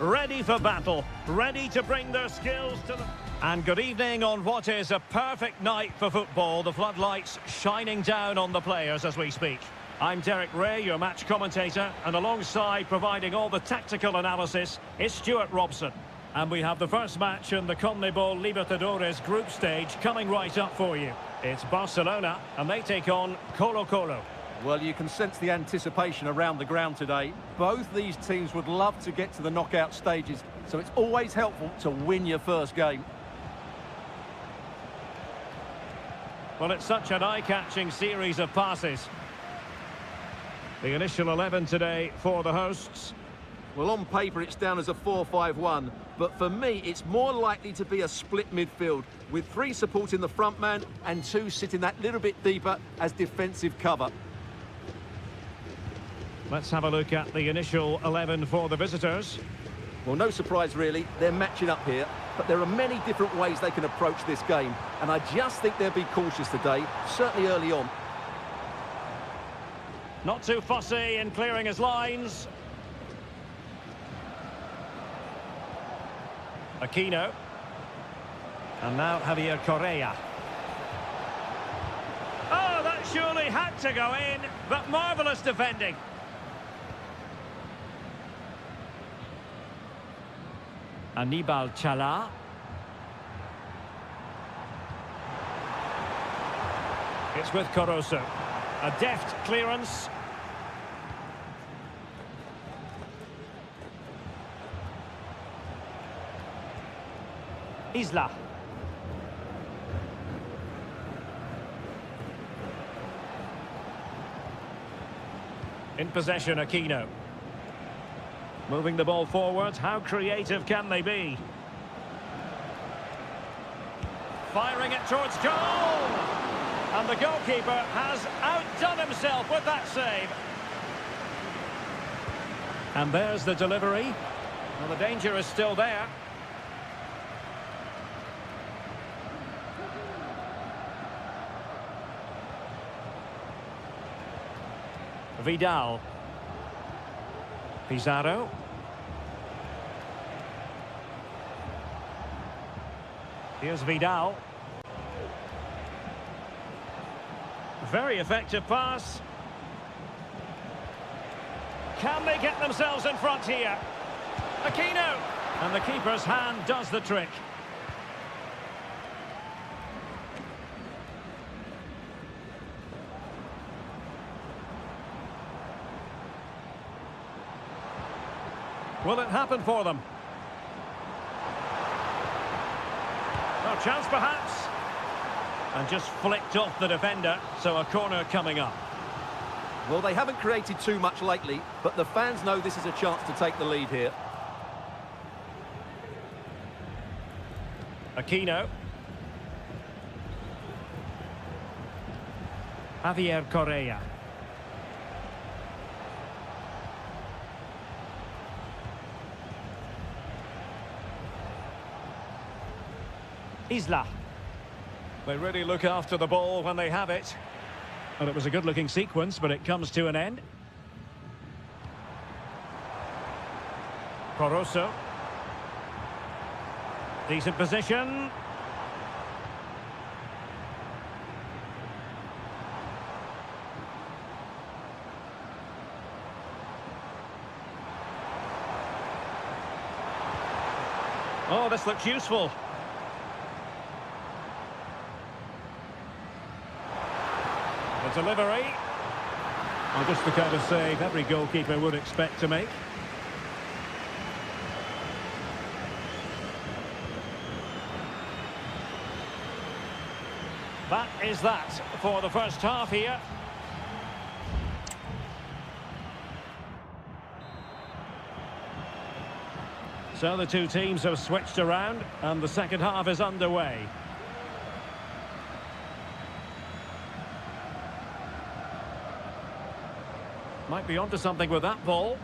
ready for battle, ready to bring their skills to the... And good evening on what is a perfect night for football. The floodlights shining down on the players as we speak. I'm Derek Ray, your match commentator, and alongside providing all the tactical analysis is Stuart Robson. And we have the first match in the CONMEBOL Libertadores group stage coming right up for you. It's Barcelona, and they take on Colo-Colo. Well, you can sense the anticipation around the ground today. Both these teams would love to get to the knockout stages, so it's always helpful to win your first game. Well, it's such an eye-catching series of passes. The initial 11 today for the hosts. Well, on paper, it's down as a 4-5-1, but for me, it's more likely to be a split midfield, with 3 supporting the front man and 2 sitting that little bit deeper as defensive cover. Let's have a look at the initial 11 for the visitors. Well, no surprise, really. They're matching up here, but there are many different ways they can approach this game, and I just think they'll be cautious today, certainly early on. Not too fussy in clearing his lines. Aquino. And now Javier Correa. Oh, that surely had to go in, but marvellous defending. Aníbal Chala. It's with Corozo. A deft clearance. Isla. In possession, Aquino. Moving the ball forward, how creative can they be? Firing it towards goal! And the goalkeeper has outdone himself with that save. And there's the delivery. Well, the danger is still there. Vidal. Pizarro. Here's Vidal. Very effective pass. Can they get themselves in front here? Aquino! And the keeper's hand does the trick. Will it happen for them? No chance perhaps. And just flicked off the defender, so a corner coming up. Well, they haven't created too much lately, but the fans know this is a chance to take the lead here. Aquino. Javier Correa. Isla. They really look after the ball when they have it. And it was a good-looking sequence, but it comes to an end. Corozo. Decent position. Oh, this looks useful. The delivery. Well, just the kind of save every goalkeeper would expect to make. That is that for the first half here. So the two teams have switched around and the second half is underway. Might be onto something with that ball.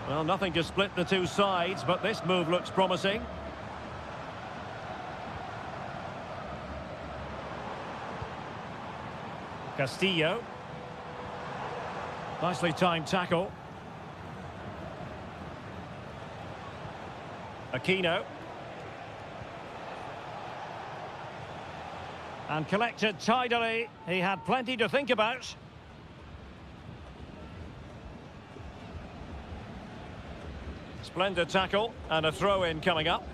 Well, nothing to split the two sides, but this move looks promising. Castillo. Nicely timed tackle. Aquino. And collected tidily. He had plenty to think about. Splendid tackle and a throw-in coming up.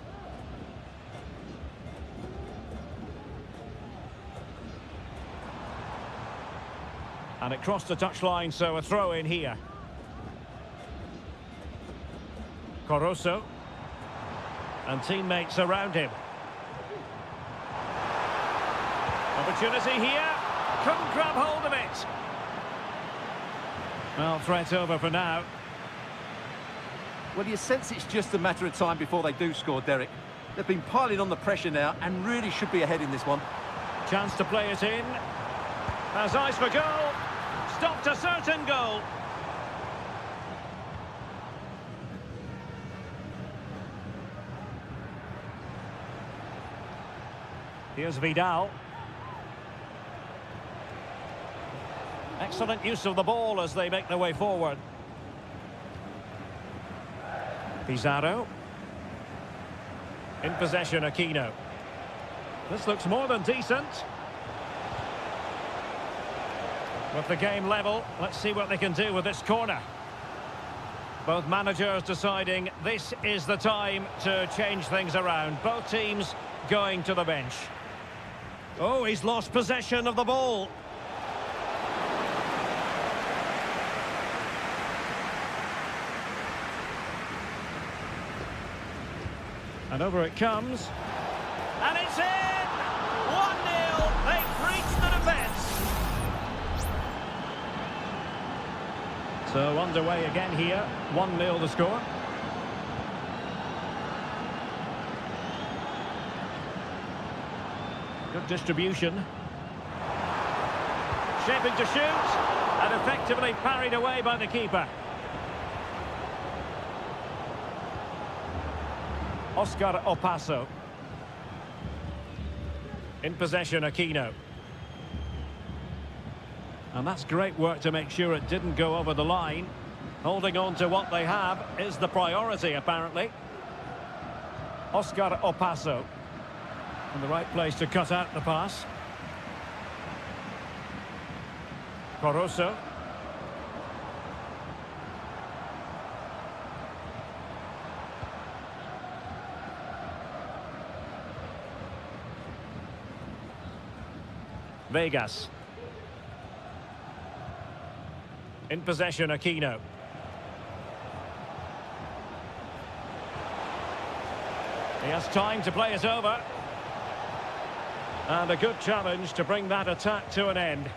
And it crossed the touchline, so a throw-in here. Coroso. And teammates around him. Opportunity here. Couldn't grab hold of it. Well, threat over for now. Well, you sense it's just a matter of time before they do score, Derek. They've been piling on the pressure now and really should be ahead in this one. Chance to play it in. Has eyes for goal. Stopped a certain goal. Here's Vidal. Excellent use of the ball as they make their way forward. Pizarro. In possession, Aquino. This looks more than decent. With the game level, let's see what they can do with this corner. Both managers deciding this is the time to change things around. Both teams going to the bench. Oh, he's lost possession of the ball. And over it comes. And it's in! 1-0. They've breached the defence. So underway again here. 1-0 the score. Good distribution. Shaping to shoot. And effectively parried away by the keeper. Oscar Opaso. In possession, Aquino. And that's great work to make sure it didn't go over the line. Holding on to what they have is the priority, apparently. Oscar Opaso. In the right place to cut out the pass. Coroso. Vegas. In possession, Aquino. He has time to play it over. And a good challenge to bring that attack to an end.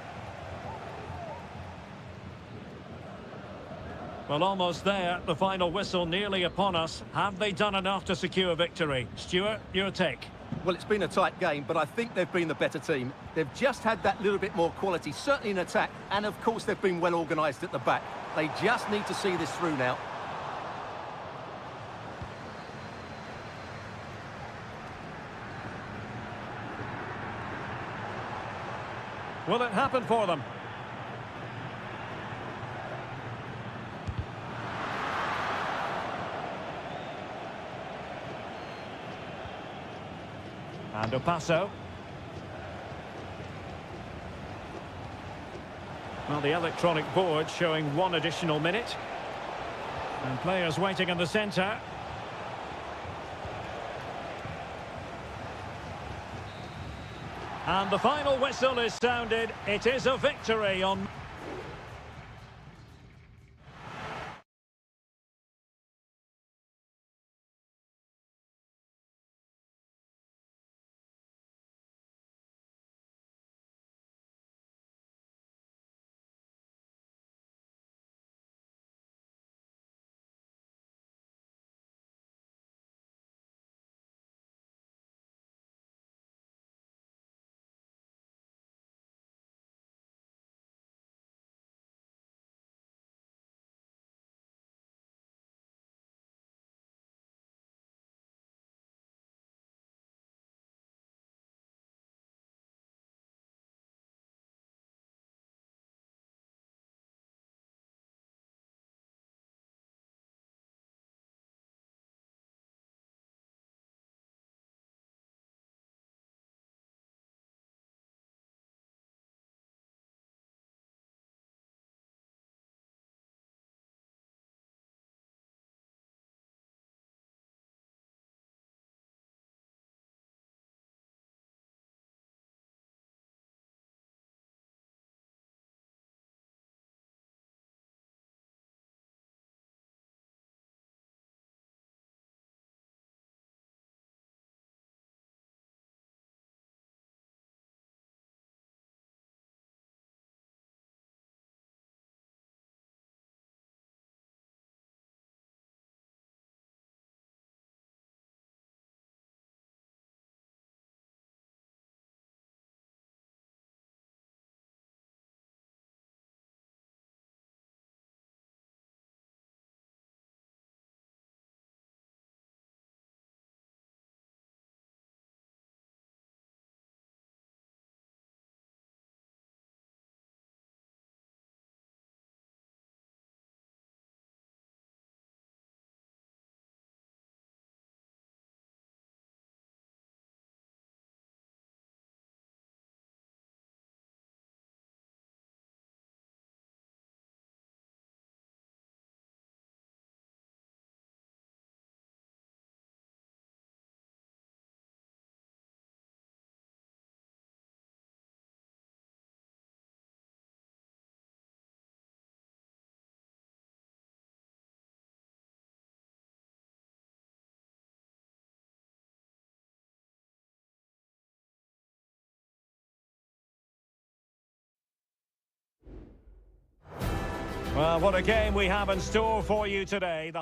Well, almost there. The final whistle nearly upon us. Have they done enough to secure victory? Stuart, your take. Well, it's been a tight game, but I think they've been the better team. They've just had that little bit more quality, certainly in attack, and of course they've been well organised at the back. They just need to see this through now. Will it happen for them? And Opaso. Well, the electronic board showing 1 additional minute. And players waiting in the centre. And the final whistle is sounded. It is a victory on... Well, what a game we have in store for you today.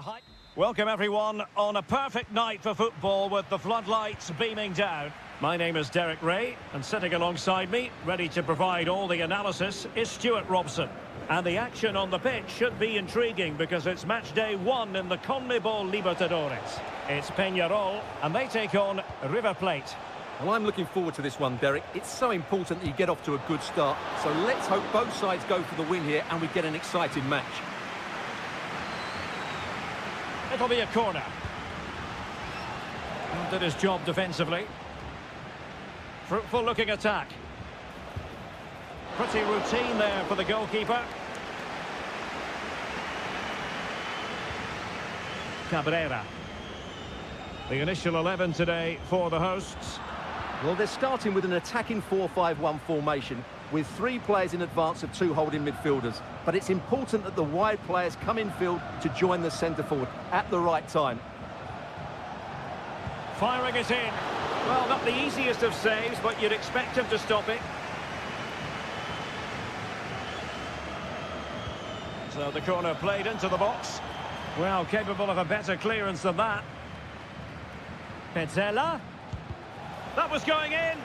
Welcome everyone on a perfect night for football with the floodlights beaming down. My name is Derek Ray, and sitting alongside me, ready to provide all the analysis, is Stuart Robson. And the action on the pitch should be intriguing because it's match day 1 in the CONMEBOL Libertadores. It's Peñarol, and they take on River Plate. Well, I'm looking forward to this one, Derek. It's so important that you get off to a good start. So let's hope both sides go for the win here and we get an exciting match. It'll be a corner. And did his job defensively. Fruitful looking attack. Pretty routine there for the goalkeeper. Cabrera. The initial 11 today for the hosts. Well, they're starting with an attacking 4-5-1 formation with 3 players in advance of 2 holding midfielders. But it's important that the wide players come in field to join the centre forward at the right time. Firing it in. Well, not the easiest of saves, but you'd expect him to stop it. So the corner played into the box. Well, capable of a better clearance than that. Petzela. That was going in.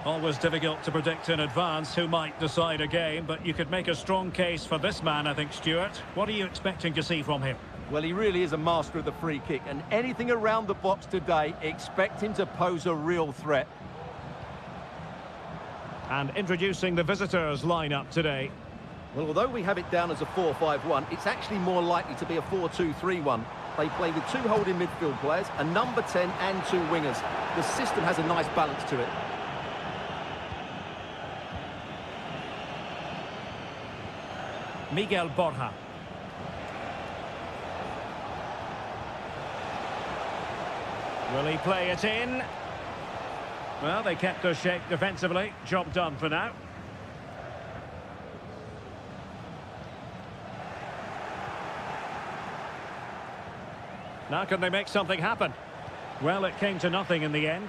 Always difficult to predict in advance who might decide a game, but you could make a strong case for this man, I think, Stuart. What are you expecting to see from him? Well, he really is a master of the free kick, and anything around the box today, expect him to pose a real threat. And introducing the visitors' lineup today. Well, although we have it down as a 4-5-1, it's actually more likely to be a 4-2-3-1. They play with 2 holding midfield players, a number 10 and 2 wingers. The system has a nice balance to it. Miguel Borja. Will he play it in? Well, they kept their shape defensively. Job done for now. Now can they make something happen? Well, it came to nothing in the end.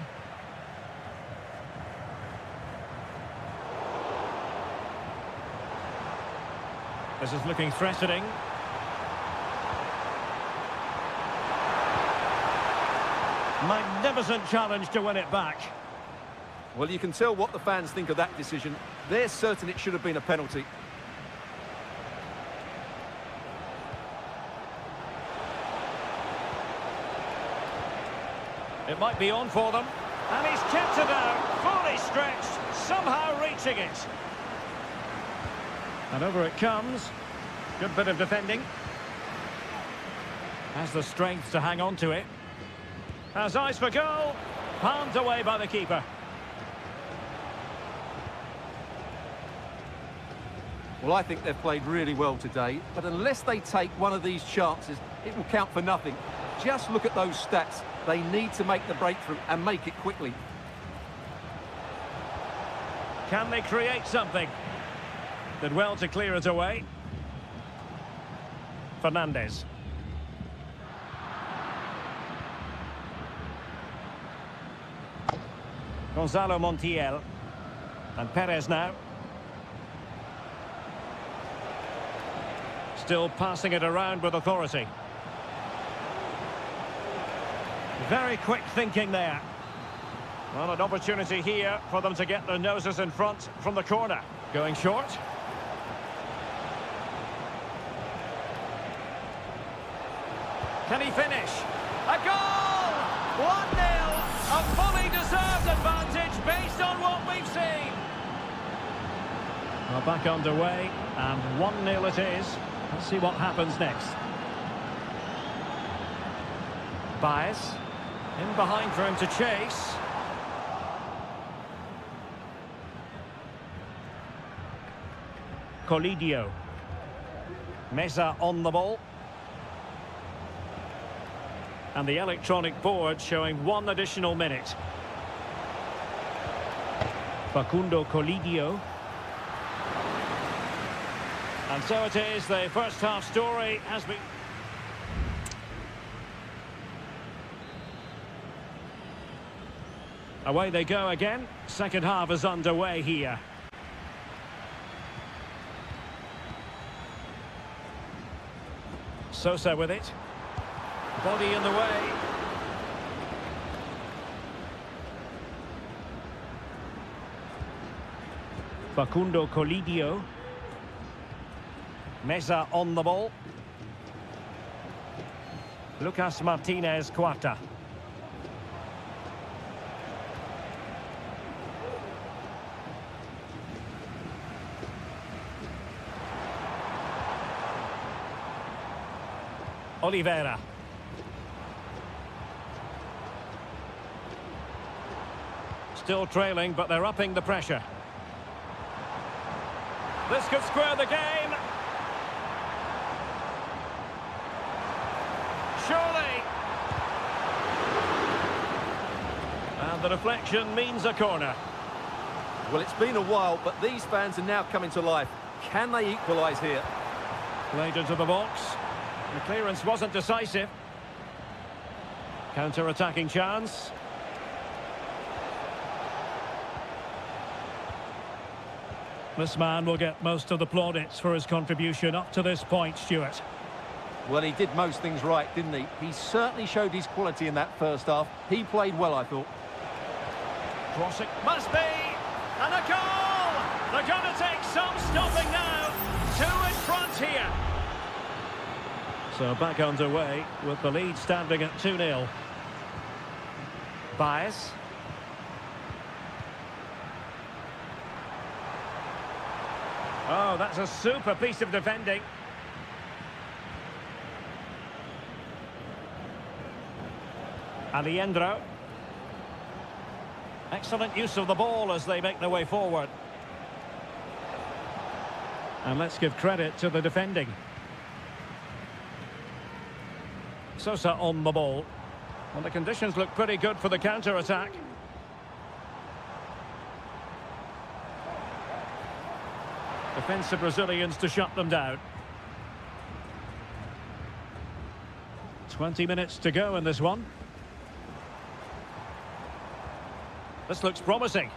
This is looking threatening. Magnificent challenge to win it back. Well, you can tell what the fans think of that decision. They're certain it should have been a penalty. It might be on for them. And he's kept it out, fully stretched, somehow reaching it. And over it comes. Good bit of defending. Has the strength to hang on to it. Has eyes for goal. Palmed away by the keeper. Well, I think they've played really well today, but unless they take one of these chances, it will count for nothing. Just look at those stats. They need to make the breakthrough and make it quickly. Can they create something? Did well to clear it away. Fernandez. Gonzalo Montiel. And Perez now. Still passing it around with authority. Very quick thinking there. Well, an opportunity here for them to get their noses in front from the corner. Going short. Can he finish? A goal! 1-0! A fully deserved advantage based on what we've seen. Well, back underway, and 1-0 it is. Let's see what happens next. Baez. In behind for him to chase. Colidio. Mesa on the ball. And the electronic board showing 1 additional minute. Facundo Colidio. And so it is, the first half story has been... Away they go again. Second half is underway here. Sosa with it. Body in the way. Facundo Colidio. Meza on the ball. Lucas Martinez Cuarta. Oliveira. Still trailing, but they're upping the pressure. This could square the game. Surely. And the deflection means a corner. Well, it's been a while, but these fans are now coming to life. Can they equalise here? Played into the box. The clearance wasn't decisive. Counter-attacking chance. This man will get most of the plaudits for his contribution up to this point, Stuart. Well, he did most things right, didn't he? He certainly showed his quality in that first half. He played well, I thought. Crossing must be, and a goal! They're going to take some stopping now. Two in front here. So back underway with the lead standing at 2-0. Baez. Oh, that's a super piece of defending. Aliendro. Excellent use of the ball as they make their way forward. And let's give credit to the defending. Sosa on the ball. And the conditions look pretty good for the counter-attack. Defensive Brazilians to shut them down. 20 minutes to go in this one. This looks promising.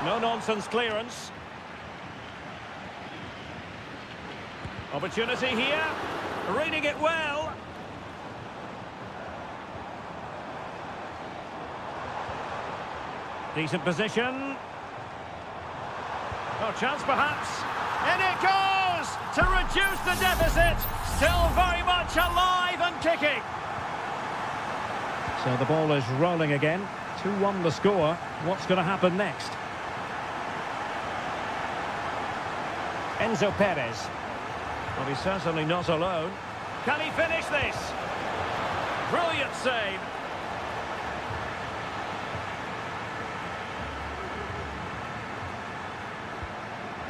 No-nonsense clearance. Opportunity here. Reading it well. Decent position. Oh, chance perhaps. In it goes! To reduce the deficit. Still very much alive and kicking. So the ball is rolling again. 2-1 the score. What's going to happen next? Enzo Perez. Well, he's certainly not alone. Can he finish this? Brilliant save.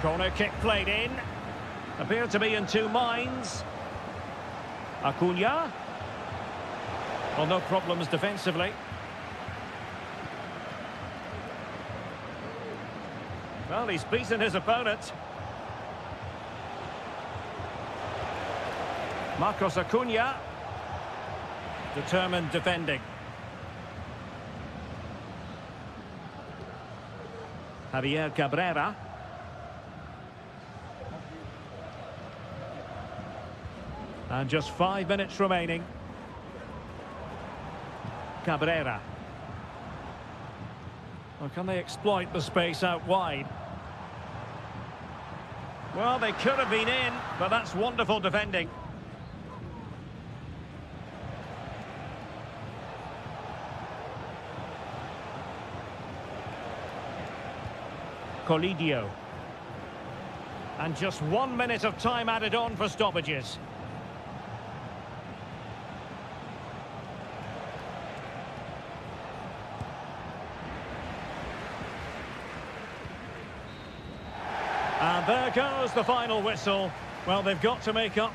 Corner kick played in. Appeared to be in two minds. Acuna. Well, no problems defensively. Well, he's beaten his opponent. Marcos Acuna. Determined defending. Javier Cabrera. And just 5 minutes remaining. Cabrera. Well, can they exploit the space out wide? Well, they could have been in, but that's wonderful defending. Colidio. And just 1 minute of time added on for stoppages. And there goes the final whistle. Well, they've got to make up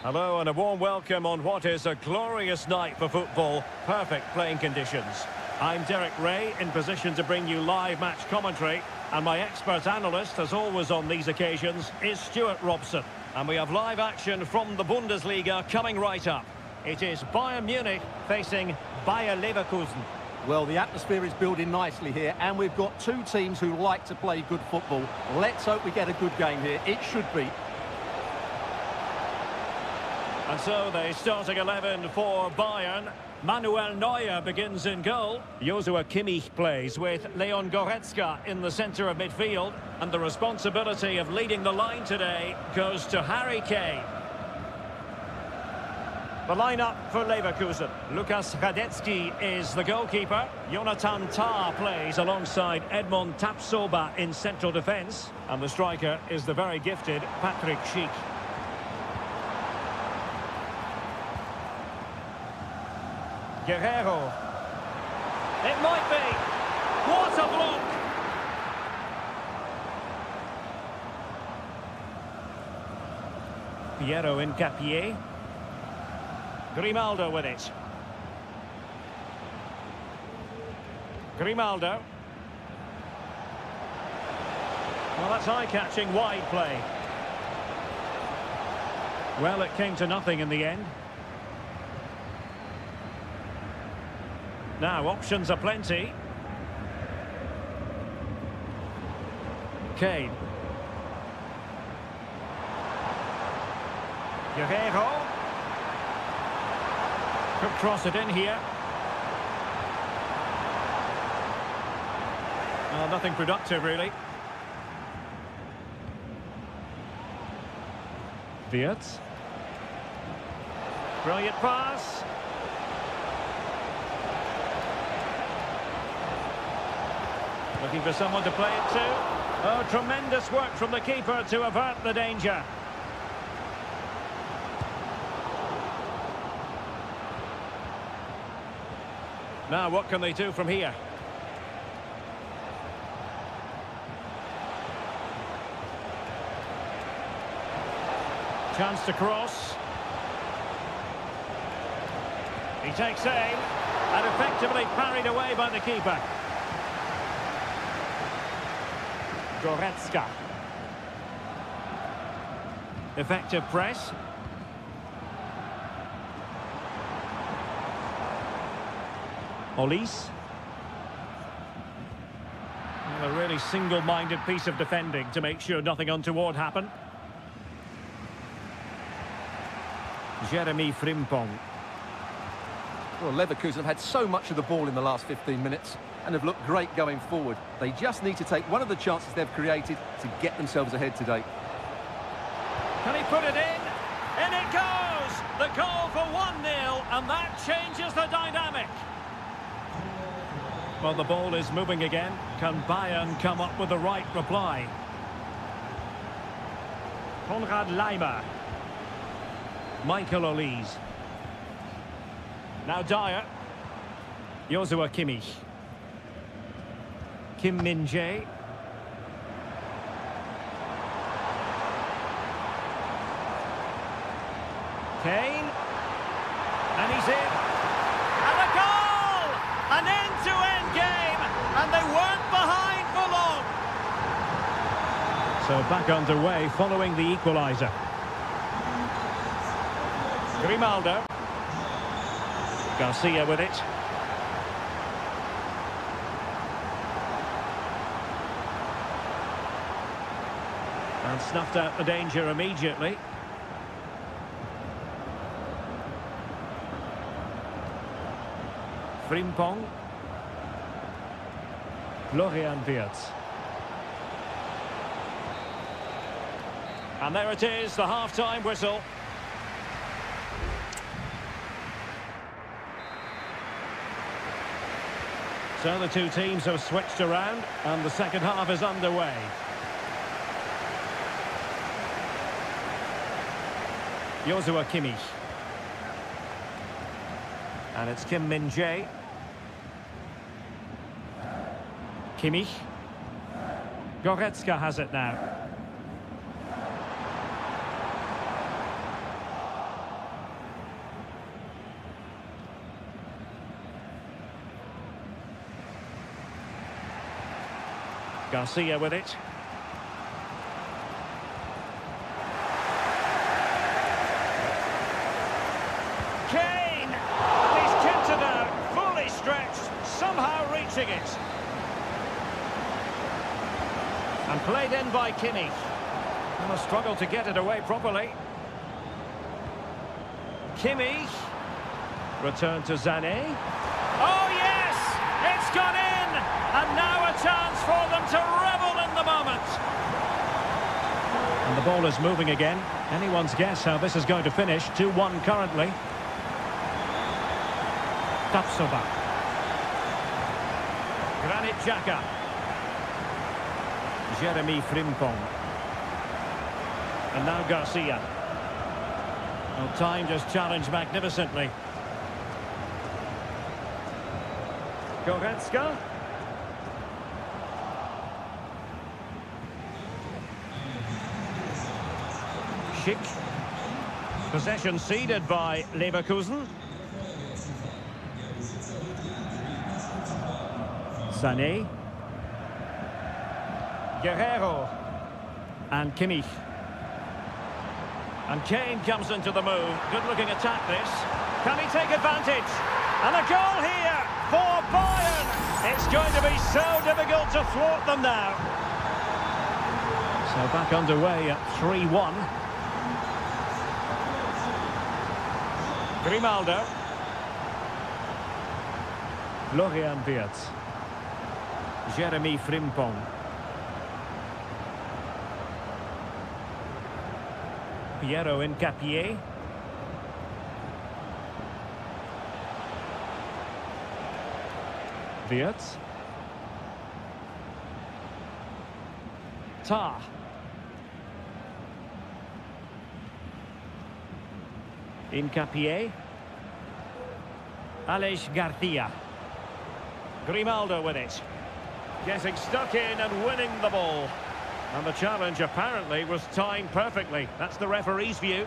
Hello and a warm welcome on what is a glorious night for football. Perfect playing conditions. I'm Derek Ray, in position to bring you live match commentary. And my expert analyst, as always on these occasions, is Stuart Robson. And we have live action from the Bundesliga coming right up. It is Bayern Munich facing Bayer Leverkusen. Well, the atmosphere is building nicely here, and we've got two teams who like to play good football. Let's hope we get a good game here. It should be. And so the starting 11 for Bayern. Manuel Neuer begins in goal. Joshua Kimmich plays with Leon Goretzka in the centre of midfield. And the responsibility of leading the line today goes to Harry Kane. The lineup for Leverkusen. Lukas Radetzky is the goalkeeper. Jonathan Tah plays alongside Edmond Tapsoba in central defence. And the striker is the very gifted Patrick Schick. Guerrero. It might be. What a block! Piero Hincapié. Grimaldo with it. Grimaldo. Well, that's eye-catching wide play. Well, it came to nothing in the end. Now, options are plenty. Kane. Guerrero. Could cross it in here. Well, nothing productive, really. Wirtz. Brilliant pass. Looking for someone to play it to. Oh, tremendous work from the keeper to avert the danger. Now, what can they do from here? Chance to cross. He takes aim and effectively parried away by the keeper. Goretzka. Effective press. Olise. Well, a really single-minded piece of defending to make sure nothing untoward happened. Jeremy Frimpong. Well, Leverkusen have had so much of the ball in the last 15 minutes and have looked great going forward. They just need to take one of the chances they've created to get themselves ahead today. Can he put it in? In it goes! The goal for 1-0, and that changes the dynamic. Well, the ball is moving again. Can Bayern come up with the right reply? Konrad Laimer. Michael Olise. Now Dyer. Joshua Kimmich. Kim Min-jae. Kane. And he's in. And a goal! An end-to-end game. And they weren't behind for long. So back underway following the equaliser. Grimaldo. Garcia with it. And snuffed out the danger immediately. Frimpong. Florian Wirtz. And there it is, the half-time whistle. So the two teams have switched around and the second half is underway. Joshua Kimmich. And it's Kim Min-jae. Kimmich. Goretzka has it now. Garcia with it. Kane! He's kept it out, fully stretched, somehow reaching it. And played in by Kimmich. And a struggle to get it away properly. Kimmich. Return to Sané. Oh yes! It's gone in! And now a chance for them to revel in the moment. And the ball is moving again. Anyone's guess how this is going to finish. 2-1 currently. Tapsoba. Granit Xhaka. Jeremy Frimpong. And now Garcia. Well, time just challenged magnificently. Goretzka. Schick. Possession ceded by Leverkusen. Sané. Guerrero. And Kimmich. And Kane comes into the move. Good-looking attack, this. Can he take advantage? And a goal here for Bayern. It's going to be so difficult to thwart them now. So back underway at 3-1. Grimaldo. Florian Wirtz. Jeremy Frimpong. Piero Hincapié. Wirtz. Tah. Hincapié. Aleix Garcia. Grimaldo with it. Getting stuck in and winning the ball. And the challenge apparently was timed perfectly. That's the referee's view.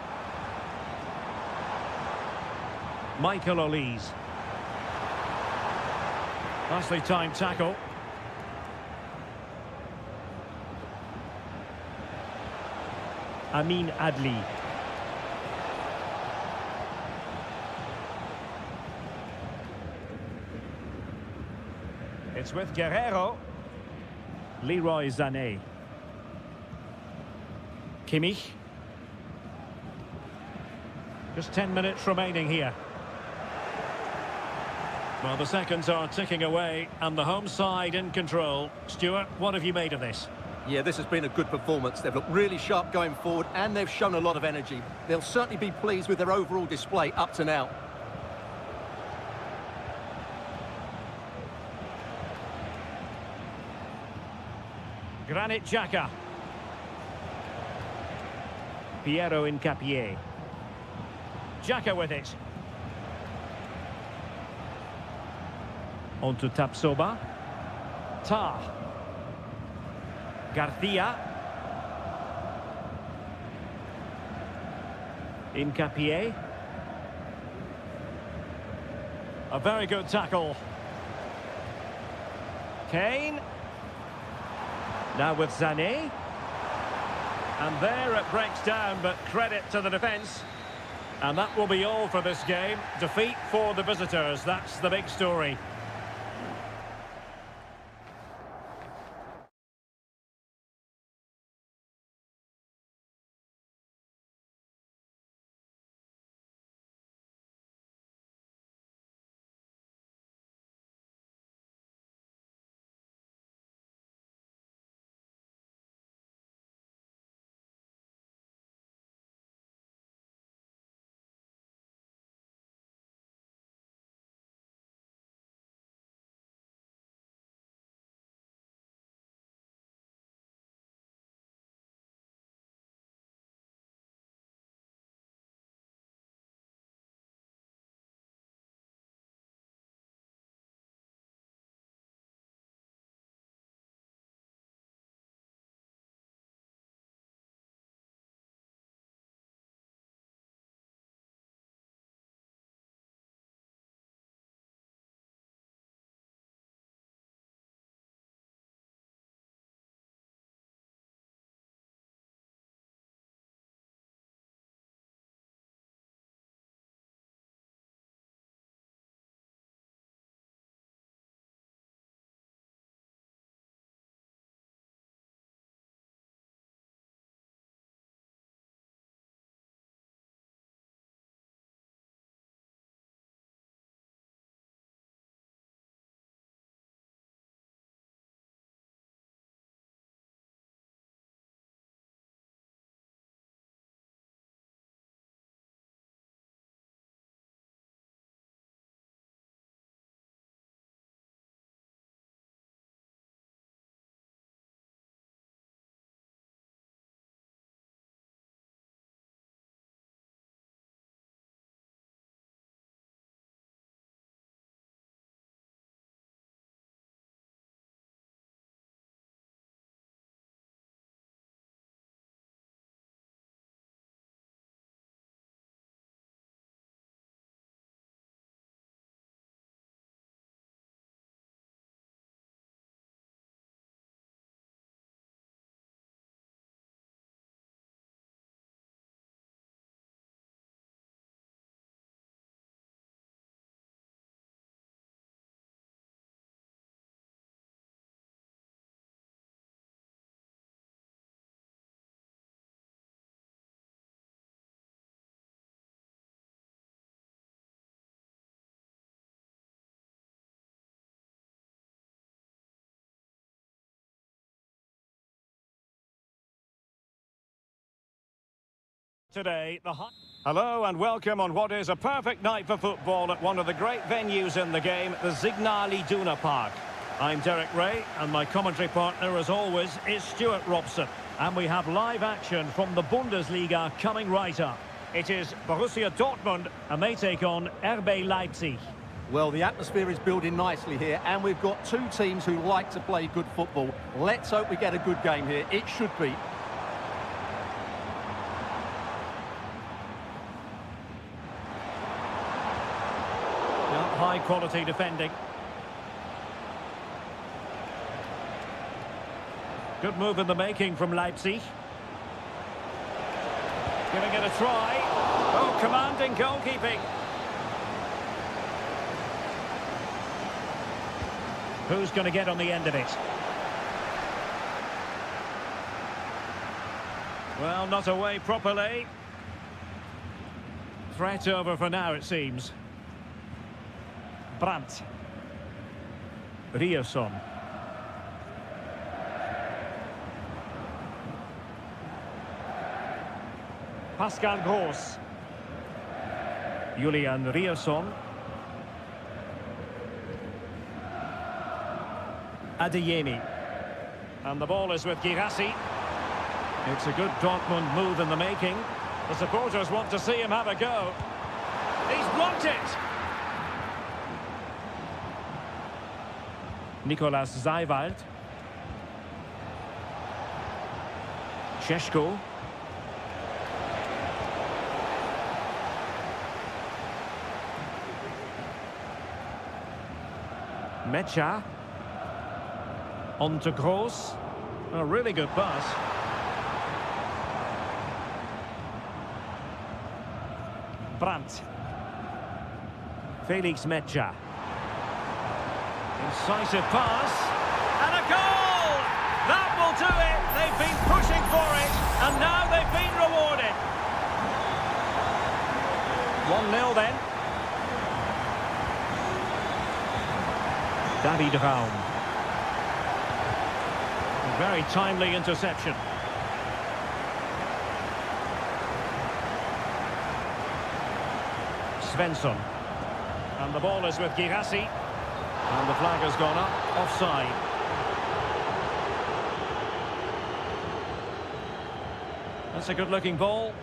Michael Olise. Nicely timed tackle. Amin Adli. It's with Guerrero. Leroy Sané. Kimmich. Just 10 minutes remaining here. Well, the seconds are ticking away and the home side in control. Stuart, what have you made of this? Yeah, this has been a good performance. They've looked really sharp going forward and they've shown a lot of energy. They'll certainly be pleased with their overall display up to now. Granit Xhaka. Piero Hincapié. Xhaka with it. On to Tapsoba. Tah. Garcia. Hincapié. A very good tackle. Kane. Now with Sané. And there it breaks down, but credit to the defence. And that will be all for this game. Defeat for the visitors, that's the big story. Today, Hello and welcome on what is a perfect night for football at one of the great venues in the game, the Signal Iduna Park. I'm Derek Ray, and my commentary partner, as always, is Stuart Robson. And we have live action from the Bundesliga coming right up. It is Borussia Dortmund, and they take on RB Leipzig. Well, the atmosphere is building nicely here, and we've got two teams who like to play good football. Let's hope we get a good game here. It should be. High quality defending. Good move in the making from Leipzig. Giving it a try. Oh, commanding goalkeeping. Who's going to get on the end of it? Well, not away properly. Threat over for now, it seems. Brandt. Rierson. Pascal Gross. Julian Rierson. Adeyemi. And the ball is with Girassi. It's a good Dortmund move in the making. The supporters want to see him have a go. He's blocked it! Nicolas Seiwald. Šeško. Mecha. On to Gross. A really good pass. Brandt. Felix Mecha. Incisive pass, and a goal! That will do it! They've been pushing for it, and now they've been rewarded. 1-0 then. David Raum. A very timely interception. Svensson. And the ball is with Girassi. And the flag has gone up, offside. That's a good-looking ball.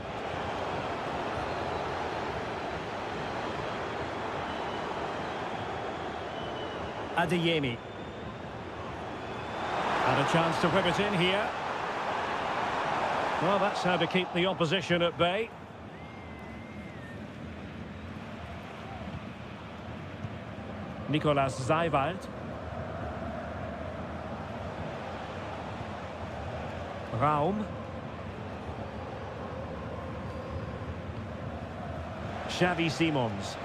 Adeyemi. And a chance to whip it in here. Well, that's how to keep the opposition at bay. Nicolas Seiwald. Raum. Xavi Simons.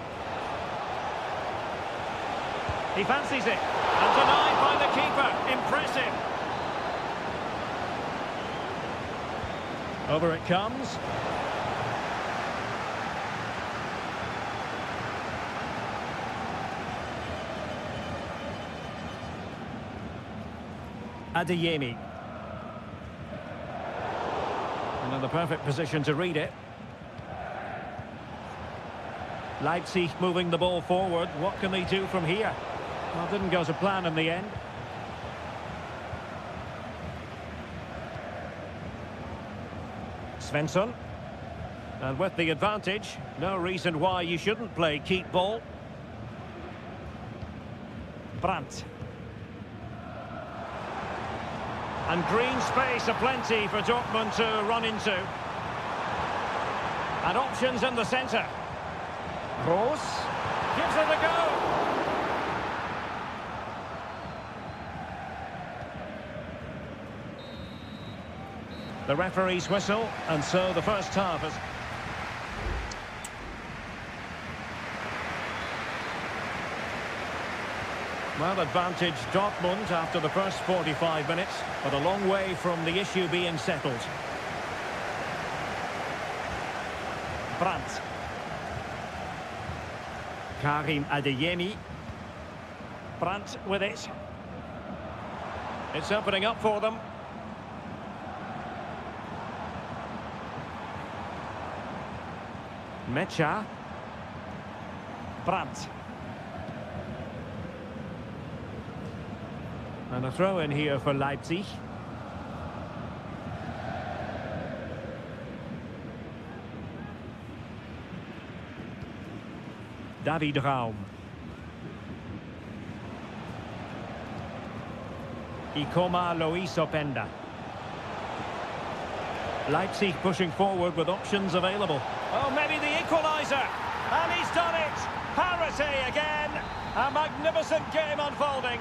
He fancies it. And denied by the keeper. Impressive. Over it comes. Adeyemi. And in the perfect position to read it. Leipzig moving the ball forward. What can they do from here? Well, didn't go to plan in the end. Svensson. And with the advantage, no reason why you shouldn't play keep ball. Brandt. And green space aplenty for Dortmund to run into. And options in the centre. Gross gives it a go. The referee's whistle, and so the first half is... Well, advantage Dortmund after the first 45 minutes, but a long way from the issue being settled. Brandt. Karim Adeyemi. Brandt with it. It's opening up for them. Mecha. Brandt. And a throw in here for Leipzig. David Raum. Ikoma Lois Openda. Leipzig pushing forward with options available. Oh, maybe the equaliser. And he's done it. Parity again. A magnificent game unfolding.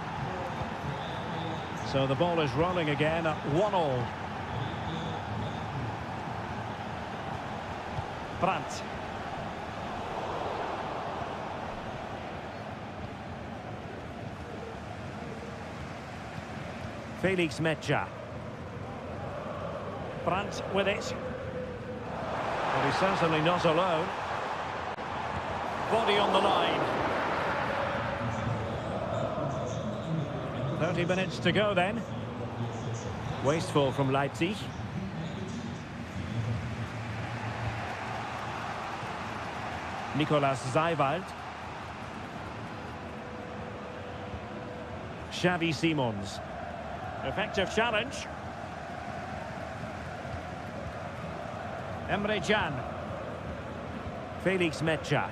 So the ball is rolling again at 1-1. Brandt. Felix Mecha. Brandt with it. But he's certainly not alone. Body on the line. 30 minutes to go then. Wasteful from Leipzig. Nicolas Zeiwald. Xavi Simons. Effective challenge. Emre Can. Felix Mecha.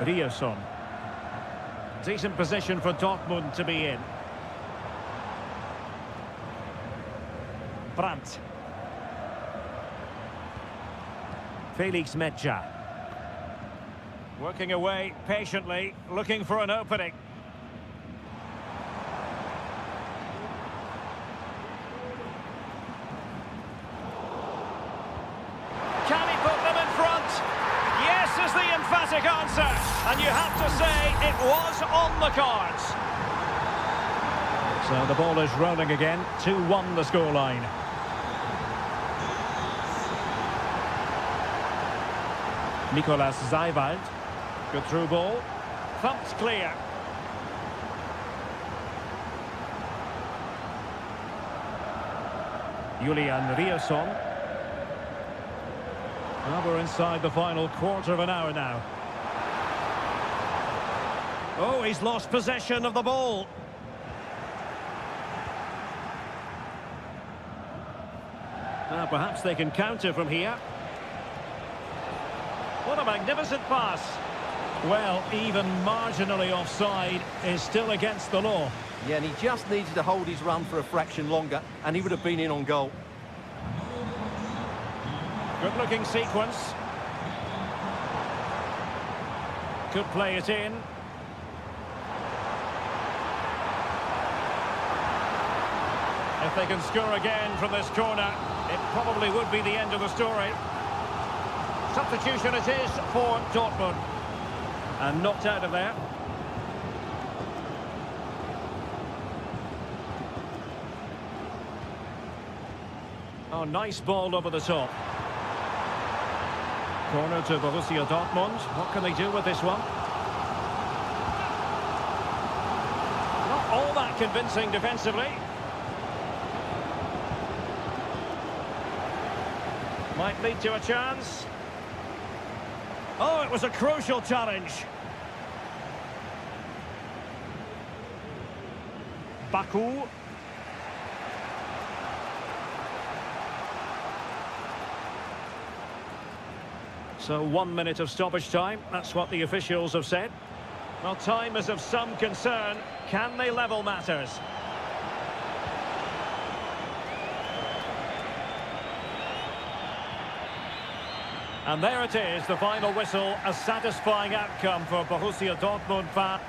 Rierson. Decent position for Dortmund to be in. Brandt. Felix Mecha. Working away patiently, looking for an opening. Can he put them in front? Yes is the emphatic answer. And you have to say it was on the cards. So the ball is rolling again. 2-1 the scoreline. Nicolas Zeiwald. Good through ball. Thumped clear. Julian Rierson. Well, we're inside the final quarter of an hour now. Oh, he's lost possession of the ball. Now, perhaps they can counter from here. What a magnificent pass. Well, even marginally offside is still against the law. Yeah, and he just needed to hold his run for a fraction longer, and he would have been in on goal. Good-looking sequence. Could play it in. If they can score again from this corner, it probably would be the end of the story. Substitution it is for Dortmund. And knocked out of there. Oh, nice ball over the top. Corner to Borussia Dortmund. What can they do with this one? Not all that convincing defensively. Might lead to a chance. Oh, it was a crucial challenge. Baku. So 1 minute of stoppage time. That's what the officials have said. Well, time is of some concern. Can they level matters? And there it is, the final whistle, a satisfying outcome for Borussia Dortmund fans.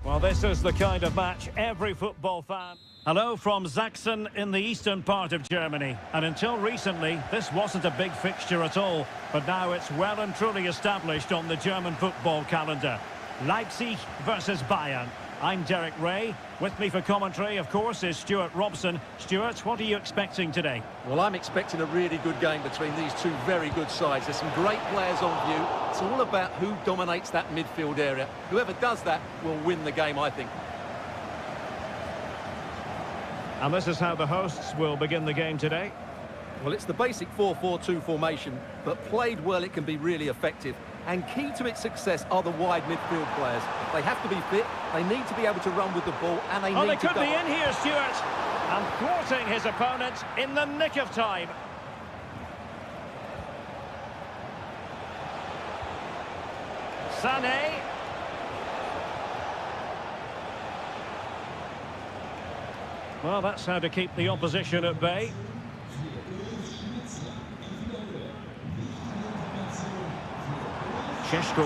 Well, this is the kind of match every football fan... Hello from Sachsen in the eastern part of Germany. And until recently, this wasn't a big fixture at all. But now it's well and truly established on the German football calendar. Leipzig versus Bayern. I'm Derek Ray. With me for commentary, of course, is Stuart Robson. Stuart, what are you expecting today? Well, I'm expecting a really good game between these two very good sides. There's some great players on view. It's all about who dominates that midfield area. Whoever does that will win the game, I think. And this is how the hosts will begin the game today. Well, it's the basic 4-4-2 formation, but played well, it can be really effective. And key to its success are the wide midfield players. They have to be fit, they need to be able to run with the ball, and they they could be in here, Stuart. And thwarting his opponent in the nick of time. Sané. Well, that's how to keep the opposition at bay. Šeško.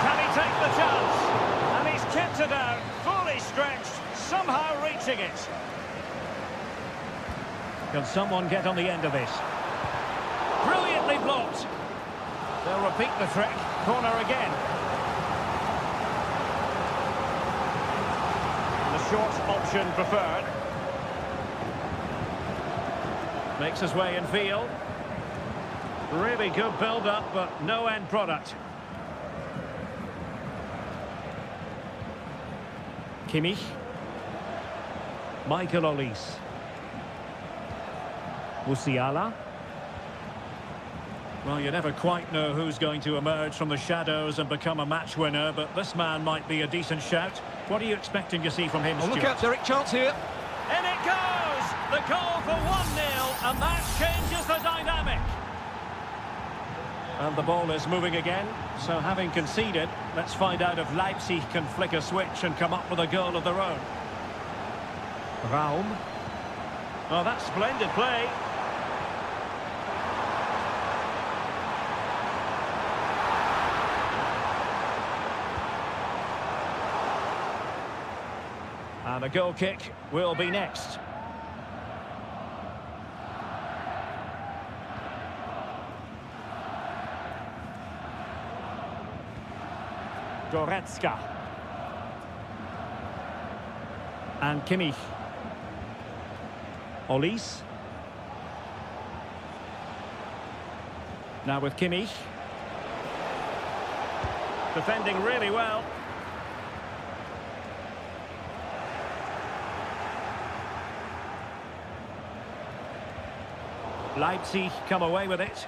Can he take the chance? And he's kept it out, fully stretched, somehow reaching it. Can someone get on the end of this? Brilliantly blocked. They'll repeat the trick. Corner again. The short option preferred. Makes his way in field. Really good build-up, but no end product. Kimmich. Michael Olise. Musiala. Well, you never quite know who's going to emerge from the shadows and become a match winner, but this man might be a decent shout. What are you expecting to see from him, Stuart? Look out, Derek, chance here. In it goes! The goal for 1-0, and that changes the dynamic. And the ball is moving again, so having conceded, let's find out if Leipzig can flick a switch and come up with a goal of their own. Raum. Oh, that's splendid play. And a goal kick will be next. Goretzka. And Kimmich. Olise. Now with Kimmich. Defending really well. Leipzig come away with it.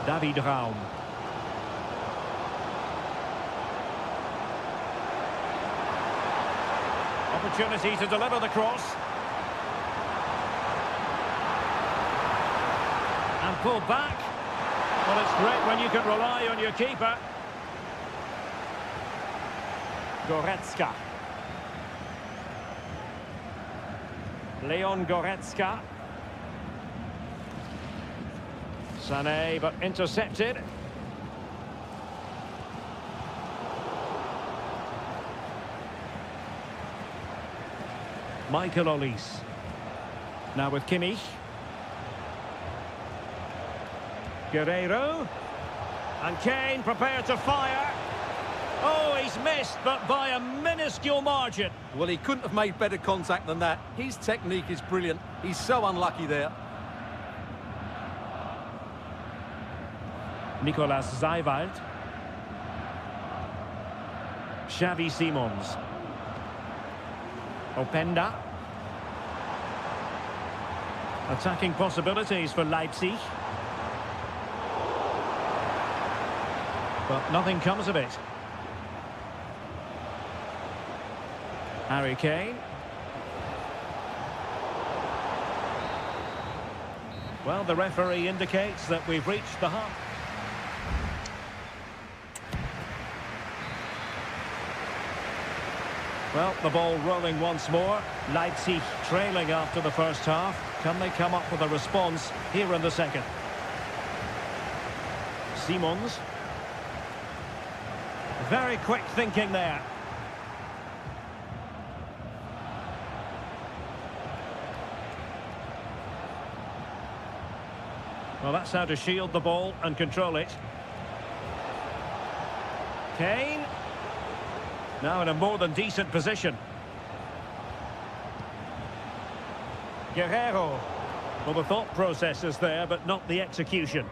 David Raum. Opportunity to deliver the cross. And pull back. Well, it's great when you can rely on your keeper. Goretzka. Leon Goretzka. Sané, but intercepted. Michael Olise. Now with Kimmich. Guerreiro. And Kane prepared to fire. Oh, he's missed, but by a minuscule margin. Well, he couldn't have made better contact than that. His technique is brilliant. He's so unlucky there. Nicolas Seiwald. Xavi Simons. Openda. Attacking possibilities for Leipzig. But nothing comes of it. Harry Kane. Well, the referee indicates that we've reached the half. Well, the ball rolling once more. Leipzig trailing after the first half. Can they come up with a response here in the second? Simons. Very quick thinking there. Well, that's how to shield the ball and control it. Kane. Now in a more than decent position. Guerrero. Well, the thought process is there, but not the execution.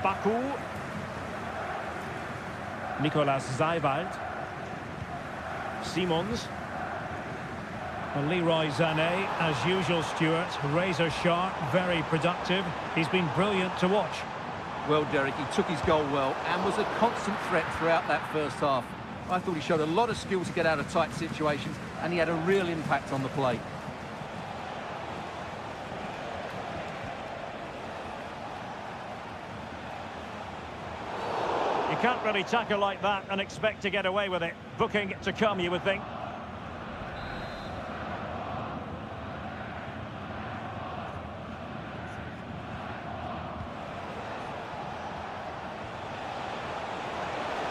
Baku. Nicolas Zeiwald. Simons. And Leroy Sané, as usual, Stuart, razor sharp, very productive. He's been brilliant to watch. Well, Derek, he took his goal well and was a constant threat throughout that first half. I thought he showed a lot of skill to get out of tight situations, and he had a real impact on the play. You can't really tackle like that and expect to get away with it. Booking to come, you would think.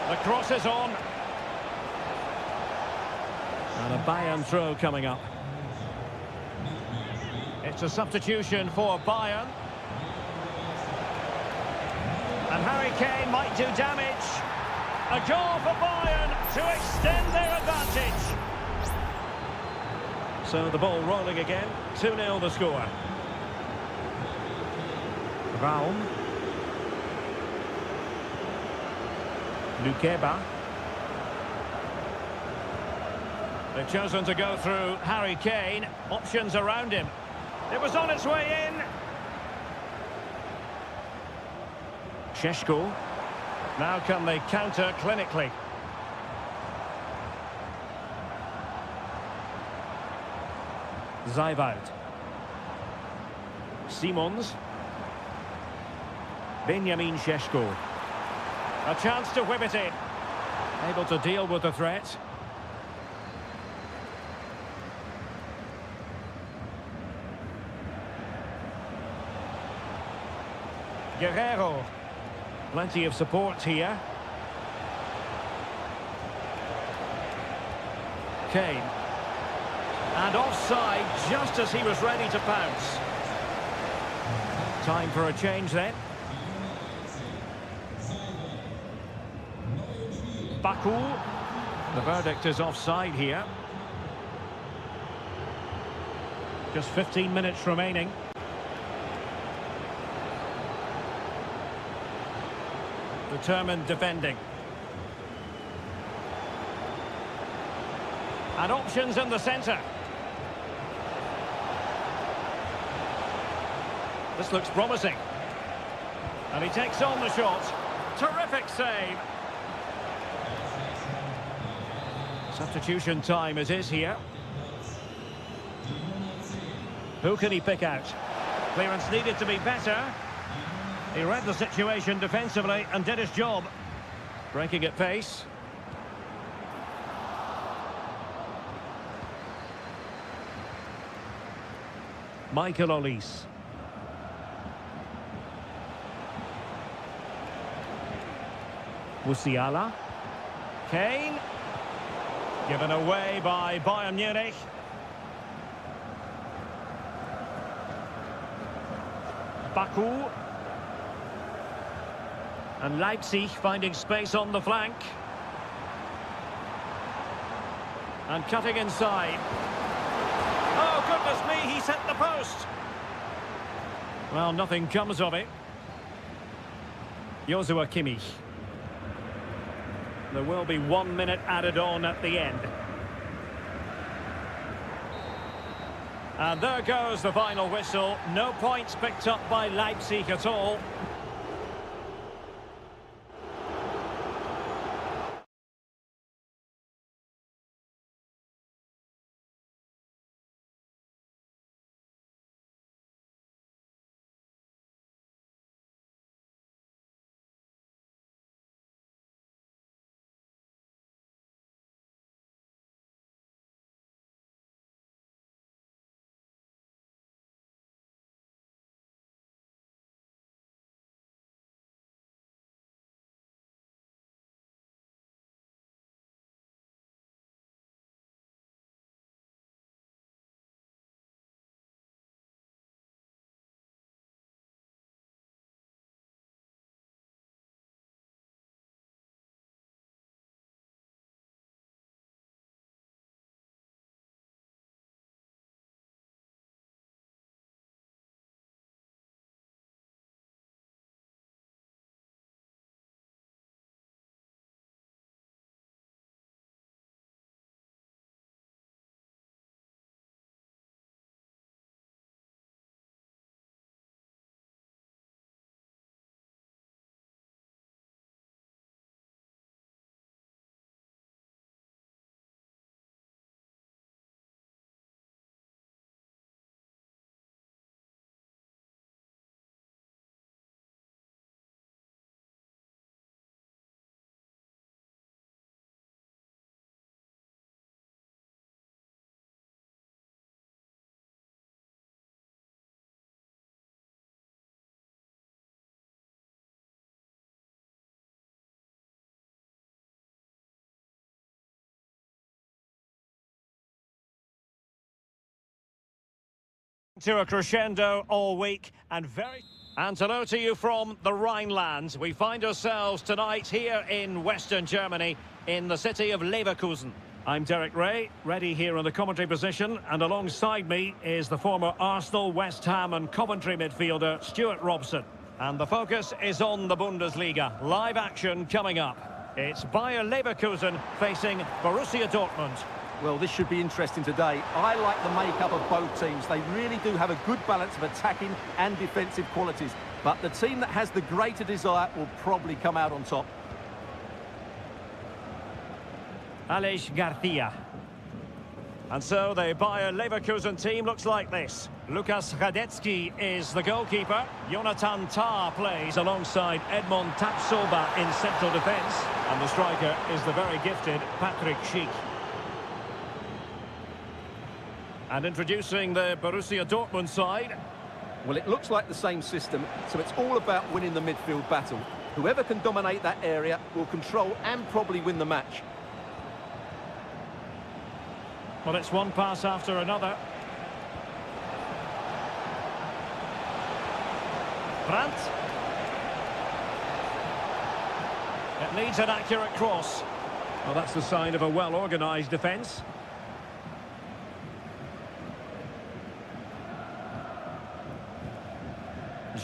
The cross is on. And a Bayern throw coming up. It's a substitution for Bayern. And Harry Kane might do damage. A goal for Bayern to extend their advantage. So the ball rolling again. 2-0 the score. Raum. Lukeba. They've chosen to go through Harry Kane. Options around him. It was on its way in. Šeško. Now can they counter clinically? Zeiwald. Simons. Benjamin Šeško. A chance to whip it in. Able to deal with the threat. Guerrero. Plenty of support here. Kane. And offside just as he was ready to pounce. Time for a change then. Baku. The verdict is offside here. Just 15 minutes remaining. Determined defending. And options in the centre. This looks promising. And he takes on the shot. Terrific save. Substitution time it is here. Who can he pick out? Clearance needed to be better. He read the situation defensively and did his job. Breaking at pace. Michael Olise. Musiala. Kane. Given away by Bayern Munich. Baku. And Leipzig finding space on the flank. And cutting inside. Oh, goodness me, he's hit the post. Well, nothing comes of it. Joshua Kimmich. There will be 1 minute added on at the end. And there goes the final whistle. No points picked up by Leipzig at all. To a crescendo all week and hello to you from the Rhineland. We find ourselves tonight here in Western Germany in the city of Leverkusen. I'm Derek Ray, ready here in the commentary position, and alongside me is the former Arsenal, West Ham and Coventry midfielder Stuart Robson. And the focus is on the Bundesliga. Live action coming up. It's Bayer Leverkusen facing Borussia Dortmund. Well, this should be interesting today. I like the makeup of both teams. They really do have a good balance of attacking and defensive qualities. But the team that has the greater desire will probably come out on top. Aleix Garcia. And so the Bayer Leverkusen team looks like this. Lukas Radetzky is the goalkeeper. Jonathan Tah plays alongside Edmond Tapsoba in central defence. And the striker is the very gifted Patrick Schick. And introducing the Borussia Dortmund side. Well, it looks like the same system, so it's all about winning the midfield battle. Whoever can dominate that area will control and probably win the match. Well, it's one pass after another. Brandt. It needs an accurate cross. Well, that's the sign of a well-organised defence.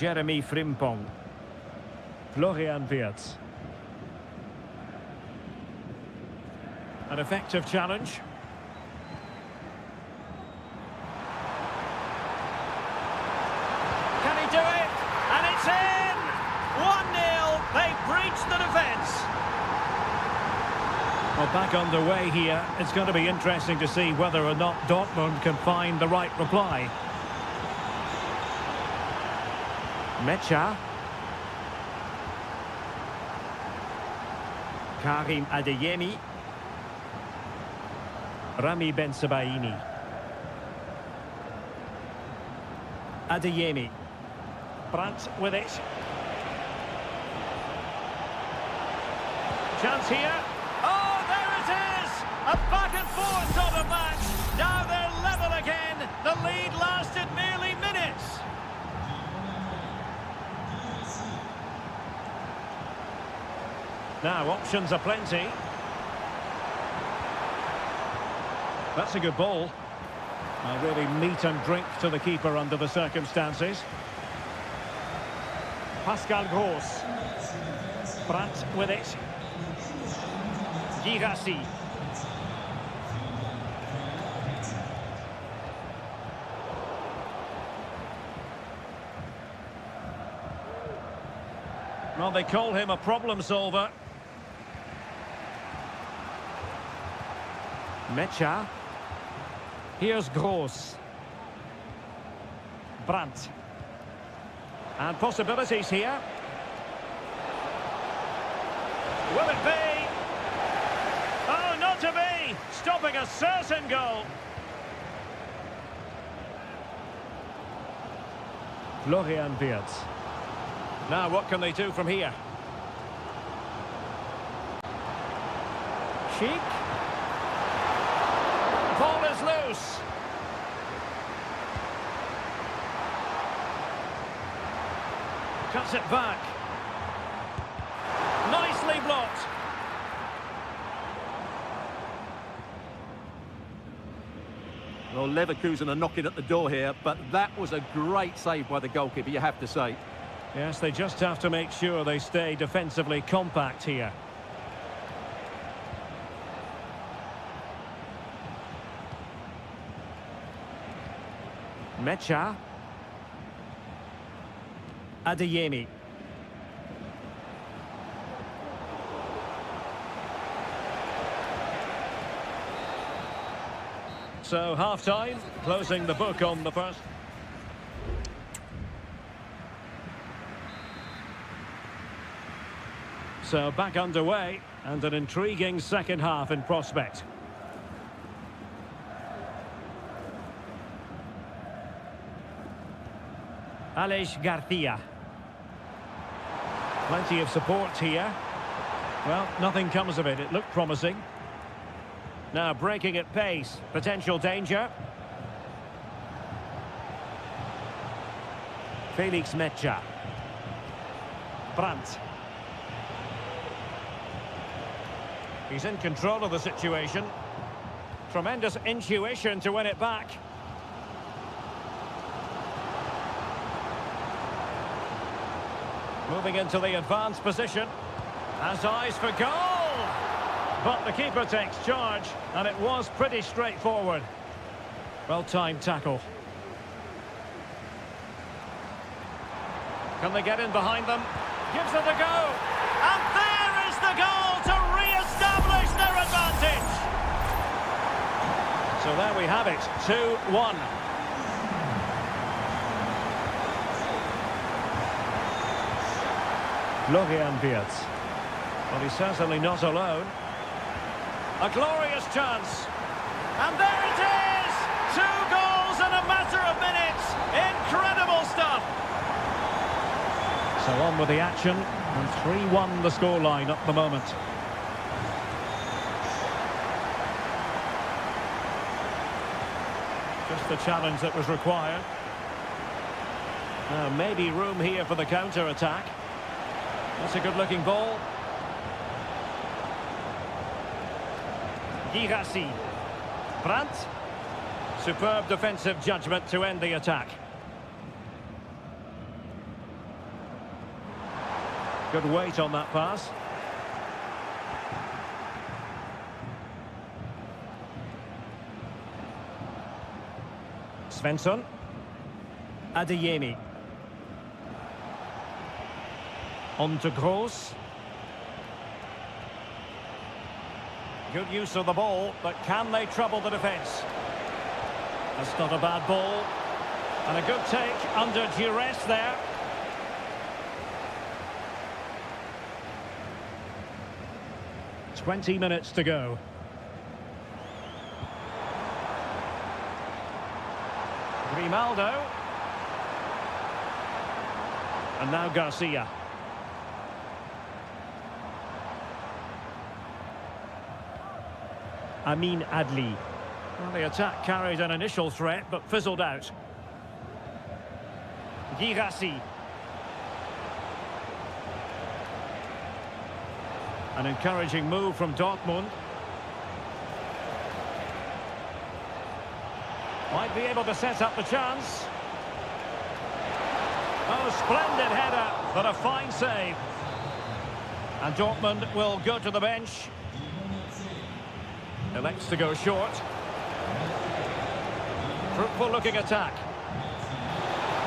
Jeremy Frimpong. Florian Wirtz. An effective challenge. Can he do it? And it's in! 1-0. They breached the defence. Well, back underway here. It's going to be interesting to see whether or not Dortmund can find the right reply. Mecha. Karim Adeyemi. Rami Bensebaini. Adeyemi. Brandt with it. Chance here. Oh, there it is! A back and forth sort of match. Now they're level again. The lead lasted merely minutes. Now, options are plenty. That's a good ball. Really meat and drink to the keeper under the circumstances. Pascal Gross. Brandt with it. Girassi. Well, they call him a problem solver. Mecha. Here's Gross. Brandt. And possibilities here. Will it be? Oh, not to be! Stopping a certain goal. Florian Wirtz. Now, what can they do from here? Schick. Ball is loose. Cuts it back. Nicely blocked. Well, Leverkusen are knocking at the door here, but that was a great save by the goalkeeper, you have to say. Yes, they just have to make sure they stay defensively compact here. Mecha. Adeyemi. So, half-time, closing the book on the first. So, back underway, and an intriguing second half in prospect. Aleix Garcia. Plenty of support here. Well, nothing comes of it. It looked promising. Now breaking at pace. Potential danger. Felix Mecha. Brandt. He's in control of the situation. Tremendous intuition to win it back. Moving into the advanced position. Has eyes for goal! But the keeper takes charge, and it was pretty straightforward. Well-timed tackle. Can they get in behind them? Gives it a go! And there is the goal to re-establish their advantage! So there we have it, 2-1. Florian Wirtz. Well, he's certainly not alone. A glorious chance. And there it is! 2 goals in a matter of minutes. Incredible stuff. So on with the action. And 3-1 the scoreline at the moment. Just the challenge that was required. Now maybe room here for the counter-attack. That's a good-looking ball. Girassi. Brandt. Superb defensive judgment to end the attack. Good weight on that pass. Svensson. Adeyemi. On to Gross. Good use of the ball, but can they trouble the defence? That's not a bad ball. And a good take under duress there. "20 minutes to go. Grimaldo. And now Garcia. Amin Adli. Well, the attack carried an initial threat, but fizzled out. Girassi. An encouraging move from Dortmund. Might be able to set up the chance. Oh, splendid header, but a fine save. And Dortmund will go to the bench. Elects to go short. Fruitful looking attack.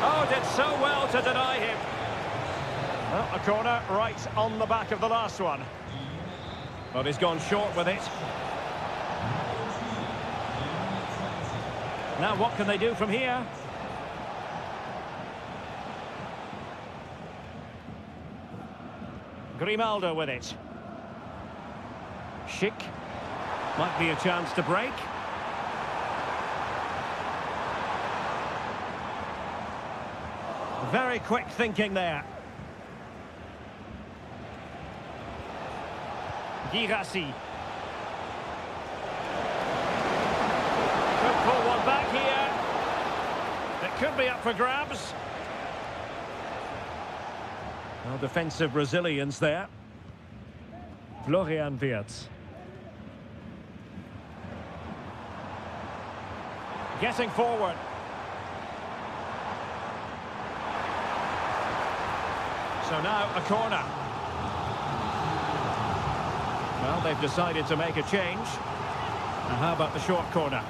Oh, did so well to deny him. Well, a corner right on the back of the last one. But he's gone short with it. Now what can they do from here? Grimaldo with it. Schick. Might be a chance to break. Very quick thinking there. Girassi. Could pull one back here. It could be up for grabs. Well, defensive resilience there. Florian Wirtz. Getting forward. So now a corner. Well, they've decided to make a change. And how about the short corner?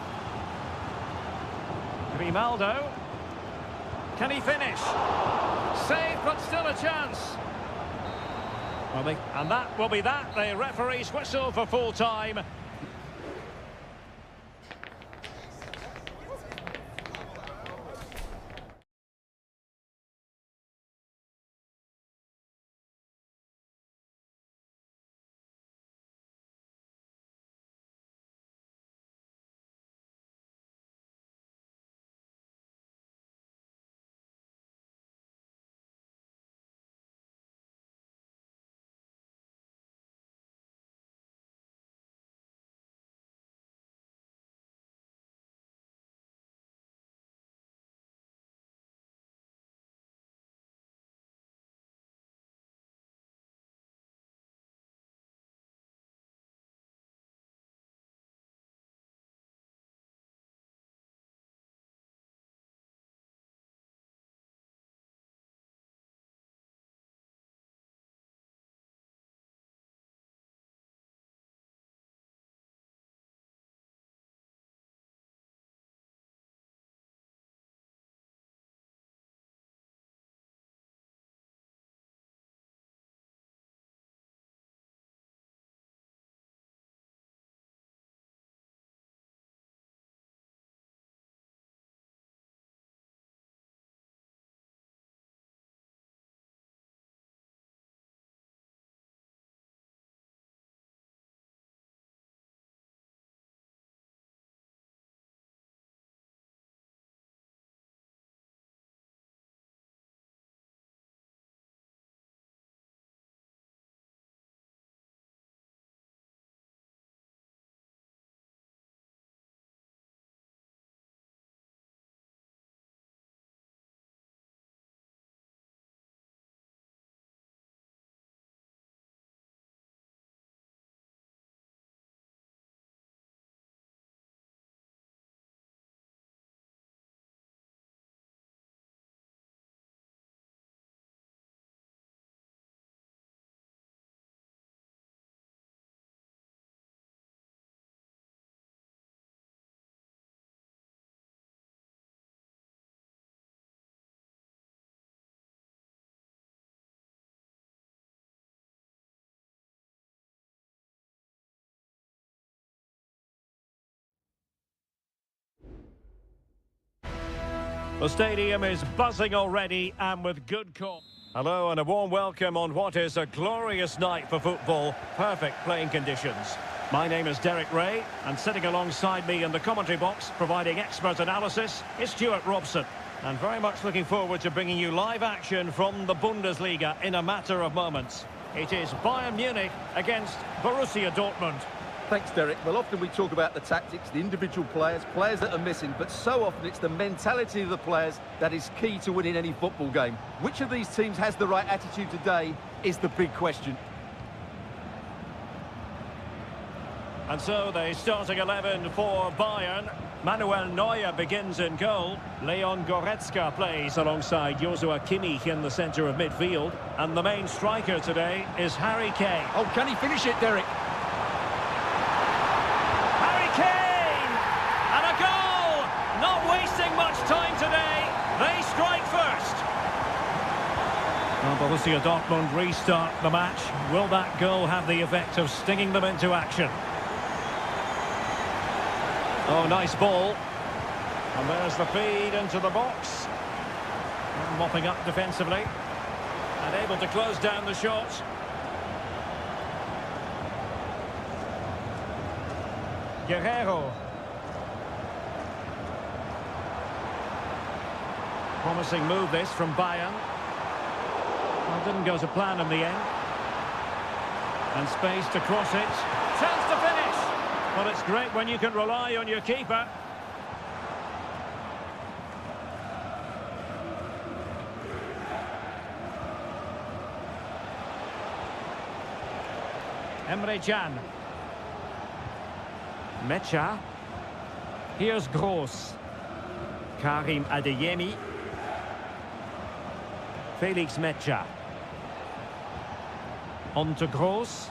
Grimaldo. Can he finish? Save, but still a chance. Well, and that will be that. The referee's whistle for full time. The stadium is buzzing already and with good call. Hello and a warm welcome on what is a glorious night for football. Perfect playing conditions. My name is Derek Ray, and sitting alongside me in the commentary box, providing expert analysis, is Stuart Robson. And very much looking forward to bringing you live action from the Bundesliga in a matter of moments. It is Bayern Munich against Borussia Dortmund. Thanks, Derek. Well, often we talk about the tactics, the individual players that are missing, but so often it's the mentality of the players that is key to winning any football game. Which of these teams has the right attitude today is the big question. And so the starting 11 for Bayern. Manuel Neuer begins in goal. Leon Goretzka plays alongside Joshua Kimmich in the centre of midfield. And the main striker today is Harry Kane. Oh, can he finish it, Derek? Harry Kane! And a goal! Not wasting much time today. They strike first. Well, Borussia Dortmund restart the match. Will that goal have the effect of stinging them into action? Oh, nice ball. And there's the feed into the box. And mopping up defensively. And able to close down the shot. Guerrero. Promising move this from Bayern. Well, didn't go to plan in the end. And space to cross it. Chance to finish. Well, it's great when you can rely on your keeper. Emre Can. Mecha. Here's Gross. Karim Adeyemi. Felix Mecha. On to Gross.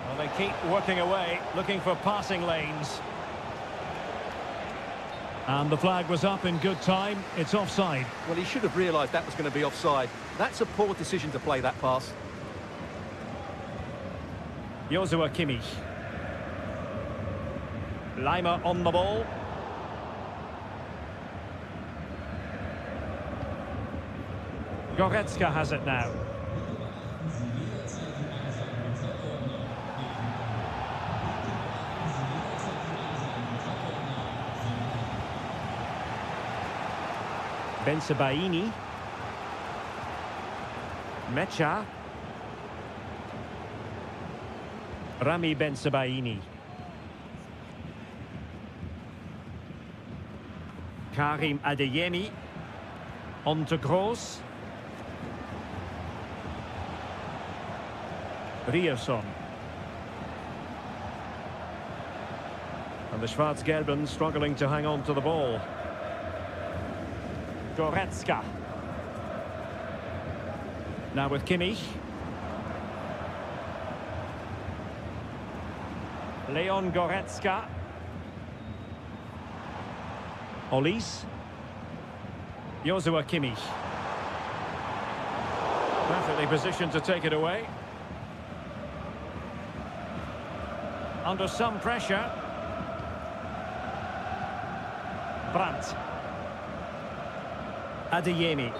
Well, they keep working away, looking for passing lanes. And the flag was up in good time. It's offside. Well, he should have realised that was going to be offside. That's a poor decision to play that pass. Joshua Kimmich. Lima on the ball. Goretzka has it now. Bensebaini. Mecha. Rami Bensebaini. Karim Adeyemi. On to Gross. Rierson. And the Schwarz-Gelben struggling to hang on to the ball. Goretzka. Now with Kimmich. Leon Goretzka. Olis. Joshua Kimmich. Perfectly positioned to take it away. Under some pressure. Brandt. Adeyemi.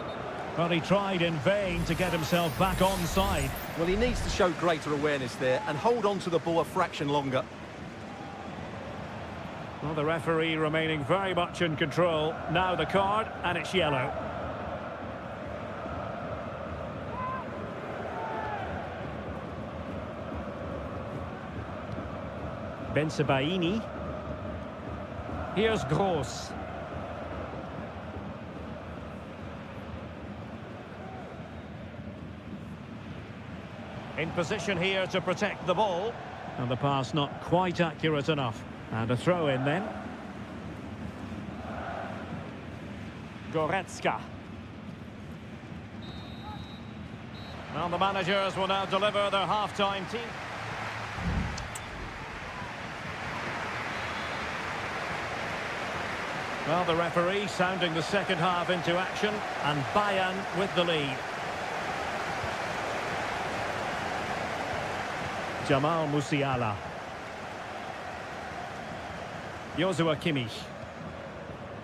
Well, he tried in vain to get himself back onside. Well, he needs to show greater awareness there and hold on to the ball a fraction longer. Well, the referee remaining very much in control. Now the card, and it's yellow. Bensebaini. Here's Gross. In position here to protect the ball. And the pass not quite accurate enough. And a throw in then. Goretzka. Well, the managers will now deliver their half-time team. Well, the referee sounding the second half into action, and Bayern with the lead. Jamal Musiala. Joshua Kimmich.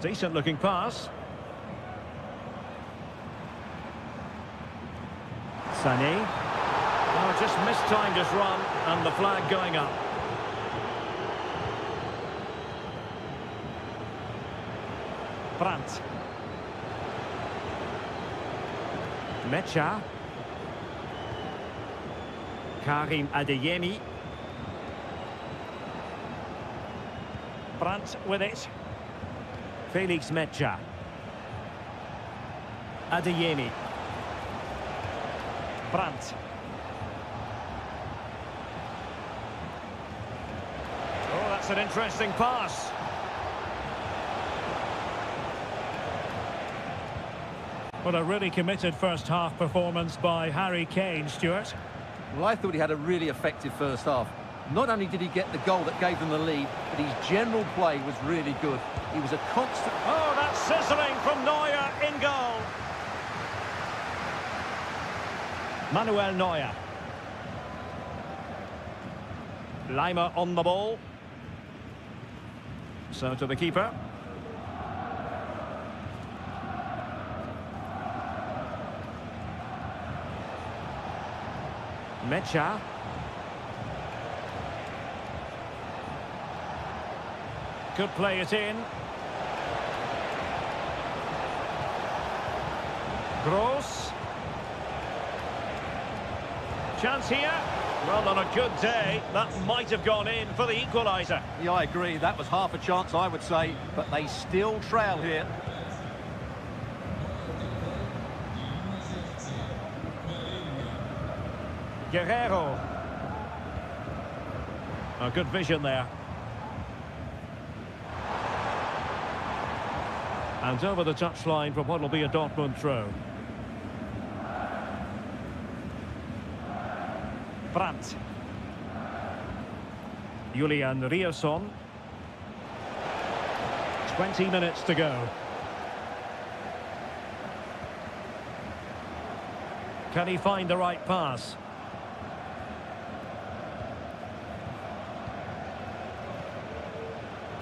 Decent looking pass. Sané. Oh, just mistimed his run and the flag going up. Brandt. Mecha. Karim Adeyemi. Brandt with it. Felix Mecha. Adeyemi. Brandt. Oh, that's an interesting pass. What a really committed first-half performance by Harry Kane, Stuart. Well, I thought he had a really effective first half. Not only did he get the goal that gave them the lead, but his general play was really good. He was a constant... Oh, that's sizzling from Neuer in goal. Manuel Neuer. Lima on the ball. So to the keeper. Mecha. Could play it in. Gross. Chance here. Well, on a good day, that might have gone in for the equaliser. Yeah, I agree. That was half a chance, I would say. But they still trail here. Guerrero. A good vision there. And over the touchline for what will be a Dortmund throw. Brandt. Julian Rierson. 20 minutes to go. Can he find the right pass?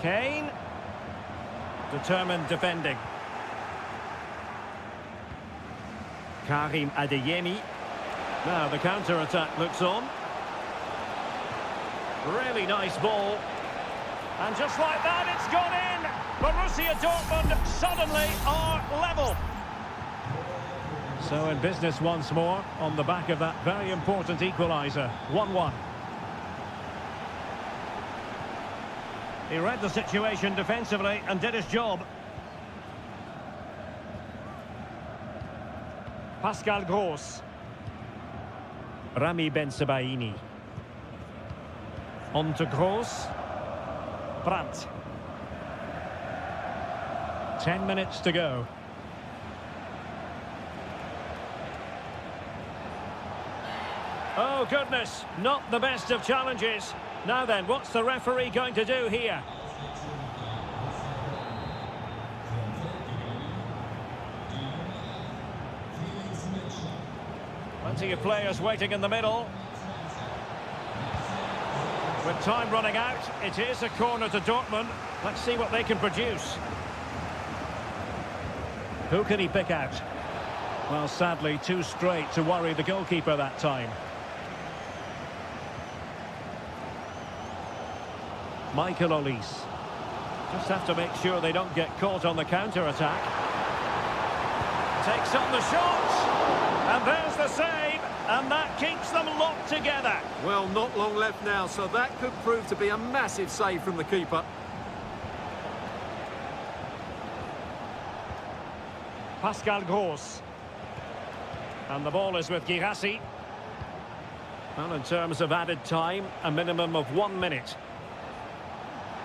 Kane. Determined defending. Karim Adeyemi. Now the counter-attack looks on. Really nice ball. And just like that, it's gone in. Borussia Dortmund suddenly are level. So in business once more on the back of that very important equaliser. 1-1. He read the situation defensively and did his job. Pascal Gross. Rami Bensebaini. On to Gross. Brandt. 10 minutes to go. Oh, goodness. Not the best of challenges. Now then, what's the referee going to do here? Plenty of players waiting in the middle. With time running out, it is a corner to Dortmund. Let's see what they can produce. Who can he pick out? Well, sadly, too straight to worry the goalkeeper that time. Michael Olise. Just have to make sure they don't get caught on the counter-attack. Takes on the shot. And there's the save. And that keeps them locked together. Well, not long left now, so that could prove to be a massive save from the keeper. Pascal Gross. And the ball is with Girassi. Well, in terms of added time, a minimum of 1 minute.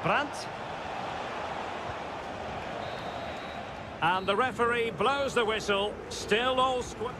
Brandt. And the referee blows the whistle. Still all square.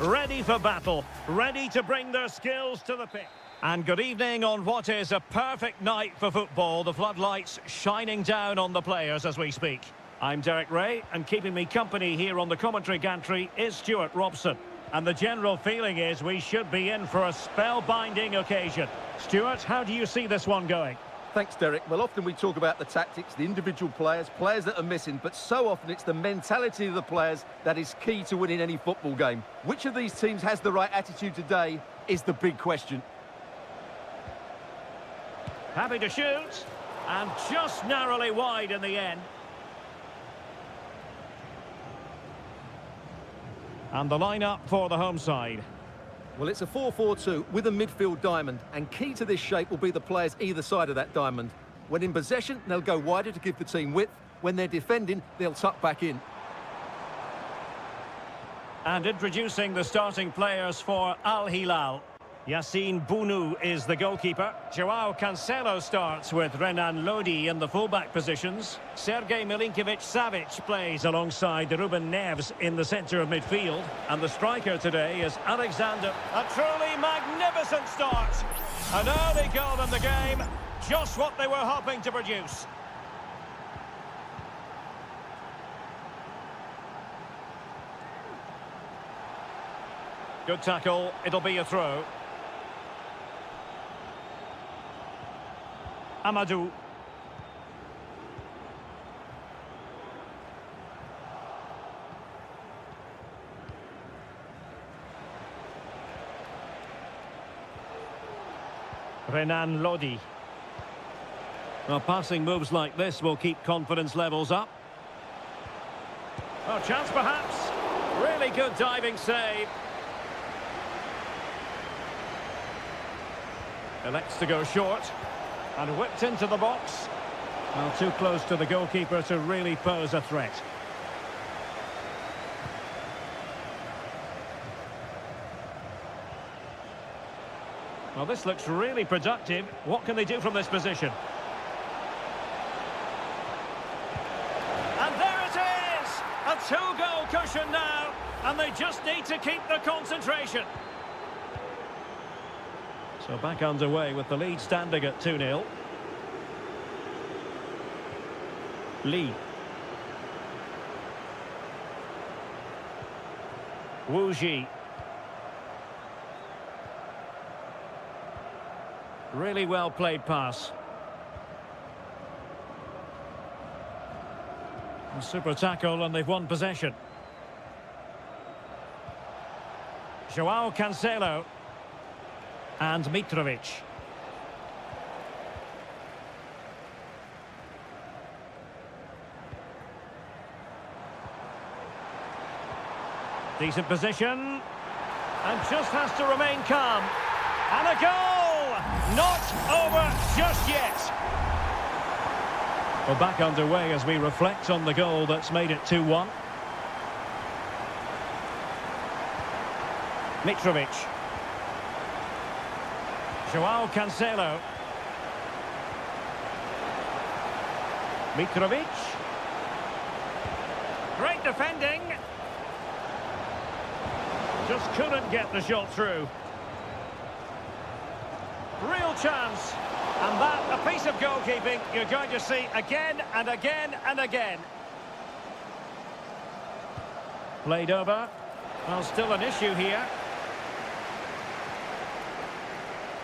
ready for battle, ready to bring their skills to the pitch. And good evening on what is a perfect night for football. The floodlights shining down on the players as we speak. I'm Derek Ray, and keeping me company here on the commentary gantry is Stuart Robson. And the general feeling is we should be in for a spellbinding occasion. Stuart, how do you see this one going? Thanks, Derek. Well, often we talk about the tactics, the individual players that are missing, but so often it's the mentality of the players that is key to winning any football game. Which of these teams has the right attitude today is the big question. Happy to shoot, and just narrowly wide in the end. And the lineup for the home side. Well, it's a 4-4-2 with a midfield diamond, and key to this shape will be the players either side of that diamond. When in possession, they'll go wider to give the team width. When they're defending, they'll tuck back in. And introducing the starting players for Al Hilal. Yassine Bounou is the goalkeeper. Joao Cancelo starts with Renan Lodi in the fullback positions. Sergej Milinkovic-Savic plays alongside Ruben Neves in the centre of midfield. And the striker today is Alexander. A truly magnificent start. An early goal in the game. Just what they were hoping to produce. Good tackle. It'll be a throw. Amadou. Renan Lodi. Well, passing moves like this will keep confidence levels up. Oh, chance perhaps. Really good diving save. Elects to go short. And whipped into the box. Well, too close to the goalkeeper to really pose a threat. Well, this looks really productive. What can they do from this position? And there it is! A two-goal cushion now. And they just need to keep the concentration. So back underway with the lead standing at 2-0. Lee. Wu Ji. Really well played pass. A super tackle and they've won possession. Joao Cancelo. And Mitrovic. Decent position. And just has to remain calm. And a goal! Not over just yet. Well, back underway as we reflect on the goal that's made it 2-1. Mitrovic. Joao Cancelo. Mitrovic. Great defending. Just couldn't get the shot through. Real chance. And that, a piece of goalkeeping you're going to see again and again and again. Played over. Well, still an issue here.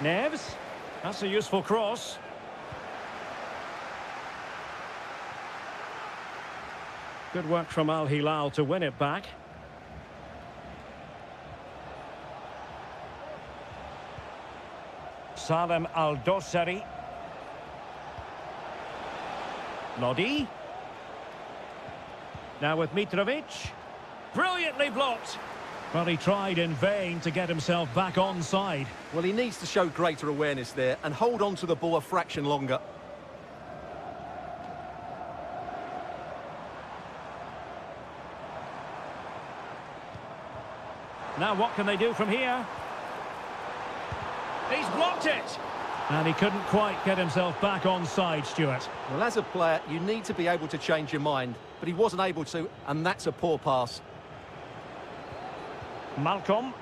Neves. That's a useful cross. Good work from Al Hilal to win it back. Salem Al-Dossari. Lodi. Now with Mitrovic. Brilliantly blocked. Well, he tried in vain to get himself back onside. Well, he needs to show greater awareness there and hold on to the ball a fraction longer. Now what can they do from here? He's blocked it! And he couldn't quite get himself back onside, Stuart. Well, as a player, you need to be able to change your mind, but he wasn't able to, and that's a poor pass. Malcolm.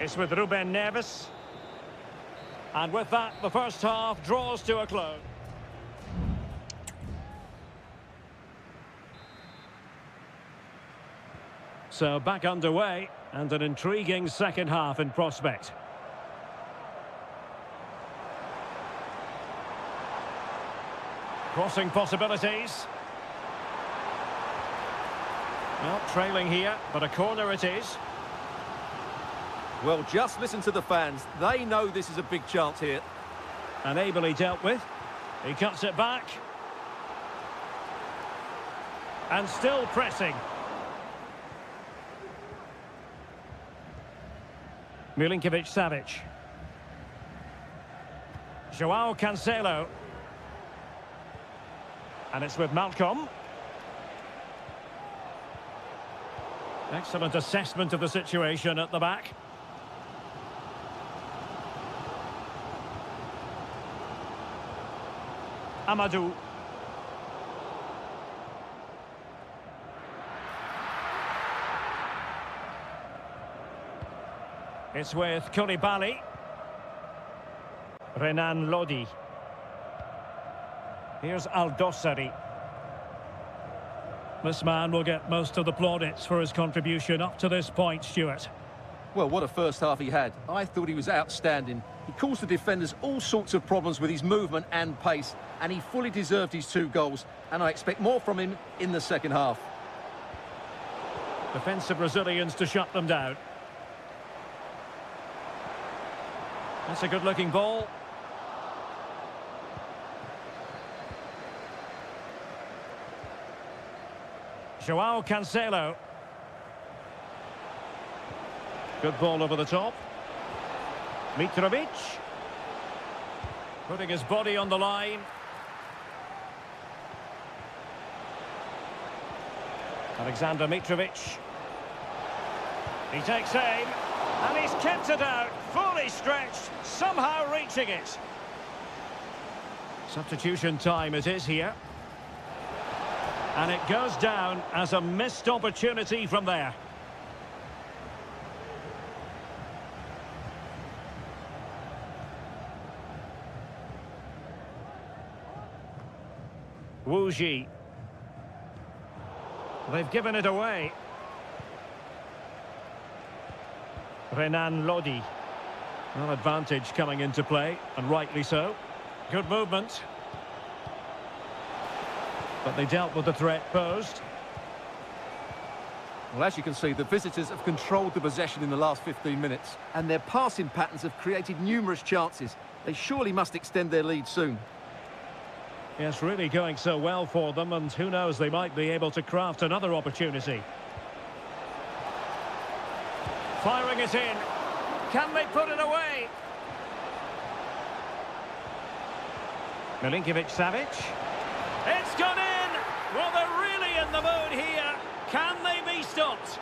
It's with Ruben Neves. And with that, the first half draws to a close. So back underway, and an intriguing second half in prospect. Crossing possibilities. Well, trailing here, but a corner it is. Well, just listen to the fans. They know this is a big chance here. And ably dealt with. He cuts it back. And still pressing. Milinkovic-Savic. Joao Cancelo. And it's with Malcolm. Excellent assessment of the situation at the back. Amadou. It's with Koulibaly. Renan Lodi. Here's Aldosari. This man will get most of the plaudits for his contribution up to this point, Stuart. Well, what a first half he had. I thought he was outstanding. He caused the defenders all sorts of problems with his movement and pace, and he fully deserved his 2 goals, and I expect more from him in the second half. Defensive resilience to shut them down. That's a good-looking ball. Joao Cancelo. Good ball over the top. Mitrovic. Putting his body on the line. Alexander Mitrovic. He takes aim. And he's kept it out. Fully stretched. Somehow reaching it. Substitution time it is here. And it goes down as a missed opportunity from there. Wu Ji. They've given it away. Renan Lodi. Well, advantage coming into play, and rightly so. Good movement. But they dealt with the threat posed. Well, as you can see, the visitors have controlled the possession in the last 15 minutes, and their passing patterns have created numerous chances. They surely must extend their lead soon. Yes, really going so well for them, and who knows, they might be able to craft another opportunity. Firing it in. Can they put it away? Milinkovic-Savic. It's gone in! Well, they're really in the mood here. Can they be stopped?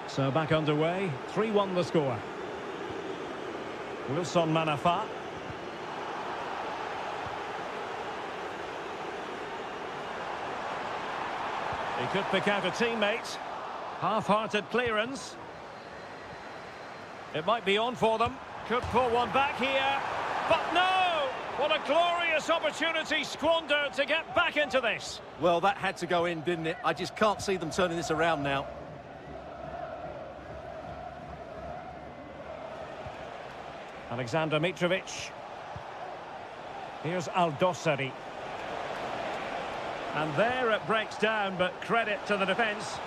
So back underway. 3-1 the score. Wilson Manafa. He could pick out a teammate. Half-hearted clearance. It might be on for them. Could pull one back here. But no! What a glorious opportunity squandered to get back into this. Well, that had to go in, didn't it? I just can't see them turning this around now. Alexander Mitrovic. Here's Aldosari. And there it breaks down, but credit to the defence.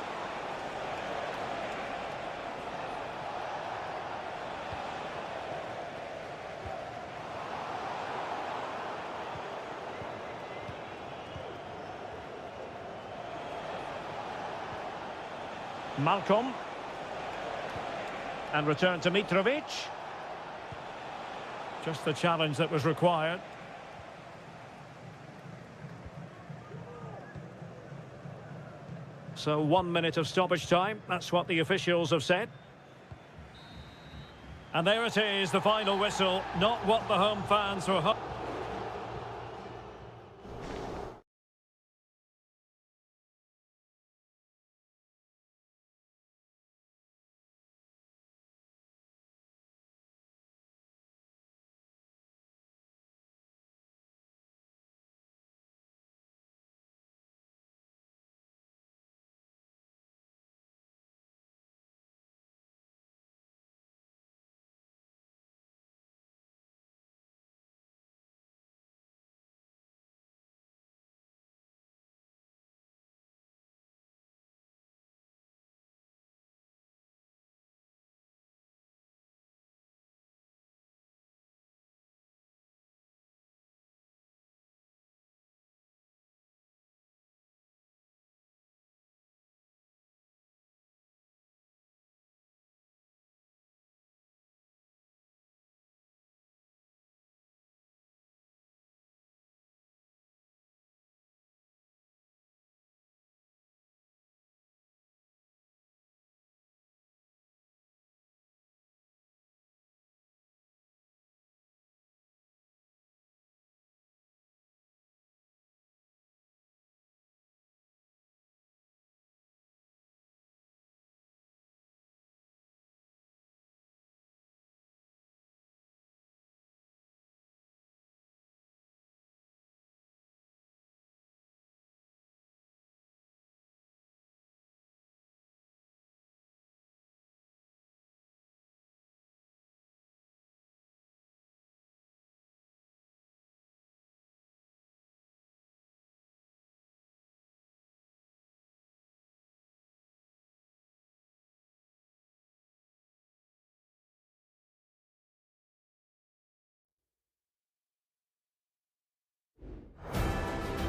Malcolm. And return to Mitrovic. Just the challenge that was required. So 1 minute of stoppage time. That's what the officials have said. And there it is, the final whistle. Not what the home fans were hoping.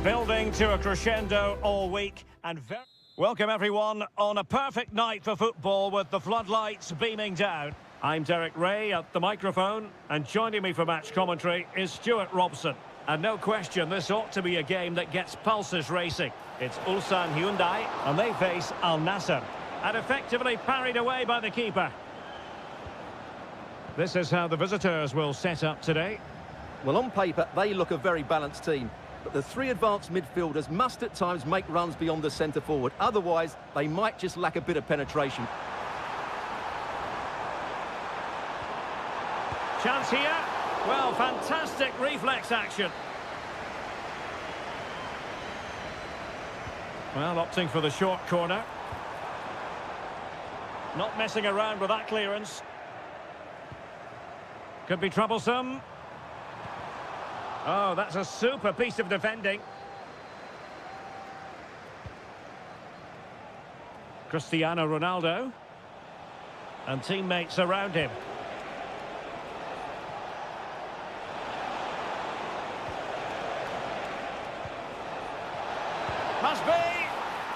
Building to a crescendo all week and very... Welcome everyone on a perfect night for football with the floodlights beaming down. I'm Derek Ray at the microphone, and joining me for match commentary is Stuart Robson. And no question, this ought to be a game that gets pulses racing. It's Ulsan Hyundai, and they face Al Nassr. And effectively parried away by the keeper. This is how the visitors will set up today. Well, on paper, they look a very balanced team. But the three advanced midfielders must at times make runs beyond the centre forward. Otherwise, they might just lack a bit of penetration. Chance here. Well, fantastic reflex action. Well, opting for the short corner. Not messing around with that clearance. Could be troublesome. Oh, that's a super piece of defending. Cristiano Ronaldo. And teammates around him. Must be.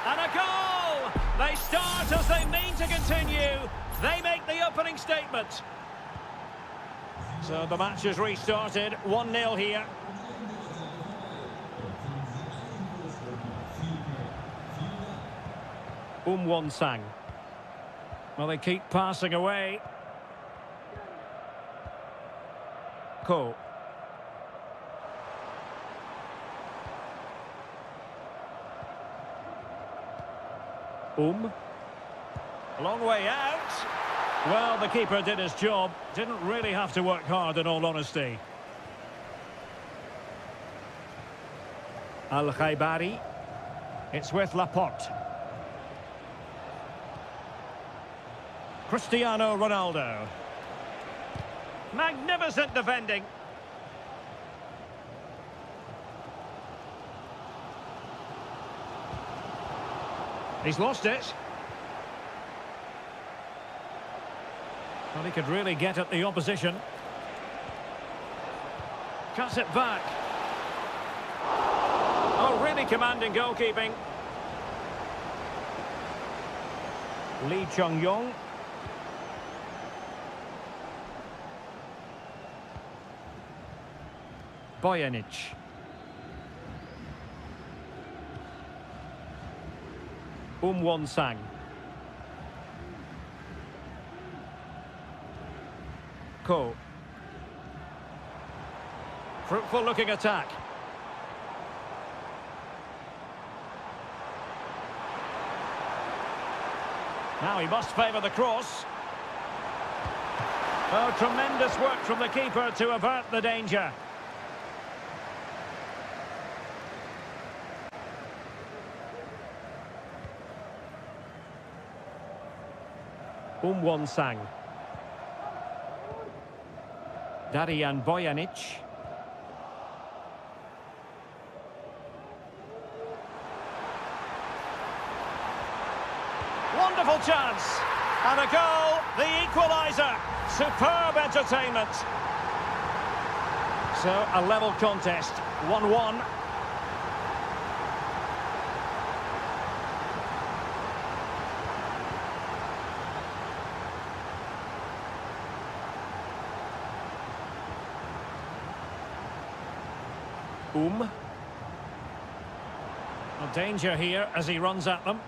And a goal! They start as they mean to continue. They make the opening statement. So the match has restarted, 1-0 here. Won-sang. Well, they keep passing away. Ko. A long way out. Well, the keeper did his job. Didn't really have to work hard, in all honesty. Al-Khaibari. It's with Laporte. Cristiano Ronaldo. Magnificent defending. He's lost it. Well, he could really get at the opposition. Cuts it back. Oh, really commanding goalkeeping. Lee Chung-yong. Bojanic. Won-sang. Ko. Fruitful looking attack. Now he must favour the cross. Oh, tremendous work from the keeper to avert the danger. Won-sang. Darian Bojanic. Wonderful chance. And a goal, the equaliser. Superb entertainment. So, a level contest, 1-1. A danger here as he runs at them.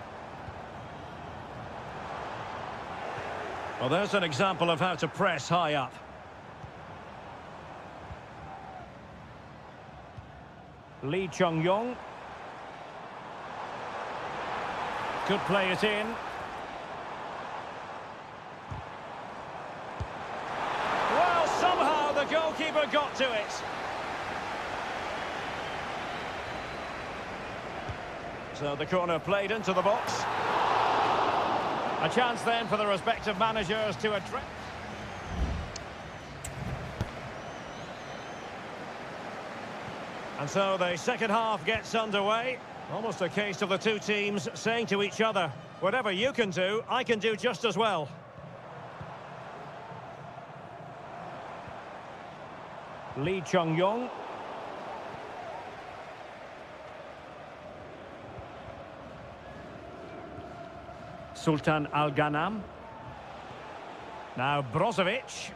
Well, there's an example of how to press high up. Lee Chung-yong. Could play it in. Well, somehow the goalkeeper got to it. So the corner played into the box. A chance then for the respective managers to address. And so the second half gets underway. Almost a case of the two teams saying to each other, whatever you can do, I can do just as well. Lee Chung-yong. Sultan Al-Ghanam. Now Brozovic.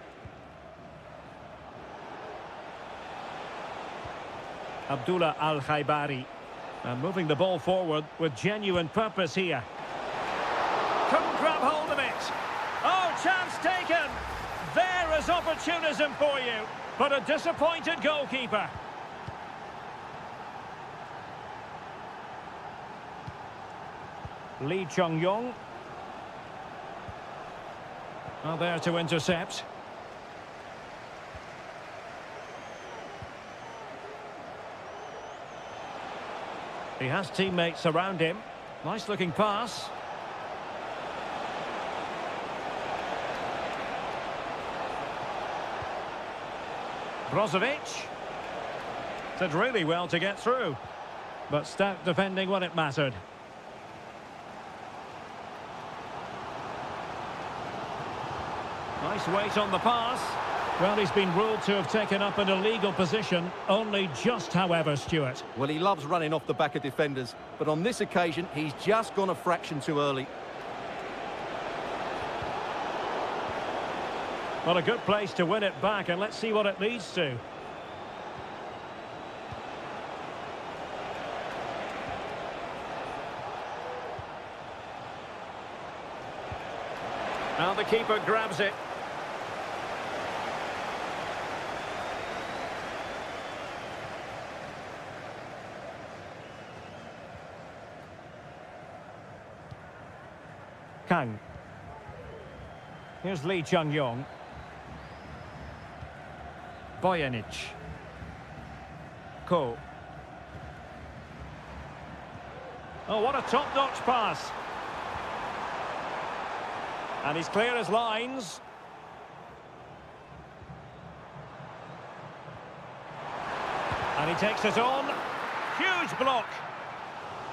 Abdullah Al-Khaibari. And moving the ball forward with genuine purpose here. Couldn't grab hold of it. Oh, chance taken. There is opportunism for you. But a disappointed goalkeeper. Lee Chung-yong. Well, there to intercept. He has teammates around him. Nice looking pass. Brozovic. Did really well to get through. But stout defending when it mattered. Nice weight on the pass. Well, he's been ruled to have taken up an illegal position. Only just, however, Stuart. Well, he loves running off the back of defenders, but on this occasion, he's just gone a fraction too early. Well, a good place to win it back, and let's see what it leads to. Now the keeper grabs it. Kang. Here's Lee Chung-yong. Bojanic. Ko. Oh, what a top-notch pass. And he's clear as lines. And he takes it on. Huge block.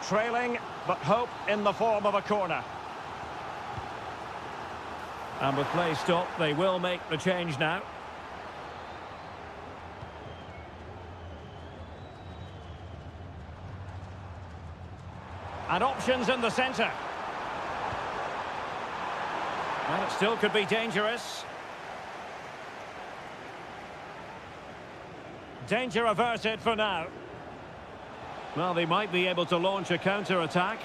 Trailing, but hope in the form of a corner. And with play stopped, they will make the change now. And options in the centre. And it still could be dangerous. Danger averted for now. Well, they might be able to launch a counter-attack.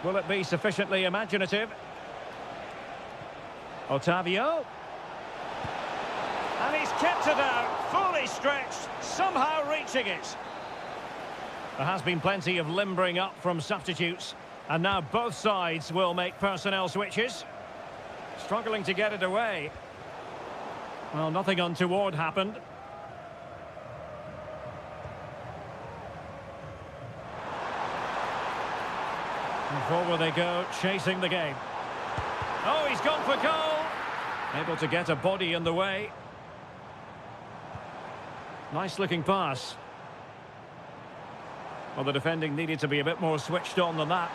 Will it be sufficiently imaginative? Otavio. And he's kept it out, fully stretched, somehow reaching it. There has been plenty of limbering up from substitutes. And now both sides will make personnel switches. Struggling to get it away. Well, nothing untoward happened. And forward they go, chasing the game. Oh, he's gone for goal. Able to get a body in the way. Nice looking pass. Well, the defending needed to be a bit more switched on than that.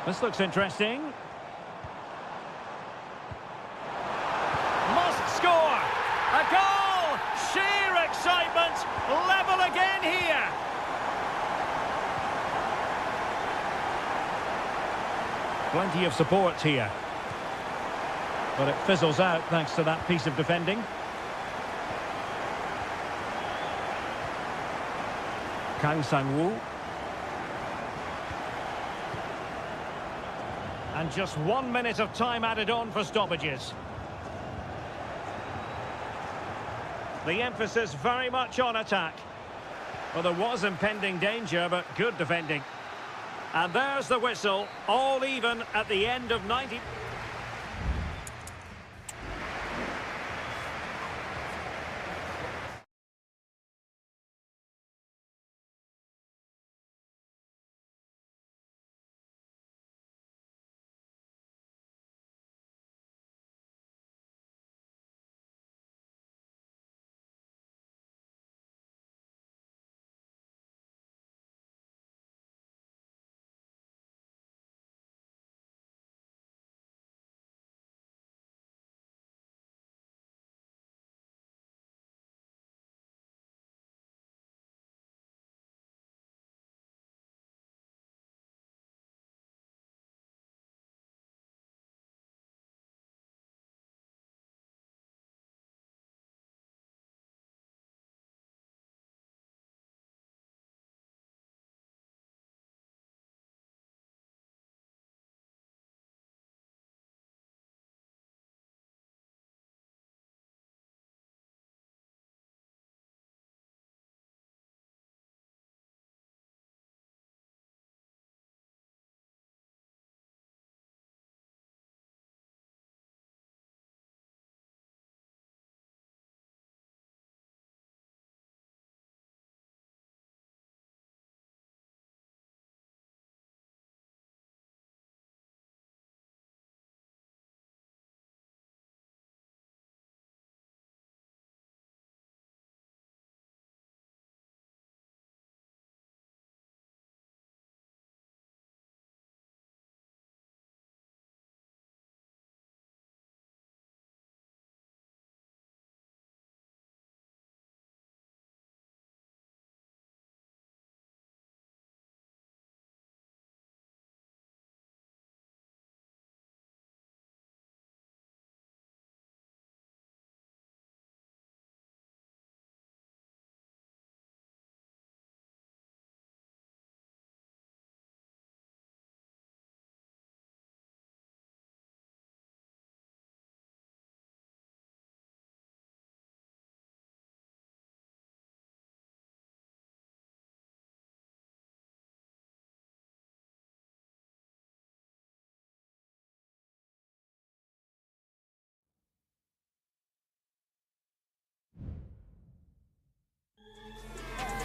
This looks interesting. Must score! A goal! Sheer excitement! Level again here! Plenty of support here. But it fizzles out thanks to that piece of defending. Kang Sang-woo. And just 1 minute of time added on for stoppages. The emphasis very much on attack. Well, there was impending danger, but good defending. And there's the whistle, all even at the end of 90...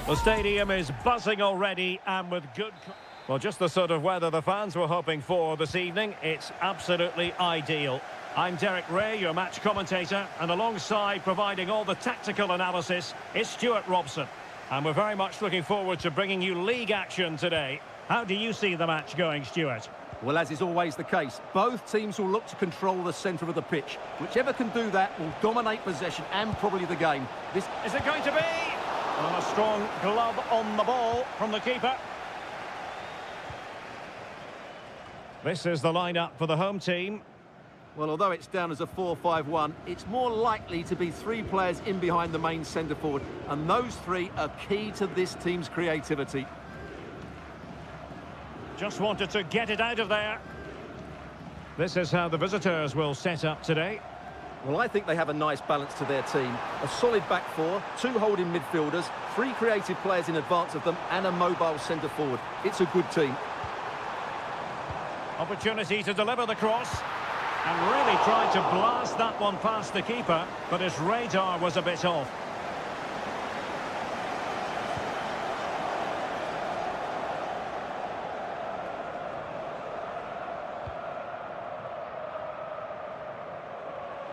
The stadium is buzzing already and with good... Well, just the sort of weather the fans were hoping for this evening. It's absolutely ideal. I'm Derek Ray, your match commentator, and alongside providing all the tactical analysis is Stuart Robson. And we're very much looking forward to bringing you league action today. How do you see the match going, Stuart? Well, as is always the case, both teams will look to control the centre of the pitch. Whichever can do that will dominate possession and probably the game. This is it going to be? Well, a strong glove on the ball from the keeper. This is the lineup for the home team. Well, although it's down as a 4-5-1, it's more likely to be three players in behind the main centre forward, and those three are key to this team's creativity. Just wanted to get it out of there. This is how the visitors will set up today. Well, I think they have a nice balance to their team. A solid back four, two holding midfielders, three creative players in advance of them, and a mobile centre forward. It's a good team. Opportunity to deliver the cross. And really tried to blast that one past the keeper, but his radar was a bit off.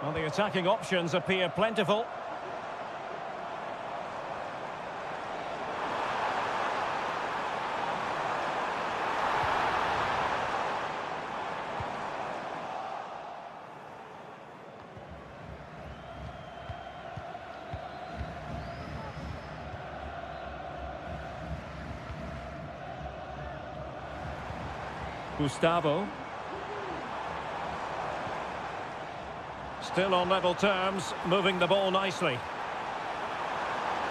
Well, the attacking options appear plentiful. Gustavo. Still on level terms, moving the ball nicely.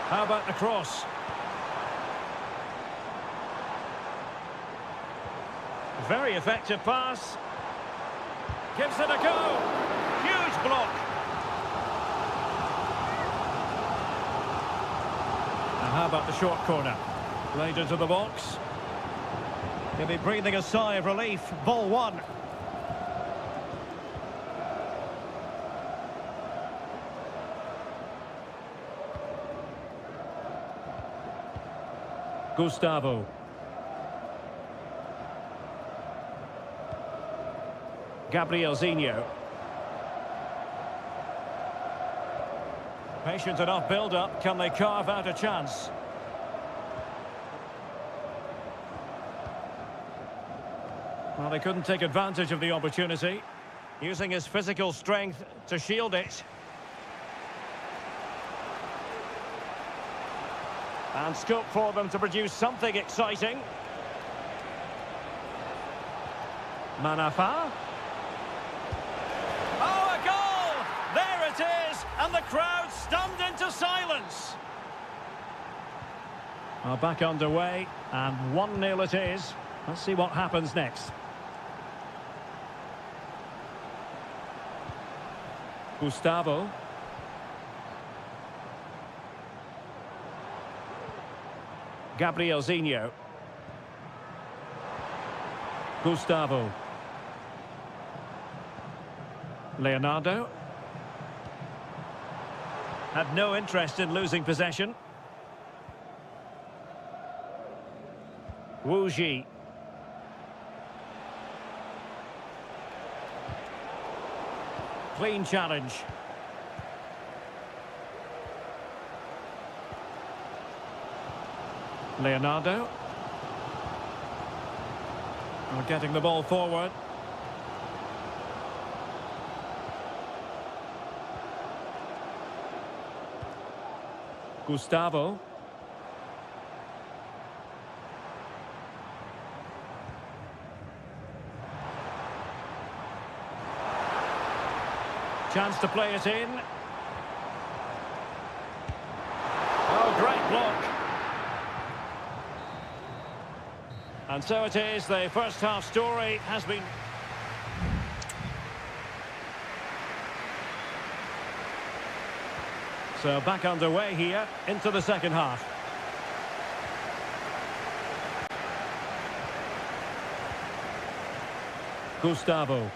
How about the cross? Very effective pass. Gives it a go. Huge block. And how about the short corner? Played into the box. He'll be breathing a sigh of relief. Ball one. Gustavo. Gabrielzinho. Patient enough build-up. Can they carve out a chance? Well, they couldn't take advantage of the opportunity, using his physical strength to shield it. And scope for them to produce something exciting. Manafa. Oh, a goal! There it is! And the crowd stunned into silence. Well, back underway, and 1-0 it is. Let's see what happens next. Gustavo. Gabrielzinho. Gustavo. Leonardo. Had no interest in losing possession. Wu Ji. Clean challenge. Leonardo. Getting the ball forward. Gustavo. Chance to play it in. Oh, great block. And so it is, the first half story has been... So back underway here into the second half. Gustavo.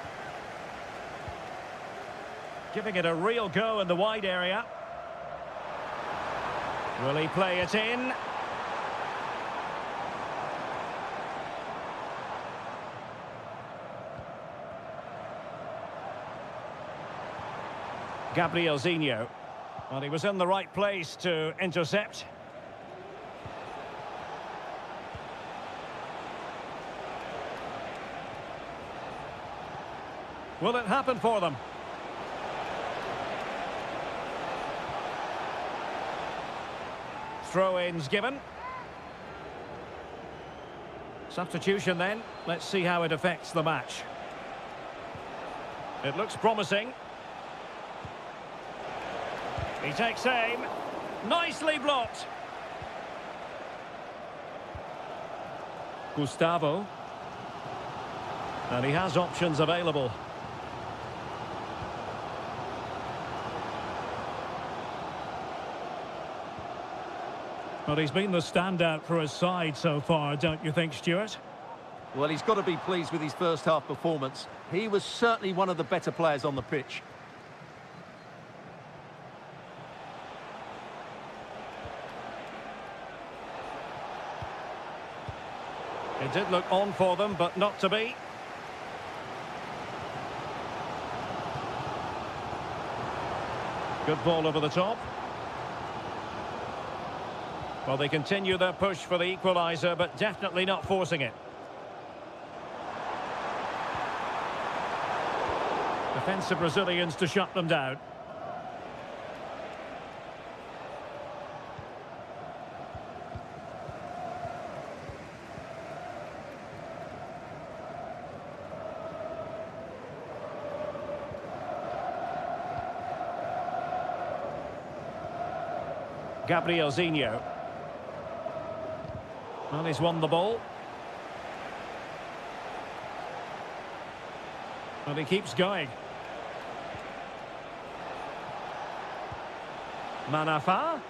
Giving it a real go in the wide area. Will he play it in? Gabrielzinho. Well, he was in the right place to intercept. Will it happen for them? Throw-ins given. Substitution then. Let's see how it affects the match. It looks promising. He takes aim. Nicely blocked. Gustavo. And he has options available. Well, he's been the standout for his side so far, don't you think, Stuart? Well, he's got to be pleased with his first half performance. He was certainly one of the better players on the pitch. It did look on for them, but not to be. Good ball over the top. Well, they continue their push for the equaliser, but definitely not forcing it. Defensive Brazilians to shut them down. Gabrielzinho. Well, he's won the ball. And he keeps going. Manafa.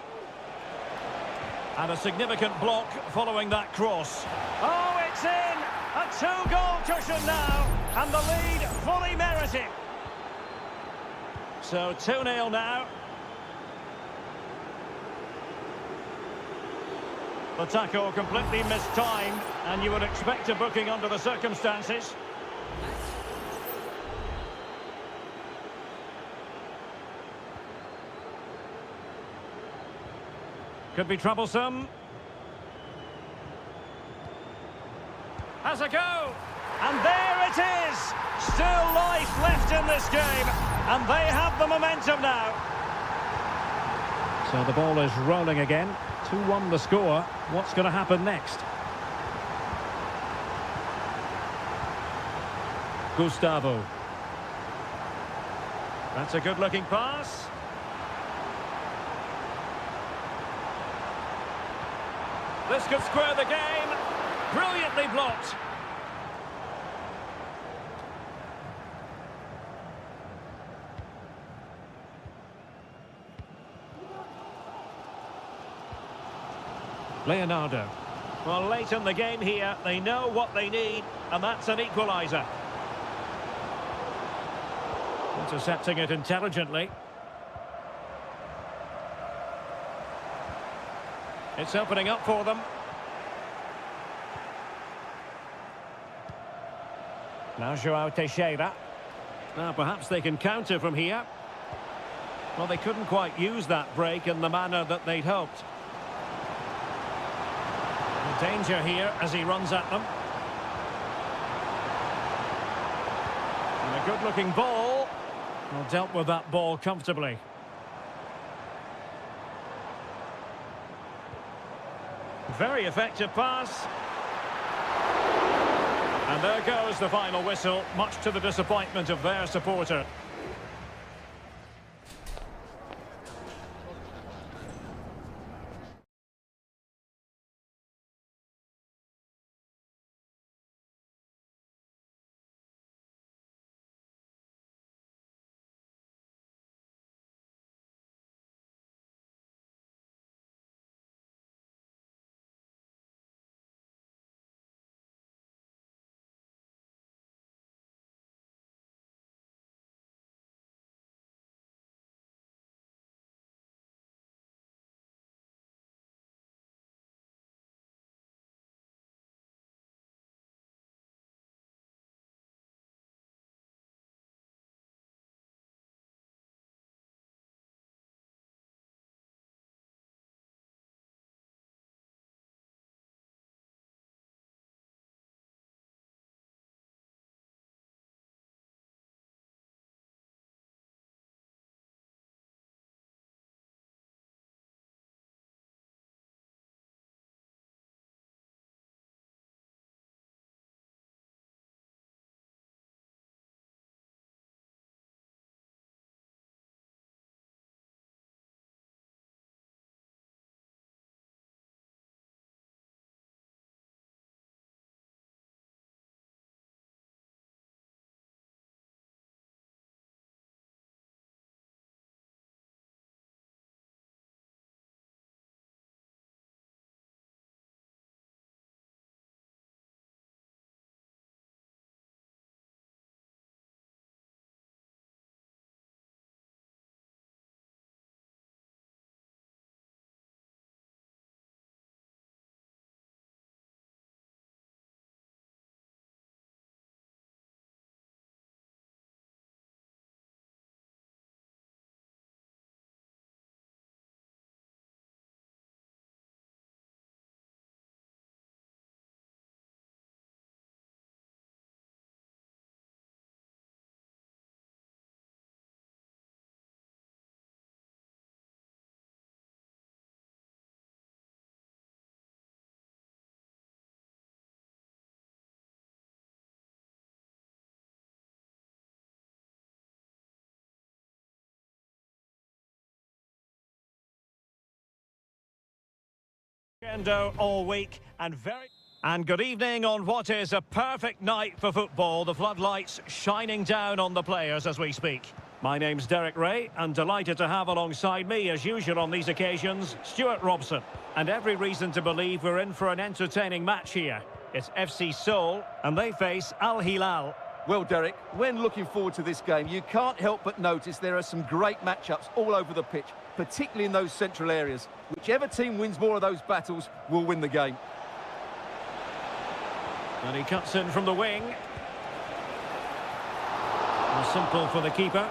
And a significant block following that cross. Oh, it's in! A two-goal cushion now. And the lead fully merited. So 2-0 now. The tackle completely mistimed, and you would expect a booking under the circumstances. Could be troublesome. Has a go! And there it is! Still life left in this game, and they have the momentum now. So the ball is rolling again. 2-1 the score. What's going to happen next? Gustavo. That's a good-looking pass. This could square the game. Brilliantly blocked. Leonardo. Well, late in the game here, they know what they need, and that's an equaliser. Intercepting it intelligently. It's opening up for them. Now João Teixeira. Now perhaps they can counter from here. Well, they couldn't quite use that break in the manner that they'd hoped. Danger here as he runs at them. And a good-looking ball. Well, dealt with that ball comfortably. Very effective pass. And there goes the final whistle, much to the disappointment of their supporter. All week and good evening on what is a perfect night for football. The floodlights shining down on the players as we speak. My name's Derek Ray and delighted to have alongside me as usual on these occasions Stuart Robson, and every reason to believe we're in for an entertaining match here. It's FC Seoul and they face Al Hilal. Well, Derek, when looking forward to this game, you can't help but notice there are some great matchups all over the pitch, particularly in those central areas. Whichever team wins more of those battles will win the game. And he cuts in from the wing. And simple for the keeper.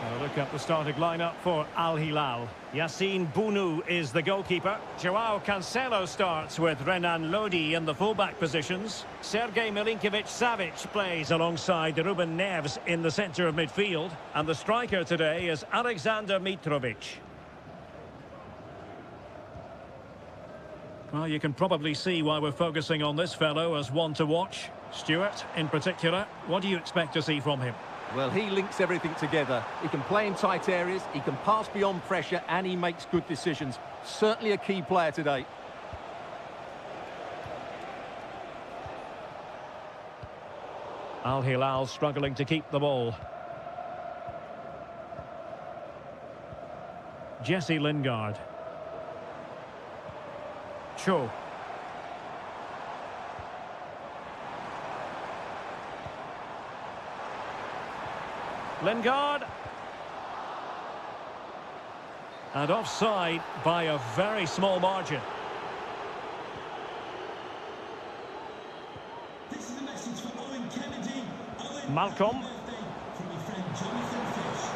Now look at the starting lineup for Al Hilal. Yassine Bounou is the goalkeeper. Joao Cancelo starts with Renan Lodi in the fullback positions. Sergej Milinkovic-Savic plays alongside Ruben Neves in the centre of midfield. And the striker today is Alexander Mitrovic. Well, you can probably see why we're focusing on this fellow as one to watch. Stuart, in particular, what do you expect to see from him? Well, he links everything together. He can play in tight areas, he can pass beyond pressure, and he makes good decisions. Certainly a key player today. Al Hilal struggling to keep the ball. Jesse Lingard. Cho. Lingard. And offside by a very small margin. This is a message for Owen Kennedy. Malcolm. From your friend Jonathan Fish.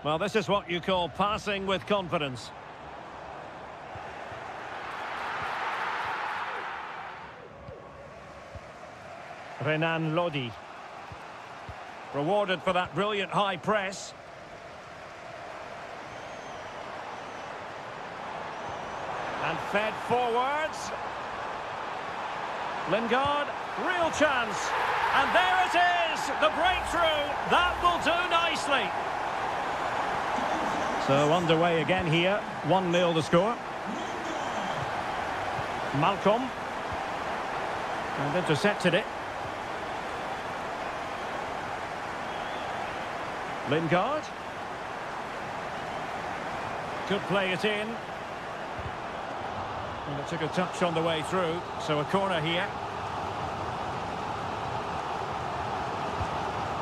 Well, this is what you call passing with confidence. Renan Lodi. Rewarded for that brilliant high press. And fed forwards. Lingard, real chance. And there it is, the breakthrough. That will do nicely. So underway again here, 1-0 the score. Malcolm. And intercepted it. Lingard. Could play it in. And it took a touch on the way through, so a corner here.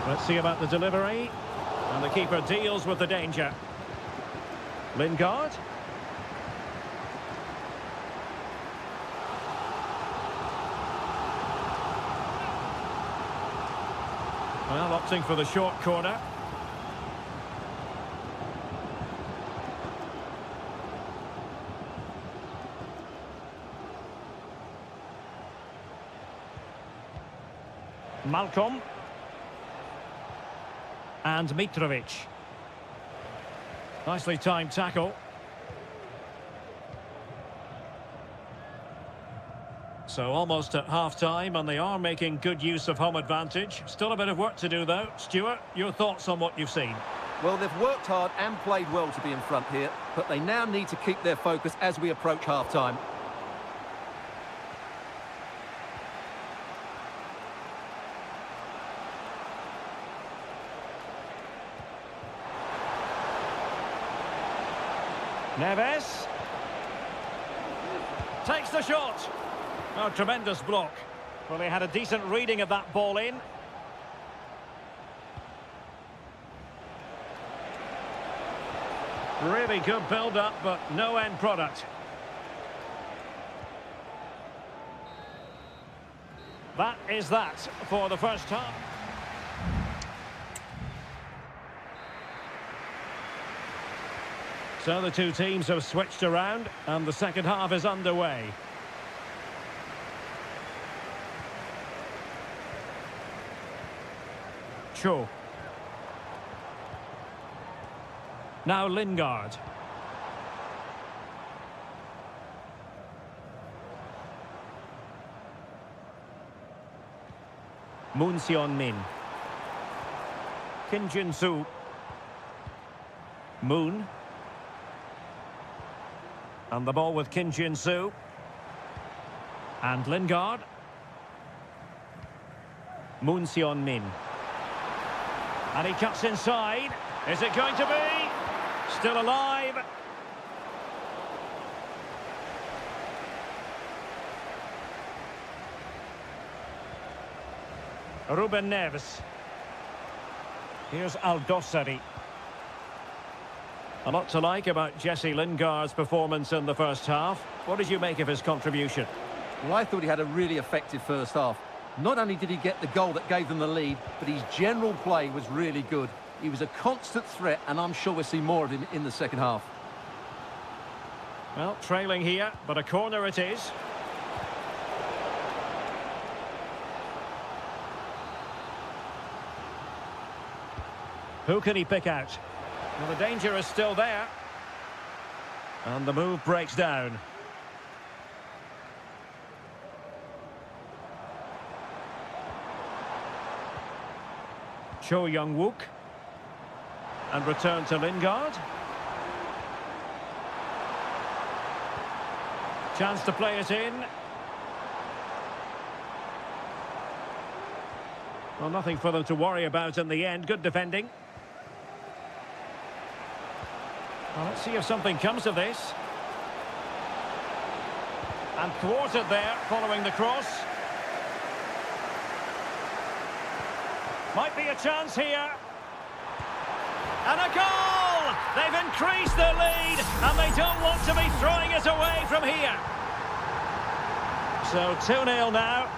Let's see about the delivery. And the keeper deals with the danger. Lingard. Well, opting for the short corner. Malcolm. And Mitrovic. Nicely timed tackle. So almost at half-time, and they are making good use of home advantage. Still a bit of work to do, though. Stuart, your thoughts on what you've seen? Well, they've worked hard and played well to be in front here, but they now need to keep their focus as we approach half-time. Neves. Takes the shot. Oh, tremendous block. Well, he had a decent reading of that ball in. Really good build-up, but no end product. That is that for the first half. So the two teams have switched around and the second half is underway. Cho. Now Lingard. Moon Sion Min. Kim Jin-soo. Moon. And the ball with Kim Jin-soo. And Lingard. Moon Seon-min. And he cuts inside. Is it going to be? Still alive. Ruben Neves. Here's Aldosari. A lot to like about Jesse Lingard's performance in the first half. What did you make of his contribution? Well, I thought he had a really effective first half. Not only did he get the goal that gave them the lead, but his general play was really good. He was a constant threat, and I'm sure we'll see more of him in the second half. Well, trailing here, but a corner it is. Who can he pick out? Well, the danger is still there. And the move breaks down. Cho Young-wook. And return to Lingard. Chance to play it in. Well, nothing for them to worry about in the end. Good defending. Well, let's see if something comes of this. And thwarted there, following the cross. Might be a chance here. And a goal! They've increased their lead, and they don't want to be throwing it away from here. So 2-0 now.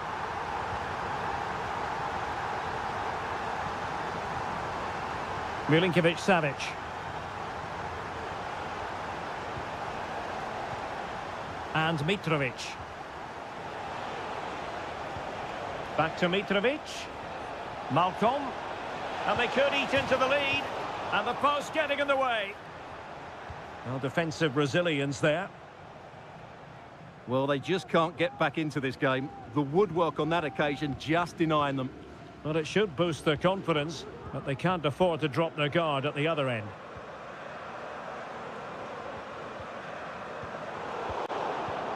Milinkovic-Savic. And Mitrovic. Back to Mitrovic. Malcolm. And they could eat into the lead. And the post getting in the way. Well, defensive resilience there. Well, they just can't get back into this game. The woodwork on that occasion just denying them. Well, it should boost their confidence, but they can't afford to drop their guard at the other end.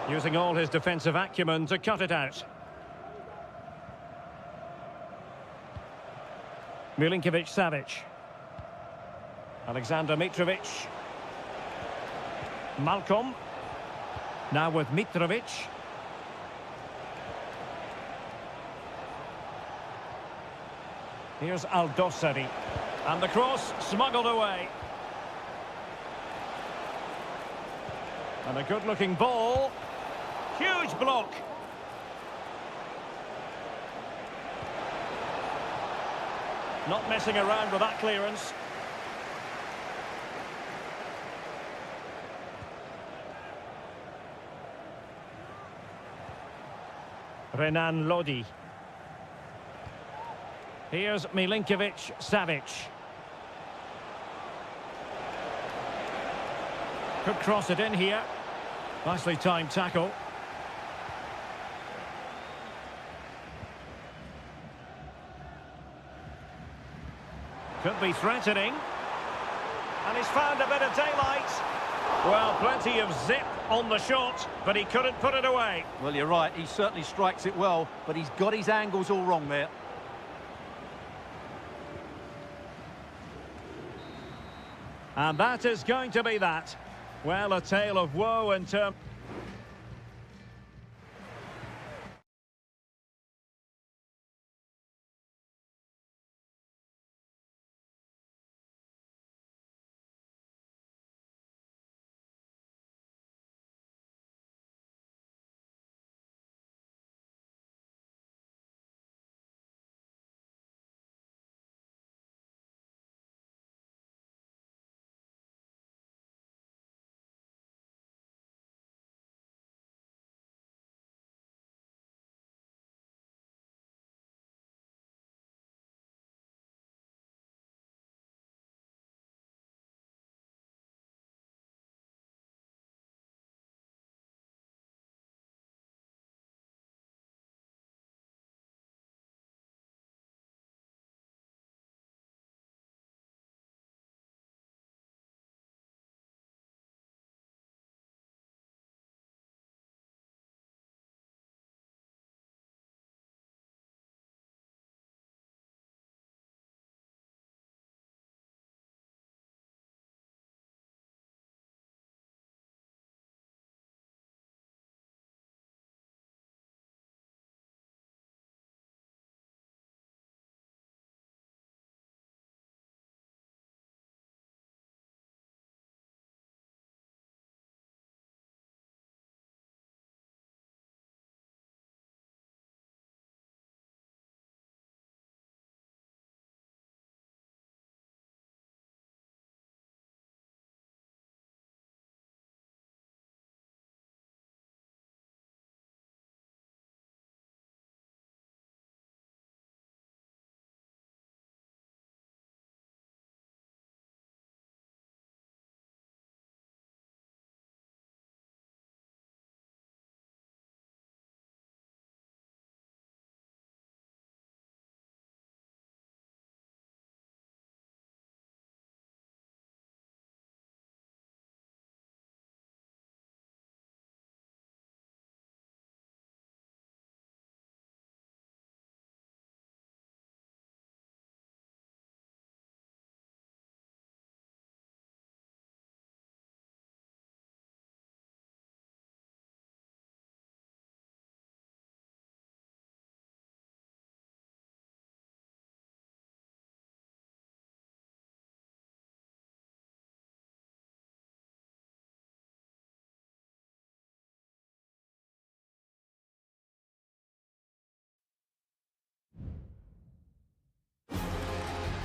Using all his defensive acumen to cut it out. Milinkovic-Savic. Alexander Mitrovic. Malcolm. Now with Mitrovic. Here's Aldosari. And the cross smuggled away. And a good-looking ball. Huge block. Not messing around with that clearance. Renan Lodi. Here's Milinkovic-Savic. Could cross it in here. Nicely timed tackle. Could be threatening. And he's found a bit of daylight. Well, plenty of zip on the shot, but he couldn't put it away. Well, you're right. He certainly strikes it well, but he's got his angles all wrong there. And that is going to be that. Well, a tale of woe in terms...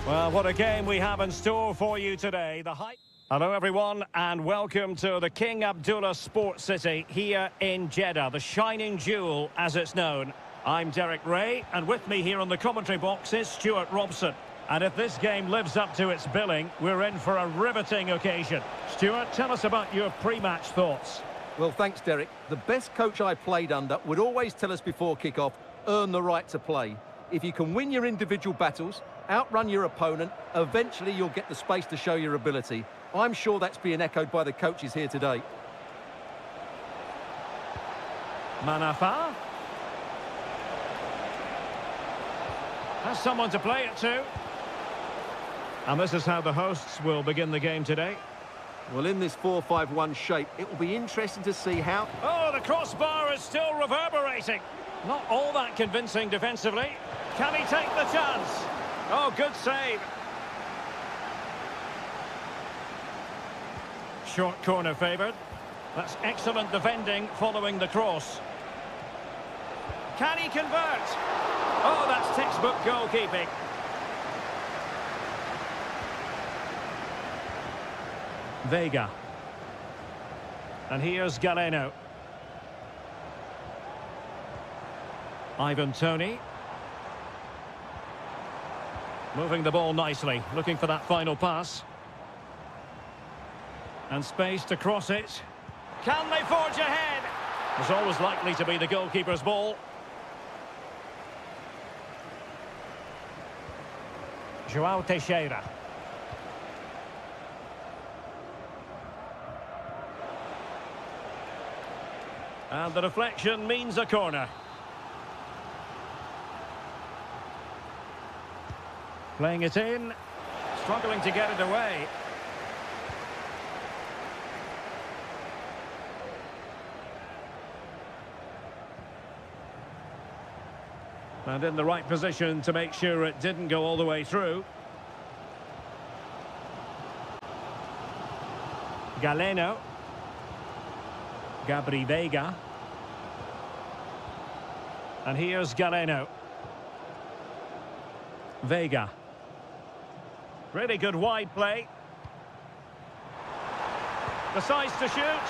Well, what a game we have in store for you today. Hello, everyone, and welcome to the King Abdullah Sports City here in Jeddah, the shining jewel, as it's known. I'm Derek Ray, and with me here on the commentary box is Stuart Robson. And if this game lives up to its billing, we're in for a riveting occasion. Stuart, tell us about your pre-match thoughts. Well, thanks, Derek. The best coach I played under would always tell us before kick-off, earn the right to play. If you can win your individual battles, outrun your opponent, eventually you'll get the space to show your ability. I'm sure that's being echoed by the coaches here today. Manafa. Has someone to play it to. And this is how the hosts will begin the game today. Well, in this 4-5-1 shape, it will be interesting to see how... Oh, the crossbar is still reverberating. Not all that convincing defensively. Can he take the chance? Oh, good save. Short corner favoured. That's excellent defending following the cross. Can he convert? Oh, that's textbook goalkeeping. Vega. And here's Galeno. Ivan Toney. Moving the ball nicely, looking for that final pass. And space to cross it. Can they forge ahead? It's always likely to be the goalkeeper's ball. João Teixeira. And the deflection means a corner. Playing it in, struggling to get it away. And in the right position to make sure it didn't go all the way through. Galeno. Gabri Vega. And here's Galeno. Vega. Really good wide play. Decides to shoot.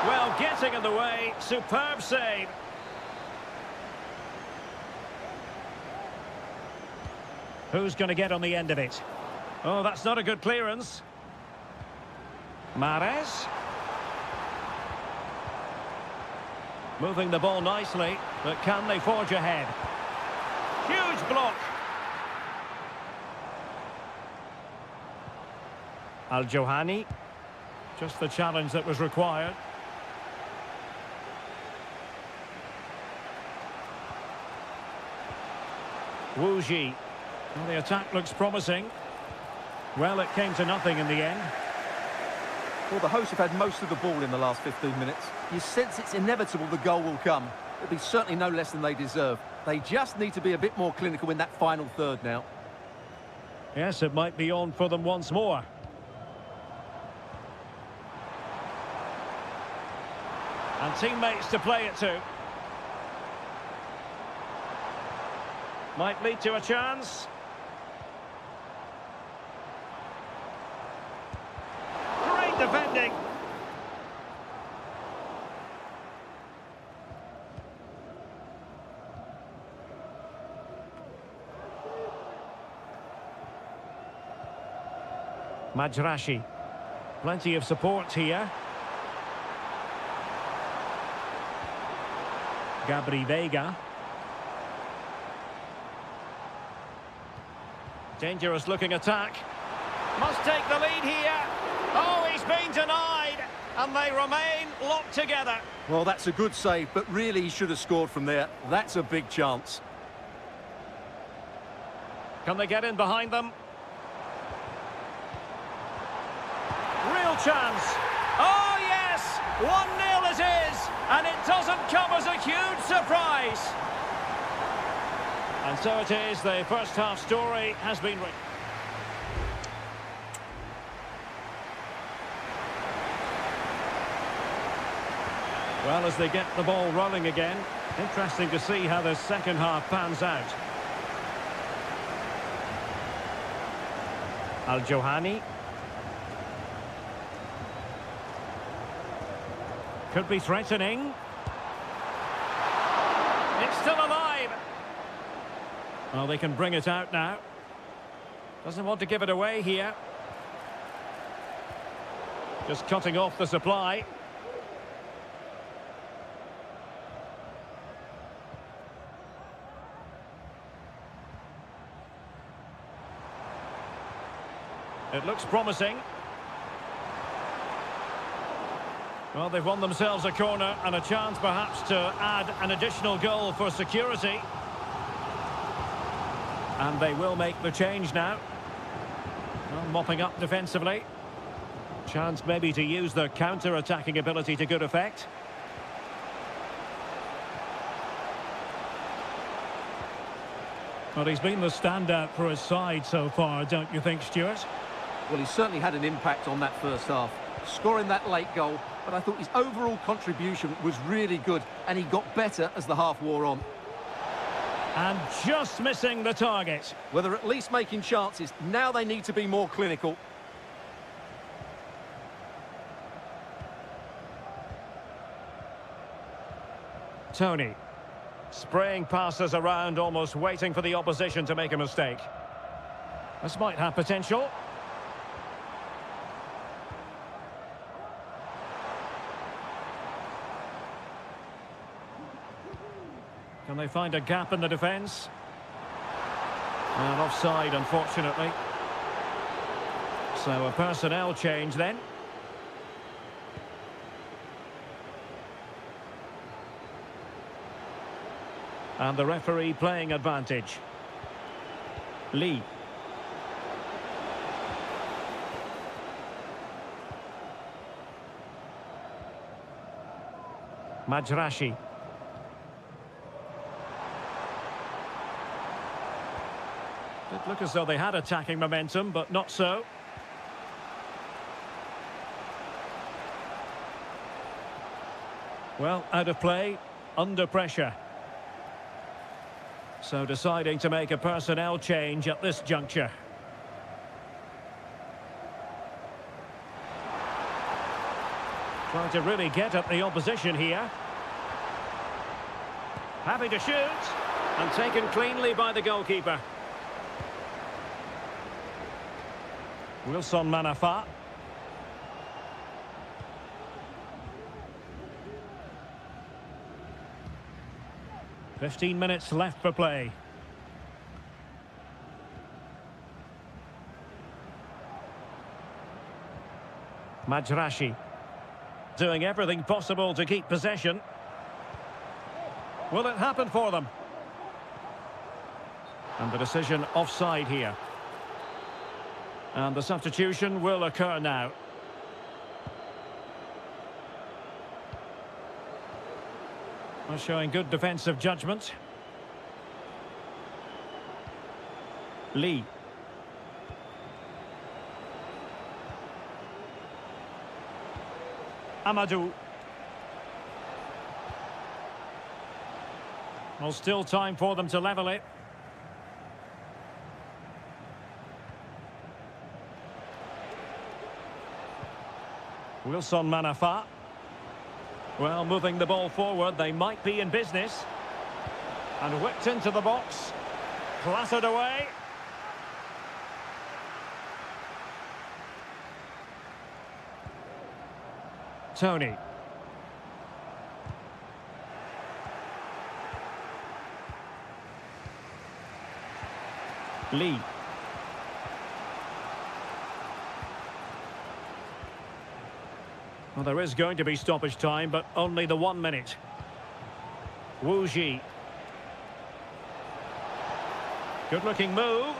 Well, getting in the way. Superb save. Who's going to get on the end of it? Oh, that's not a good clearance. Mahrez. Moving the ball nicely, but can they forge ahead? Huge block. Al-Johani. Just the challenge that was required. Wu Ji. Well, the attack looks promising. Well, it came to nothing in the end. Well, the hosts have had most of the ball in the last 15 minutes. You sense it's inevitable the goal will come. It'll be certainly no less than they deserve. They just need to be a bit more clinical in that final third now. Yes, it might be on for them once more. And teammates to play it to. Might lead to a chance. Great defending. Majrashi. Plenty of support here. Gabri Vega. Dangerous looking attack. Must take the lead here. Oh, he's been denied. And they remain locked together. Well, that's a good save, but really he should have scored from there. That's a big chance. Can they get in behind them? Real chance. Oh, yes! 1-0 it is. And it doesn't come as a huge surprise. And so it is, the first half story has been written. Well, as they get the ball rolling again, interesting to see how the second half pans out. Al-Johani. Could be threatening. It's still alive. Well, they can bring it out now. Doesn't want to give it away here. Just cutting off the supply. It looks promising. Well, they've won themselves a corner and a chance perhaps to add an additional goal for security. And they will make the change now. Well, mopping up defensively. Chance maybe to use their counter-attacking ability to good effect. Well, he's been the standout for his side so far, don't you think, Stuart? Well, he certainly had an impact on that first half, scoring that late goal, but I thought his overall contribution was really good, and he got better as the half wore on. And just missing the target. Well, they're at least making chances. Now they need to be more clinical. Tony. Spraying passes around, almost waiting for the opposition to make a mistake. This might have potential. Can they find a gap in the defence? And offside, unfortunately. So a personnel change then. And the referee playing advantage. Lee. Majrashi. Did look as though they had attacking momentum, but not so. Well, out of play, under pressure. So deciding to make a personnel change at this juncture. Trying to really get at the opposition here. Happy to shoot. And taken cleanly by the goalkeeper. Wilson Manafa. "15 minutes left for play. Majrashi. Doing everything possible to keep possession. Will it happen for them? And the decision offside here. And the substitution will occur now. Well, showing good defensive judgment. Lee. Amadou. Well, still time for them to level it. Wilson Manafa. Well, moving the ball forward, they might be in business. And whipped into the box. Clattered away. Tony. Lee. Well, there is going to be stoppage time, but only the 1 minute. Wu Ji. Good-looking move.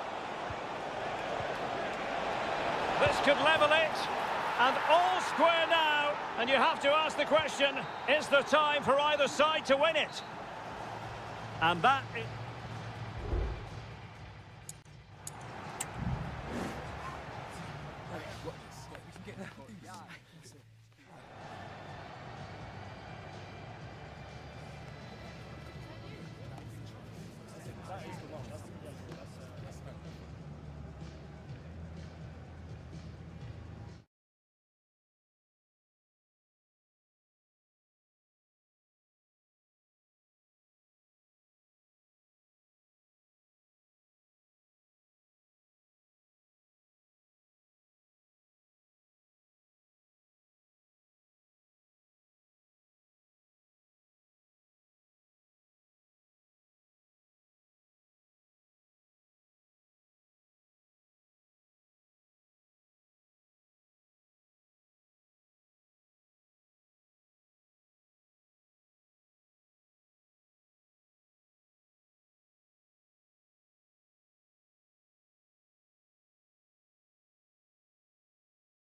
This could level it. And all square now. And you have to ask the question, is there time for either side to win it? And that...